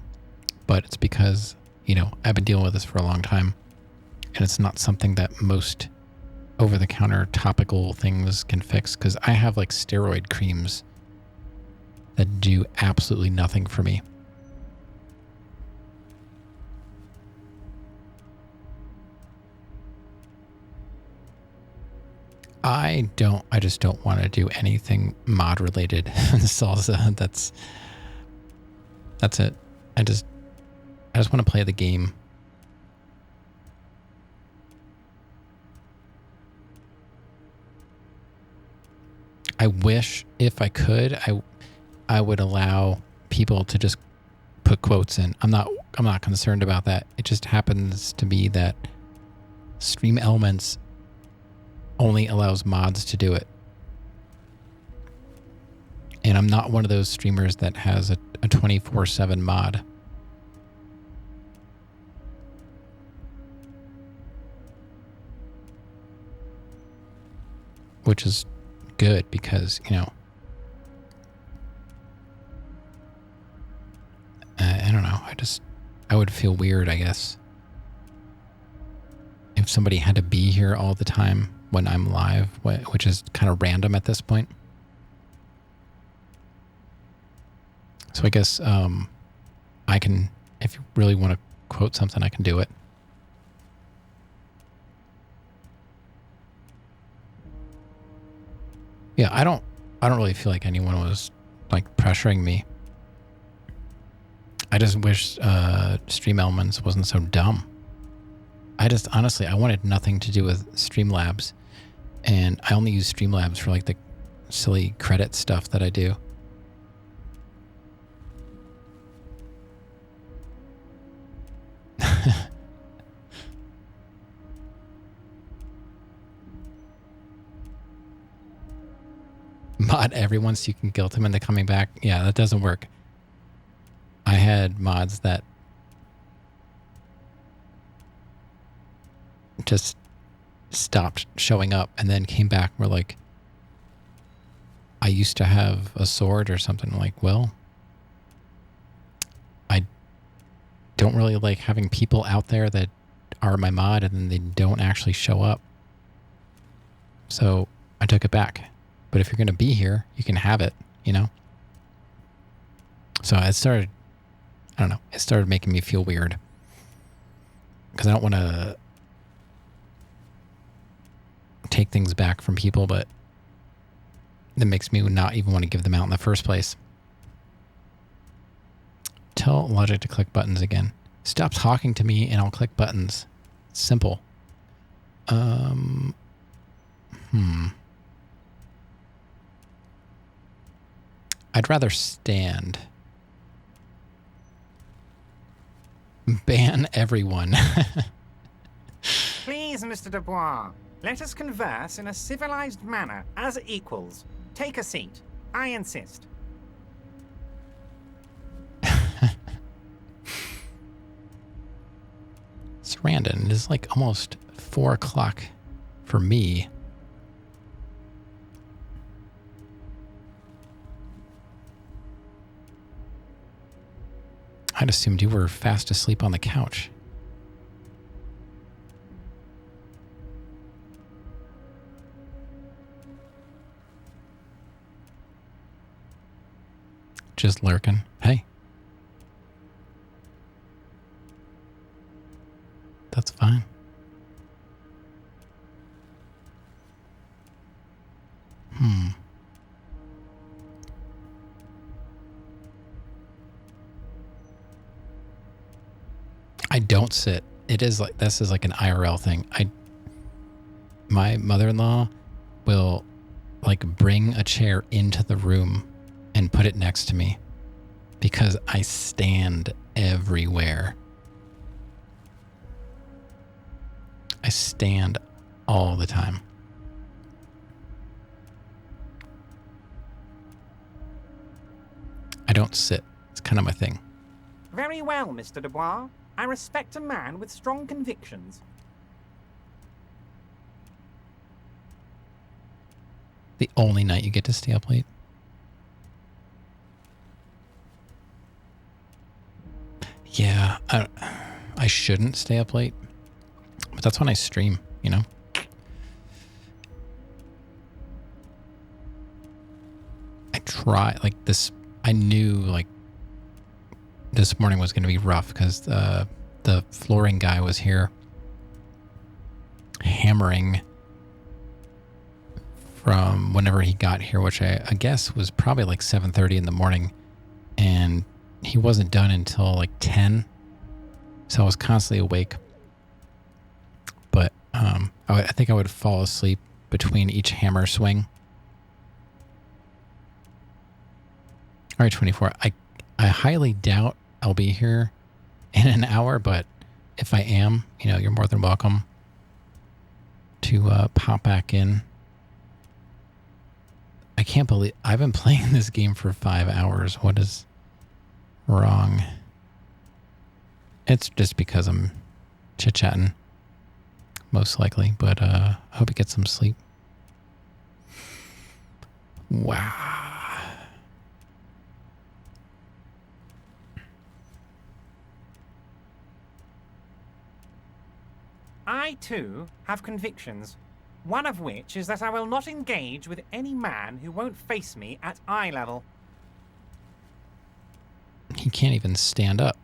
but it's because, you know, I've been dealing with this for a long time, and it's not something that most over-the-counter topical things can fix, because I have like steroid creams that do absolutely nothing for me. I just don't want to do anything mod related. Salsa, that's it. I just want to play the game. I wish if I could, I would allow people to just put quotes in. I'm not concerned about that. It just happens to be that Stream Elements only allows mods to do it. And I'm not one of those streamers that has a 24/7 mod. Which is good because, you know, I don't know. I would feel weird, I guess, if somebody had to be here all the time when I'm live, which is kind of random at this point. So I guess I can, if you really want to quote something, I can do it. Yeah, I don't really feel like anyone was like pressuring me. I just wish Stream Elements wasn't so dumb. Honestly, I wanted nothing to do with Streamlabs, and I only use Streamlabs for like the silly credit stuff that I do. Mod everyone so you can guilt them into coming back. Yeah, that doesn't work. I had mods that just stopped showing up and then came back and were like, I used to have a sword or something. I'm like, well, don't really like having people out there that are my mod and then they don't actually show up. So I took it back. But if you're going to be here, you can have it, you know? So it started, I don't know, it started making me feel weird. Because I don't want to take things back from people, but that makes me not even want to give them out in the first place. Tell Logic to click buttons again. Stop talking to me and I'll click buttons. Simple. I'd rather stand. Ban everyone. Please, Mr. Dubois, let us converse in a civilized manner, as equals. Take a seat. I insist. Sarandon, it is like almost 4 o'clock for me. I'd assumed you were fast asleep on the couch. Just lurking. Hey. That's fine. I don't sit. It is like, this is like an IRL thing. My mother-in-law will like bring a chair into the room and put it next to me because I stand everywhere. I stand all the time. I don't sit. It's kind of my thing. Very well, Mr. Dubois. I respect a man with strong convictions. The only night you get to stay up late. Yeah, I shouldn't stay up late, but that's when I stream, you know? I try, like this, I knew like this morning was going to be rough because the flooring guy was here hammering from whenever he got here, which I guess was probably like 7:30 in the morning, and he wasn't done until like 10. So I was constantly awake. But I think I would fall asleep between each hammer swing. All right, 24. I highly doubt I'll be here in an hour, but if I am, you know, you're more than welcome to pop back in. I can't believe I've been playing this game for 5 hours. What is wrong? It's just because I'm chit-chatting, most likely, but I hope you get some sleep. Wow. I, too, have convictions. One of which is that I will not engage with any man who won't face me at eye level. He can't even stand up.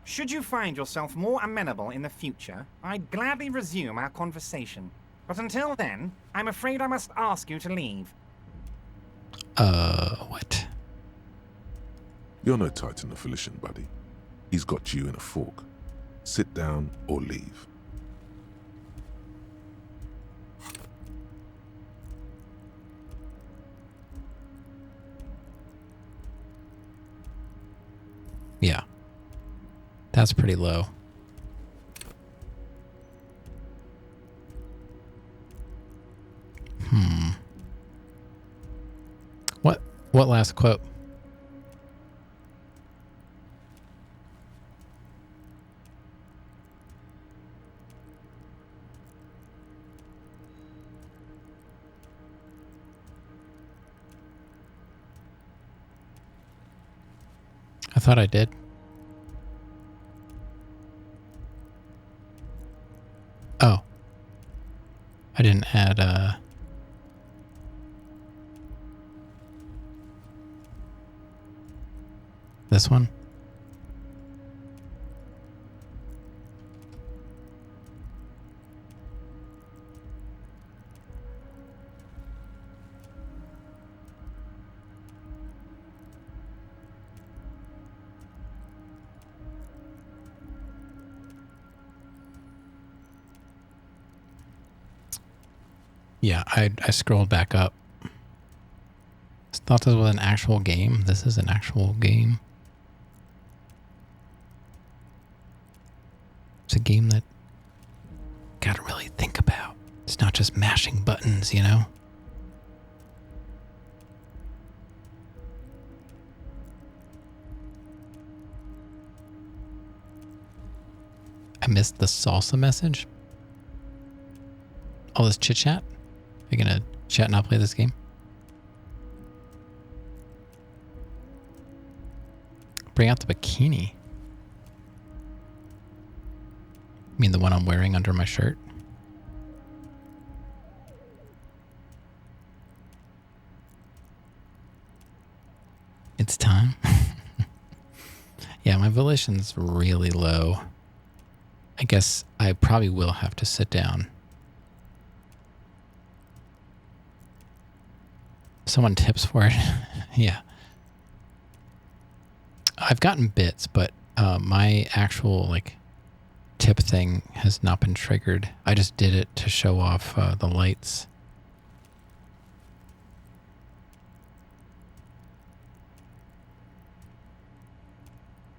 Should you find yourself more amenable in the future, I'd gladly resume our conversation. But until then, I'm afraid I must ask you to leave. What? You're no Titan of Elysium, buddy. He's got you in a fork. Sit down or leave. Yeah. That's pretty low. What last quote? I thought I did. Oh. I didn't add, this one? Yeah, I scrolled back up. I thought this was an actual game. This is an actual game. It's a game that gotta really think about. It's not just mashing buttons, you know? I missed the salsa message. All this chit chat. Are you gonna chat and not play this game? Bring out the bikini. You mean the one I'm wearing under my shirt? It's time. Yeah, my volition's really low. I guess I probably will have to sit down. Someone tips for it. Yeah. I've gotten bits, but my actual like tip thing has not been triggered. I just did it to show off the lights.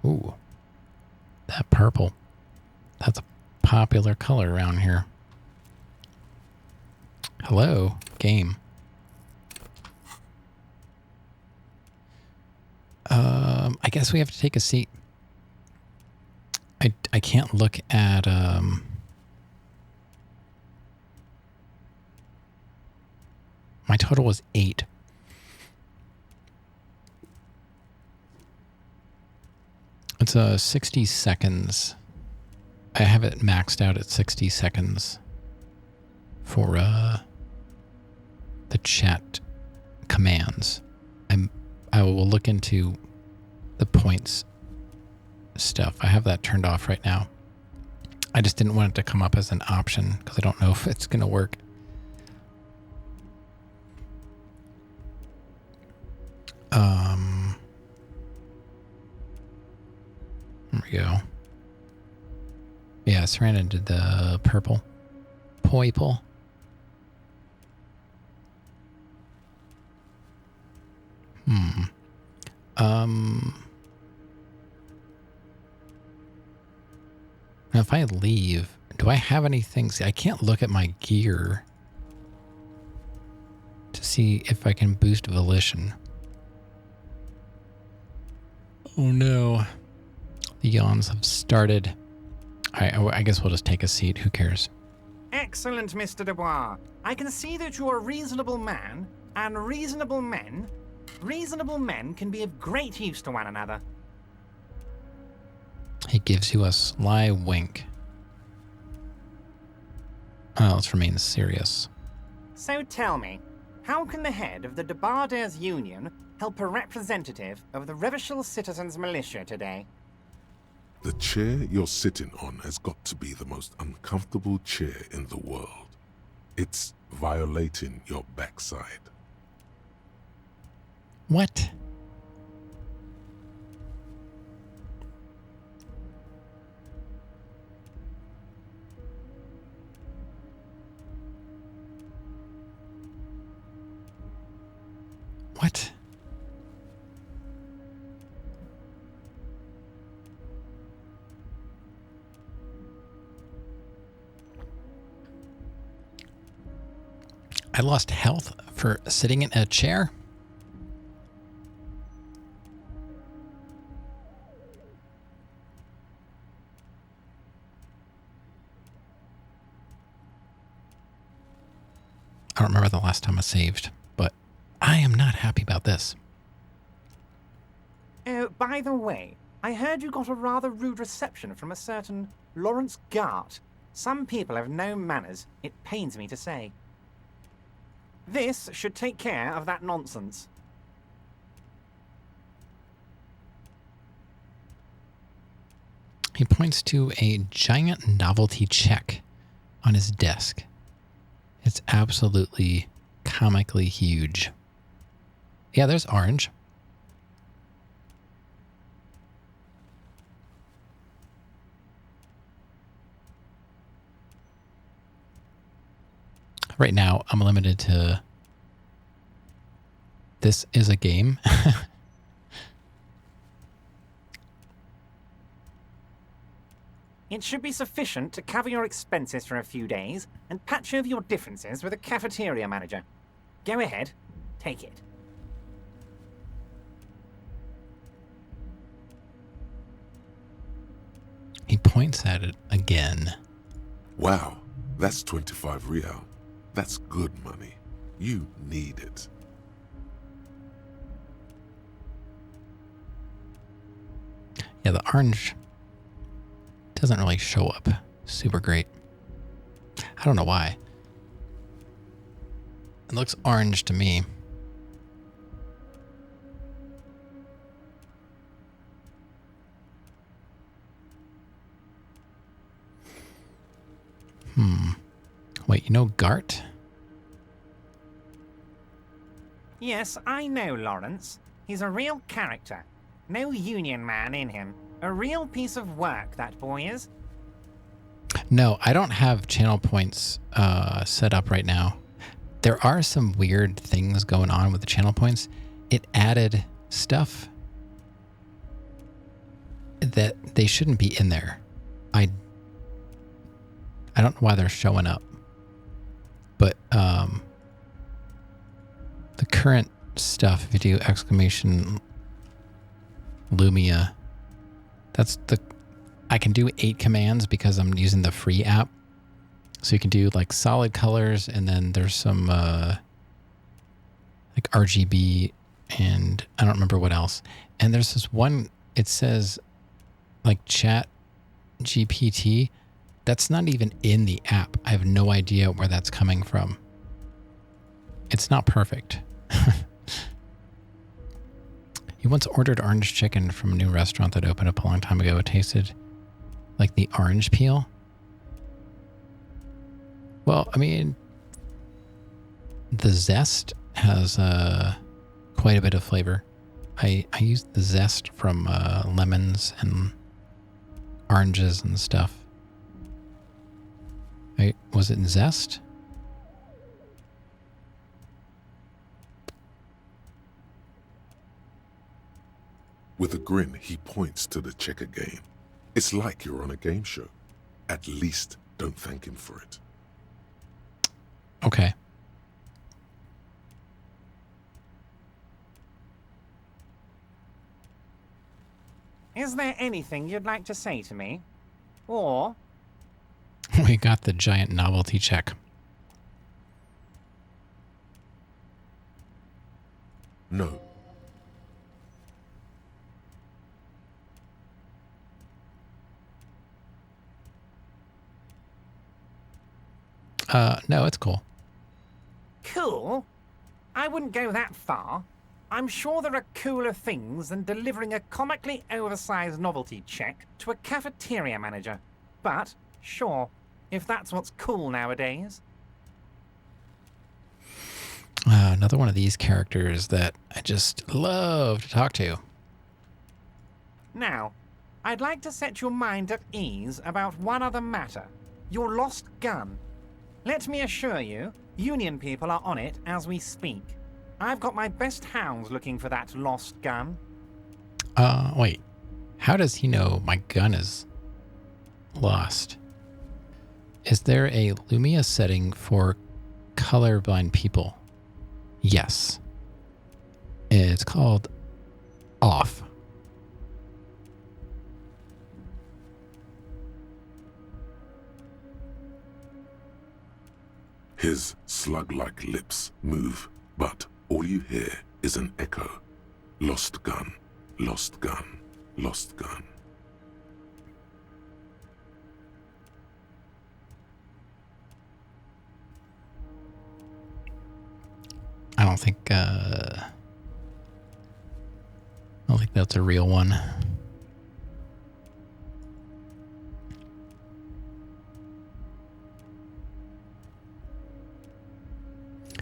Ooh, that purple. That's a popular color around here. Hello, game. I guess we have to take a seat. I can't look at my total was 8. It's 60 seconds. I have it maxed out at 60 seconds for the chat commands. I will look into the points stuff. I have that turned off right now. I just didn't want it to come up as an option because I don't know if it's going to work. There we go. Yeah, Serena did the purple. Purple. Now if I leave, do I have anything? See, I can't look at my gear to see if I can boost volition. Oh no. The yawns have started. I guess we'll just take a seat. Who cares? Excellent, Mr. Dubois. I can see that you're a reasonable man, and reasonable men can be of great use to one another. He gives you a sly wink. Oh, let's remain serious. So tell me, how can the head of the Debarders Union help a representative of the Revachol Citizens Militia today? The chair you're sitting on has got to be the most uncomfortable chair in the world. It's violating your backside. What? What? I lost health for sitting in a chair? I don't remember the last time I saved, but I am not happy about this. Oh, by the way, I heard you got a rather rude reception from a certain Lawrence Gart. Some people have no manners, it pains me to say. This should take care of that nonsense. He points to a giant novelty check on his desk. It's absolutely comically huge. Yeah, there's Orange. Right now, I'm limited to this is a game. It should be sufficient to cover your expenses for a few days and patch over your differences with a cafeteria manager. Go ahead, take it. He points at it again. Wow, that's 25 real. That's good money. You need it. Yeah, the orange doesn't really show up super great. I don't know why. It looks orange to me. Wait, you know Gart? Yes, I know Lawrence. He's a real character. No union man in him. A real piece of work, that boy is. No, I don't have channel points set up right now. There are some weird things going on with the channel points. It added stuff that they shouldn't be in there. I don't know why they're showing up. But the current stuff, if you do exclamation Lumia, I can do 8 commands because I'm using the free app. So you can do like solid colors, and then there's some like RGB, and I don't remember what else. And there's this one, it says like chat GPT. That's not even in the app. I have no idea where that's coming from. It's not perfect. He once ordered orange chicken from a new restaurant that opened up a long time ago. It tasted like the orange peel. Well, I mean, the zest has quite a bit of flavor. I used the zest from lemons and oranges and stuff. Wait, was it zest? With a grin, he points to the checker game. It's like you're on a game show. At least don't thank him for it. Okay. Is there anything you'd like to say to me? Or... We got the giant novelty check. No. No, it's cool. Cool? I wouldn't go that far. I'm sure there are cooler things than delivering a comically oversized novelty check to a cafeteria manager. But, sure, if that's what's cool nowadays. Another one of these characters that I just love to talk to. Now, I'd like to set your mind at ease about one other matter. Your lost gun. Let me assure you, Union people are on it as we speak. I've got my best hounds looking for that lost gun. Wait. How does he know my gun is lost? Is there a Lumia setting for colorblind people? Yes. It's called off. His slug-like lips move, but all you hear is an echo. Lost gun. Lost gun, lost gun. I don't think that's a real one.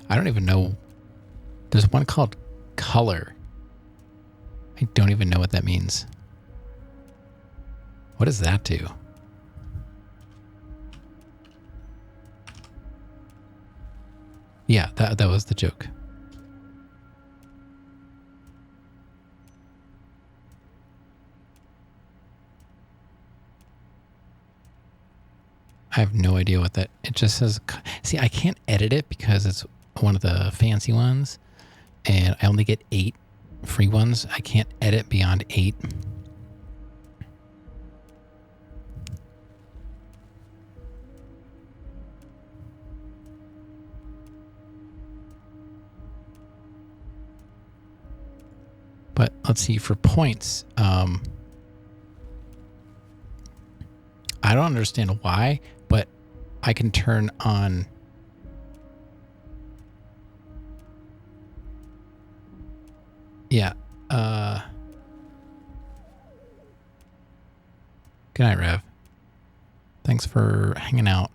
I don't even know. There's one called Color. I don't even know what that means. What does that do? Yeah, that was the joke. I have no idea what that... It just says... See, I can't edit it because it's one of the fancy ones. And I only get 8 free ones. I can't edit beyond 8. But let's see, for points, I don't understand why, but I can turn on... Yeah. Good night, Rev. Thanks for hanging out.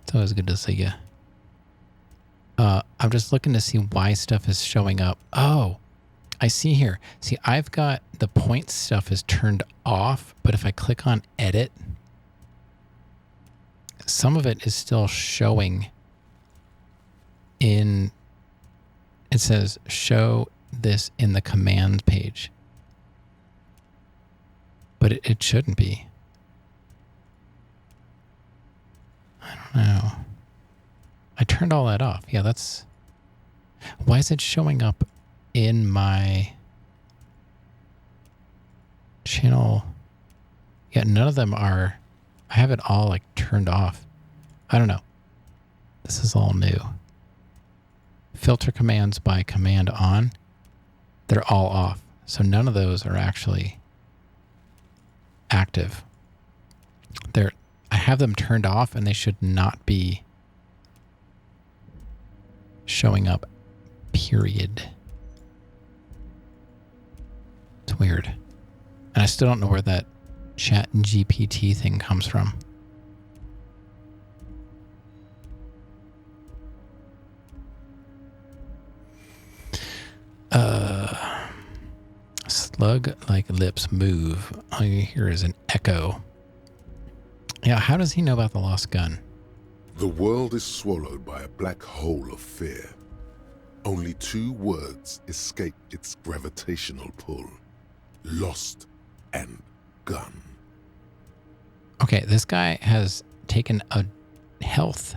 It's always good to see you. I'm just looking to see why stuff is showing up. Oh, I see here. See, I've got the point stuff is turned off, but if I click on edit, some of it is still showing in... It says show this in the command page. But it shouldn't be. I don't know. I turned all that off. Yeah, that's... Why is it showing up in my channel? Yeah, none of them are... I have it all like turned off. I don't know. This is all new. Filter commands by command on. They're all off. So none of those are actually active. I have them turned off and they should not be showing up, period. It's weird. And I still don't know where that chat GPT thing comes from. Slug-like lips move. All you hear is an echo. Yeah, how does he know about the lost gun? The world is swallowed by a black hole of fear. Only 2 words escape its gravitational pull. Lost and gun. Okay, this guy has taken a health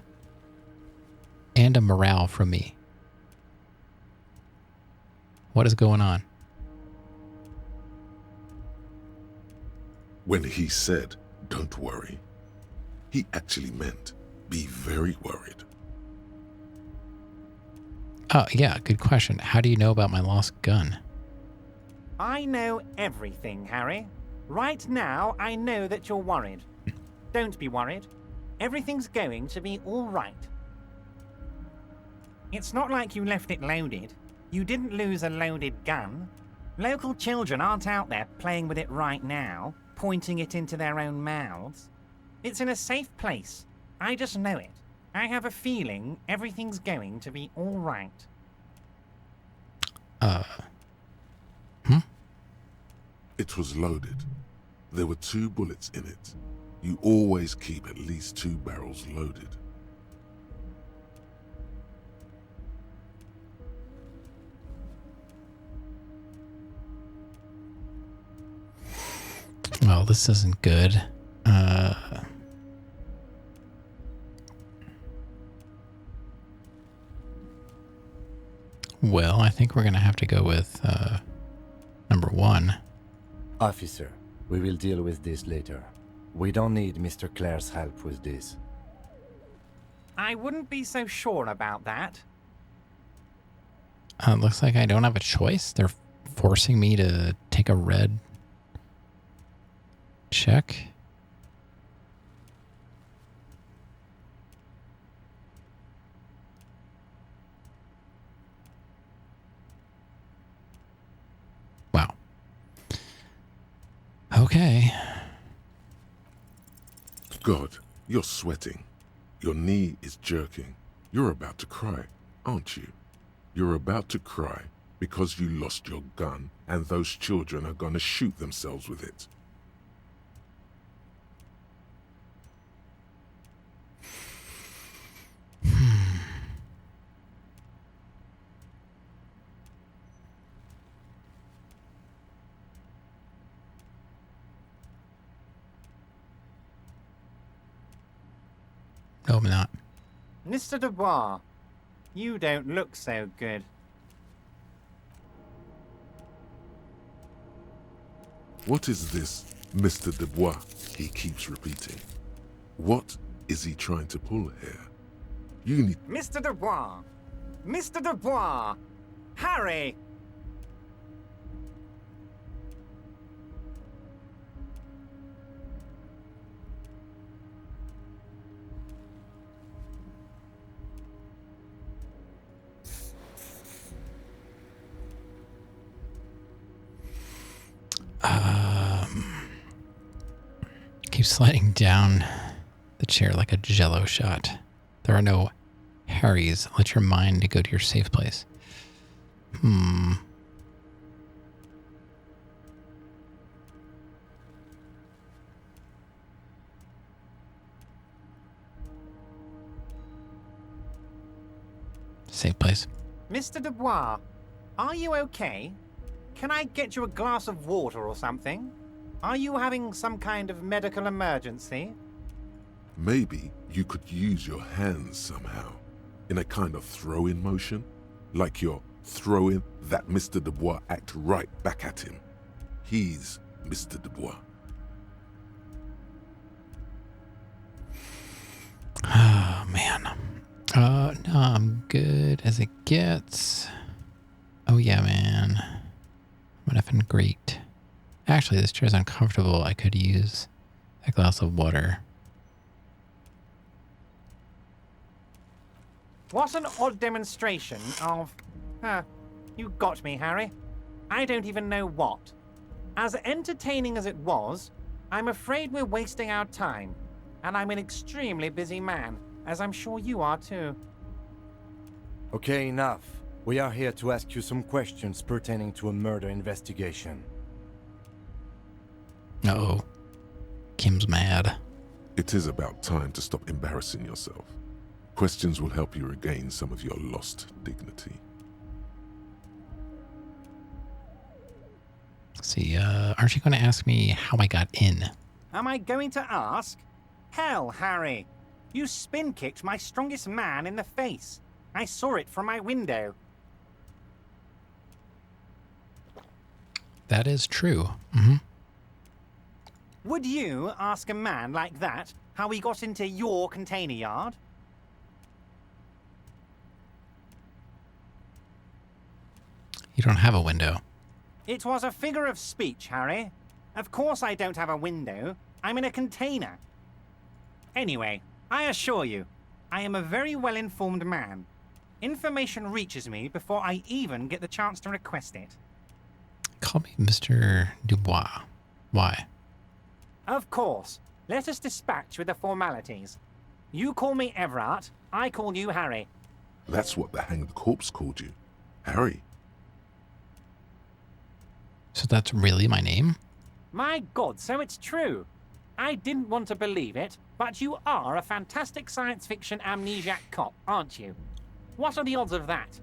and a morale from me. What is going on? When he said, "Don't worry," he actually meant, "Be very worried." Oh, yeah, good question. How do you know about my lost gun? I know everything, Harry. Right now, I know that you're worried. Don't be worried. Everything's going to be all right. It's not like you left it loaded. You didn't lose a loaded gun. Local children aren't out there playing with it right now, pointing it into their own mouths. It's in a safe place. I just know it. I have a feeling everything's going to be all right. It was loaded. There were 2 bullets in it. You always keep at least 2 barrels loaded. Well, this isn't good. Well, I think we're going to have to go with number 1. Officer, we will deal with this later. We don't need Mr. Clare's help with this. I wouldn't be so sure about that. Looks like I don't have a choice. They're forcing me to take a red check. Wow. Okay. God, you're sweating. Your knee is jerking. You're about to cry, aren't you? You're about to cry because you lost your gun and those children are gonna shoot themselves with it. No, I'm not. Mr. Dubois, you don't look so good. What is this Mr. Dubois he keeps repeating? What is he trying to pull here? You need... Mr. Dubois! Mr. Dubois! Harry! Keep sliding down the chair like a jello shot. There are no Harrys. Let your mind go to your safe place. Safe place. Mr. Dubois, are you okay? Can I get you a glass of water or something? Are you having some kind of medical emergency? Maybe you could use your hands somehow, in a kind of throw-in motion, like you're throwing that Mr. Dubois act right back at him. He's Mr. Dubois. Oh, man. No, I'm good as it gets. Oh, yeah, man. I'm effing great. Actually, this chair's uncomfortable. I could use a glass of water. What an odd demonstration of... you got me, Harry. I don't even know what. As entertaining as it was, I'm afraid we're wasting our time. And I'm an extremely busy man, as I'm sure you are too. Okay, enough. We are here to ask you some questions pertaining to a murder investigation. Uh-oh. Kim's mad. It is about time to stop embarrassing yourself. Questions will help you regain some of your lost dignity. See, aren't you going to ask me how I got in? Am I going to ask? Hell, Harry. You spin-kicked my strongest man in the face. I saw it from my window. That is true. Mm-hmm. Would you ask a man like that how he got into your container yard? You don't have a window. It was a figure of speech, Harry. Of course I don't have a window. I'm in a container. Anyway, I assure you, I am a very well-informed man. Information reaches me before I even get the chance to request it. Call me Mr. Dubois. Why? Of course. Let us dispatch with the formalities. You call me Everett, I call you Harry. That's what the hanged corpse called you. Harry. So that's really my name? My God, so it's true. I didn't want to believe it, but you are a fantastic science fiction amnesiac cop, aren't you? What are the odds of that?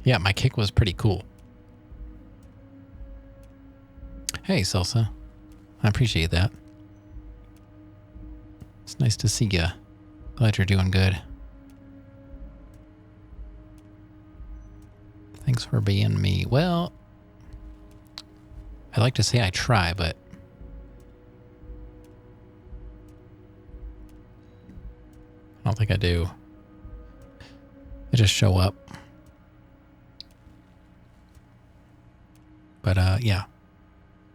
Yeah, my kick was pretty cool. Hey, Salsa. I appreciate that. It's nice to see you. Glad you're doing good. Thanks for being me. Well, I like to say I try, but I don't think I do. I just show up. But yeah,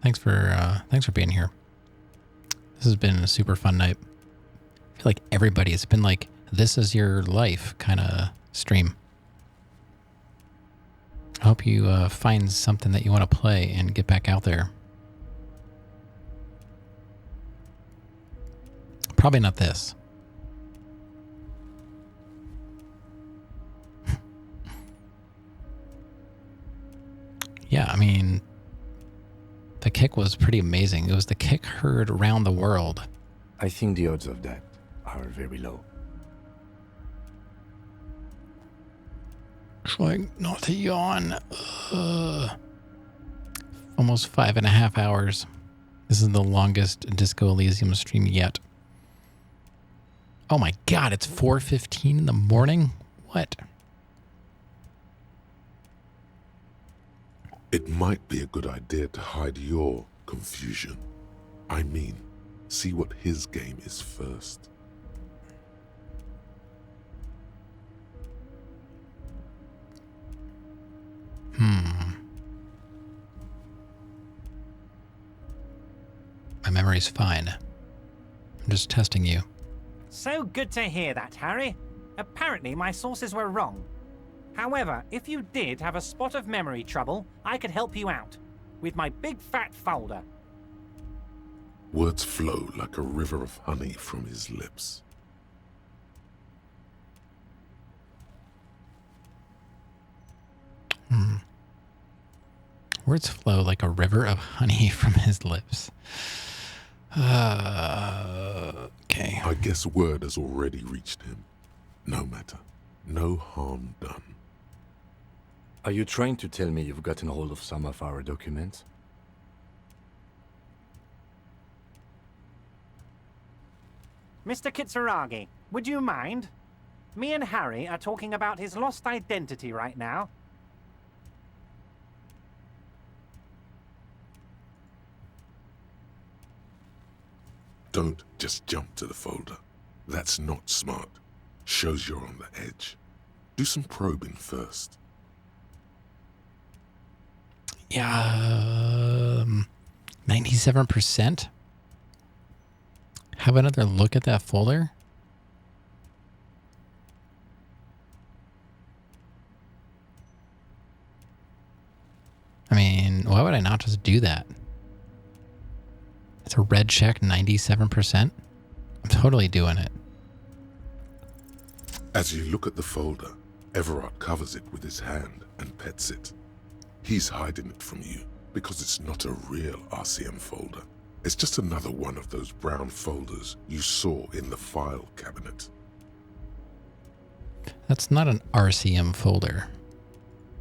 thanks for being here. This has been a super fun night. I feel like it's been like this is your life kind of stream. I hope you find something that you want to play and get back out there. Probably not this. Yeah, I mean, the kick was pretty amazing. It was the kick heard around the world. I think the odds of that are very low. Trying not to yawn. Almost 5.5 hours. This is the longest Disco Elysium stream yet. Oh my god, it's 4:15 in the morning? What? It might be a good idea to hide your confusion. I mean, see what his game is first. My memory's fine. I'm just testing you. So good to hear that, Harry. Apparently my sources were wrong. However, if you did have a spot of memory trouble, I could help you out. With my big fat folder. Words flow like a river of honey from his lips. Words flow like a river of honey from his lips. Okay. I guess word has already reached him. No matter. No harm done. Are you trying to tell me you've gotten hold of some of our documents? Mr. Kitsuragi, would you mind? Me and Harry are talking about his lost identity right now. Don't just jump to the folder. That's not smart. Shows you're on the edge. Do some probing first. Yeah, 97%? Have another look at that folder? I mean, why would I not just do that? It's a red check, 97%. I'm totally doing it. As you look at the folder, Everard covers it with his hand and pets it. He's hiding it from you because it's not a real RCM folder. It's just another one of those brown folders you saw in the file cabinet. That's not an RCM folder.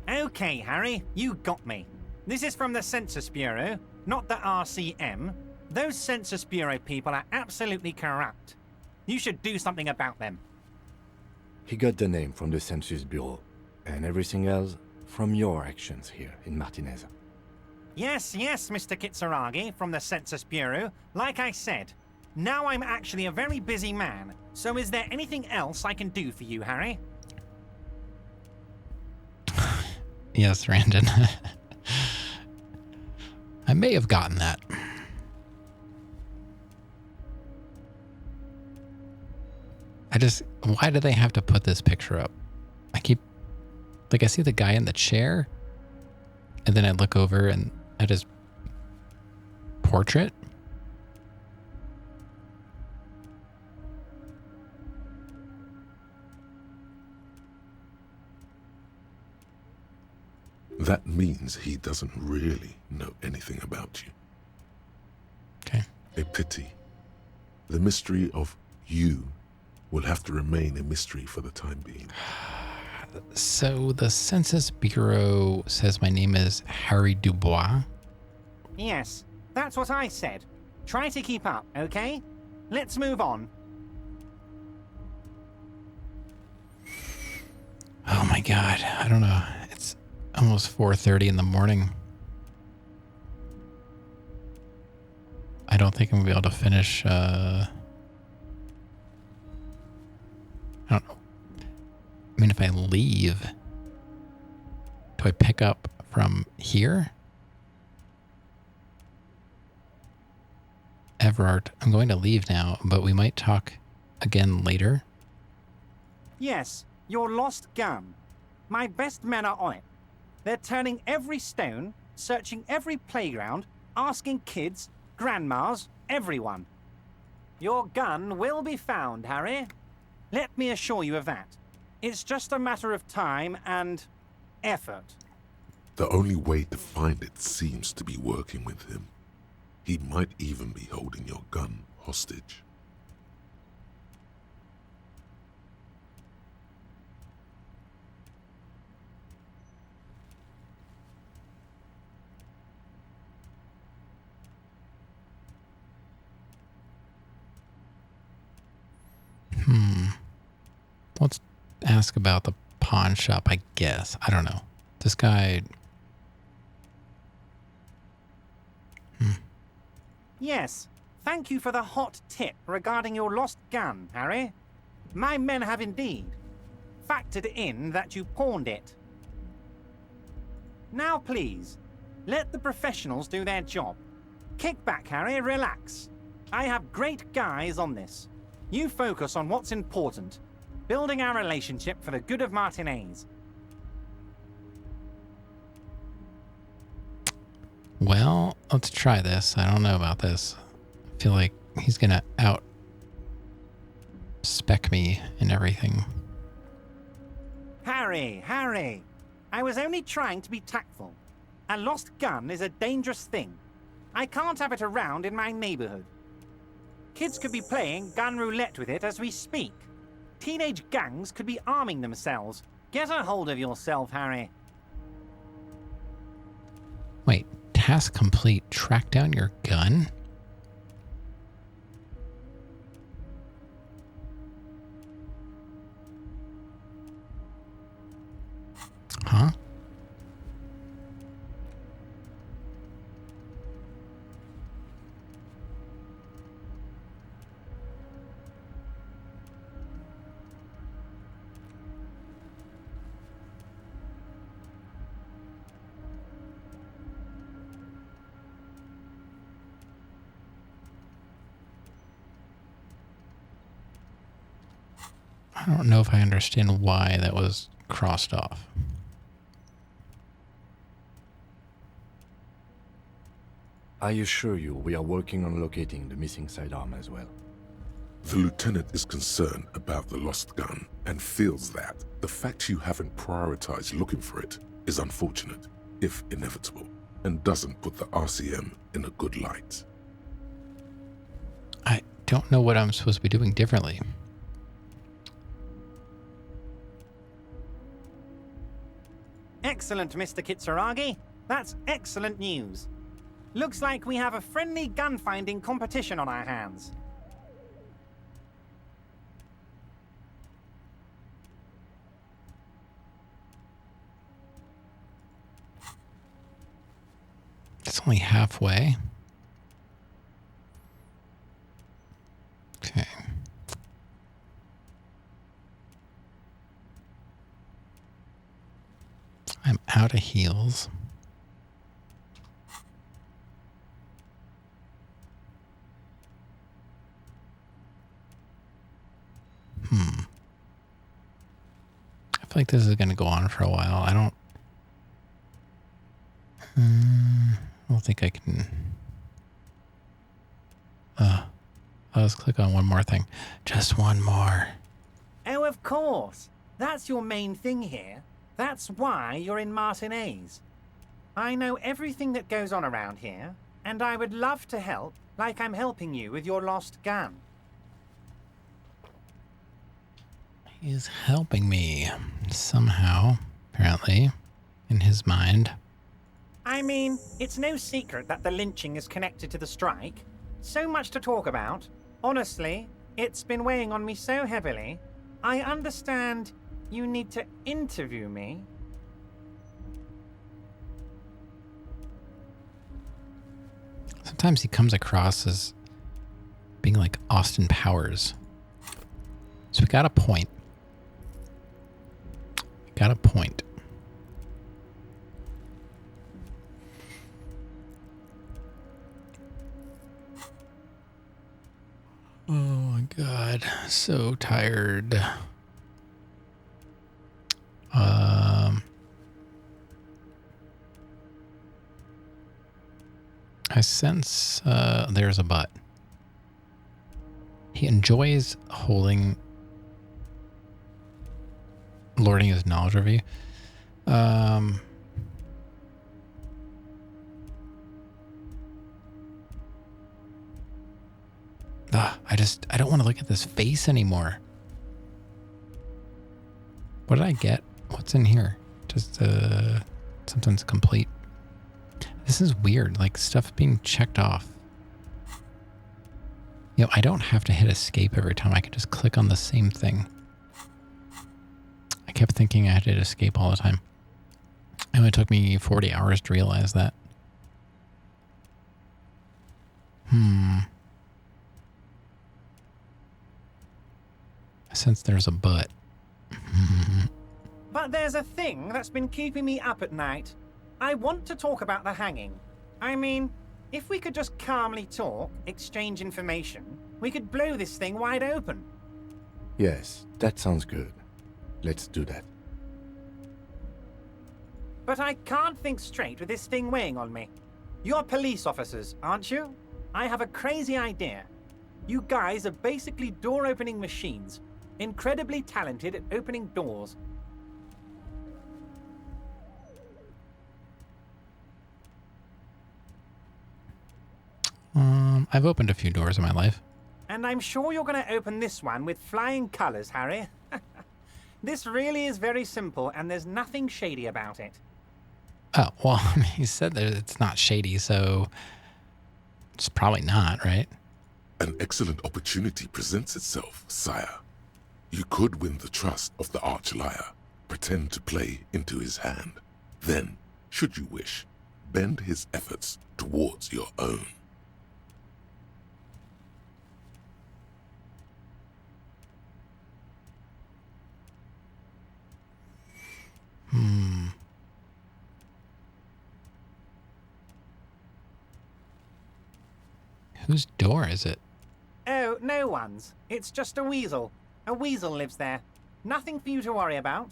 Okay, Harry, you got me. This is from the Census Bureau, not the RCM. Those Census Bureau people are absolutely corrupt. You should do something about them. He got the name from the Census Bureau, and everything else from your actions here in Martinez. Yes, Mr. Kitsuragi from the Census Bureau. Like I said, now I'm actually a very busy man. So is there anything else I can do for you, Harry? Yes, Randon. I may have gotten that. Why do they have to put this picture up? I see the guy in the chair, and then I look over and at his portrait. That means he doesn't really know anything about you. Okay. A pity. The mystery of you will have to remain a mystery for the time being. So the Census Bureau says my name is Harry Dubois. Yes, that's what I said. Try to keep up, okay? Let's move on. Oh my god, I don't know. It's almost 4:30 in the morning. I don't think I'm gonna be able to finish, I don't know. I mean, if I leave, do I pick up from here? Everard, I'm going to leave now, but we might talk again later. Yes, your lost gun. My best men are on it. They're turning every stone, searching every playground, asking kids, grandmas, everyone. Your gun will be found, Harry. Let me assure you of that. It's just a matter of time and effort. The only way to find it seems to be working with him. He might even be holding your gun hostage. Let's ask about the pawn shop, I guess. I don't know. This guy... Yes, thank you for the hot tip regarding your lost gun, Harry. My men have indeed factored in that you pawned it. Now please, let the professionals do their job. Kick back, Harry, relax. I have great guys on this. You focus on what's important, building our relationship for the good of Martinez. Well, let's try this. I don't know about this. I feel like he's gonna out-spec me and everything. Harry, I was only trying to be tactful. A lost gun is a dangerous thing. I can't have it around in my neighborhood. Kids could be playing gun roulette with it as we speak. Teenage gangs could be arming themselves. Get a hold of yourself, Harry. Wait, task complete. Track down your gun? Huh? I don't know if I understand why that was crossed off. I assure you, we are working on locating the missing sidearm as well. The lieutenant is concerned about the lost gun and feels that the fact you haven't prioritized looking for it is unfortunate, if inevitable, and doesn't put the RCM in a good light. I don't know what I'm supposed to be doing differently. Excellent, Mr. Kitsuragi. That's excellent news. Looks like we have a friendly gun-finding competition on our hands. It's only halfway. Okay. I'm out of heals. I feel like this is going to go on for a while. I don't think I can. Let's click on one more thing. Just one more. Oh, of course. That's your main thing here. That's why you're in Martinez. I know everything that goes on around here, and I would love to help, like I'm helping you with your lost gun. He's helping me somehow, apparently, in his mind. I mean, it's no secret that the lynching is connected to the strike. So much to talk about. Honestly, it's been weighing on me so heavily. I understand you need to interview me. Sometimes he comes across as being like Austin Powers. So we got a point. Got a point. Oh my god, so tired. I sense there's a but. He enjoys lording his knowledge over you. I don't want to look at this face anymore. What did I get? What's in here? Just something's complete. This is weird, like stuff being checked off. You know, I don't have to hit escape every time. I can just click on the same thing. I kept thinking I had to hit escape all the time. And it took me 40 hours to realize that. I sense there's a but. But there's a thing that's been keeping me up at night. I want to talk about the hanging. I mean, if we could just calmly talk, exchange information, we could blow this thing wide open. Yes, that sounds good. Let's do that. But I can't think straight with this thing weighing on me. You're police officers, aren't you? I have a crazy idea. You guys are basically door-opening machines, incredibly talented at opening doors. I've opened a few doors in my life. And I'm sure you're going to open this one with flying colors, Harry. This really is very simple, and there's nothing shady about it. Oh, well, I mean, he said that it's not shady, so it's probably not, right? An excellent opportunity presents itself, sire. You could win the trust of the arch-liar, pretend to play into his hand. Then, should you wish, bend his efforts towards your own. Whose door is it? Oh, no one's. It's just a weasel. A weasel lives there. Nothing for you to worry about.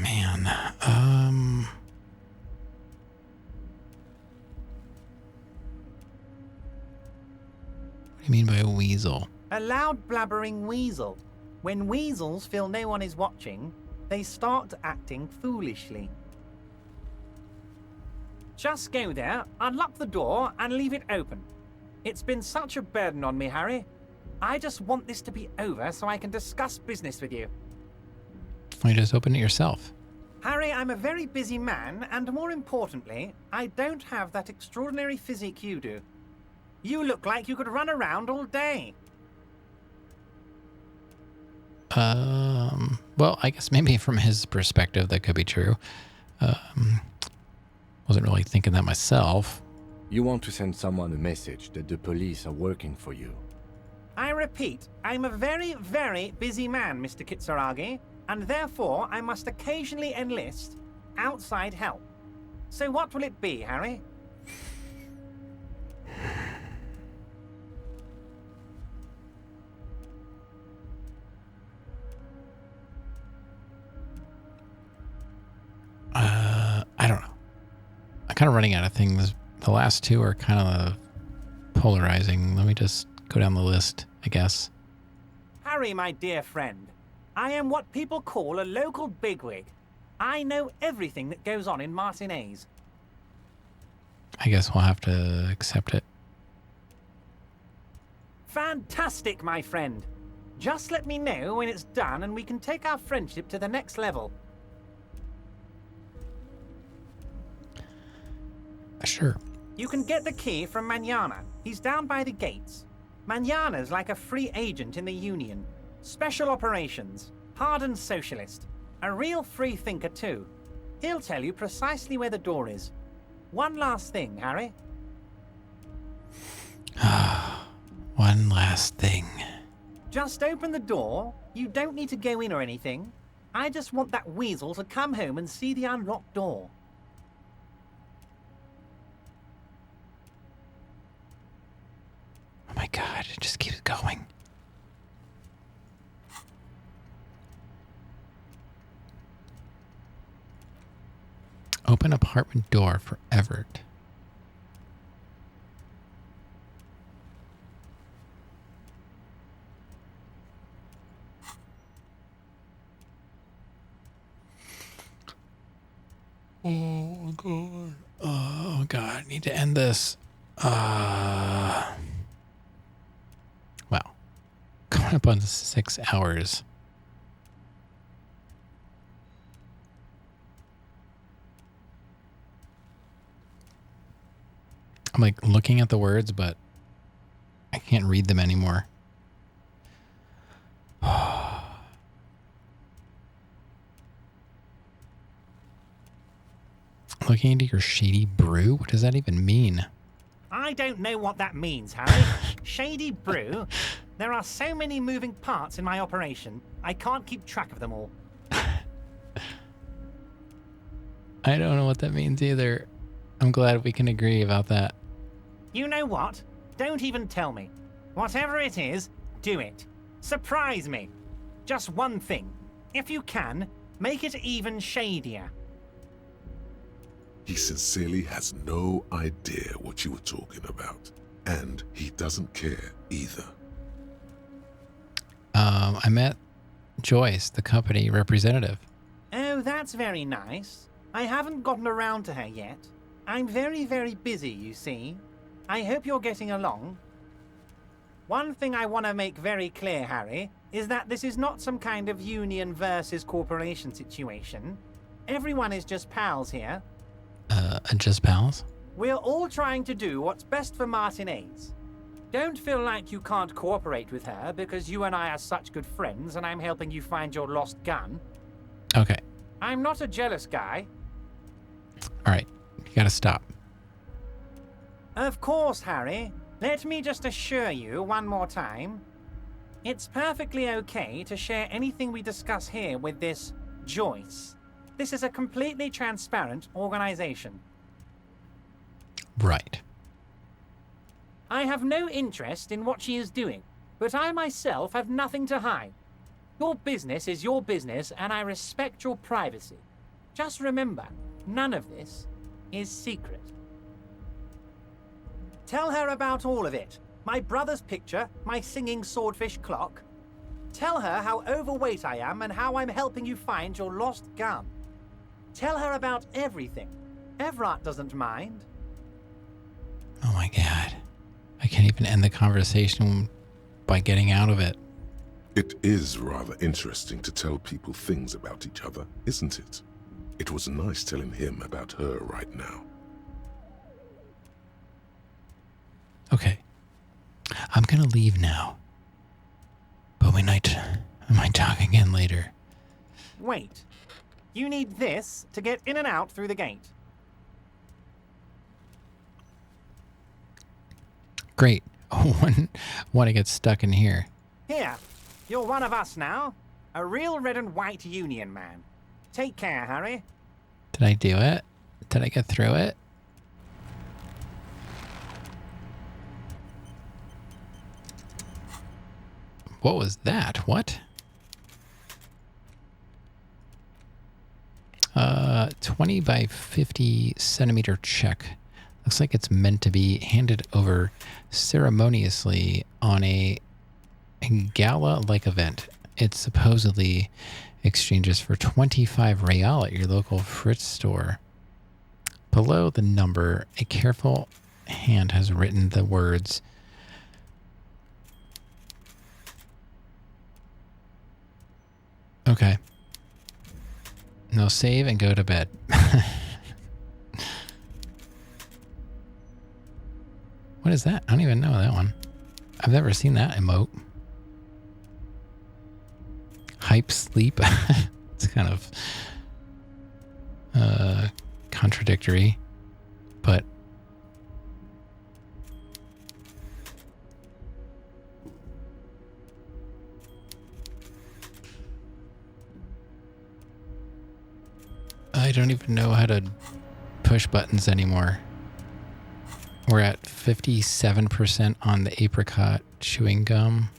Man, what do you mean by a weasel? A loud blabbering weasel. When weasels feel no one is watching, they start acting foolishly. Just go there, unlock the door, and leave it open. It's been such a burden on me, Harry. I just want this to be over so I can discuss business with you. Why don't you just open it yourself? Harry, I'm a very busy man, and more importantly, I don't have that extraordinary physique you do. You look like you could run around all day. Well, I guess maybe from his perspective that could be true. Wasn't really thinking that myself. You want to send someone a message that the police are working for you. I repeat, I'm a very, very busy man, Mr. Kitsuragi, and therefore I must occasionally enlist outside help. So what will it be, Harry? I don't know. I'm kind of running out of things. The last two are kind of polarizing. Let me just go down the list, I guess. Harry, my dear friend, I am what people call a local bigwig. I know everything that goes on in Martinez. I guess we'll have to accept it. Fantastic, my friend. Just let me know when it's done and we can take our friendship to the next level. Sure. You can get the key from Manana. He's down by the gates. Manana's like a free agent in the Union. Special operations. Hardened socialist. A real free thinker, too. He'll tell you precisely where the door is. One last thing, Harry. One last thing. Just open the door. You don't need to go in or anything. I just want that weasel to come home and see the unlocked door. Oh my god, it just keeps going. Open apartment door for Everett. Oh god. Oh god, I need to end this. Well, coming up on 6 hours. I'm like looking at the words, but I can't read them anymore. Looking into your shady brew? What does that even mean? I don't know what that means, Harry. Shady brew? There are so many moving parts in my operation, I can't keep track of them all. I don't know what that means either. I'm glad we can agree about that. You know what? Don't even tell me. Whatever it is, do it. Surprise me. Just one thing. If you can, make it even shadier. He sincerely has no idea what you were talking about. And he doesn't care either. I met Joyce, the company representative. Oh, that's very nice. I haven't gotten around to her yet. I'm very, very busy, you see. I hope you're getting along. One thing I want to make very clear, Harry, is that this is not some kind of union versus corporation situation. Everyone is just pals here. Just pals? We're all trying to do what's best for Martinez. Don't feel like you can't cooperate with her because you and I are such good friends and I'm helping you find your lost gun. Okay. I'm not a jealous guy. All right. You gotta stop. Of course, Harry. Let me just assure you one more time. It's perfectly okay to share anything we discuss here with this Joyce. This is a completely transparent organization. Right. I have no interest in what she is doing, but I myself have nothing to hide. Your business is your business, and I respect your privacy. Just remember, none of this is secret. Tell her about all of it. My brother's picture, my singing swordfish clock. Tell her how overweight I am and how I'm helping you find your lost gun. Tell her about everything. Everett doesn't mind. Oh my god. I can't even end the conversation by getting out of it. It is rather interesting to tell people things about each other, isn't it? It was nice telling him about her right now. Okay. I'm gonna leave now. But I might talk again later. Wait. You need this to get in and out through the gate. Great. Want to get stuck in here. Here, you're one of us now. A real red and white union man. Take care, Harry. Did I do it? Did I get through it? What was that? What? 20 by 50 centimeter check. Looks like it's meant to be handed over ceremoniously on a gala-like event. It supposedly exchanges for 25 real at your local Fritz store. Below the number, a careful hand has written the words, okay. Now save and go to bed. What is that? I don't even know that one. I've never seen that emote. Hype sleep. It's kind of... contradictory, but I don't even know how to push buttons anymore. We're at 57% on the apricot chewing gum.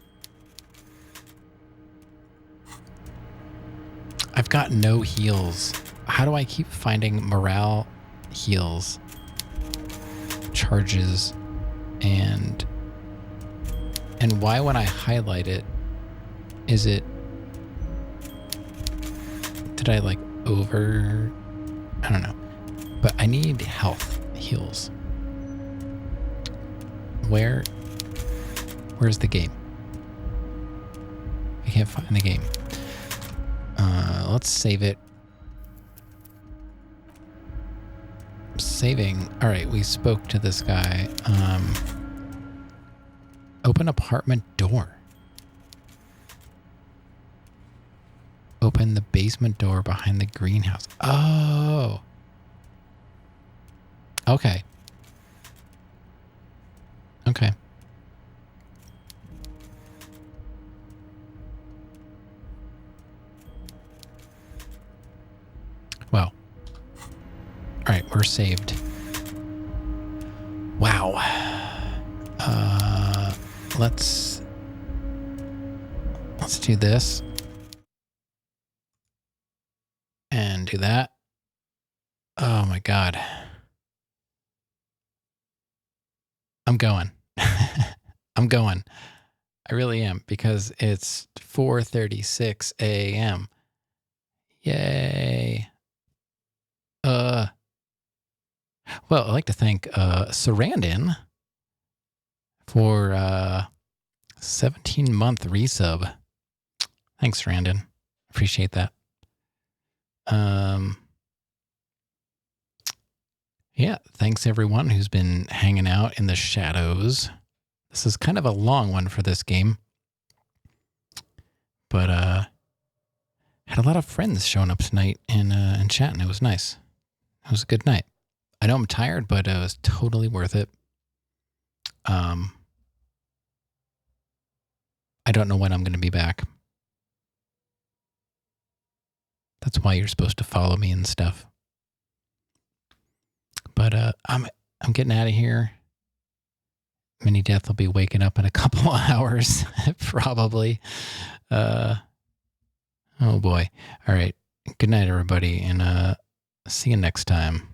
I've got no heals. How do I keep finding morale heals, charges, and why when I highlight it, is it, did I like over, I don't know, but I need health heals. Where's the game? I can't find the game. Let's save it. Saving. All right, we spoke to this guy. Open apartment door. Open the basement door behind the greenhouse. Oh. Okay. Okay. Well. All right, we're saved. Wow. Let's do this. And do that. Oh my God. I'm going. I'm going. I really am, because it's 4:36 a.m. Yay. Well, I'd like to thank Sarandon for 17-month resub. Thanks, Sarandon. Appreciate that. Yeah, thanks everyone who's been hanging out in the shadows. This is kind of a long one for this game, but had a lot of friends showing up tonight and chatting. It was nice. It was a good night. I know I'm tired, but it was totally worth it. I don't know when I'm going to be back. That's why you're supposed to follow me and stuff. But I'm getting out of here. Mini Death will be waking up in a couple of hours, probably. Oh boy. All right. Good night, everybody, and see you next time.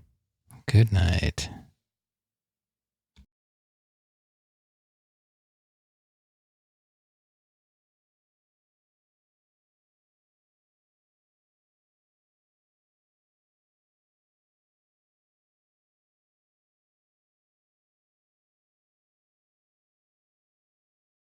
Good night.